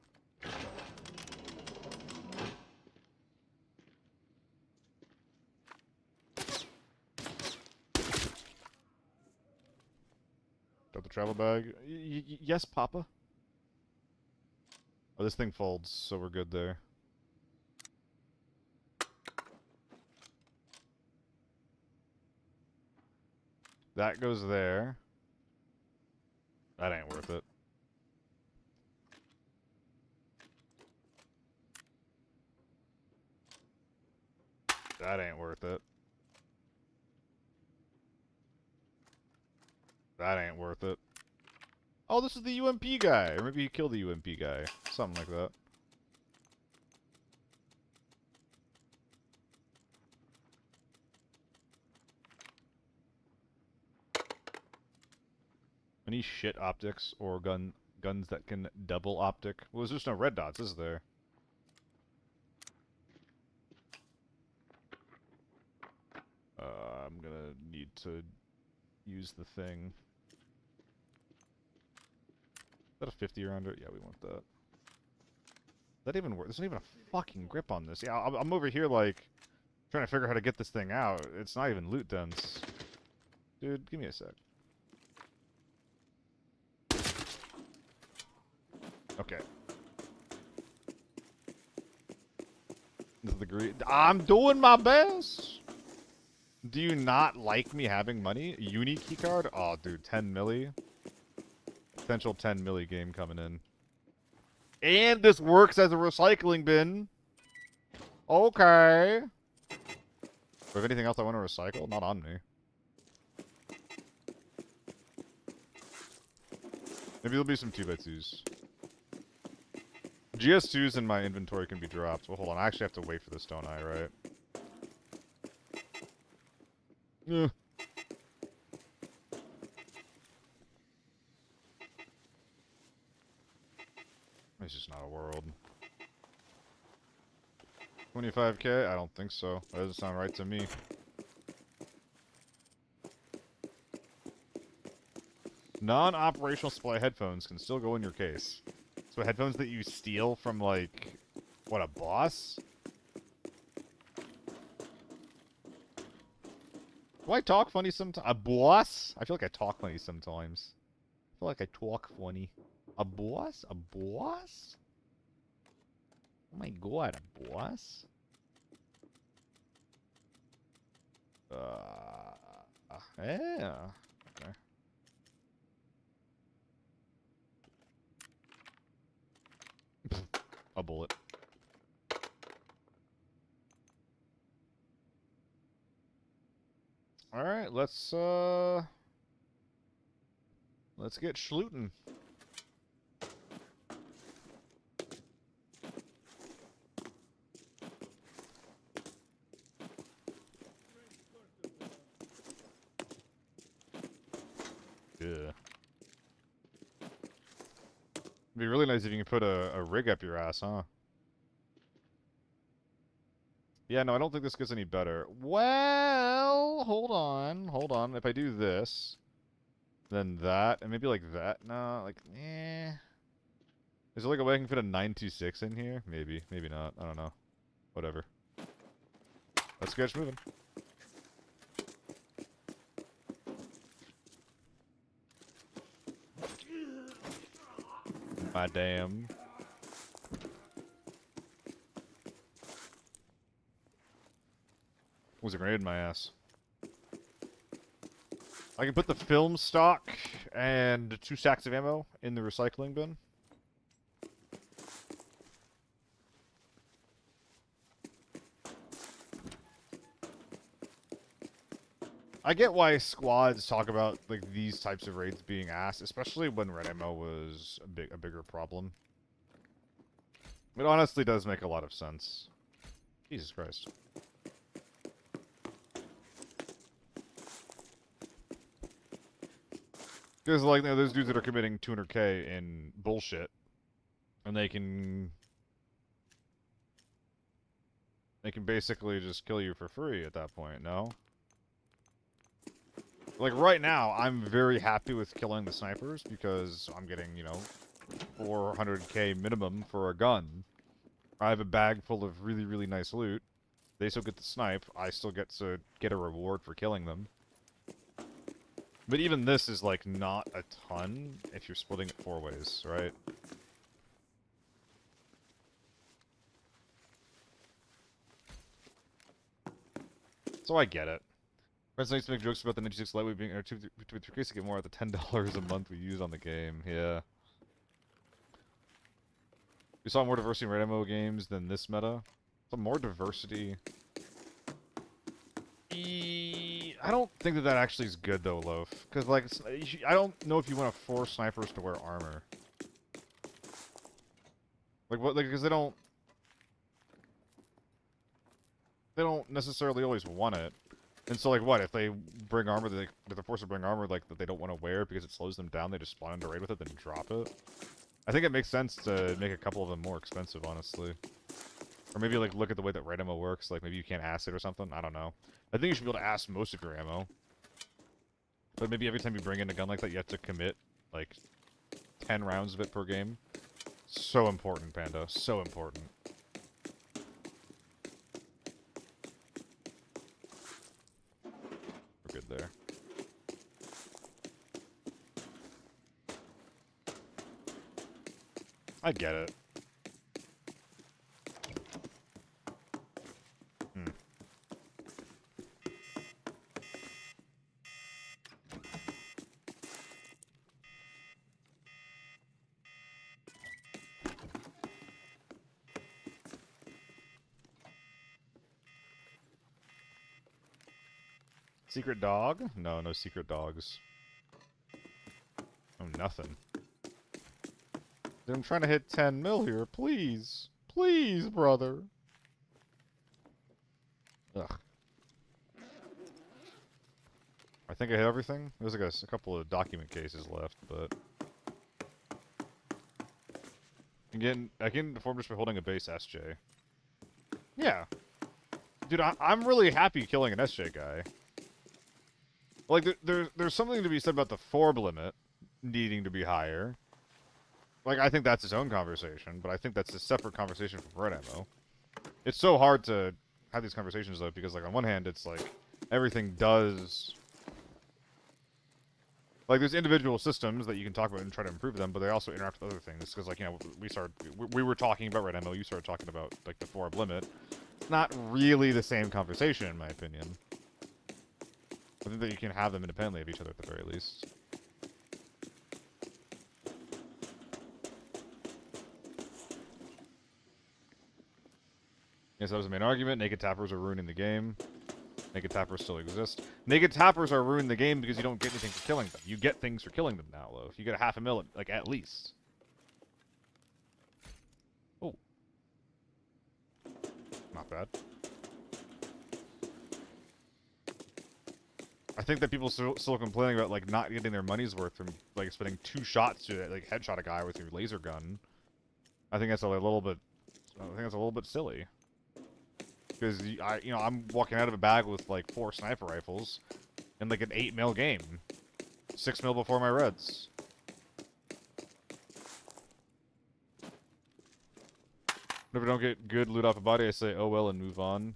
Got the travel bag. Yes, Papa. Oh, this thing folds, so we're good there. That goes there. That ain't worth it. That ain't worth it. That ain't worth it. Oh, this is the UMP guy. Or maybe he killed the UMP guy. Something like that. Any shit optics or guns that can double optic? Well, there's just no red dots, is there? I'm gonna need to use the thing. Is that a 50 rounder? Yeah, we want that. That even work? There's not even a fucking grip on this. Yeah, I'm over here like trying to figure out how to get this thing out. It's not even loot dense. Dude, give me a sec. Okay. This is the green. I'm doing my best. Do you not like me having money? Uni keycard? Oh, dude, 10 milli. Potential 10 milli game coming in. And this works as a recycling bin. Okay. Do I have anything else I want to recycle? Not on me. Maybe there'll be some 2x2s. GS2s in my inventory can be dropped. Well, hold on. I actually have to wait for this, don't I, right? Yeah. It's just not a world. 25k? I don't think so. That doesn't sound right to me. Non-operational supply headphones can still go in your case. So headphones that you steal from, like, what, a boss? Do I talk funny sometimes? A boss? I feel like I talk funny sometimes. I feel like I talk funny. A boss? A boss? Oh my god, a boss? Yeah. Okay. A bullet. Alright, let's get schlooting. Yeah. It'd be really nice if you can put a rig up your ass, huh? Yeah, no, I don't think this gets any better. Well, hold on, hold on. If I do this, then that, and maybe like that. No, like, eh. Is there like a way I can fit a 926 in here? Maybe, maybe not. I don't know. Whatever. Let's get moving. My damn. Was a grenade in my ass. I can put the film stock and 2 sacks of ammo in the recycling bin. I get why squads talk about like these types of raids being ass, especially when red ammo was a bigger problem. It honestly does make a lot of sense. Jesus Christ. Because, like, you know, those dudes that are committing 200k in bullshit, and they can basically just kill you for free at that point, no? Like, right now, I'm very happy with killing the snipers, because I'm getting, you know, 400k minimum for a gun. I have a bag full of really, really nice loot. They still get the snipe. I still get to get a reward for killing them. But even this is, like, not a ton if you're splitting it 4 ways, right? So I get it. Friends used to make jokes about the 96 Lightweight being 2-3 to get more at the $10 a month we use on the game. Yeah. We saw more diversity in red ammo games than this meta. Some more diversity. I don't think that that actually is good though, Loaf. Because like, I don't know if you want to force snipers to wear armor. Like what? Like because they don't necessarily always want it. And so like what if they bring armor that if they're forced to bring armor like that they don't want to wear because it slows them down, they just spawn into raid with it then drop it. I think it makes sense to make a couple of them more expensive, honestly. Or maybe like look at the way that red ammo works, like maybe you can't acid or something. I don't know. I think you should be able to ask most of your ammo. But maybe every time you bring in a gun like that, you have to commit, like, 10 rounds of it per game. So important, Panda. So important. We're good there. I get it. Secret dog? No, no secret dogs. Oh, nothing. I'm trying to hit 10 mil here. Please. Please, brother. Ugh. I think I hit everything. There's like a couple of document cases left, but... I can perform just by holding a base SJ. Yeah. Dude, I'm really happy killing an SJ guy. Like, there's something to be said about the FORB limit needing to be higher. Like, I think that's its own conversation, but I think that's a separate conversation from red ammo. It's so hard to have these conversations, though, because, like, on one hand, it's like, everything does... Like, there's individual systems that you can talk about and try to improve them, but they also interact with other things, because, like, you know, we were talking about red ammo, you started talking about, like, the FORB limit. It's not really the same conversation, in my opinion. I think that you can have them independently of each other at the very least. Yes, that was the main argument. Naked tappers are ruining the game. Naked tappers still exist. Naked tappers are ruining the game because you don't get anything for killing them. You get things for killing them now, though. You get a half a mil, like, at least. Oh. Not bad. I think that people still complaining about, like, not getting their money's worth from, like, spending 2 shots to, like, headshot a guy with your laser gun. I think that's a little bit... I think that's a little bit silly. Because, I'm walking out of a bag with, like, 4 sniper rifles in, like, an 8 mil game. 6 mil before my reds. If I don't get good loot off a body, I say, oh well, and move on.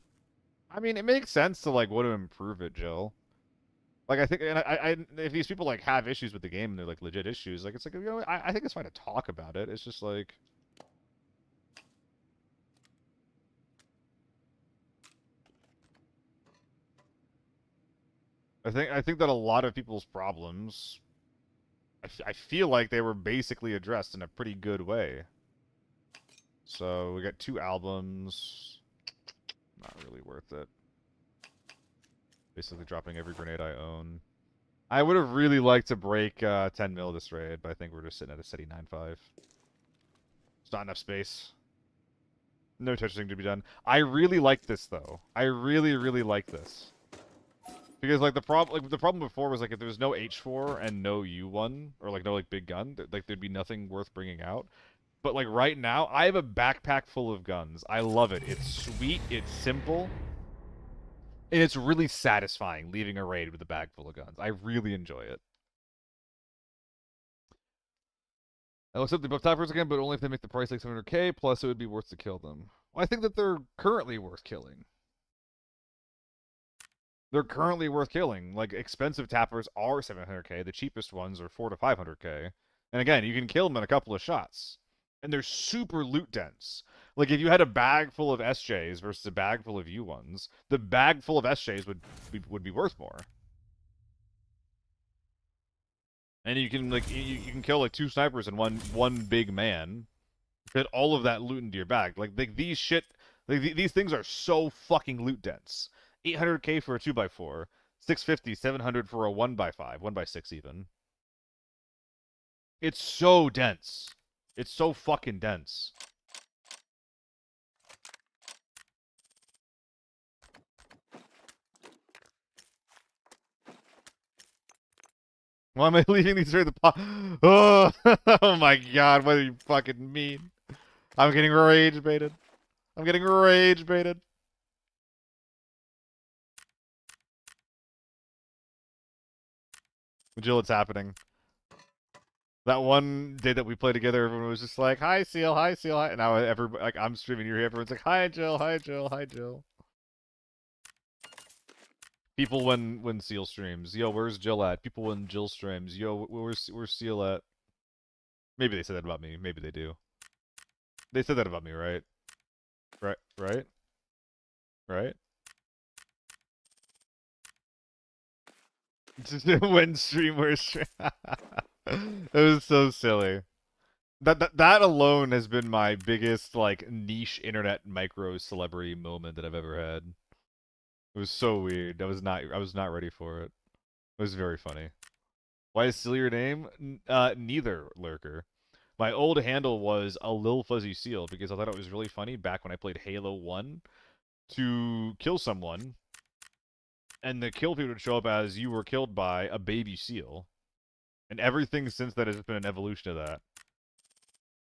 I mean, it makes sense to, like, want to improve it, Jill. Like, I think, and if these people, like, have issues with the game, and they're, like, legit issues, like, it's like, I think it's fine to talk about it. It's just, like... I think that a lot of people's problems, I feel like they were basically addressed in a pretty good way. So, we got 2 albums. Not really worth it. Basically dropping every grenade I own. I would have really liked to break 10 mil this raid, but I think we're just sitting at a steady 9.5. There's not enough space. No touching to be done. I really like this, though. I really, really like this. Because, like, the problem before was, like, if there was no H4 and no U1, or, like, no, like, big gun, like, there'd be nothing worth bringing out. But, like, right now, I have a backpack full of guns. I love it. It's sweet, it's simple, and it's really satisfying leaving a raid with a bag full of guns. I really enjoy it. I'll accept the buff tappers again, but only if they make the price like 700k, plus it would be worth to kill them. Well, I think that they're currently worth killing. They're currently worth killing. Like, expensive tappers are 700k. The cheapest ones are 4 to 500k. And again, you can kill them in a couple of shots. And they're super loot dense. Like, if you had a bag full of SJs versus a bag full of U1s, the bag full of SJs would be worth more. And you can, like, you can kill, like, 2 snipers and one big man. Fit all of that loot into your bag. Like these things are so fucking loot dense. 800k for a 2x4, 650, 700 for a 1x5, 1x6 even. It's so dense. It's so fucking dense. Why am I leaving these right at the pot? Oh, oh my god, what do you fucking mean? I'm getting rage baited. I'm getting rage baited. Jill, it's happening. That one day that we played together, everyone was just like, "Hi, Seal, hi, Seal, hi." And now like, I'm streaming, you hear everyone's like, "Hi, Jill, hi, Jill, hi, Jill." People when Seal streams, yo, where's Jill at? People when Jill streams, yo, where's Seal at? Maybe they said that about me. Maybe they do. They said that about me, right? Right? When streamers, it was so silly. That alone has been my biggest, like, niche internet micro celebrity moment that I've ever had. It was so weird. I was not ready for it. It was very funny. Why is Seal your name? Neither, Lurker. My old handle was a Lil Fuzzy Seal because I thought it was really funny back when I played Halo 1 to kill someone, and the kill feed would show up as you were killed by a baby seal. And everything since that has been an evolution of that.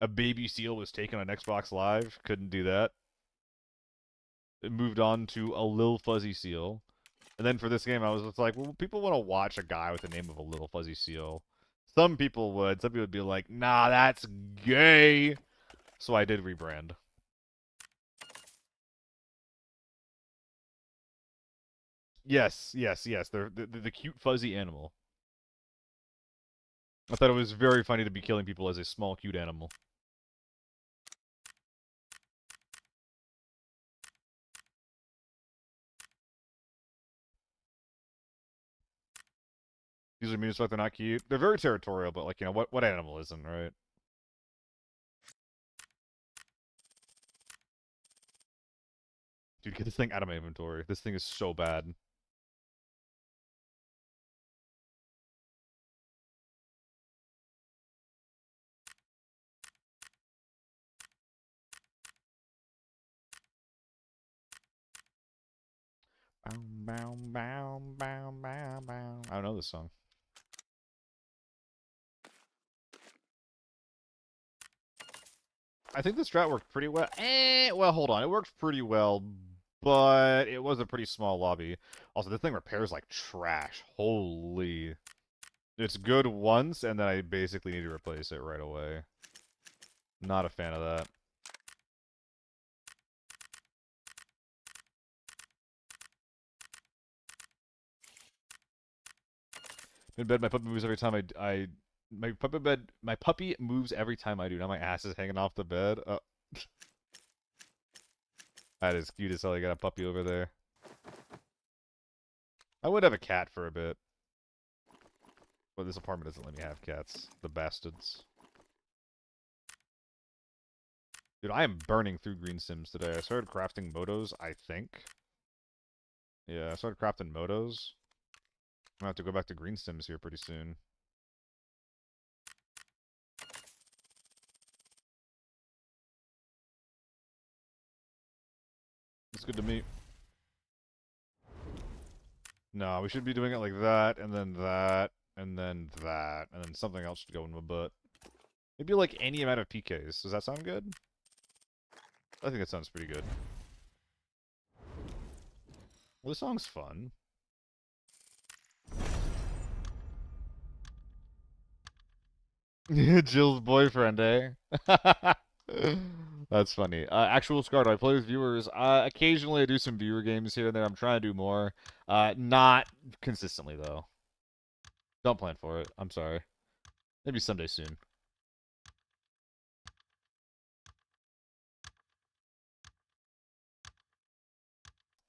A baby seal was taken on Xbox Live, couldn't do that. It moved on to a Lil Fuzzy Seal. And then for this game, I was just like, well, people want to watch a guy with the name of a Little Fuzzy Seal. Some people would. Some people would be like, nah, that's gay. So I did rebrand. Yes. They're the cute fuzzy animal. I thought it was very funny to be killing people as a small, cute animal. These are mean as fuck, they're not cute. They're very territorial, but, like, you know, what animal isn't, right? Dude, get this thing out of my inventory. This thing is so bad. Bow, bow, bow, bow, bow, bow. I don't know this song. I think the strat worked pretty well. Well, hold on. It worked pretty well, but it was a pretty small lobby. Also, this thing repairs like trash. Holy. It's good once, and then I basically need to replace it right away. Not a fan of that. In bed, my puppy moves every time my puppy moves every time I do. Now my ass is hanging off the bed. That is cute as hell. You got a puppy over there. I would have a cat for a bit. But this apartment doesn't let me have cats. The bastards. Dude, I am burning through green sims today. I started crafting motos, I think. Yeah, I started crafting motos. I'm gonna have to go back to green sims here pretty soon. It's good to meet. No, we should be doing it like that, and then that, and then that, and then something else should go in my butt. Maybe like any amount of PKs. Does that sound good? I think that sounds pretty good. Well, this song's fun. Jill's boyfriend, eh? That's funny. Actual Scar, do I play with viewers? Occasionally I do some viewer games here and there. I'm trying to do more. Not consistently, though. Don't plan for it. I'm sorry. Maybe someday soon.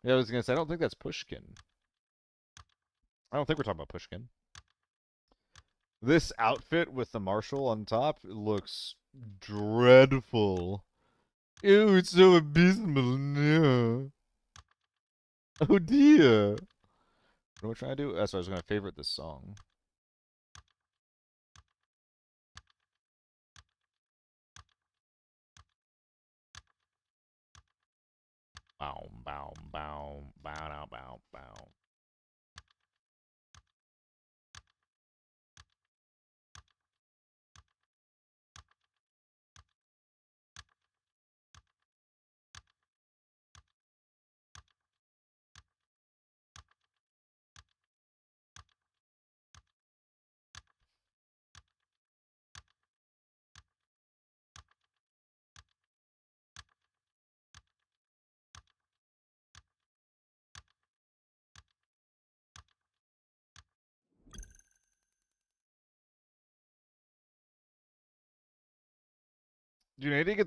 Yeah, I was gonna say, I don't think that's Pushkin. I don't think we're talking about Pushkin. This outfit with the Marshall on top looks dreadful. Ew, it's so abysmal. No. Oh dear. What am I trying to do? That's why I was going to favorite this song. Bow, bow, bow, bow, bow, bow, bow. Dude, I need to get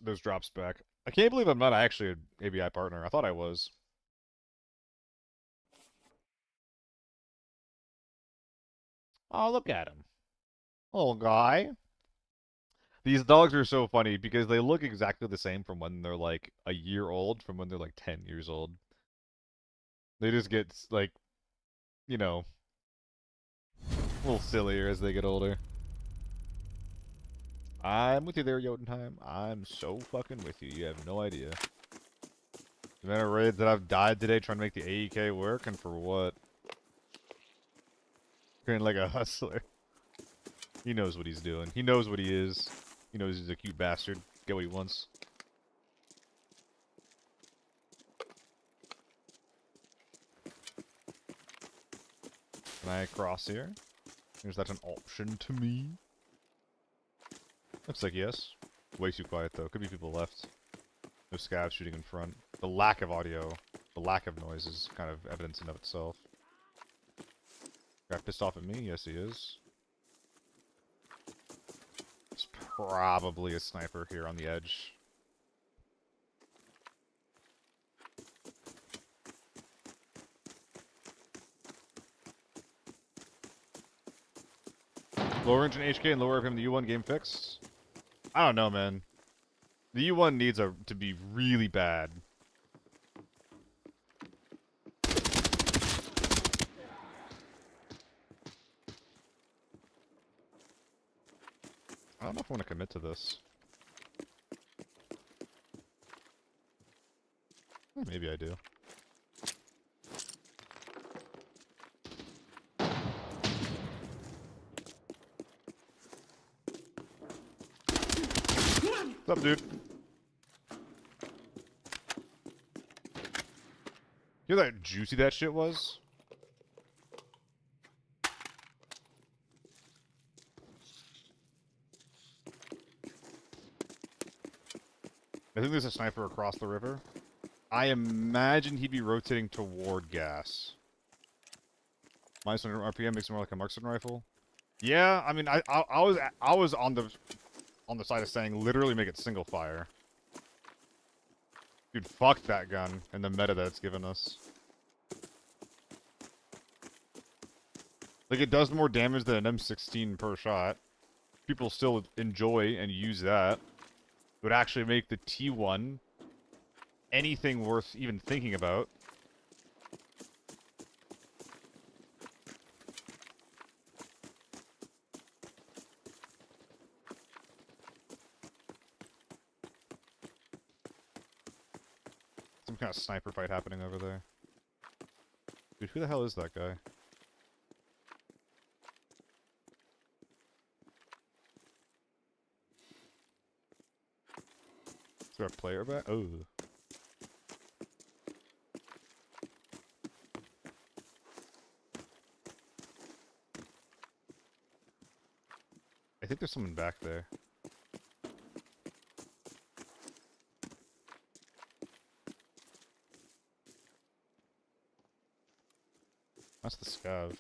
those drops back. I can't believe I'm not actually an ABI partner. I thought I was. Oh, look at him. Little guy. These dogs are so funny because they look exactly the same from when they're like a year old, from when they're like 10 years old. They just get like, you know, a little sillier as they get older. I'm with you there, Jotunheim. I'm so fucking with you. You have no idea. The amount of raids that I've died today trying to make the AEK work, and for what? Feeling like a hustler. He knows what he's doing. He knows what he is. He knows he's a cute bastard. Get what he wants. Can I cross here? Is that an option to me? Looks like yes. Way too quiet though. Could be people left. No scavs shooting in front. The lack of audio, the lack of noise is kind of evidence in of itself. Guy pissed off at me? Yes, he is. It's probably a sniper here on the edge. Lower engine HK and lower of him the U1 game fixed? I don't know, man. The U1 needs to be really bad. I don't know if I want to commit to this. Maybe I do. What's up, dude? You know how juicy that shit was? I think there's a sniper across the river. I imagine he'd be rotating toward gas. Minus 100 RPM makes it more like a marksman rifle. Yeah, I mean, I was on the side of saying literally make it single fire. Dude, fuck that gun and the meta that it's given us. Like, it does more damage than an M16 per shot. People still enjoy and use that. It would actually make the T1 anything worth even thinking about. Some kind of sniper fight happening over there. Dude, who the hell is that guy? Is there a player back? Oh. I think there's someone back there. That's the scav.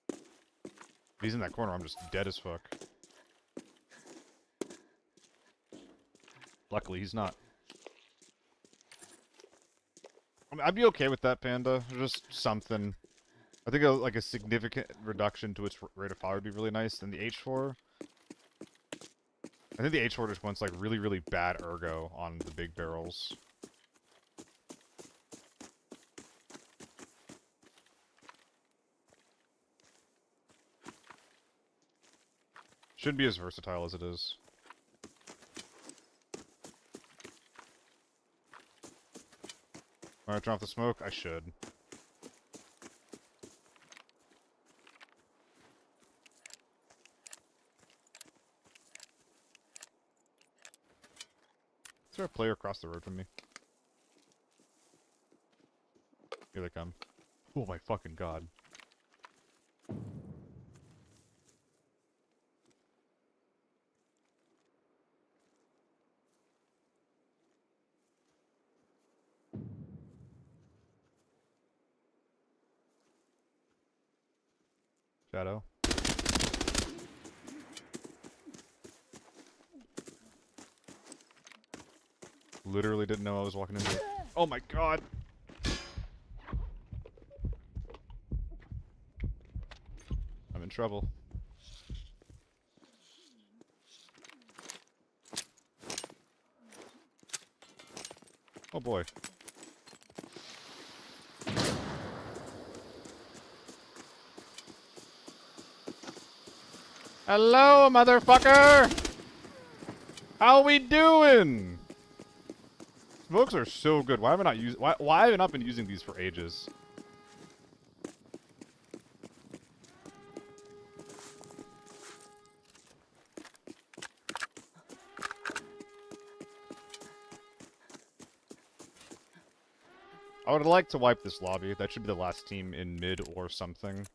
If he's in that corner, I'm just dead as fuck. Luckily, he's not. I mean, I'd be okay with that, Panda. Just something. I think like a significant reduction to its rate of fire would be really nice. And the H4... I think the H4 just wants like really, really bad ergo on the big barrels. Shouldn't be as versatile as it is. Alright, turn off the smoke? I should. Is there a player across the road from me? Here they come. Oh my fucking god. Shadow. Literally didn't know I was walking into it. Oh my god! I'm in trouble. Oh boy. Hello, motherfucker! How we doing? Smokes are so good. Why have I not used? Why have I not been using these for ages? I would like to wipe this lobby. That should be the last team in mid or something.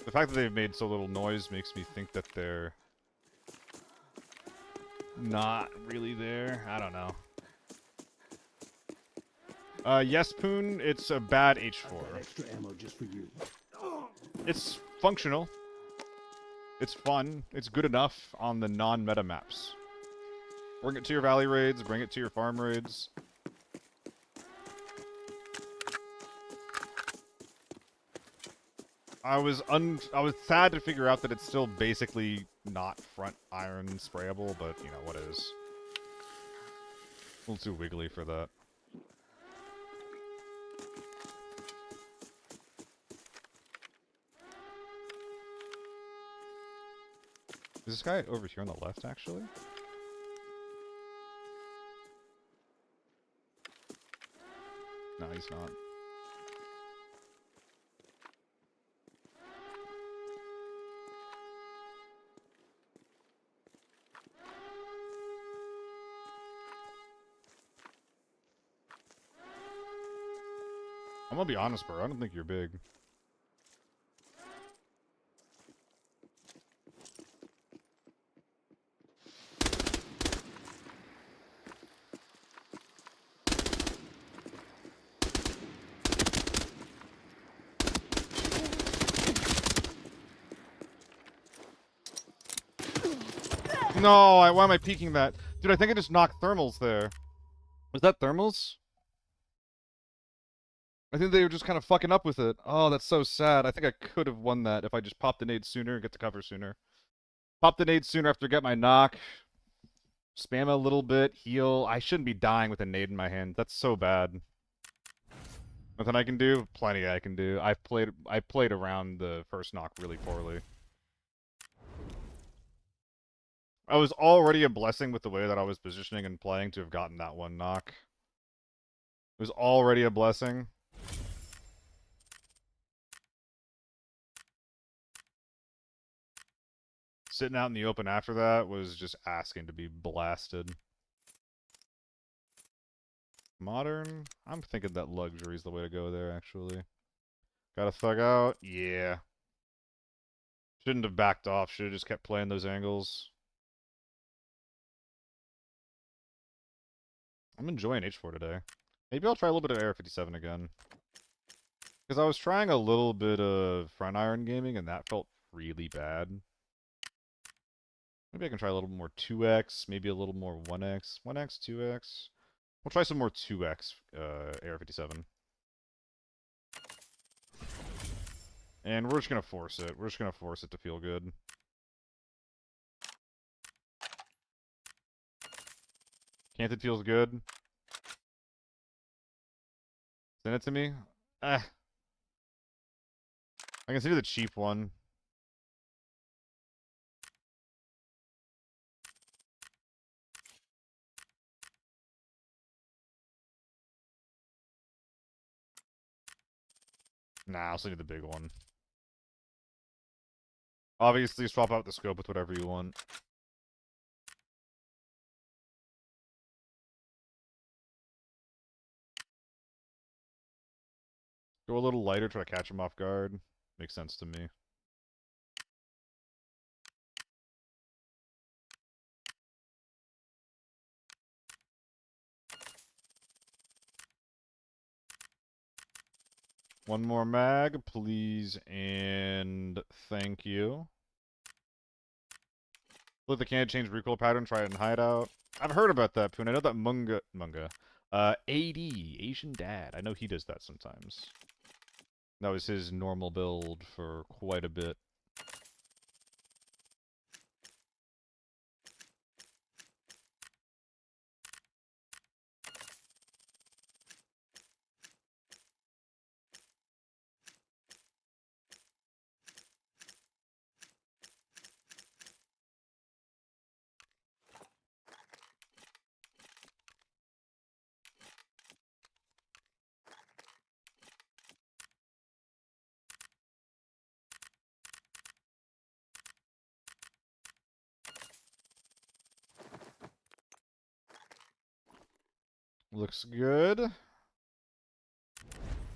The fact that they've made so little noise makes me think that they're not really there. I don't know. Yes, Poon, it's a bad H4. Got extra ammo just for you. It's functional. It's fun. It's good enough on the non-meta maps. Bring it to your valley raids, bring it to your farm raids. I was sad to figure out that it's still basically not front iron sprayable, but you know what is. A little too wiggly for that. Is this guy over here on the left, actually? No, he's not. I'm gonna be honest, bro. I don't think you're big. No, why am I peeking that? Dude, I think I just knocked thermals there. Was that thermals? I think they were just kind of fucking up with it. Oh, that's so sad. I think I could have won that if I just popped the nade sooner and get to cover sooner. Pop the nade sooner after get my knock. Spam a little bit, heal. I shouldn't be dying with a nade in my hand. That's so bad. Nothing I can do? Plenty I can do. I played around the first knock really poorly. I was already a blessing with the way that I was positioning and playing to have gotten that one knock. It was already a blessing. Sitting out in the open after that was just asking to be blasted. Modern? I'm thinking that luxury is the way to go there, actually. Gotta thug out? Yeah. Shouldn't have backed off. Should have just kept playing those angles. I'm enjoying H4 today. Maybe I'll try a little bit of Air 57 again. Because I was trying a little bit of front iron gaming, and that felt really bad. Maybe I can try a little more 2x, maybe a little more 1x. 1x, 2x. We'll try some more 2x Air 57. And we're just going to force it. We're just going to force it to feel good. Canted feels good. Send it to me. I can see the cheap one. Nah, I'll send you the big one. Obviously, swap out the scope with whatever you want. Go a little lighter, try to catch him off guard. Makes sense to me. One more mag, please, and thank you. Let the can change recoil pattern, try it in hideout. I've heard about that, Poon. I know that AD, Asian Dad. I know he does that sometimes. That was his normal build for quite a bit. Looks good.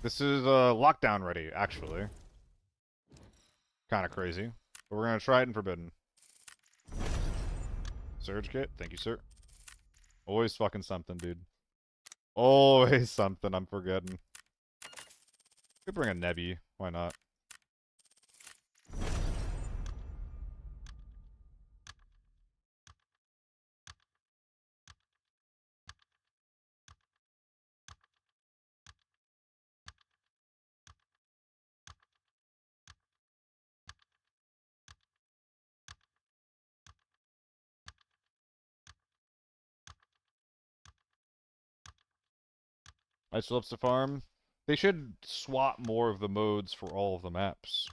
This is lockdown ready, actually. Kind of crazy. But we're going to try it in Forbidden. Surge kit, thank you, sir. Always fucking something, dude. Always something I'm forgetting. Could bring a Nebby. Why not? I still have to farm. They should swap more of the modes for all of the maps.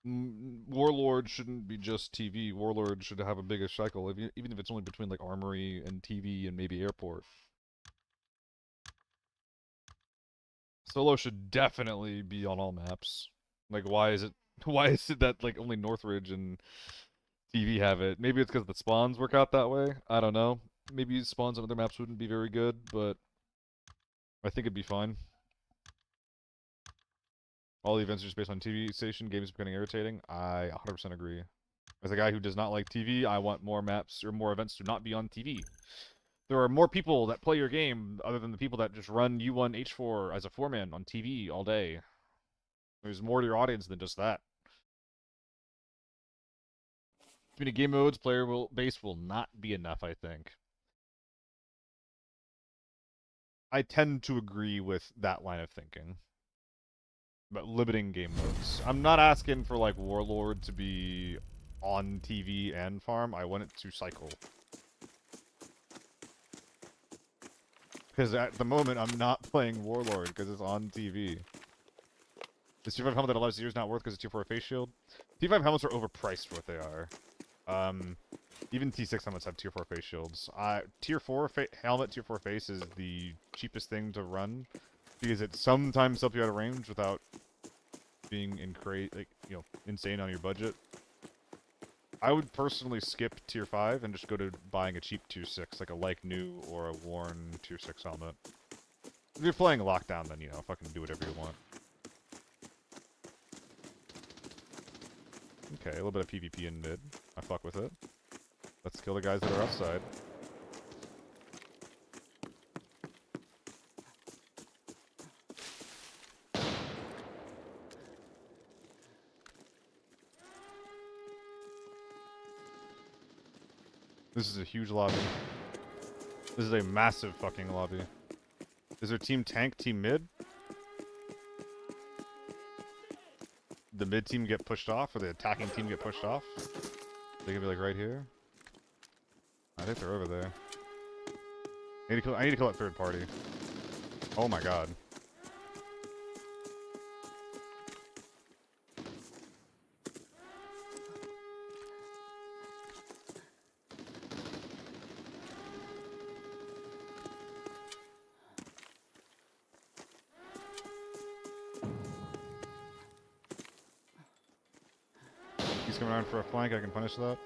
Warlord shouldn't be just TV. Warlord should have a bigger cycle, even if it's only between like Armory and TV and maybe Airport. Solo should definitely be on all maps. Like, why is it that like only Northridge and TV have it? Maybe it's because the spawns work out that way. I don't know. maybe spawns on other maps wouldn't be very good, but I think it'd be fine. All the events are just based on TV station. Games are becoming irritating. I 100% agree. As a guy who does not like TV, I want more maps or more events to not be on TV. There are more people that play your game other than the people that just run U1 H4 as a 4-man on TV all day. There's more to your audience than just that. Too many game modes, base will not be enough, I think. I tend to agree with that line of thinking. But limiting game modes. I'm not asking for, like, Warlord to be on TV and farm. I want it to cycle. Because at the moment, I'm not playing Warlord because it's on TV. Is Tier 5 helmet that allows years not worth because it's Tier 4 face shield? Tier 5 helmets are overpriced for what they are. Even T6 helmets have Tier 4 face shields. Tier 4 helmet, Tier 4 face is the cheapest thing to run. Because it sometimes helps you out of range without being insane on your budget. I would personally skip Tier 5 and just go to buying a cheap Tier 6, like a like new or a worn Tier 6 helmet. If you're playing Lockdown, then, fucking do whatever you want. Okay, a little bit of PvP in mid. I fuck with it. Let's kill the guys that are outside. This is a huge lobby. This is a massive fucking lobby. Is there team tank, team mid? The mid team get pushed off, or the attacking team get pushed off? They could be like right here. I think they're over there. I need to kill that third party. Oh my god. He's coming around for a flank, I can punish that.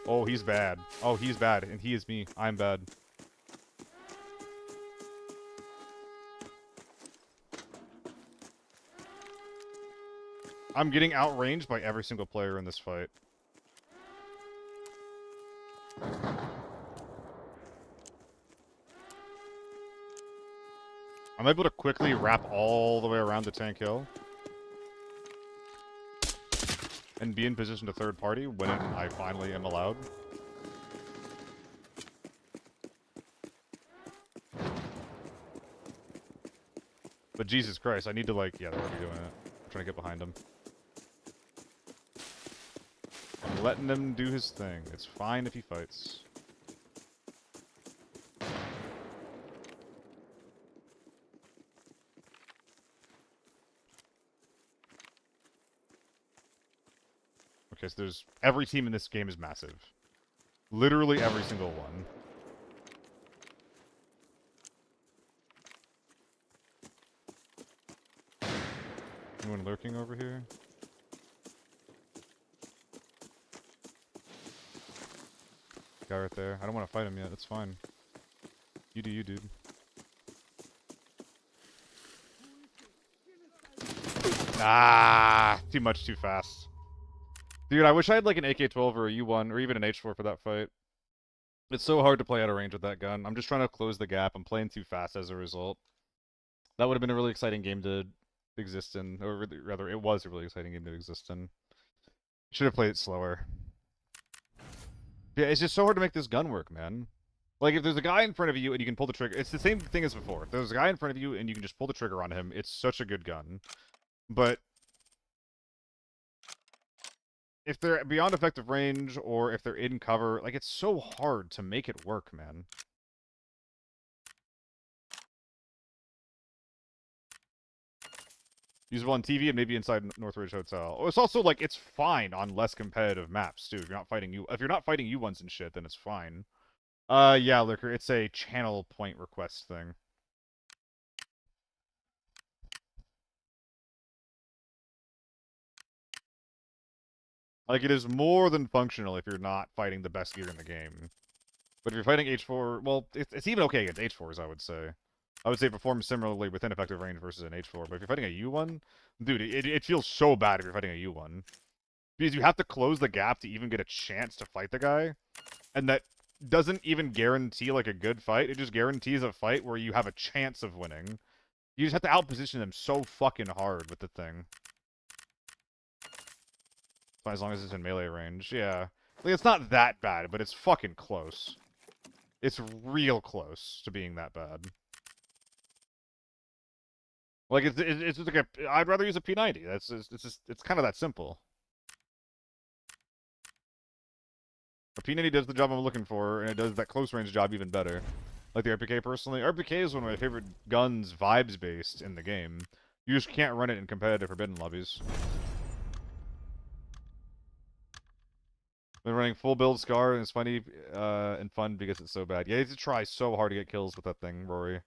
Oh, he's bad. Oh, he's bad, and he is me. I'm bad. I'm getting outranged by every single player in this fight. I'm able to quickly wrap all the way around the tank hill. And be in position to third party when I finally am allowed. But Jesus Christ, I need to yeah, they're already doing it. I'm trying to get behind him. I'm letting him do his thing. It's fine if he fights. Okay, so every team in this game is massive. Literally every single one. Anyone lurking over here? Guy right there. I don't want to fight him yet, it's fine. You do you, dude. Ah, too much too fast. Dude, I wish I had like an AK-12 or a U1 or even an H4 for that fight. It's so hard to play out of range with that gun. I'm just trying to close the gap. I'm playing too fast as a result. That would have been a really exciting game to exist in, or rather, it was a really exciting game to exist in. Should have played it slower. Yeah, it's just so hard to make this gun work, man. Like, if there's a guy in front of you and you can pull the trigger, it's the same thing as before. If there's a guy in front of you and you can just pull the trigger on him, it's such a good gun. But if they're beyond effective range, or if they're in cover, like, it's so hard to make it work, man. Usable on TV and maybe inside Northridge Hotel. Oh, it's also like it's fine on less competitive maps too. If you're not fighting U1s and shit, then it's fine. Yeah, Liquor, it's a channel point request thing. Like, it is more than functional if you're not fighting the best gear in the game. But if you're fighting H4, well, it's even okay against H4s, I would say. I would say it performs similarly within effective range versus an H4. But if you're fighting a U1, dude, it feels so bad if you're fighting a U1. Because you have to close the gap to even get a chance to fight the guy. And that doesn't even guarantee, like, a good fight. It just guarantees a fight where you have a chance of winning. You just have to outposition them so fucking hard with the thing. As long as it's in melee range, yeah. Like, it's not that bad, but it's fucking close. It's real close to being that bad. Like, it's just like a... I'd rather use a P90. It's kind of that simple. A P90 does the job I'm looking for, and it does that close range job even better. Like the RPK, personally. RPK is one of my favorite guns, vibes-based, in the game. You just can't run it in competitive Forbidden lobbies. Been running full build Scar, and it's funny and fun because it's so bad. Yeah, you have to try so hard to get kills with that thing, Rory. You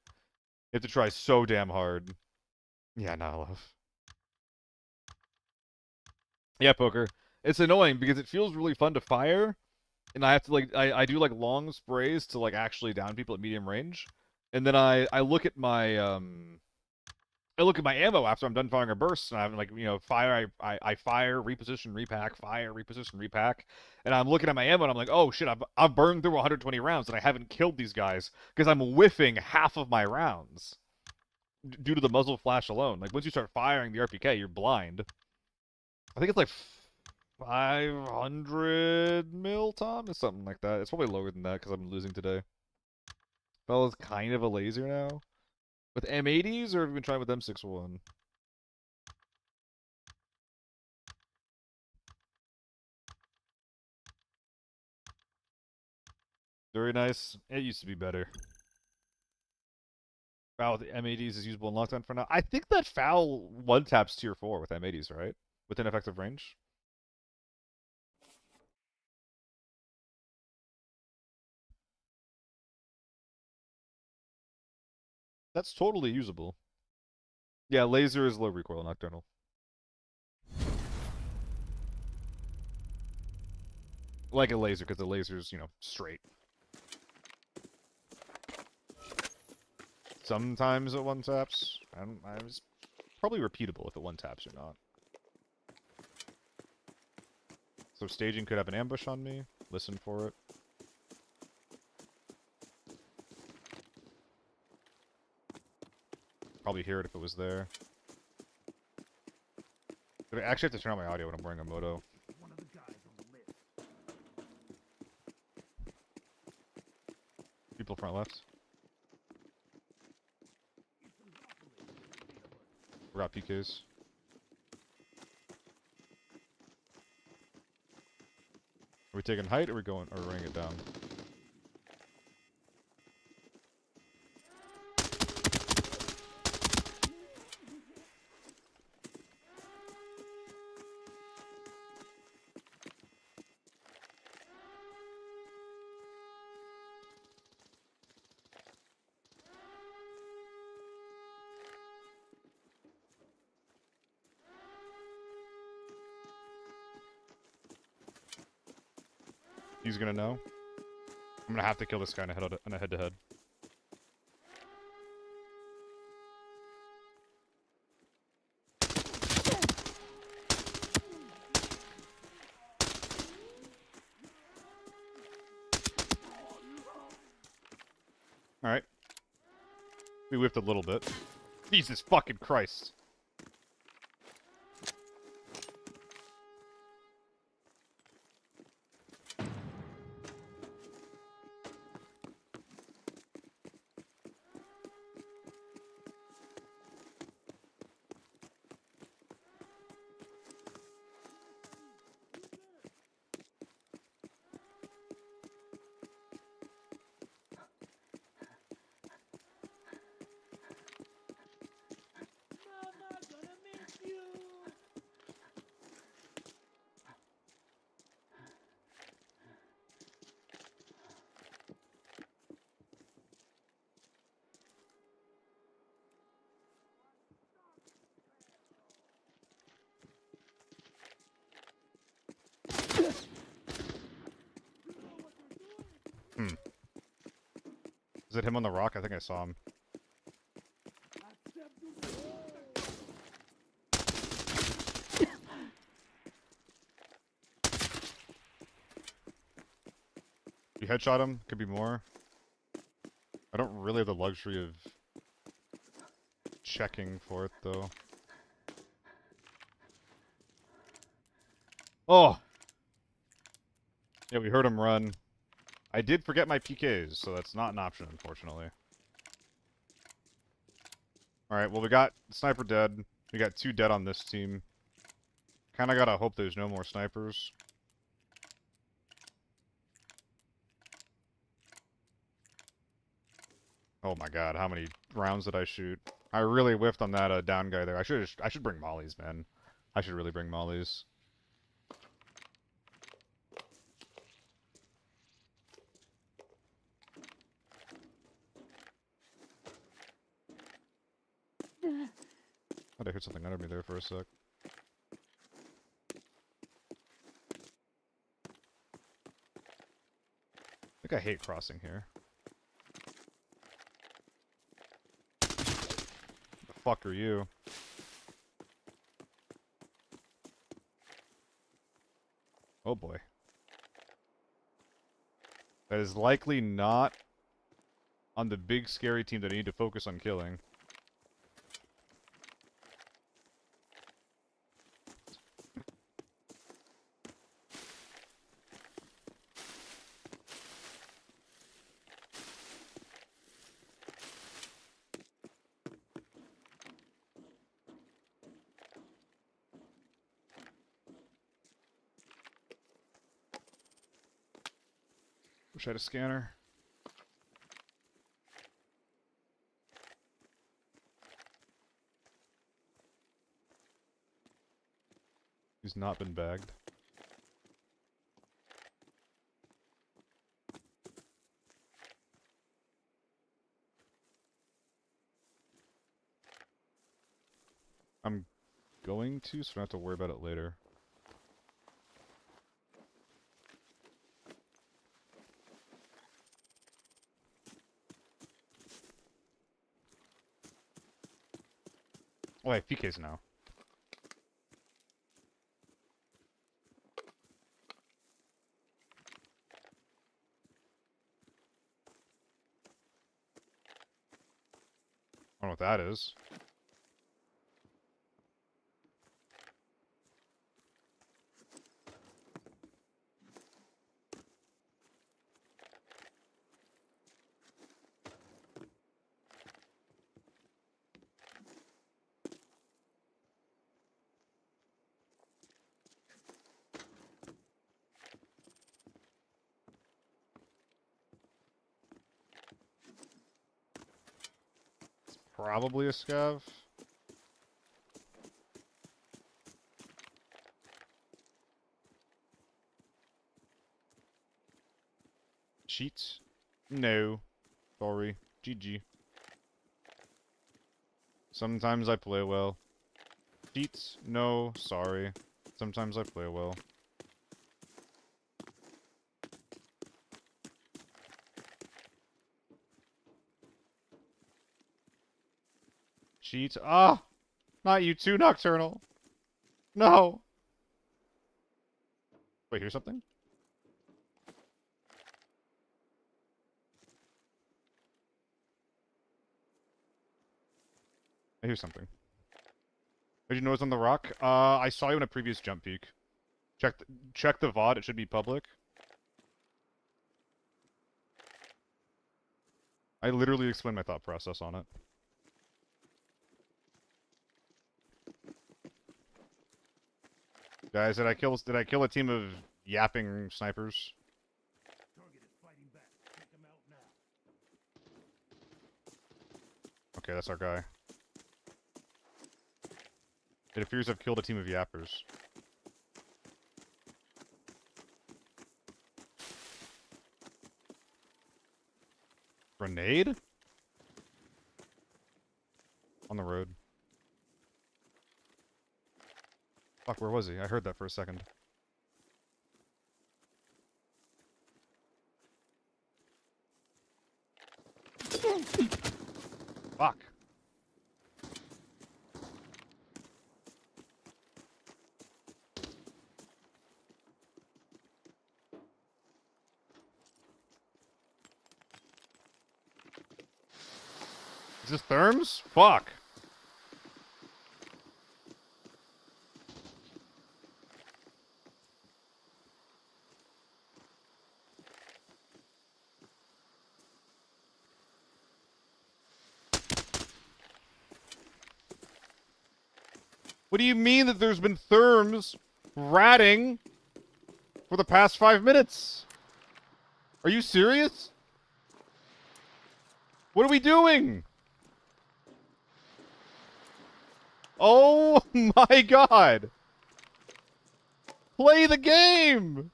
have to try so damn hard. Yeah, not love. Yeah, Poker. It's annoying because it feels really fun to fire, and I have to, like, I do, like, long sprays to, like, actually down people at medium range. And then I look at my, I look at my ammo after I'm done firing a burst, and I'm like, you know, fire, I fire, reposition, repack, fire, reposition, repack, and I'm looking at my ammo, and I'm like, oh shit, I've burned through 120 rounds, and I haven't killed these guys, because I'm whiffing half of my rounds, due to the muzzle flash alone. Like, once you start firing the RPK, you're blind. I think it's like 500 mil, Tom? It's something like that. It's probably lower than that, because I'm losing today. Fella's kind of a laser now. With M80s, or have you been trying with M61? Very nice. It used to be better. Foul with the M80s is usable in lockdown for now. I think that foul one-taps tier 4 with M80s, right? Within effective range. That's totally usable. Yeah, laser is low recoil nocturnal. Like a laser, because the laser's, you know, straight. Sometimes it one-taps. It's probably repeatable if it one-taps or not. So staging could have an ambush on me. Listen for it. Probably hear it if it was there. But I actually have to turn on my audio when I'm wearing a moto. One of the guys on the list. People front left. Forgot PKs. Are we taking height, or are we going, or running it down? He's gonna know. I'm gonna have to kill this guy in a head-to-head. Alright. We whiffed a little bit. Jesus fucking Christ. it him on the rock? I think I saw him. You headshot him? Could be more. I don't really have the luxury of checking for it, though. Oh! Yeah, we heard him run. I did forget my PKs, so that's not an option, unfortunately. Alright, well, we got sniper dead. We got 2 dead on this team. Kinda gotta hope there's no more snipers. Oh my god, how many rounds did I shoot? I really whiffed on that down guy there. I should bring mollies, man. I should really bring mollies. Thought I heard something under me there for a sec. I think I hate crossing here. The fuck are you? Oh boy. That is likely not on the big scary team that I need to focus on killing. Wish I had a scanner. He's not been bagged. I'm going to, so I don't have to worry about it later. Oh, I have PKs now. I don't know what that is. Probably a scav. Cheats? No. Sorry. GG. Sometimes I play well. Cheats? No. Sorry. Sometimes I play well. Cheat? Ah! Not you too, Nocturnal! No! Wait, here's something? I hear something. Did you know it's on the rock? I saw you in a previous jump peek. Check the VOD, it should be public. I literally explained my thought process on it. Guys, did I kill a team of yapping snipers? Target is fighting back. Take him out now. Okay, that's our guy. It appears I've killed a team of yappers. Grenade? On the road. Fuck, where was he? I heard that for a second. Fuck. Is this therms? Fuck. What do you mean that there's been therms ratting for the past 5 minutes? Are you serious? What are we doing? Oh my god! Play the game!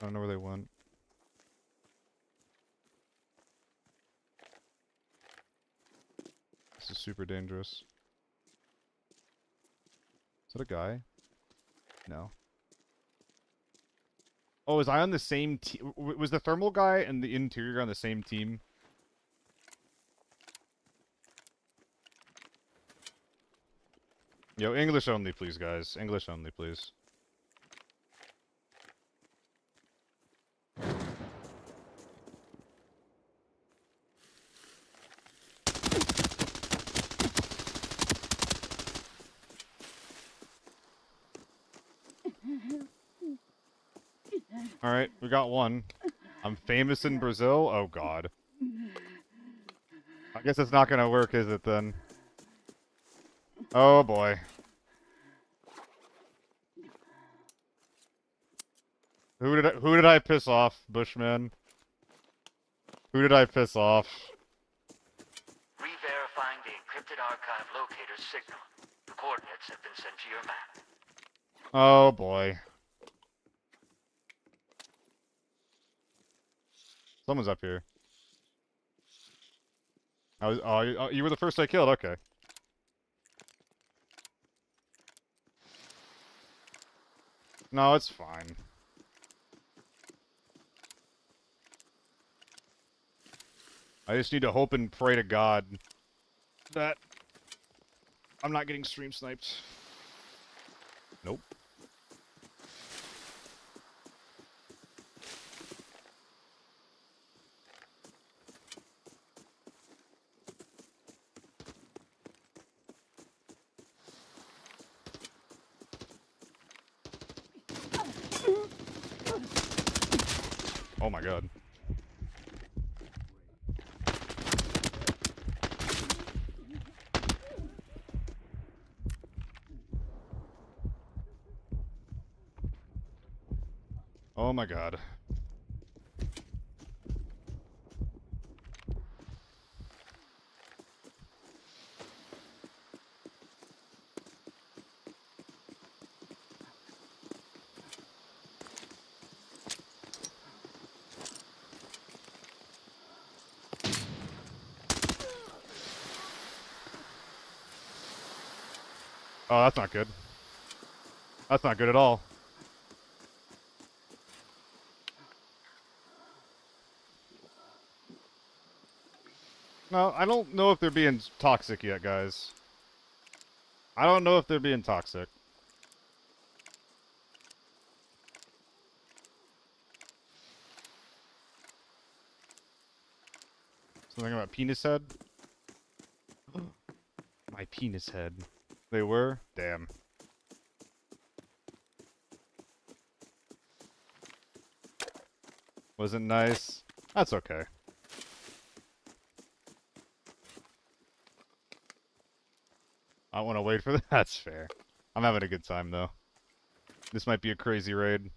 I don't know where they went. This is super dangerous. Is that a guy? No. Oh, was I on the same team? Was the thermal guy and the interior guy on the same team? Yo, English only, please, guys. English only, please. Alright, we got one. I'm famous in Brazil? Oh god. I guess it's not gonna work, is it, then? Oh boy. Who did I piss off, Bushman? Who did I piss off? Re-verifying the encrypted archive locator's signal. The coordinates have been sent to your map. Oh boy. Someone's up here. You were the first I killed, okay. No, it's fine. I just need to hope and pray to God that I'm not getting stream sniped. Nope. Oh my god. Oh my god. Oh, that's not good. That's not good at all. No, I don't know if they're being toxic yet, guys. I don't know if they're being toxic. Something about penis head? My penis head. They were? Damn. Wasn't nice? That's okay. I want to wait for that. That's fair. I'm having a good time, though. This might be a crazy raid.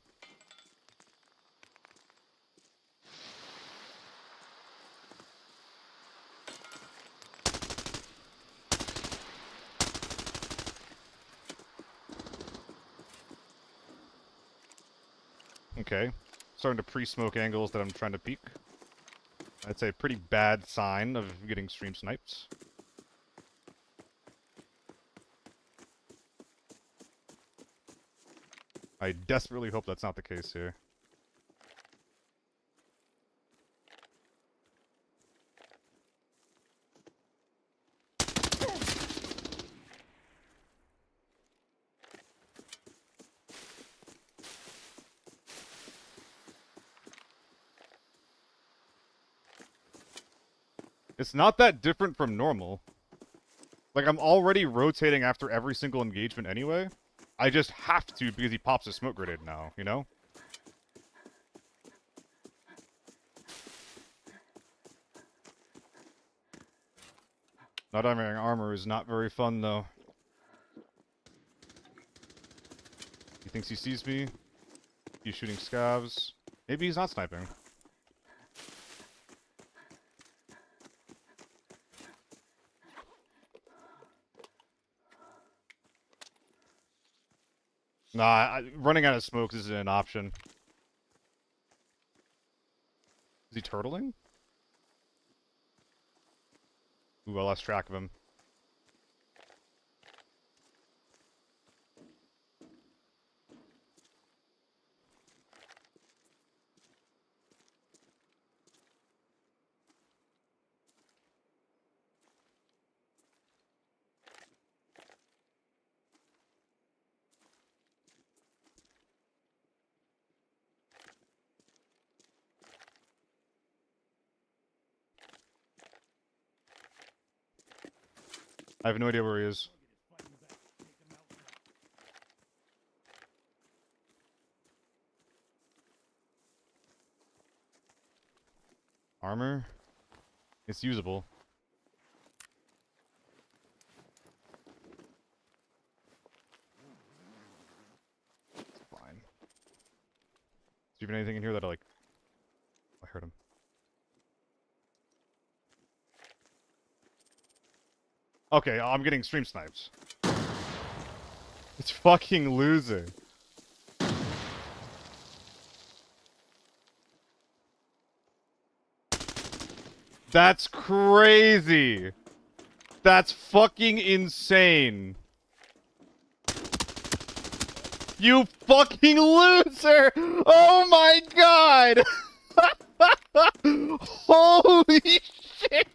okay. Starting to pre-smoke angles that I'm trying to peek. That's a pretty bad sign of getting stream sniped. I desperately hope that's not the case here. It's not that different from normal. Like, I'm already rotating after every single engagement anyway. I just have to because he pops a smoke grenade now, you know? Not having armor is not very fun, though. He thinks he sees me. He's shooting scavs. Maybe he's not sniping. Nah, running out of smokes isn't an option. Is he turtling? Ooh, I lost track of him. I have no idea where he is. Armor? It's usable. It's fine. Is there even anything in here that I heard him. Okay, I'm getting stream snipes. It's fucking losing. That's crazy. That's fucking insane. You fucking loser! Oh my god! Holy shit!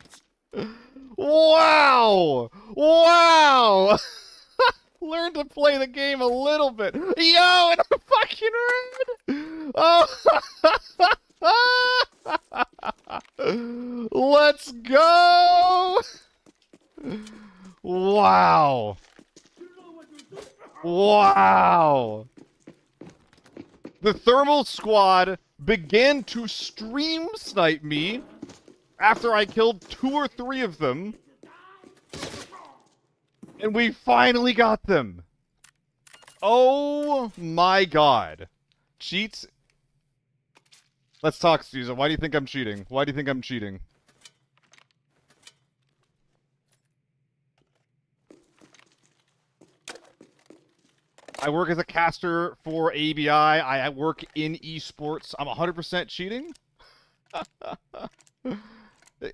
Wow! Wow! Learn to play the game a little bit. Yo, and I'm fucking red! Oh! Let's go! Wow! Wow! The thermal squad began to stream snipe me after I killed 2 or 3 of them. And we finally got them. Oh my god. Cheats? Let's talk, Susan. Why do you think I'm cheating? Why do you think I'm cheating? I work as a caster for ABI. I work in esports. I'm 100% cheating?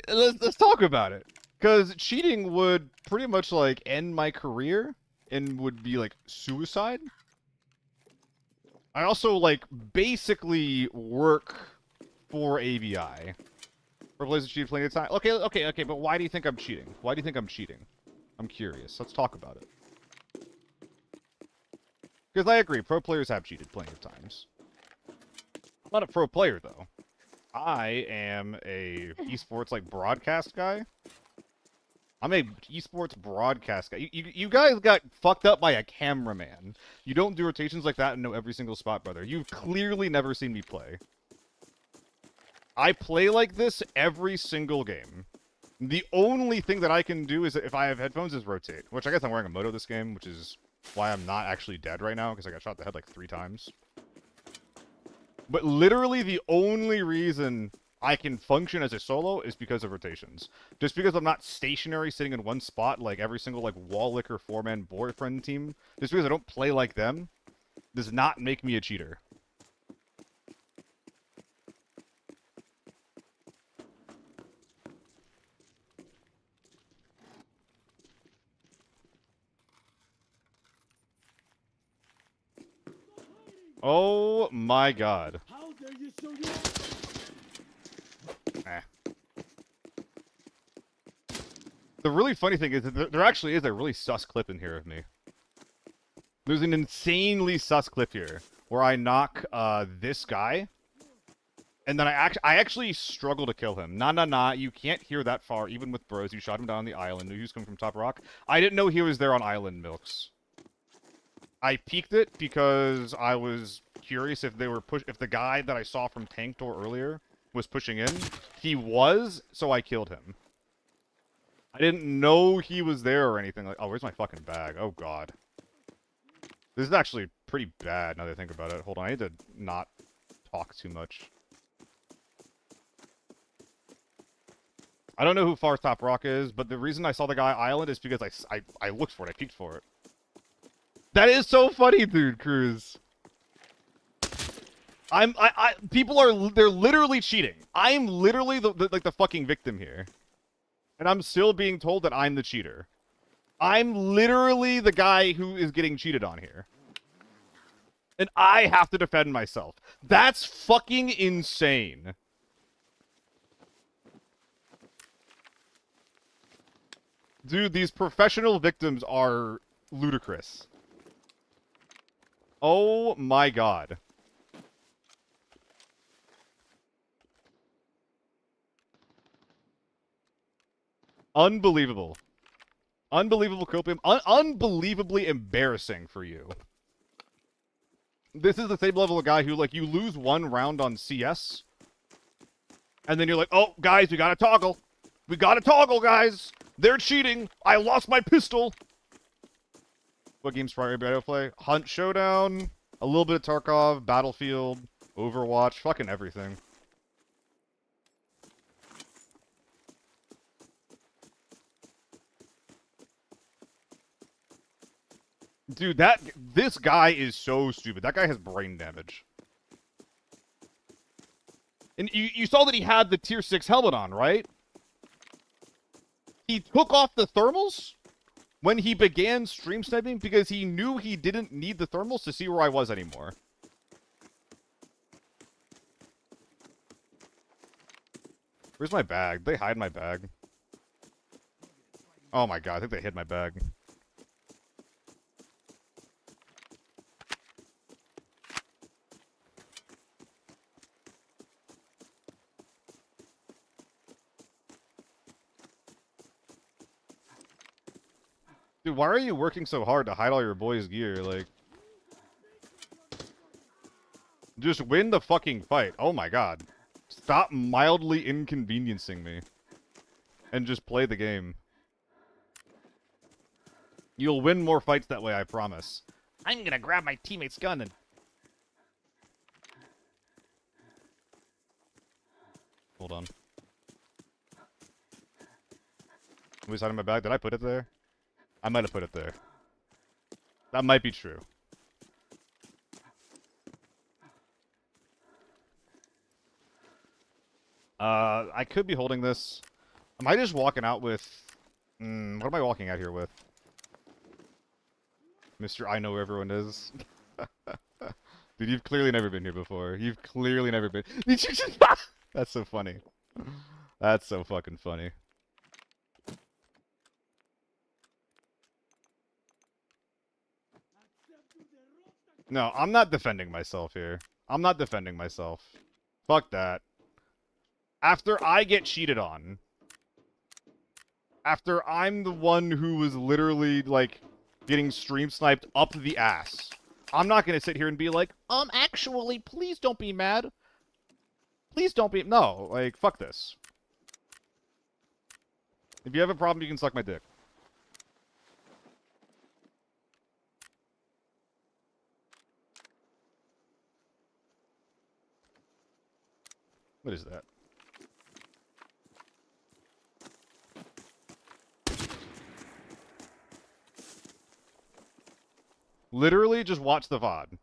Let's talk about it. Because cheating would pretty much, like, end my career and would be, like, suicide. I also, like, basically work for ABI. For players that cheat plenty of time. Okay, but why do you think I'm cheating? Why do you think I'm cheating? I'm curious. Let's talk about it. Because I agree, pro players have cheated plenty of times. I'm not a pro player, though. I am a esports, like, broadcast guy. I'm a esports broadcast guy. You guys got fucked up by a cameraman. You don't do rotations like that and know every single spot, brother. You've clearly never seen me play. I play like this every single game. The only thing that I can do is, if I have headphones, is rotate. Which I guess I'm wearing a moto this game, which is why I'm not actually dead right now, because I got shot in the head like 3 times. But literally the only reason I can function as a solo is because of rotations. Just because I'm not stationary sitting in one spot like every single like wall licker 4-man boyfriend team, just because I don't play like them, does not make me a cheater. Oh my god. How dare you show your... Eh. The really funny thing is that there actually is a really sus clip in here of me. There's an insanely sus clip here where I knock this guy, and then I actually struggle to kill him. Nah, you can't hear that far, even with bros. You shot him down on the island. Knew he was coming from top rock. I didn't know he was there on island milks. I peeked it because I was curious if they were if the guy that I saw from tank door earlier was pushing in. He was, so I killed him. I didn't know he was there or anything. Like, oh, where's my fucking bag? Oh god. This is actually pretty bad now that I think about it. Hold on, I need to not talk too much. I don't know who Far Top Rock is, but the reason I saw the guy island is because I looked for it. I peeked for it. That is so funny, dude, Cruz. People are, they're literally cheating. I'm literally the fucking victim here. And I'm still being told that I'm the cheater. I'm literally the guy who is getting cheated on here. And I have to defend myself. That's fucking insane. Dude, these professional victims are ludicrous. Oh my god. Unbelievable. Unbelievable copium. Unbelievably embarrassing for you. This is the same level of guy who, like, you lose one round on CS, and then you're like, oh, guys, we gotta toggle. We gotta toggle, guys. They're cheating. I lost my pistol. What games prior to play? Hunt Showdown, a little bit of Tarkov, Battlefield, Overwatch, fucking everything. Dude, this guy is so stupid. That guy has brain damage. And you saw that he had the tier 6 helmet on, right? He took off the thermals when he began stream sniping because he knew he didn't need the thermals to see where I was anymore. Where's my bag? Did they hide my bag? Oh my god, I think they hid my bag. Dude, why are you working so hard to hide all your boys' gear? Like, just win the fucking fight. Oh my god. Stop mildly inconveniencing me. And just play the game. You'll win more fights that way, I promise. I'm gonna grab my teammate's gun and... Hold on. Was that in my bag? Did I put it there? I might have put it there. That might be true. I could be holding this. Am I just walking out with... what am I walking out here with? Mr. I know where everyone is. Dude, you've clearly never been here before. You've clearly never been... Did you just... That's so funny. That's so fucking funny. No, I'm not defending myself here. I'm not defending myself. Fuck that. After I get cheated on. After I'm the one who was literally, like, getting stream sniped up the ass. I'm not gonna sit here and be like, actually, please don't be mad. Please don't be... No, like, fuck this. If you have a problem, you can suck my dick. What is that? Literally, just watch the VOD.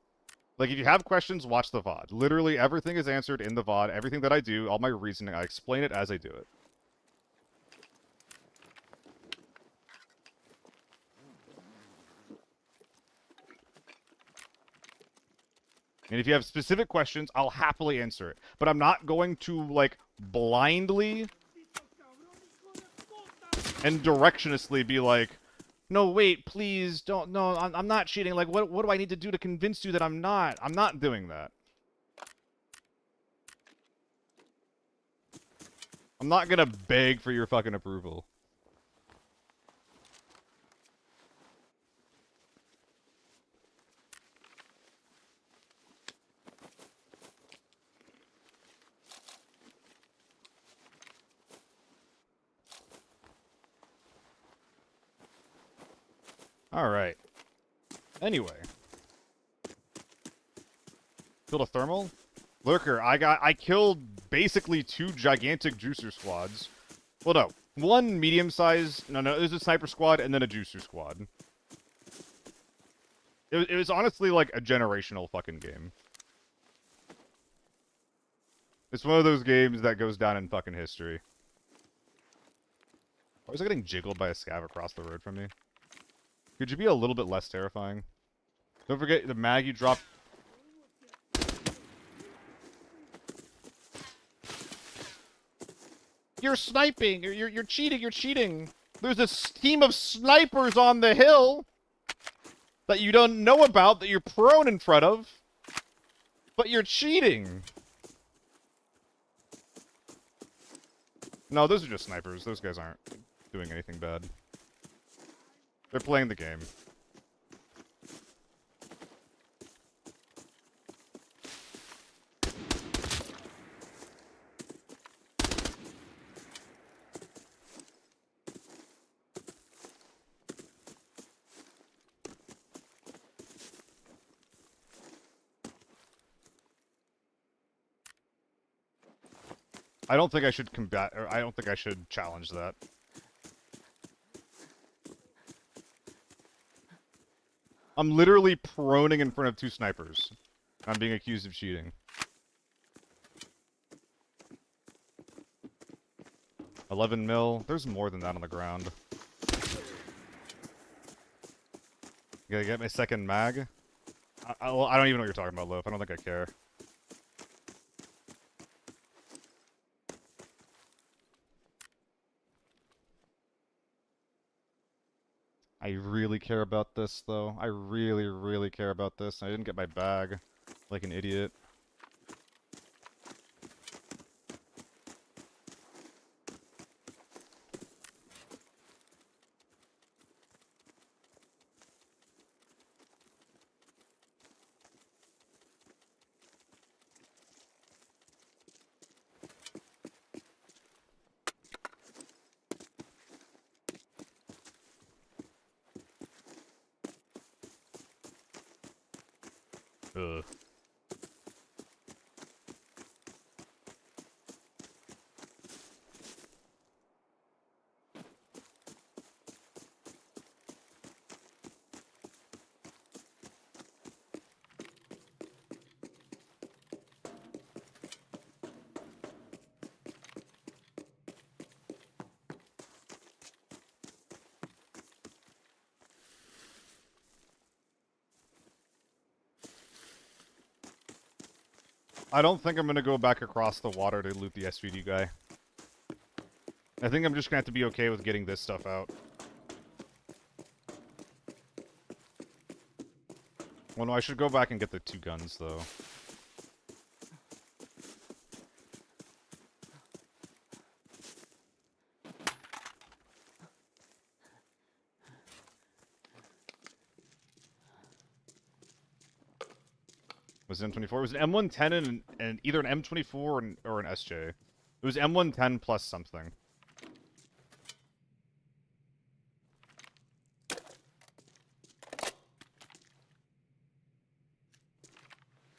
Like, if you have questions, watch the VOD. Literally, everything is answered in the VOD. Everything that I do, all my reasoning, I explain it as I do it. And if you have specific questions, I'll happily answer it. But I'm not going to, like, blindly and directionlessly be like, no, wait, please, don't, no, I'm not cheating. Like, what do I need to do to convince you that I'm not? I'm not doing that. I'm not gonna beg for your fucking approval. Alright. Anyway. Killed a thermal? Lurker, I killed basically 2 gigantic juicer squads. Well, no. 1 medium-sized... No, it was a sniper squad and then a juicer squad. It was honestly like a generational fucking game. It's one of those games that goes down in fucking history. Why was I getting jiggled by a scav across the road from me? Could you be a little bit less terrifying? Don't forget the mag you dropped. You're sniping! You're cheating! You're cheating! There's a team of snipers on the hill that you don't know about that you're prone in front of, but you're cheating! No, those are just snipers. Those guys aren't doing anything bad. They're playing the game. I don't think I should combat, or I don't think I should challenge that. I'm literally proning in front of 2 snipers. I'm being accused of cheating. 11 mil. There's more than that on the ground. Gotta get my second mag. I don't even know what you're talking about, Loaf. I don't think I care. I really care about this, though. I really, really care about this. I didn't get my bag like an idiot. Ugh. I don't think I'm gonna go back across the water to loot the SVD guy. I think I'm just gonna have to be okay with getting this stuff out. Well, no, I should go back and get the 2 guns, though. Was it M24? It was an M110 and either an M24 or an SJ. It was M110 plus something.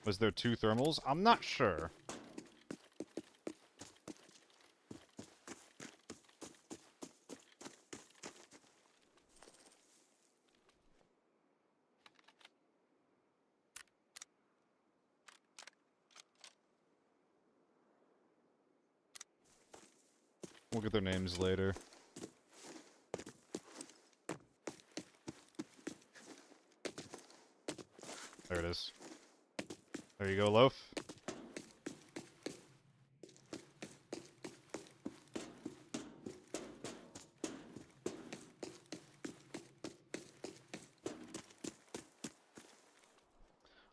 Was there 2 thermals? I'm not sure. We'll get their names later. There it is. There you go, Loaf.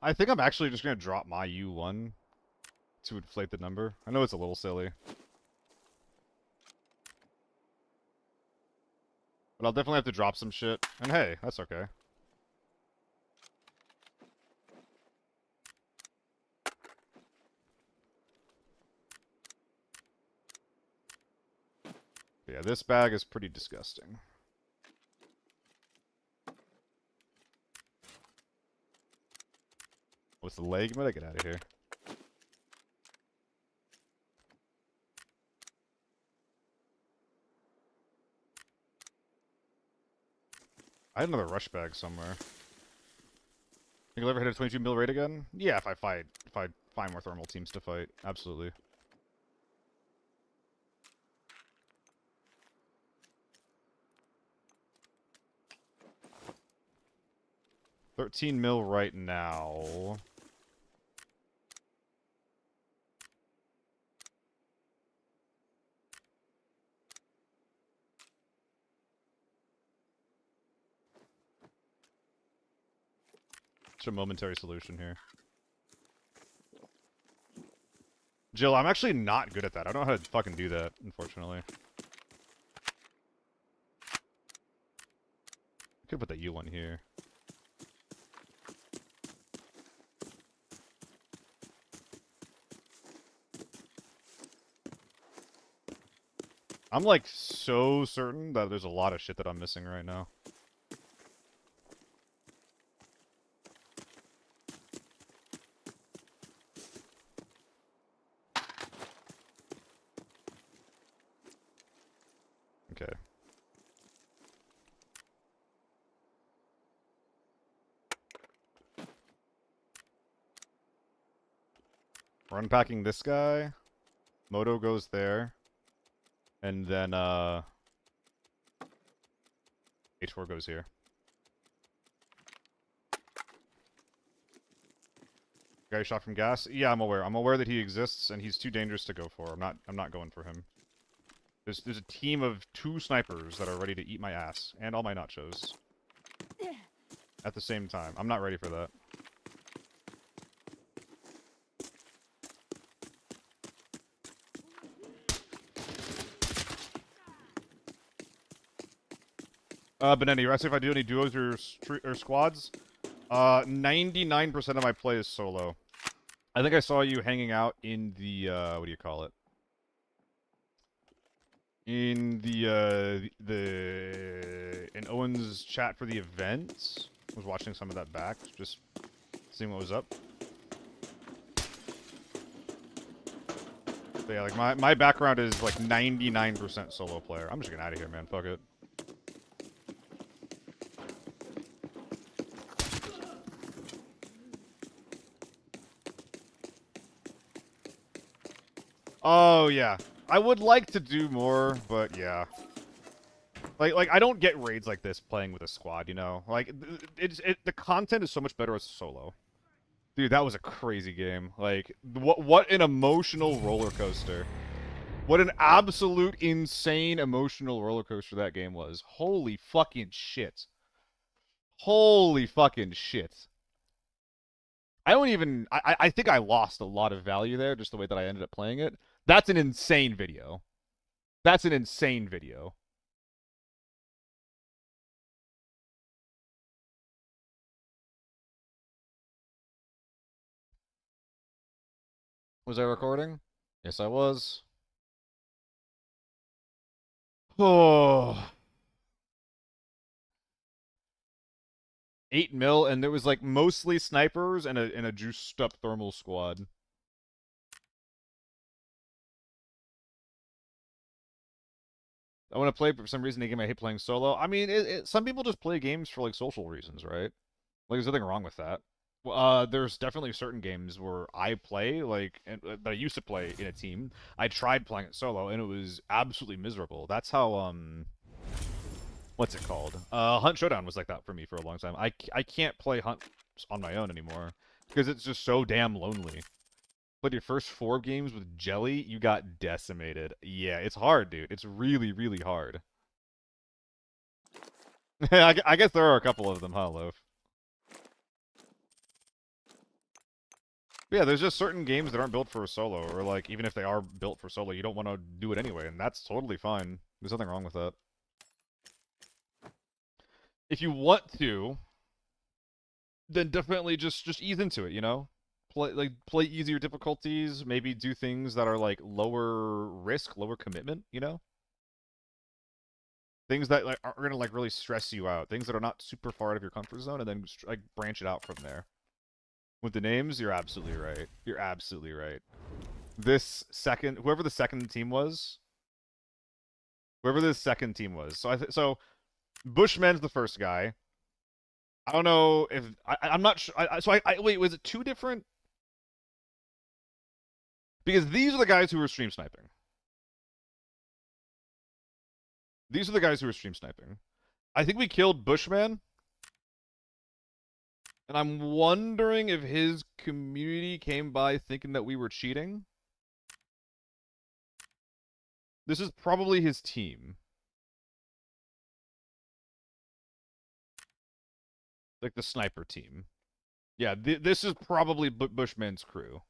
I think I'm actually just gonna drop my U1 to inflate the number. I know it's a little silly. But I'll definitely have to drop some shit. And hey, that's okay. But yeah, this bag is pretty disgusting. What's the leg? Where'd I get out of here? I had another rush bag somewhere. Think you'll ever hit a 22 mil rate again? Yeah, if I find more thermal teams to fight, absolutely. $13 mil right now. It's a momentary solution here. Jill, I'm actually not good at that. I don't know how to fucking do that, unfortunately. I could put that U1 here. I'm like so certain that there's a lot of shit that I'm missing right now. Okay. We're unpacking this guy. Moto goes there. And then, H4 goes here. Guy shot from gas? Yeah, I'm aware. I'm aware that he exists, and he's too dangerous to go for. I'm not going for him. There's a team of 2 snipers that are ready to eat my ass, and all my nachos. At the same time. I'm not ready for that. Benetti, you're asking if I do any duos or squads? 99% of my play is solo. I think I saw you hanging out in the, what do you call it? In in Owen's chat for the event. Was watching some of that back, just seeing what was up. So yeah, like my background is like 99% solo player. I'm just getting out of here, man. Fuck it. Oh, yeah. I would like to do more, but yeah. Like I don't get raids like this playing with a squad, you know? Like, the content is so much better as solo. Dude, that was a crazy game. Like, what an emotional roller coaster. What an absolute insane emotional roller coaster that game was. Holy fucking shit. Holy fucking shit. I don't even... I think I lost a lot of value there, just the way that I ended up playing it. That's an insane video. That's an insane video. Was I recording? Yes, I was. Oh. 8 mil, and there was like mostly snipers and a juiced up thermal squad. I want to play, but for some reason, a game I hate playing solo. I mean, some people just play games for like social reasons, right? Like, there's nothing wrong with that. There's definitely certain games where I play, like, that I used to play in a team. I tried playing it solo, and it was absolutely miserable. That's how, what's it called? Hunt Showdown was like that for me for a long time. I can't play Hunt on my own anymore. because it's just so damn lonely. But your first 4 games with Jelly, you got decimated. Yeah, it's hard, dude. It's really, really hard. I guess there are a couple of them, huh, Loaf? But yeah, there's just certain games that aren't built for a solo, or like, even if they are built for solo, you don't want to do it anyway, and that's totally fine. There's nothing wrong with that. If you want to, then definitely just ease into it, you know? Play easier difficulties, maybe do things that are like lower risk, lower commitment, you know? Things that like are gonna like really stress you out, things that are not super far out of your comfort zone, and then like branch it out from there. With the names, you're absolutely right. You're absolutely right. This second, whoever the second team was, so Bushman's the first guy. I don't know if I'm not sure. Wait, was it 2 different? Because these are the guys who were stream sniping. These are the guys who were stream sniping. I think we killed Bushman. And I'm wondering if his community came by thinking that we were cheating. This is probably his team. Like the sniper team. Yeah, this is probably Bushman's crew.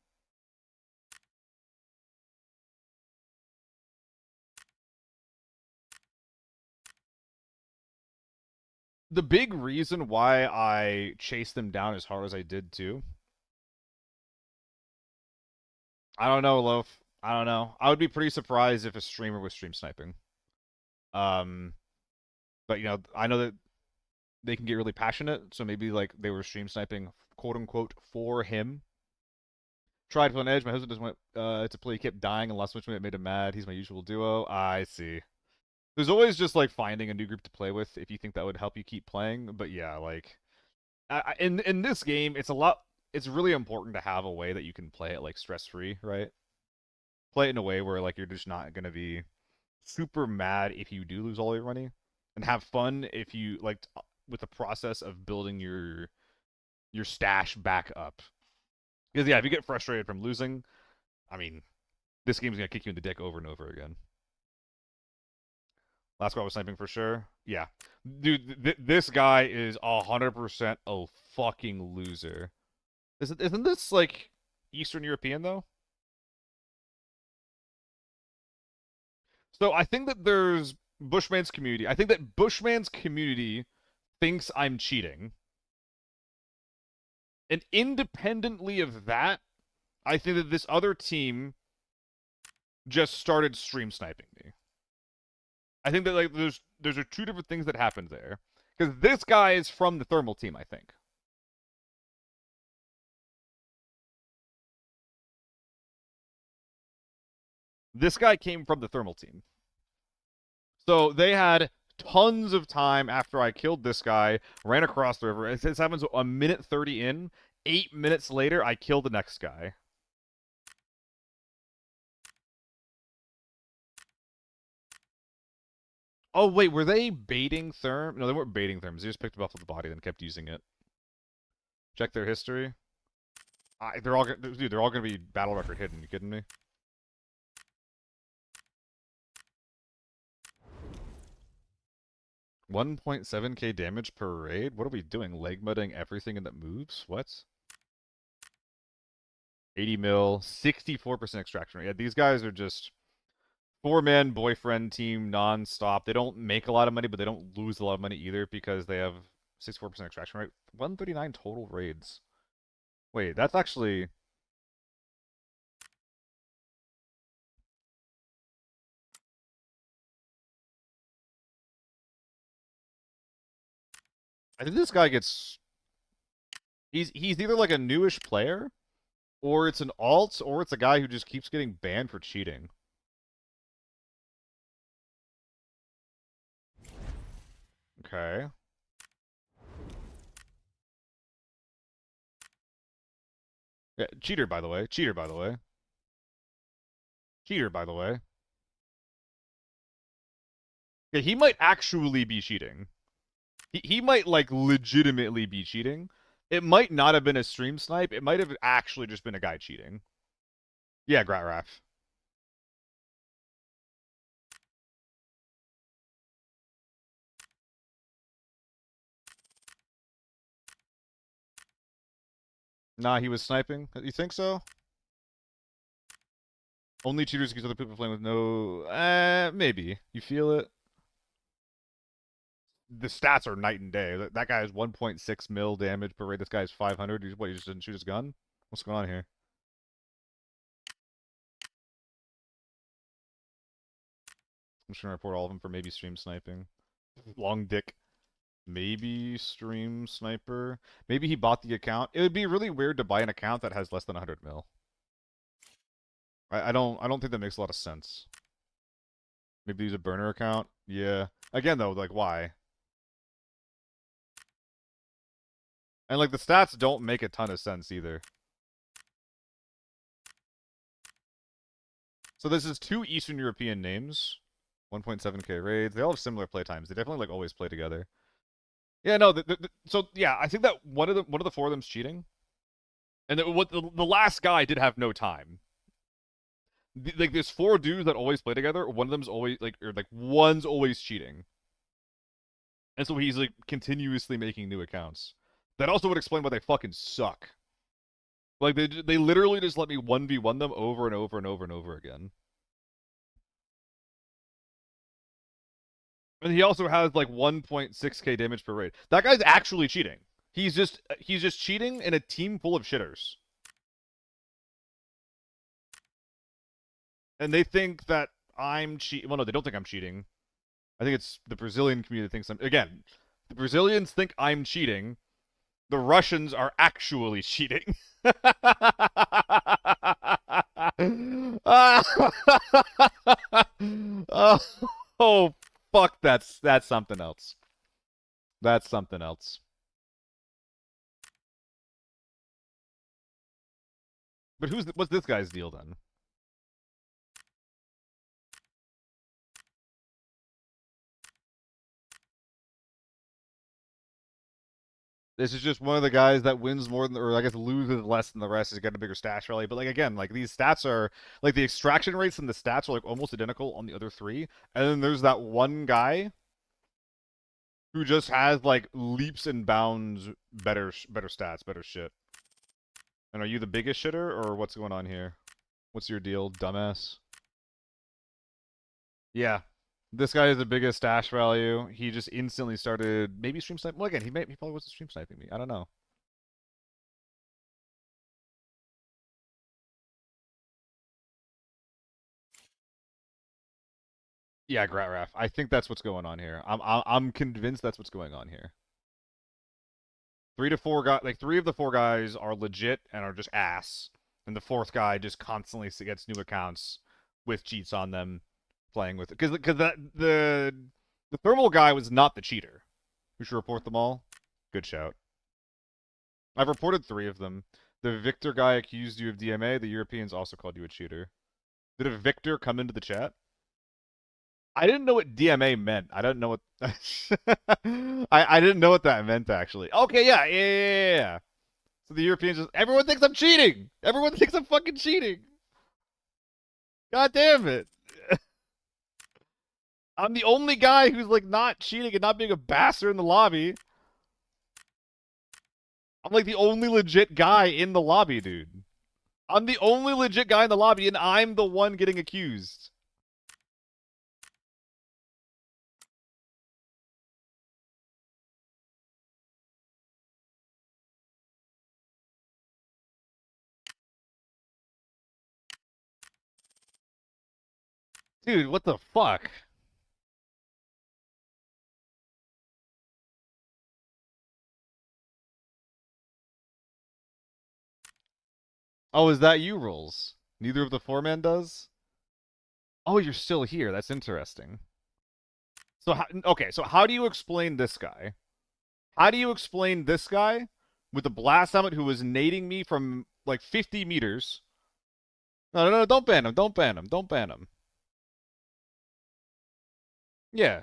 The big reason why I chased them down as hard as I did, too. I don't know, Loaf. I don't know. I would be pretty surprised if a streamer was stream sniping. But, you know, I know that they can get really passionate, so maybe, like, they were stream sniping, quote-unquote, for him. Tried for an edge. My husband just went to play. He kept dying, and last switch it made him mad. He's my usual duo. I see. There's always just, like, finding a new group to play with if you think that would help you keep playing. But, yeah, like, in this game, it's really important to have a way that you can play it, like, stress-free, right? Play it in a way where, like, you're just not going to be super mad if you do lose all your money. And have fun if you, like, with the process of building your stash back up. Because, yeah, if you get frustrated from losing, I mean, this game's going to kick you in the dick over and over again. Last squad was sniping for sure. Yeah. Dude, this guy is 100% a fucking loser. Isn't this, like, Eastern European, though? So I think that there's Bushman's community. I think that Bushman's community thinks I'm cheating. And independently of that, I think that this other team just started stream sniping me. I think that like there's 2 different things that happened there. Because this guy is from the thermal team, I think. This guy came from the thermal team. So they had tons of time after I killed this guy, ran across the river. This happens a minute 30 in. 8 minutes later, I kill the next guy. Oh, wait, were they baiting therm? No, they weren't baiting therms. They just picked him up with the body and kept using it. Check their history. They're all going to be battle record hidden. You kidding me? $1.7k damage per raid? What are we doing? Leg mudding everything that moves? What? 80 mil, 64% extraction rate. Yeah, these guys are just 4-man boyfriend team non-stop. They don't make a lot of money, but they don't lose a lot of money either because they have 64% extraction rate. 139 total raids. Wait, that's actually... I think this guy gets... He's either like a newish player, or it's an alt, or it's a guy who just keeps getting banned for cheating. Okay. Yeah, cheater, by the way. Cheater, by the way. Cheater, by the way. Yeah, he might actually be cheating. He might, like, legitimately be cheating. It might not have been a stream snipe. It might have actually just been a guy cheating. Yeah, Gratraf. Nah, he was sniping. You think so? Only cheaters accuse other people playing with no... maybe. You feel it? The stats are night and day. That guy has 1.6 mil damage per raid. This guy has 500. He just didn't shoot his gun? What's going on here? I'm just gonna report all of them for maybe stream sniping. Long dick. Maybe stream sniper. Maybe he bought the account. It would be really weird to buy an account that has less than 100 mil. I don't think that makes a lot of sense. Maybe use a burner account. Yeah. Again though, like why? And like the stats don't make a ton of sense either. So this is 2 Eastern European names. 1.7k raids. They all have similar playtimes. They definitely like always play together. Yeah, no. So yeah, I think that one of the 4 of them's cheating, and the last guy did have no time. Like there's 4 dudes that always play together. One of them's always one's always cheating, and so he's like continuously making new accounts. That also would explain why they fucking suck. Like they literally just let me 1v1 them over and over and over and over again. And he also has like 1.6k damage per raid. That guy's actually cheating. He's just cheating in a team full of shitters. And they think that I'm cheating. Well, no, they don't think I'm cheating. I think it's the Brazilian community that thinks I'm... Again, the Brazilians think I'm cheating. The Russians are actually cheating. Oh, fuck, that's something else. That's something else. But what's this guy's deal then? This is just one of the guys that wins more than, or I guess loses less than the rest. He's got a bigger stash rally. But like again, like these stats are like the extraction rates and the stats are like almost identical on the other 3. And then there's that one guy who just has like leaps and bounds better stats, better shit. And are you the biggest shitter or what's going on here? What's your deal, dumbass? Yeah. This guy has the biggest stash value. He just instantly started maybe stream sniping. Well, again, he probably wasn't stream sniping me. I don't know. Yeah, Gratraf. I think that's what's going on here. I'm convinced that's what's going on here. 3 to 4 guys, like 3 of the 4 guys are legit and are just ass, and the 4th guy just constantly gets new accounts with cheats on them, playing with it. Because the thermal guy was not the cheater. We should report them all. Good shout. I've reported 3 of them. The Victor guy accused you of DMA. The Europeans also called you a cheater. Did a Victor come into the chat? I didn't know what DMA meant. I don't know what... I didn't know what that meant, actually. Okay, yeah. So the Europeans just... Everyone thinks I'm cheating! Everyone thinks I'm fucking cheating! God damn it! I'm the only guy who's, like, not cheating and not being a bastard in the lobby. I'm, like, the only legit guy in the lobby, dude. I'm the only legit guy in the lobby, and I'm the one getting accused. Dude, what the fuck? Oh, is that you, Rolls? Neither of the 4-man does? Oh, you're still here. That's interesting. So, okay, so how do you explain this guy? How do you explain this guy with the blast helmet who was nading me from, like, 50 meters? No, don't ban him. Don't ban him. Don't ban him. Yeah.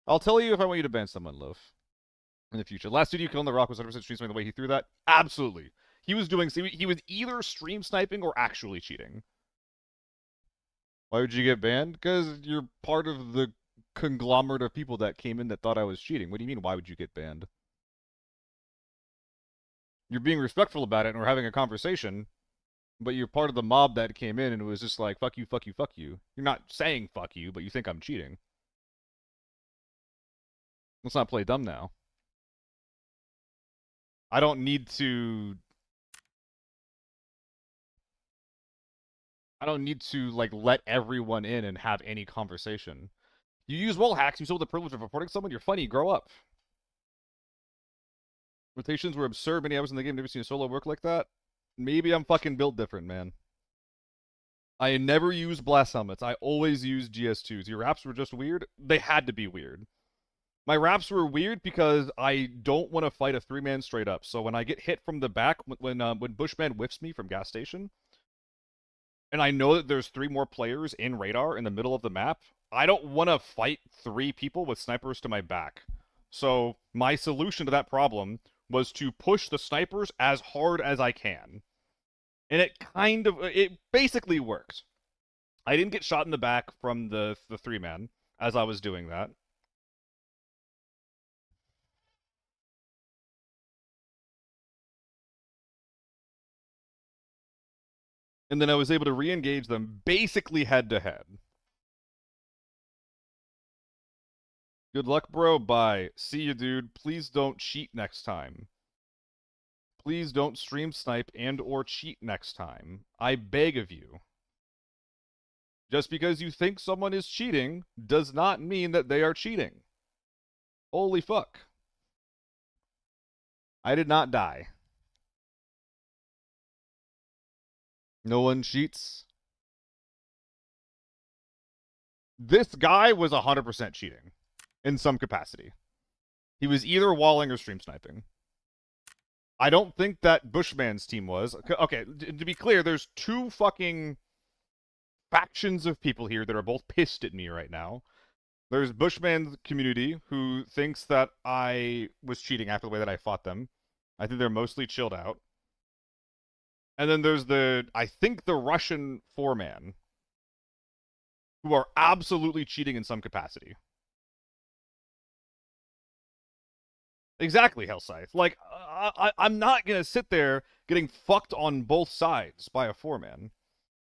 I'll tell you if I want you to ban someone, Loaf. in the future. Last dude you killed on the rock was 100% stream sniping. The way he threw that, absolutely. He was either stream sniping or actually cheating. Why would you get banned? Because you're part of the conglomerate of people that came in that thought I was cheating. What do you mean, why would you get banned? You're being respectful about it and we're having a conversation, but you're part of the mob that came in and it was just like, fuck you, fuck you, fuck you. You're not saying fuck you, but you think I'm cheating. Let's not play dumb now. I don't need to like let everyone in and have any conversation. You use wall hacks, you sold the privilege of reporting someone, you're funny, grow up. Rotations were absurd, many hours in the game, never seen a solo work like that. Maybe I'm fucking built different, man. I never use blast helmets, I always use GS2s. Your raps were just weird? They had to be weird. My raps were weird because I don't want to fight a 3-man straight up. So when I get hit from the back, when Bushman whiffs me from gas station, and I know that there's 3 more players in radar in the middle of the map, I don't want to fight 3 people with snipers to my back. So my solution to that problem was to push the snipers as hard as I can. And it basically worked. I didn't get shot in the back from the 3-man as I was doing that. And then I was able to re-engage them basically head-to-head. Good luck, bro. Bye. See you, dude. Please don't cheat next time. Please don't stream snipe and or cheat next time. I beg of you. Just because you think someone is cheating does not mean that they are cheating. Holy fuck. I did not die. No one cheats. This guy was 100% cheating. In some capacity. He was either walling or stream sniping. I don't think that Bushman's team was. Okay, to be clear, there's 2 fucking factions of people here that are both pissed at me right now. There's Bushman's community, who thinks that I was cheating after the way that I fought them. I think they're mostly chilled out. And then there's I think the Russian 4-man, who are absolutely cheating in some capacity. Exactly, Hellscythe. Like, I'm not gonna sit there getting fucked on both sides by a 4-man.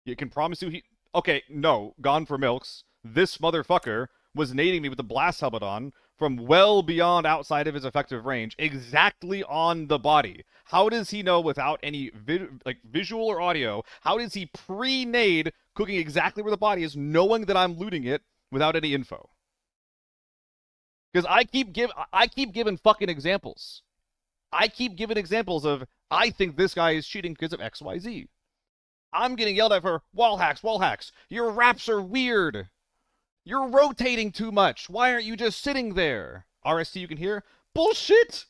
You can promise you Okay, no, Gone for Milks. This motherfucker was nading me with the blast helmet on from well beyond outside of his effective range, exactly on the body. How does he know without any visual or audio? How does he pre-nade cooking exactly where the body is, knowing that I'm looting it without any info? Because I keep giving fucking examples. I keep giving examples of, I think this guy is cheating because of XYZ. I'm getting yelled at for wall hacks, wall hacks. Your raps are weird. You're rotating too much. Why aren't you just sitting there? RST you can hear? Bullshit!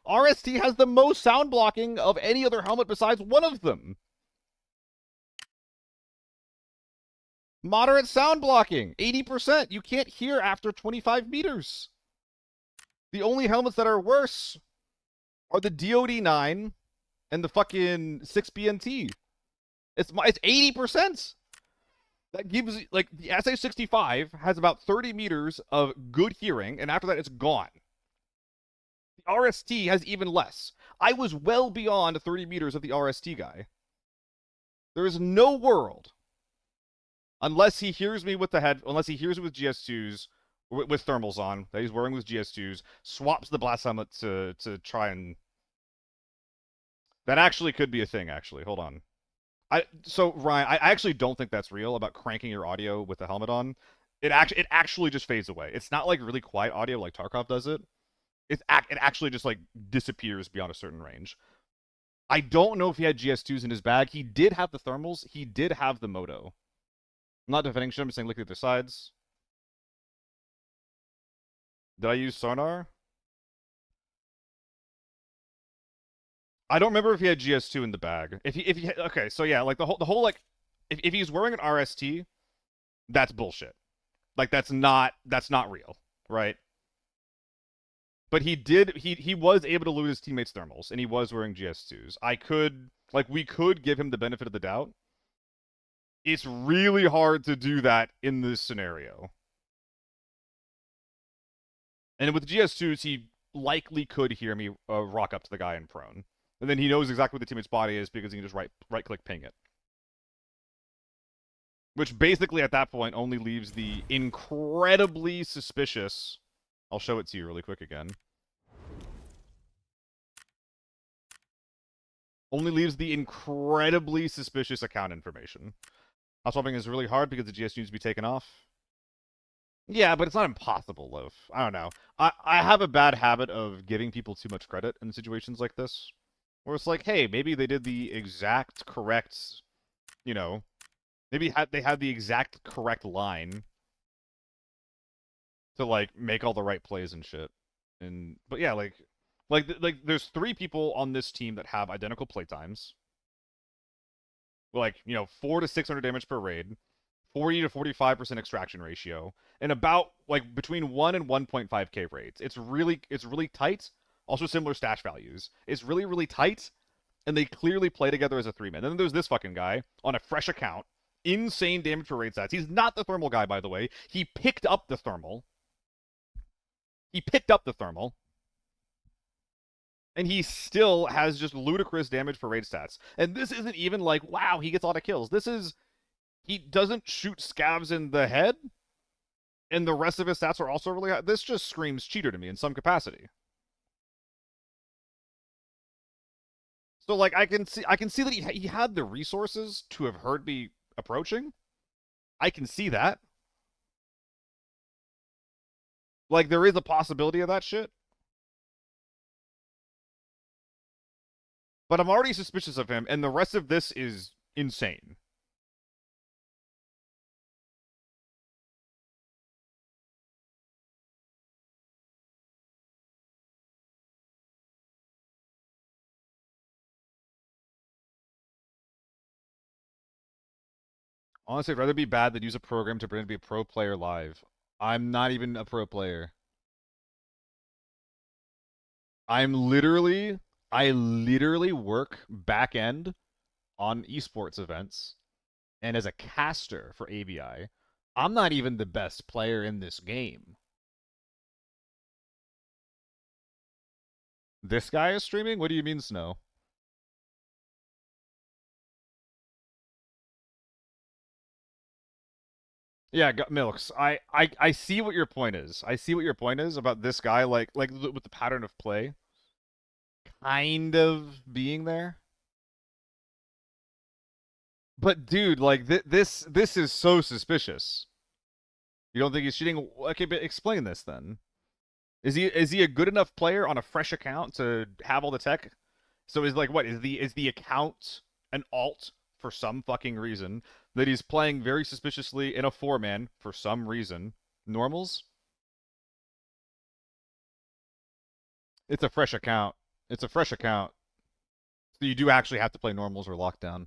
RST has the most sound blocking of any other helmet besides one of them. Moderate sound blocking, 80%. You can't hear after 25 meters. The only helmets that are worse are the DOD9 and the fucking 6BNT. It's 80%. That gives, like, the SA65 has about 30 meters of good hearing, and after that, it's gone. The RST has even less. I was well beyond 30 meters of the RST guy. There is no world, unless he hears me with unless he hears me with GS2s, with thermals on, that he's wearing with GS2s, swaps the blast helmet to try and... That actually could be a thing, actually. Hold on. So, Ryan, I actually don't think that's real about cranking your audio with the helmet on. It actually just fades away. It's not like really quiet audio like Tarkov does it. It actually just like disappears beyond a certain range. I don't know if he had GS2s in his bag. He did have the thermals. He did have the moto. I'm not defending shit. I'm just saying look at their sides. Did I use sonar? I don't remember if he had GS2 in the bag. If he okay, so yeah, like the whole like if he's wearing an RST, that's bullshit. Like that's not real, right? But he was able to loot his teammates' thermals, and he was wearing GS2s. We could give him the benefit of the doubt. It's really hard to do that in this scenario. And with GS2s, he likely could hear me rock up to the guy in prone. And then he knows exactly what the teammate's body is because he can just right-click ping it. Which basically, at that point, only leaves the incredibly suspicious... I'll show it to you really quick again. Only leaves the incredibly suspicious account information. House swapping is really hard because the GS needs to be taken off. Yeah, but it's not impossible, Loaf. I don't know. I have a bad habit of giving people too much credit in situations like this. Where it's like, hey, maybe they did the exact correct, you know... Maybe they had the exact correct line to, like, make all the right plays and shit. But yeah, like there's 3 people on this team that have identical play times. Like, 400 to 600 damage per raid, 40 to 45% extraction ratio, and about, like, between 1 and 1.5k raids. It's really tight. Also similar stash values. It's really, really tight, and they clearly play together as a 3-man. Then there's this fucking guy on a fresh account. Insane damage per raid stats. He's not the thermal guy, by the way. He picked up the thermal. And he still has just ludicrous damage per raid stats. And this isn't even like, wow, he gets a lot of kills. This is, he doesn't shoot scavs in the head, and the rest of his stats are also really high. This just screams cheater to me in some capacity. So, like, I can see that he had the resources to have heard me approaching. I can see that. Like, there is a possibility of that shit. But I'm already suspicious of him, and the rest of this is insane. Honestly, I'd rather be bad than use a program to pretend to be a pro player live. I'm not even a pro player. I literally work back end on esports events, and as a caster for ABI, I'm not even the best player in this game. This guy is streaming? What do you mean, Snow? Yeah, Milks. I see what your point is. I see what your point is about this guy, like with the pattern of play, kind of being there. But dude, like this is so suspicious. You don't think he's cheating? Okay, but explain this then. Is he a good enough player on a fresh account to have all the tech? So is like what is the account an alt for some fucking reason that he's playing very suspiciously in a 4-man for some reason? Normals? It's a fresh account. It's a fresh account. So you do actually have to play normals or lockdown.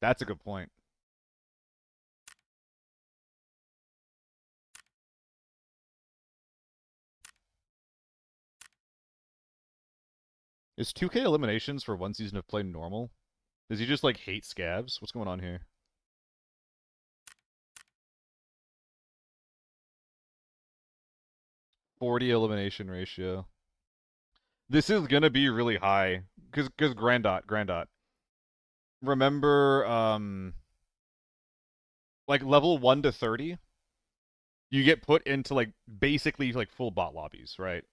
That's a good point. Is 2K eliminations for one season of play normal? Does he just, like, hate scavs? What's going on here? .40 elimination ratio. This is gonna be really high. Cause Grandot. Remember, like, level 1 to 30? You get put into, like, basically, like, full bot lobbies, right?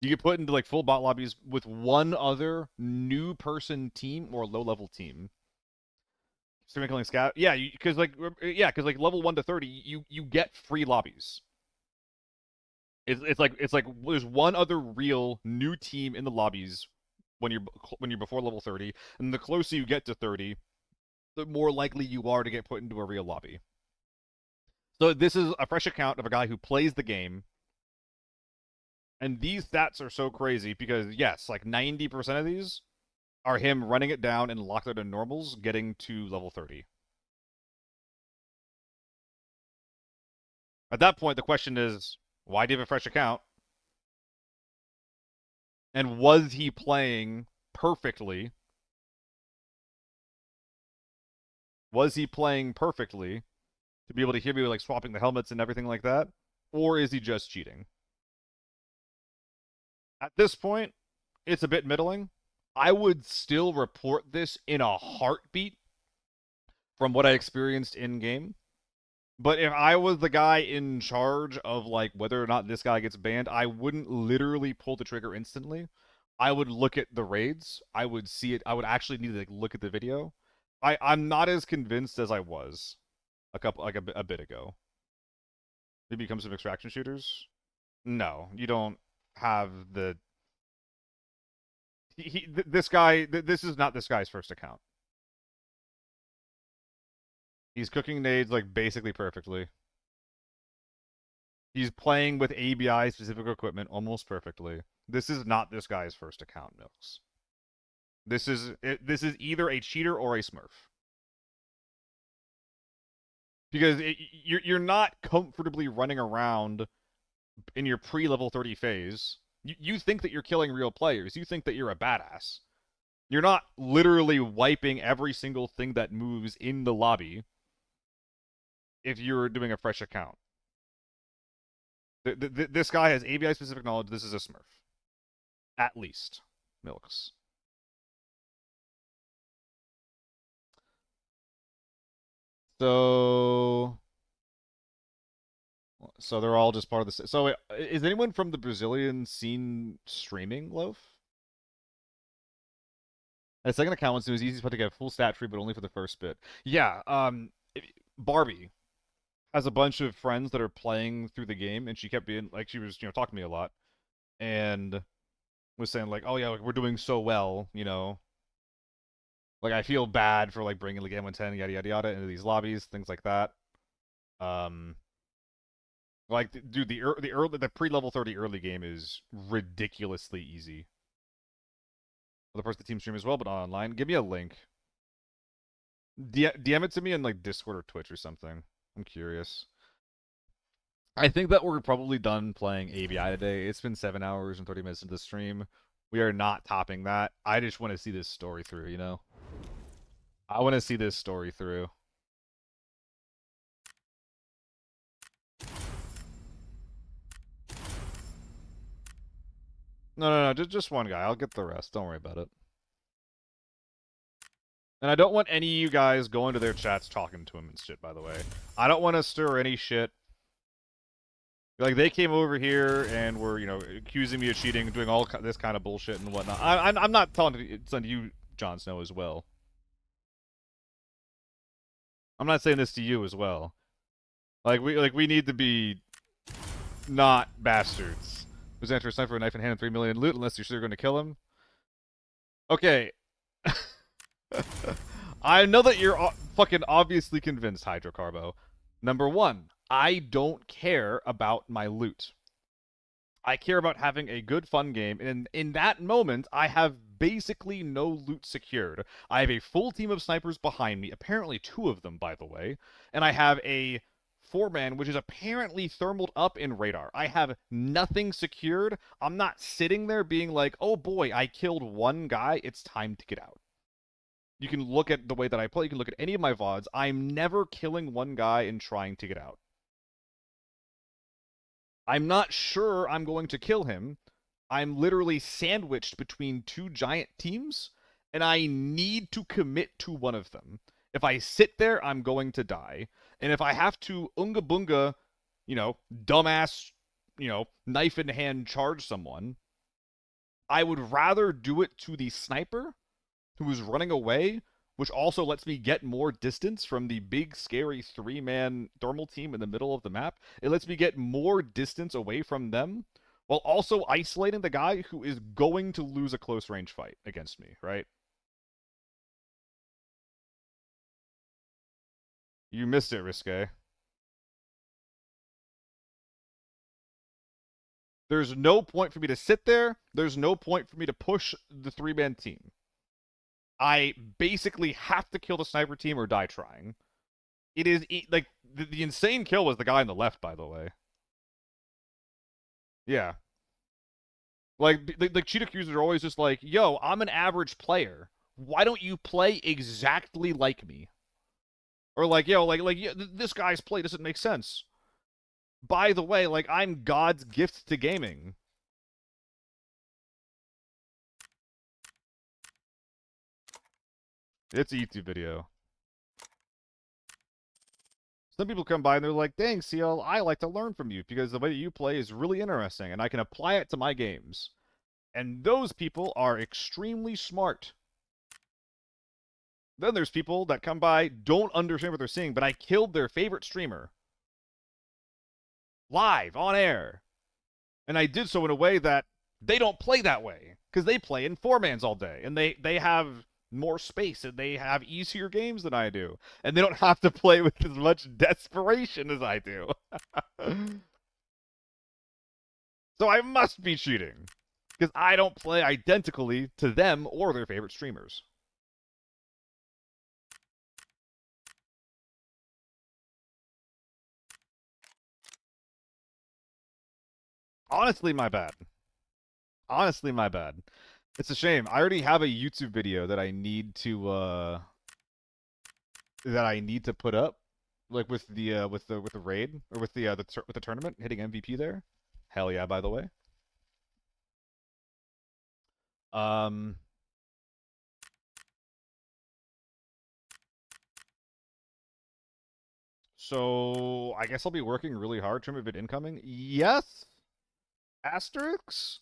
You get put into, like, full bot lobbies with one other new person team or low-level team. Streaming killing scout? Yeah, because like level 1 to 30, you get free lobbies. It's like there's one other real new team in the lobbies when you're before level 30, and the closer you get to 30, the more likely you are to get put into a real lobby. So this is a fresh account of a guy who plays the game. And these stats are so crazy because, yes, like 90% of these are him running it down and locked out in normals, getting to level 30. At that point, the question is, why do you have a fresh account? And was he playing perfectly? Was he playing perfectly to be able to hear me like swapping the helmets and everything like that? Or is he just cheating? At this point, it's a bit middling. I would still report this in a heartbeat from what I experienced in game. But if I was the guy in charge of like whether or not this guy gets banned, I wouldn't literally pull the trigger instantly. I would look at the raids. I would see it. I would actually need to like, look at the video. I'm not as convinced as I was a bit ago. Maybe become some extraction shooters. No, you don't have the. This guy. This is not this guy's first account. He's cooking nades like basically perfectly. He's playing with ABI specific equipment almost perfectly. This is not this guy's first account, Milks. This is either a cheater or a smurf. Because you're not comfortably running around in your pre-level 30 phase. You think that you're killing real players. You think that you're a badass. You're not literally wiping every single thing that moves in the lobby if you're doing a fresh account. This guy has ABI-specific knowledge. This is a smurf. At least. Milks. So they're all just part of the. So is anyone from the Brazilian scene streaming, Loaf? A second account wants to do is easy to get a full stat tree, but only for the first bit. Yeah. Barbie has a bunch of friends that are playing through the game, and she kept being like, she was talking to me a lot, and was saying like, oh yeah, like, we're doing so well, like I feel bad for like bringing like M110 yada yada yada into these lobbies, things like that. Like dude, the pre-level 30 early game is ridiculously easy. Other parts of the team stream as well, but not online. Give me a link. DM it to me in like Discord or Twitch or something. I'm curious. I think that we're probably done playing ABI today. It's been 7 hours and 30 minutes into the stream. We are not topping that. I just want to see this story through, I want to see this story through. No, just one guy. I'll get the rest. Don't worry about it. And I don't want any of you guys going to their chats talking to him and shit, by the way. I don't want to stir any shit. Like, they came over here and were, accusing me of cheating, doing all this kind of bullshit and whatnot. I'm not telling you, Jon Snow, as well. I'm not saying this to you as well. We need to be not bastards. Present a sniper, a knife in hand, and 3 million loot, unless you're sure going to kill him. Okay. I know that you're fucking obviously convinced, Hydrocarbo. Number one, I don't care about my loot. I care about having a good, fun game, and in that moment, I have basically no loot secured. I have a full team of snipers behind me, apparently 2 of them, by the way, and I have a 4-man, which is apparently thermaled up in radar. I have nothing secured. I'm not sitting there being like, oh boy, I killed 1 guy, it's time to get out. You can look at the way that I play, you can look at any of my VODs. I'm never killing 1 guy and trying to get out. I'm not sure I'm going to kill him. I'm literally sandwiched between 2 giant teams, and I need to commit to one of them. If I sit there, I'm going to die. And if I have to unga bunga, dumbass, knife in hand charge someone, I would rather do it to the sniper who is running away, which also lets me get more distance from the big, scary 3-man thermal team in the middle of the map. It lets me get more distance away from them, while also isolating the guy who is going to lose a close-range fight against me, right? You missed it, Risque. There's no point for me to sit there. There's no point for me to push the 3-man team. I basically have to kill the sniper team or die trying. It is like the insane kill was the guy on the left, by the way. Yeah. Like cheat accusers are always just like, yo, I'm an average player. Why don't you play exactly like me? Or like, yo, yeah, this guy's play doesn't make sense. By the way, like, I'm God's gift to gaming. It's a YouTube video. Some people come by and they're like, dang, CL, I like to learn from you because the way that you play is really interesting and I can apply it to my games. And those people are extremely smart. Then there's people that come by, don't understand what they're seeing, but I killed their favorite streamer. Live, on air. And I did so in a way that they don't play that way. Because they play in 4-mans all day. And they have more space and they have easier games than I do. And they don't have to play with as much desperation as I do. So I must be cheating. Because I don't play identically to them or their favorite streamers. Honestly, my bad. Honestly, my bad. It's a shame. I already have a YouTube video that I need to put up, like with the raid or with the tournament hitting MVP there. Hell yeah! By the way. So I guess I'll be working really hard to remove it incoming. Yes. Asterisks.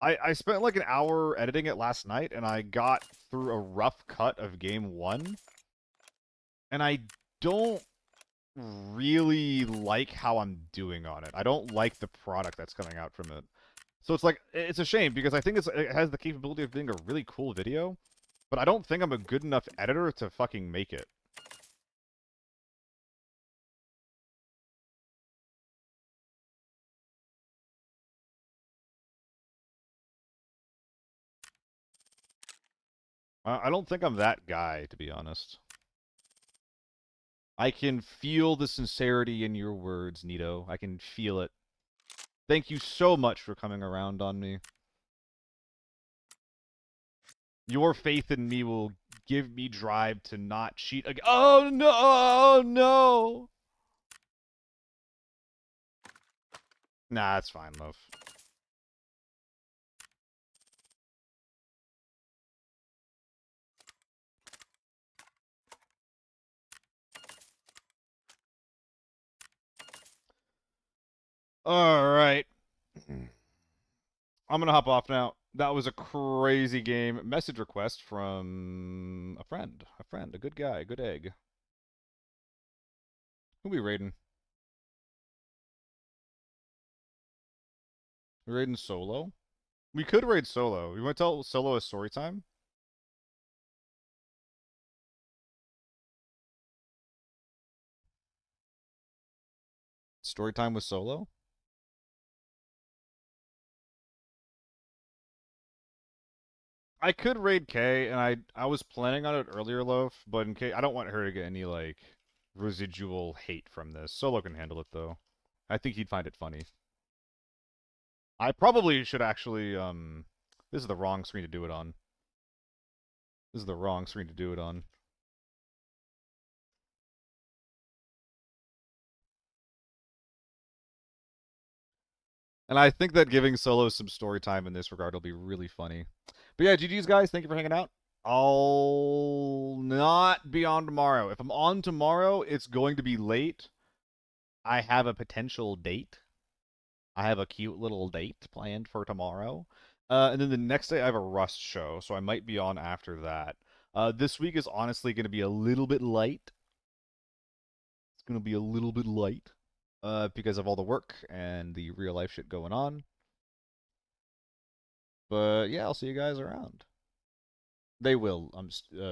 I spent like an hour editing it last night, and I got through a rough cut of game 1. And I don't really like how I'm doing on it. I don't like the product that's coming out from it. So it's like, it's a shame, because I think it has the capability of being a really cool video, but I don't think I'm a good enough editor to fucking make it. I don't think I'm that guy, to be honest. I can feel the sincerity in your words, Nito. I can feel it. Thank you so much for coming around on me. Your faith in me will give me drive to not cheat again. Oh no! Oh no! Nah, it's fine, love. Alright. I'm gonna hop off now. That was a crazy game. Message request from a friend. A good guy, a good egg. Who we raiding? We raiding solo? We could raid solo. You want to tell solo a story time? Story time with solo? I could raid Kay, and I was planning on it earlier, Loaf, but in case I don't want her to get any like residual hate from this. Solo can handle it though. I think he'd find it funny. I probably should actually this is the wrong screen to do it on. This is the wrong screen to do it on. And I think that giving Solo some story time in this regard will be really funny. But yeah, GG's guys, thank you for hanging out. I'll not be on tomorrow. If I'm on tomorrow, it's going to be late. I have a potential date. I have a cute little date planned for tomorrow. And then the next day I have a Rust show, so I might be on after that. This week is honestly going to be a little bit light. It's going to be a little bit light. Because of all the work and the real life shit going on. But yeah, I'll see you guys around. They will.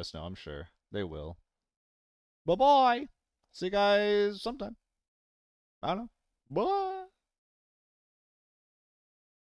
Snow, I'm sure. They will. Bye-bye. See you guys sometime. I don't know. Bye.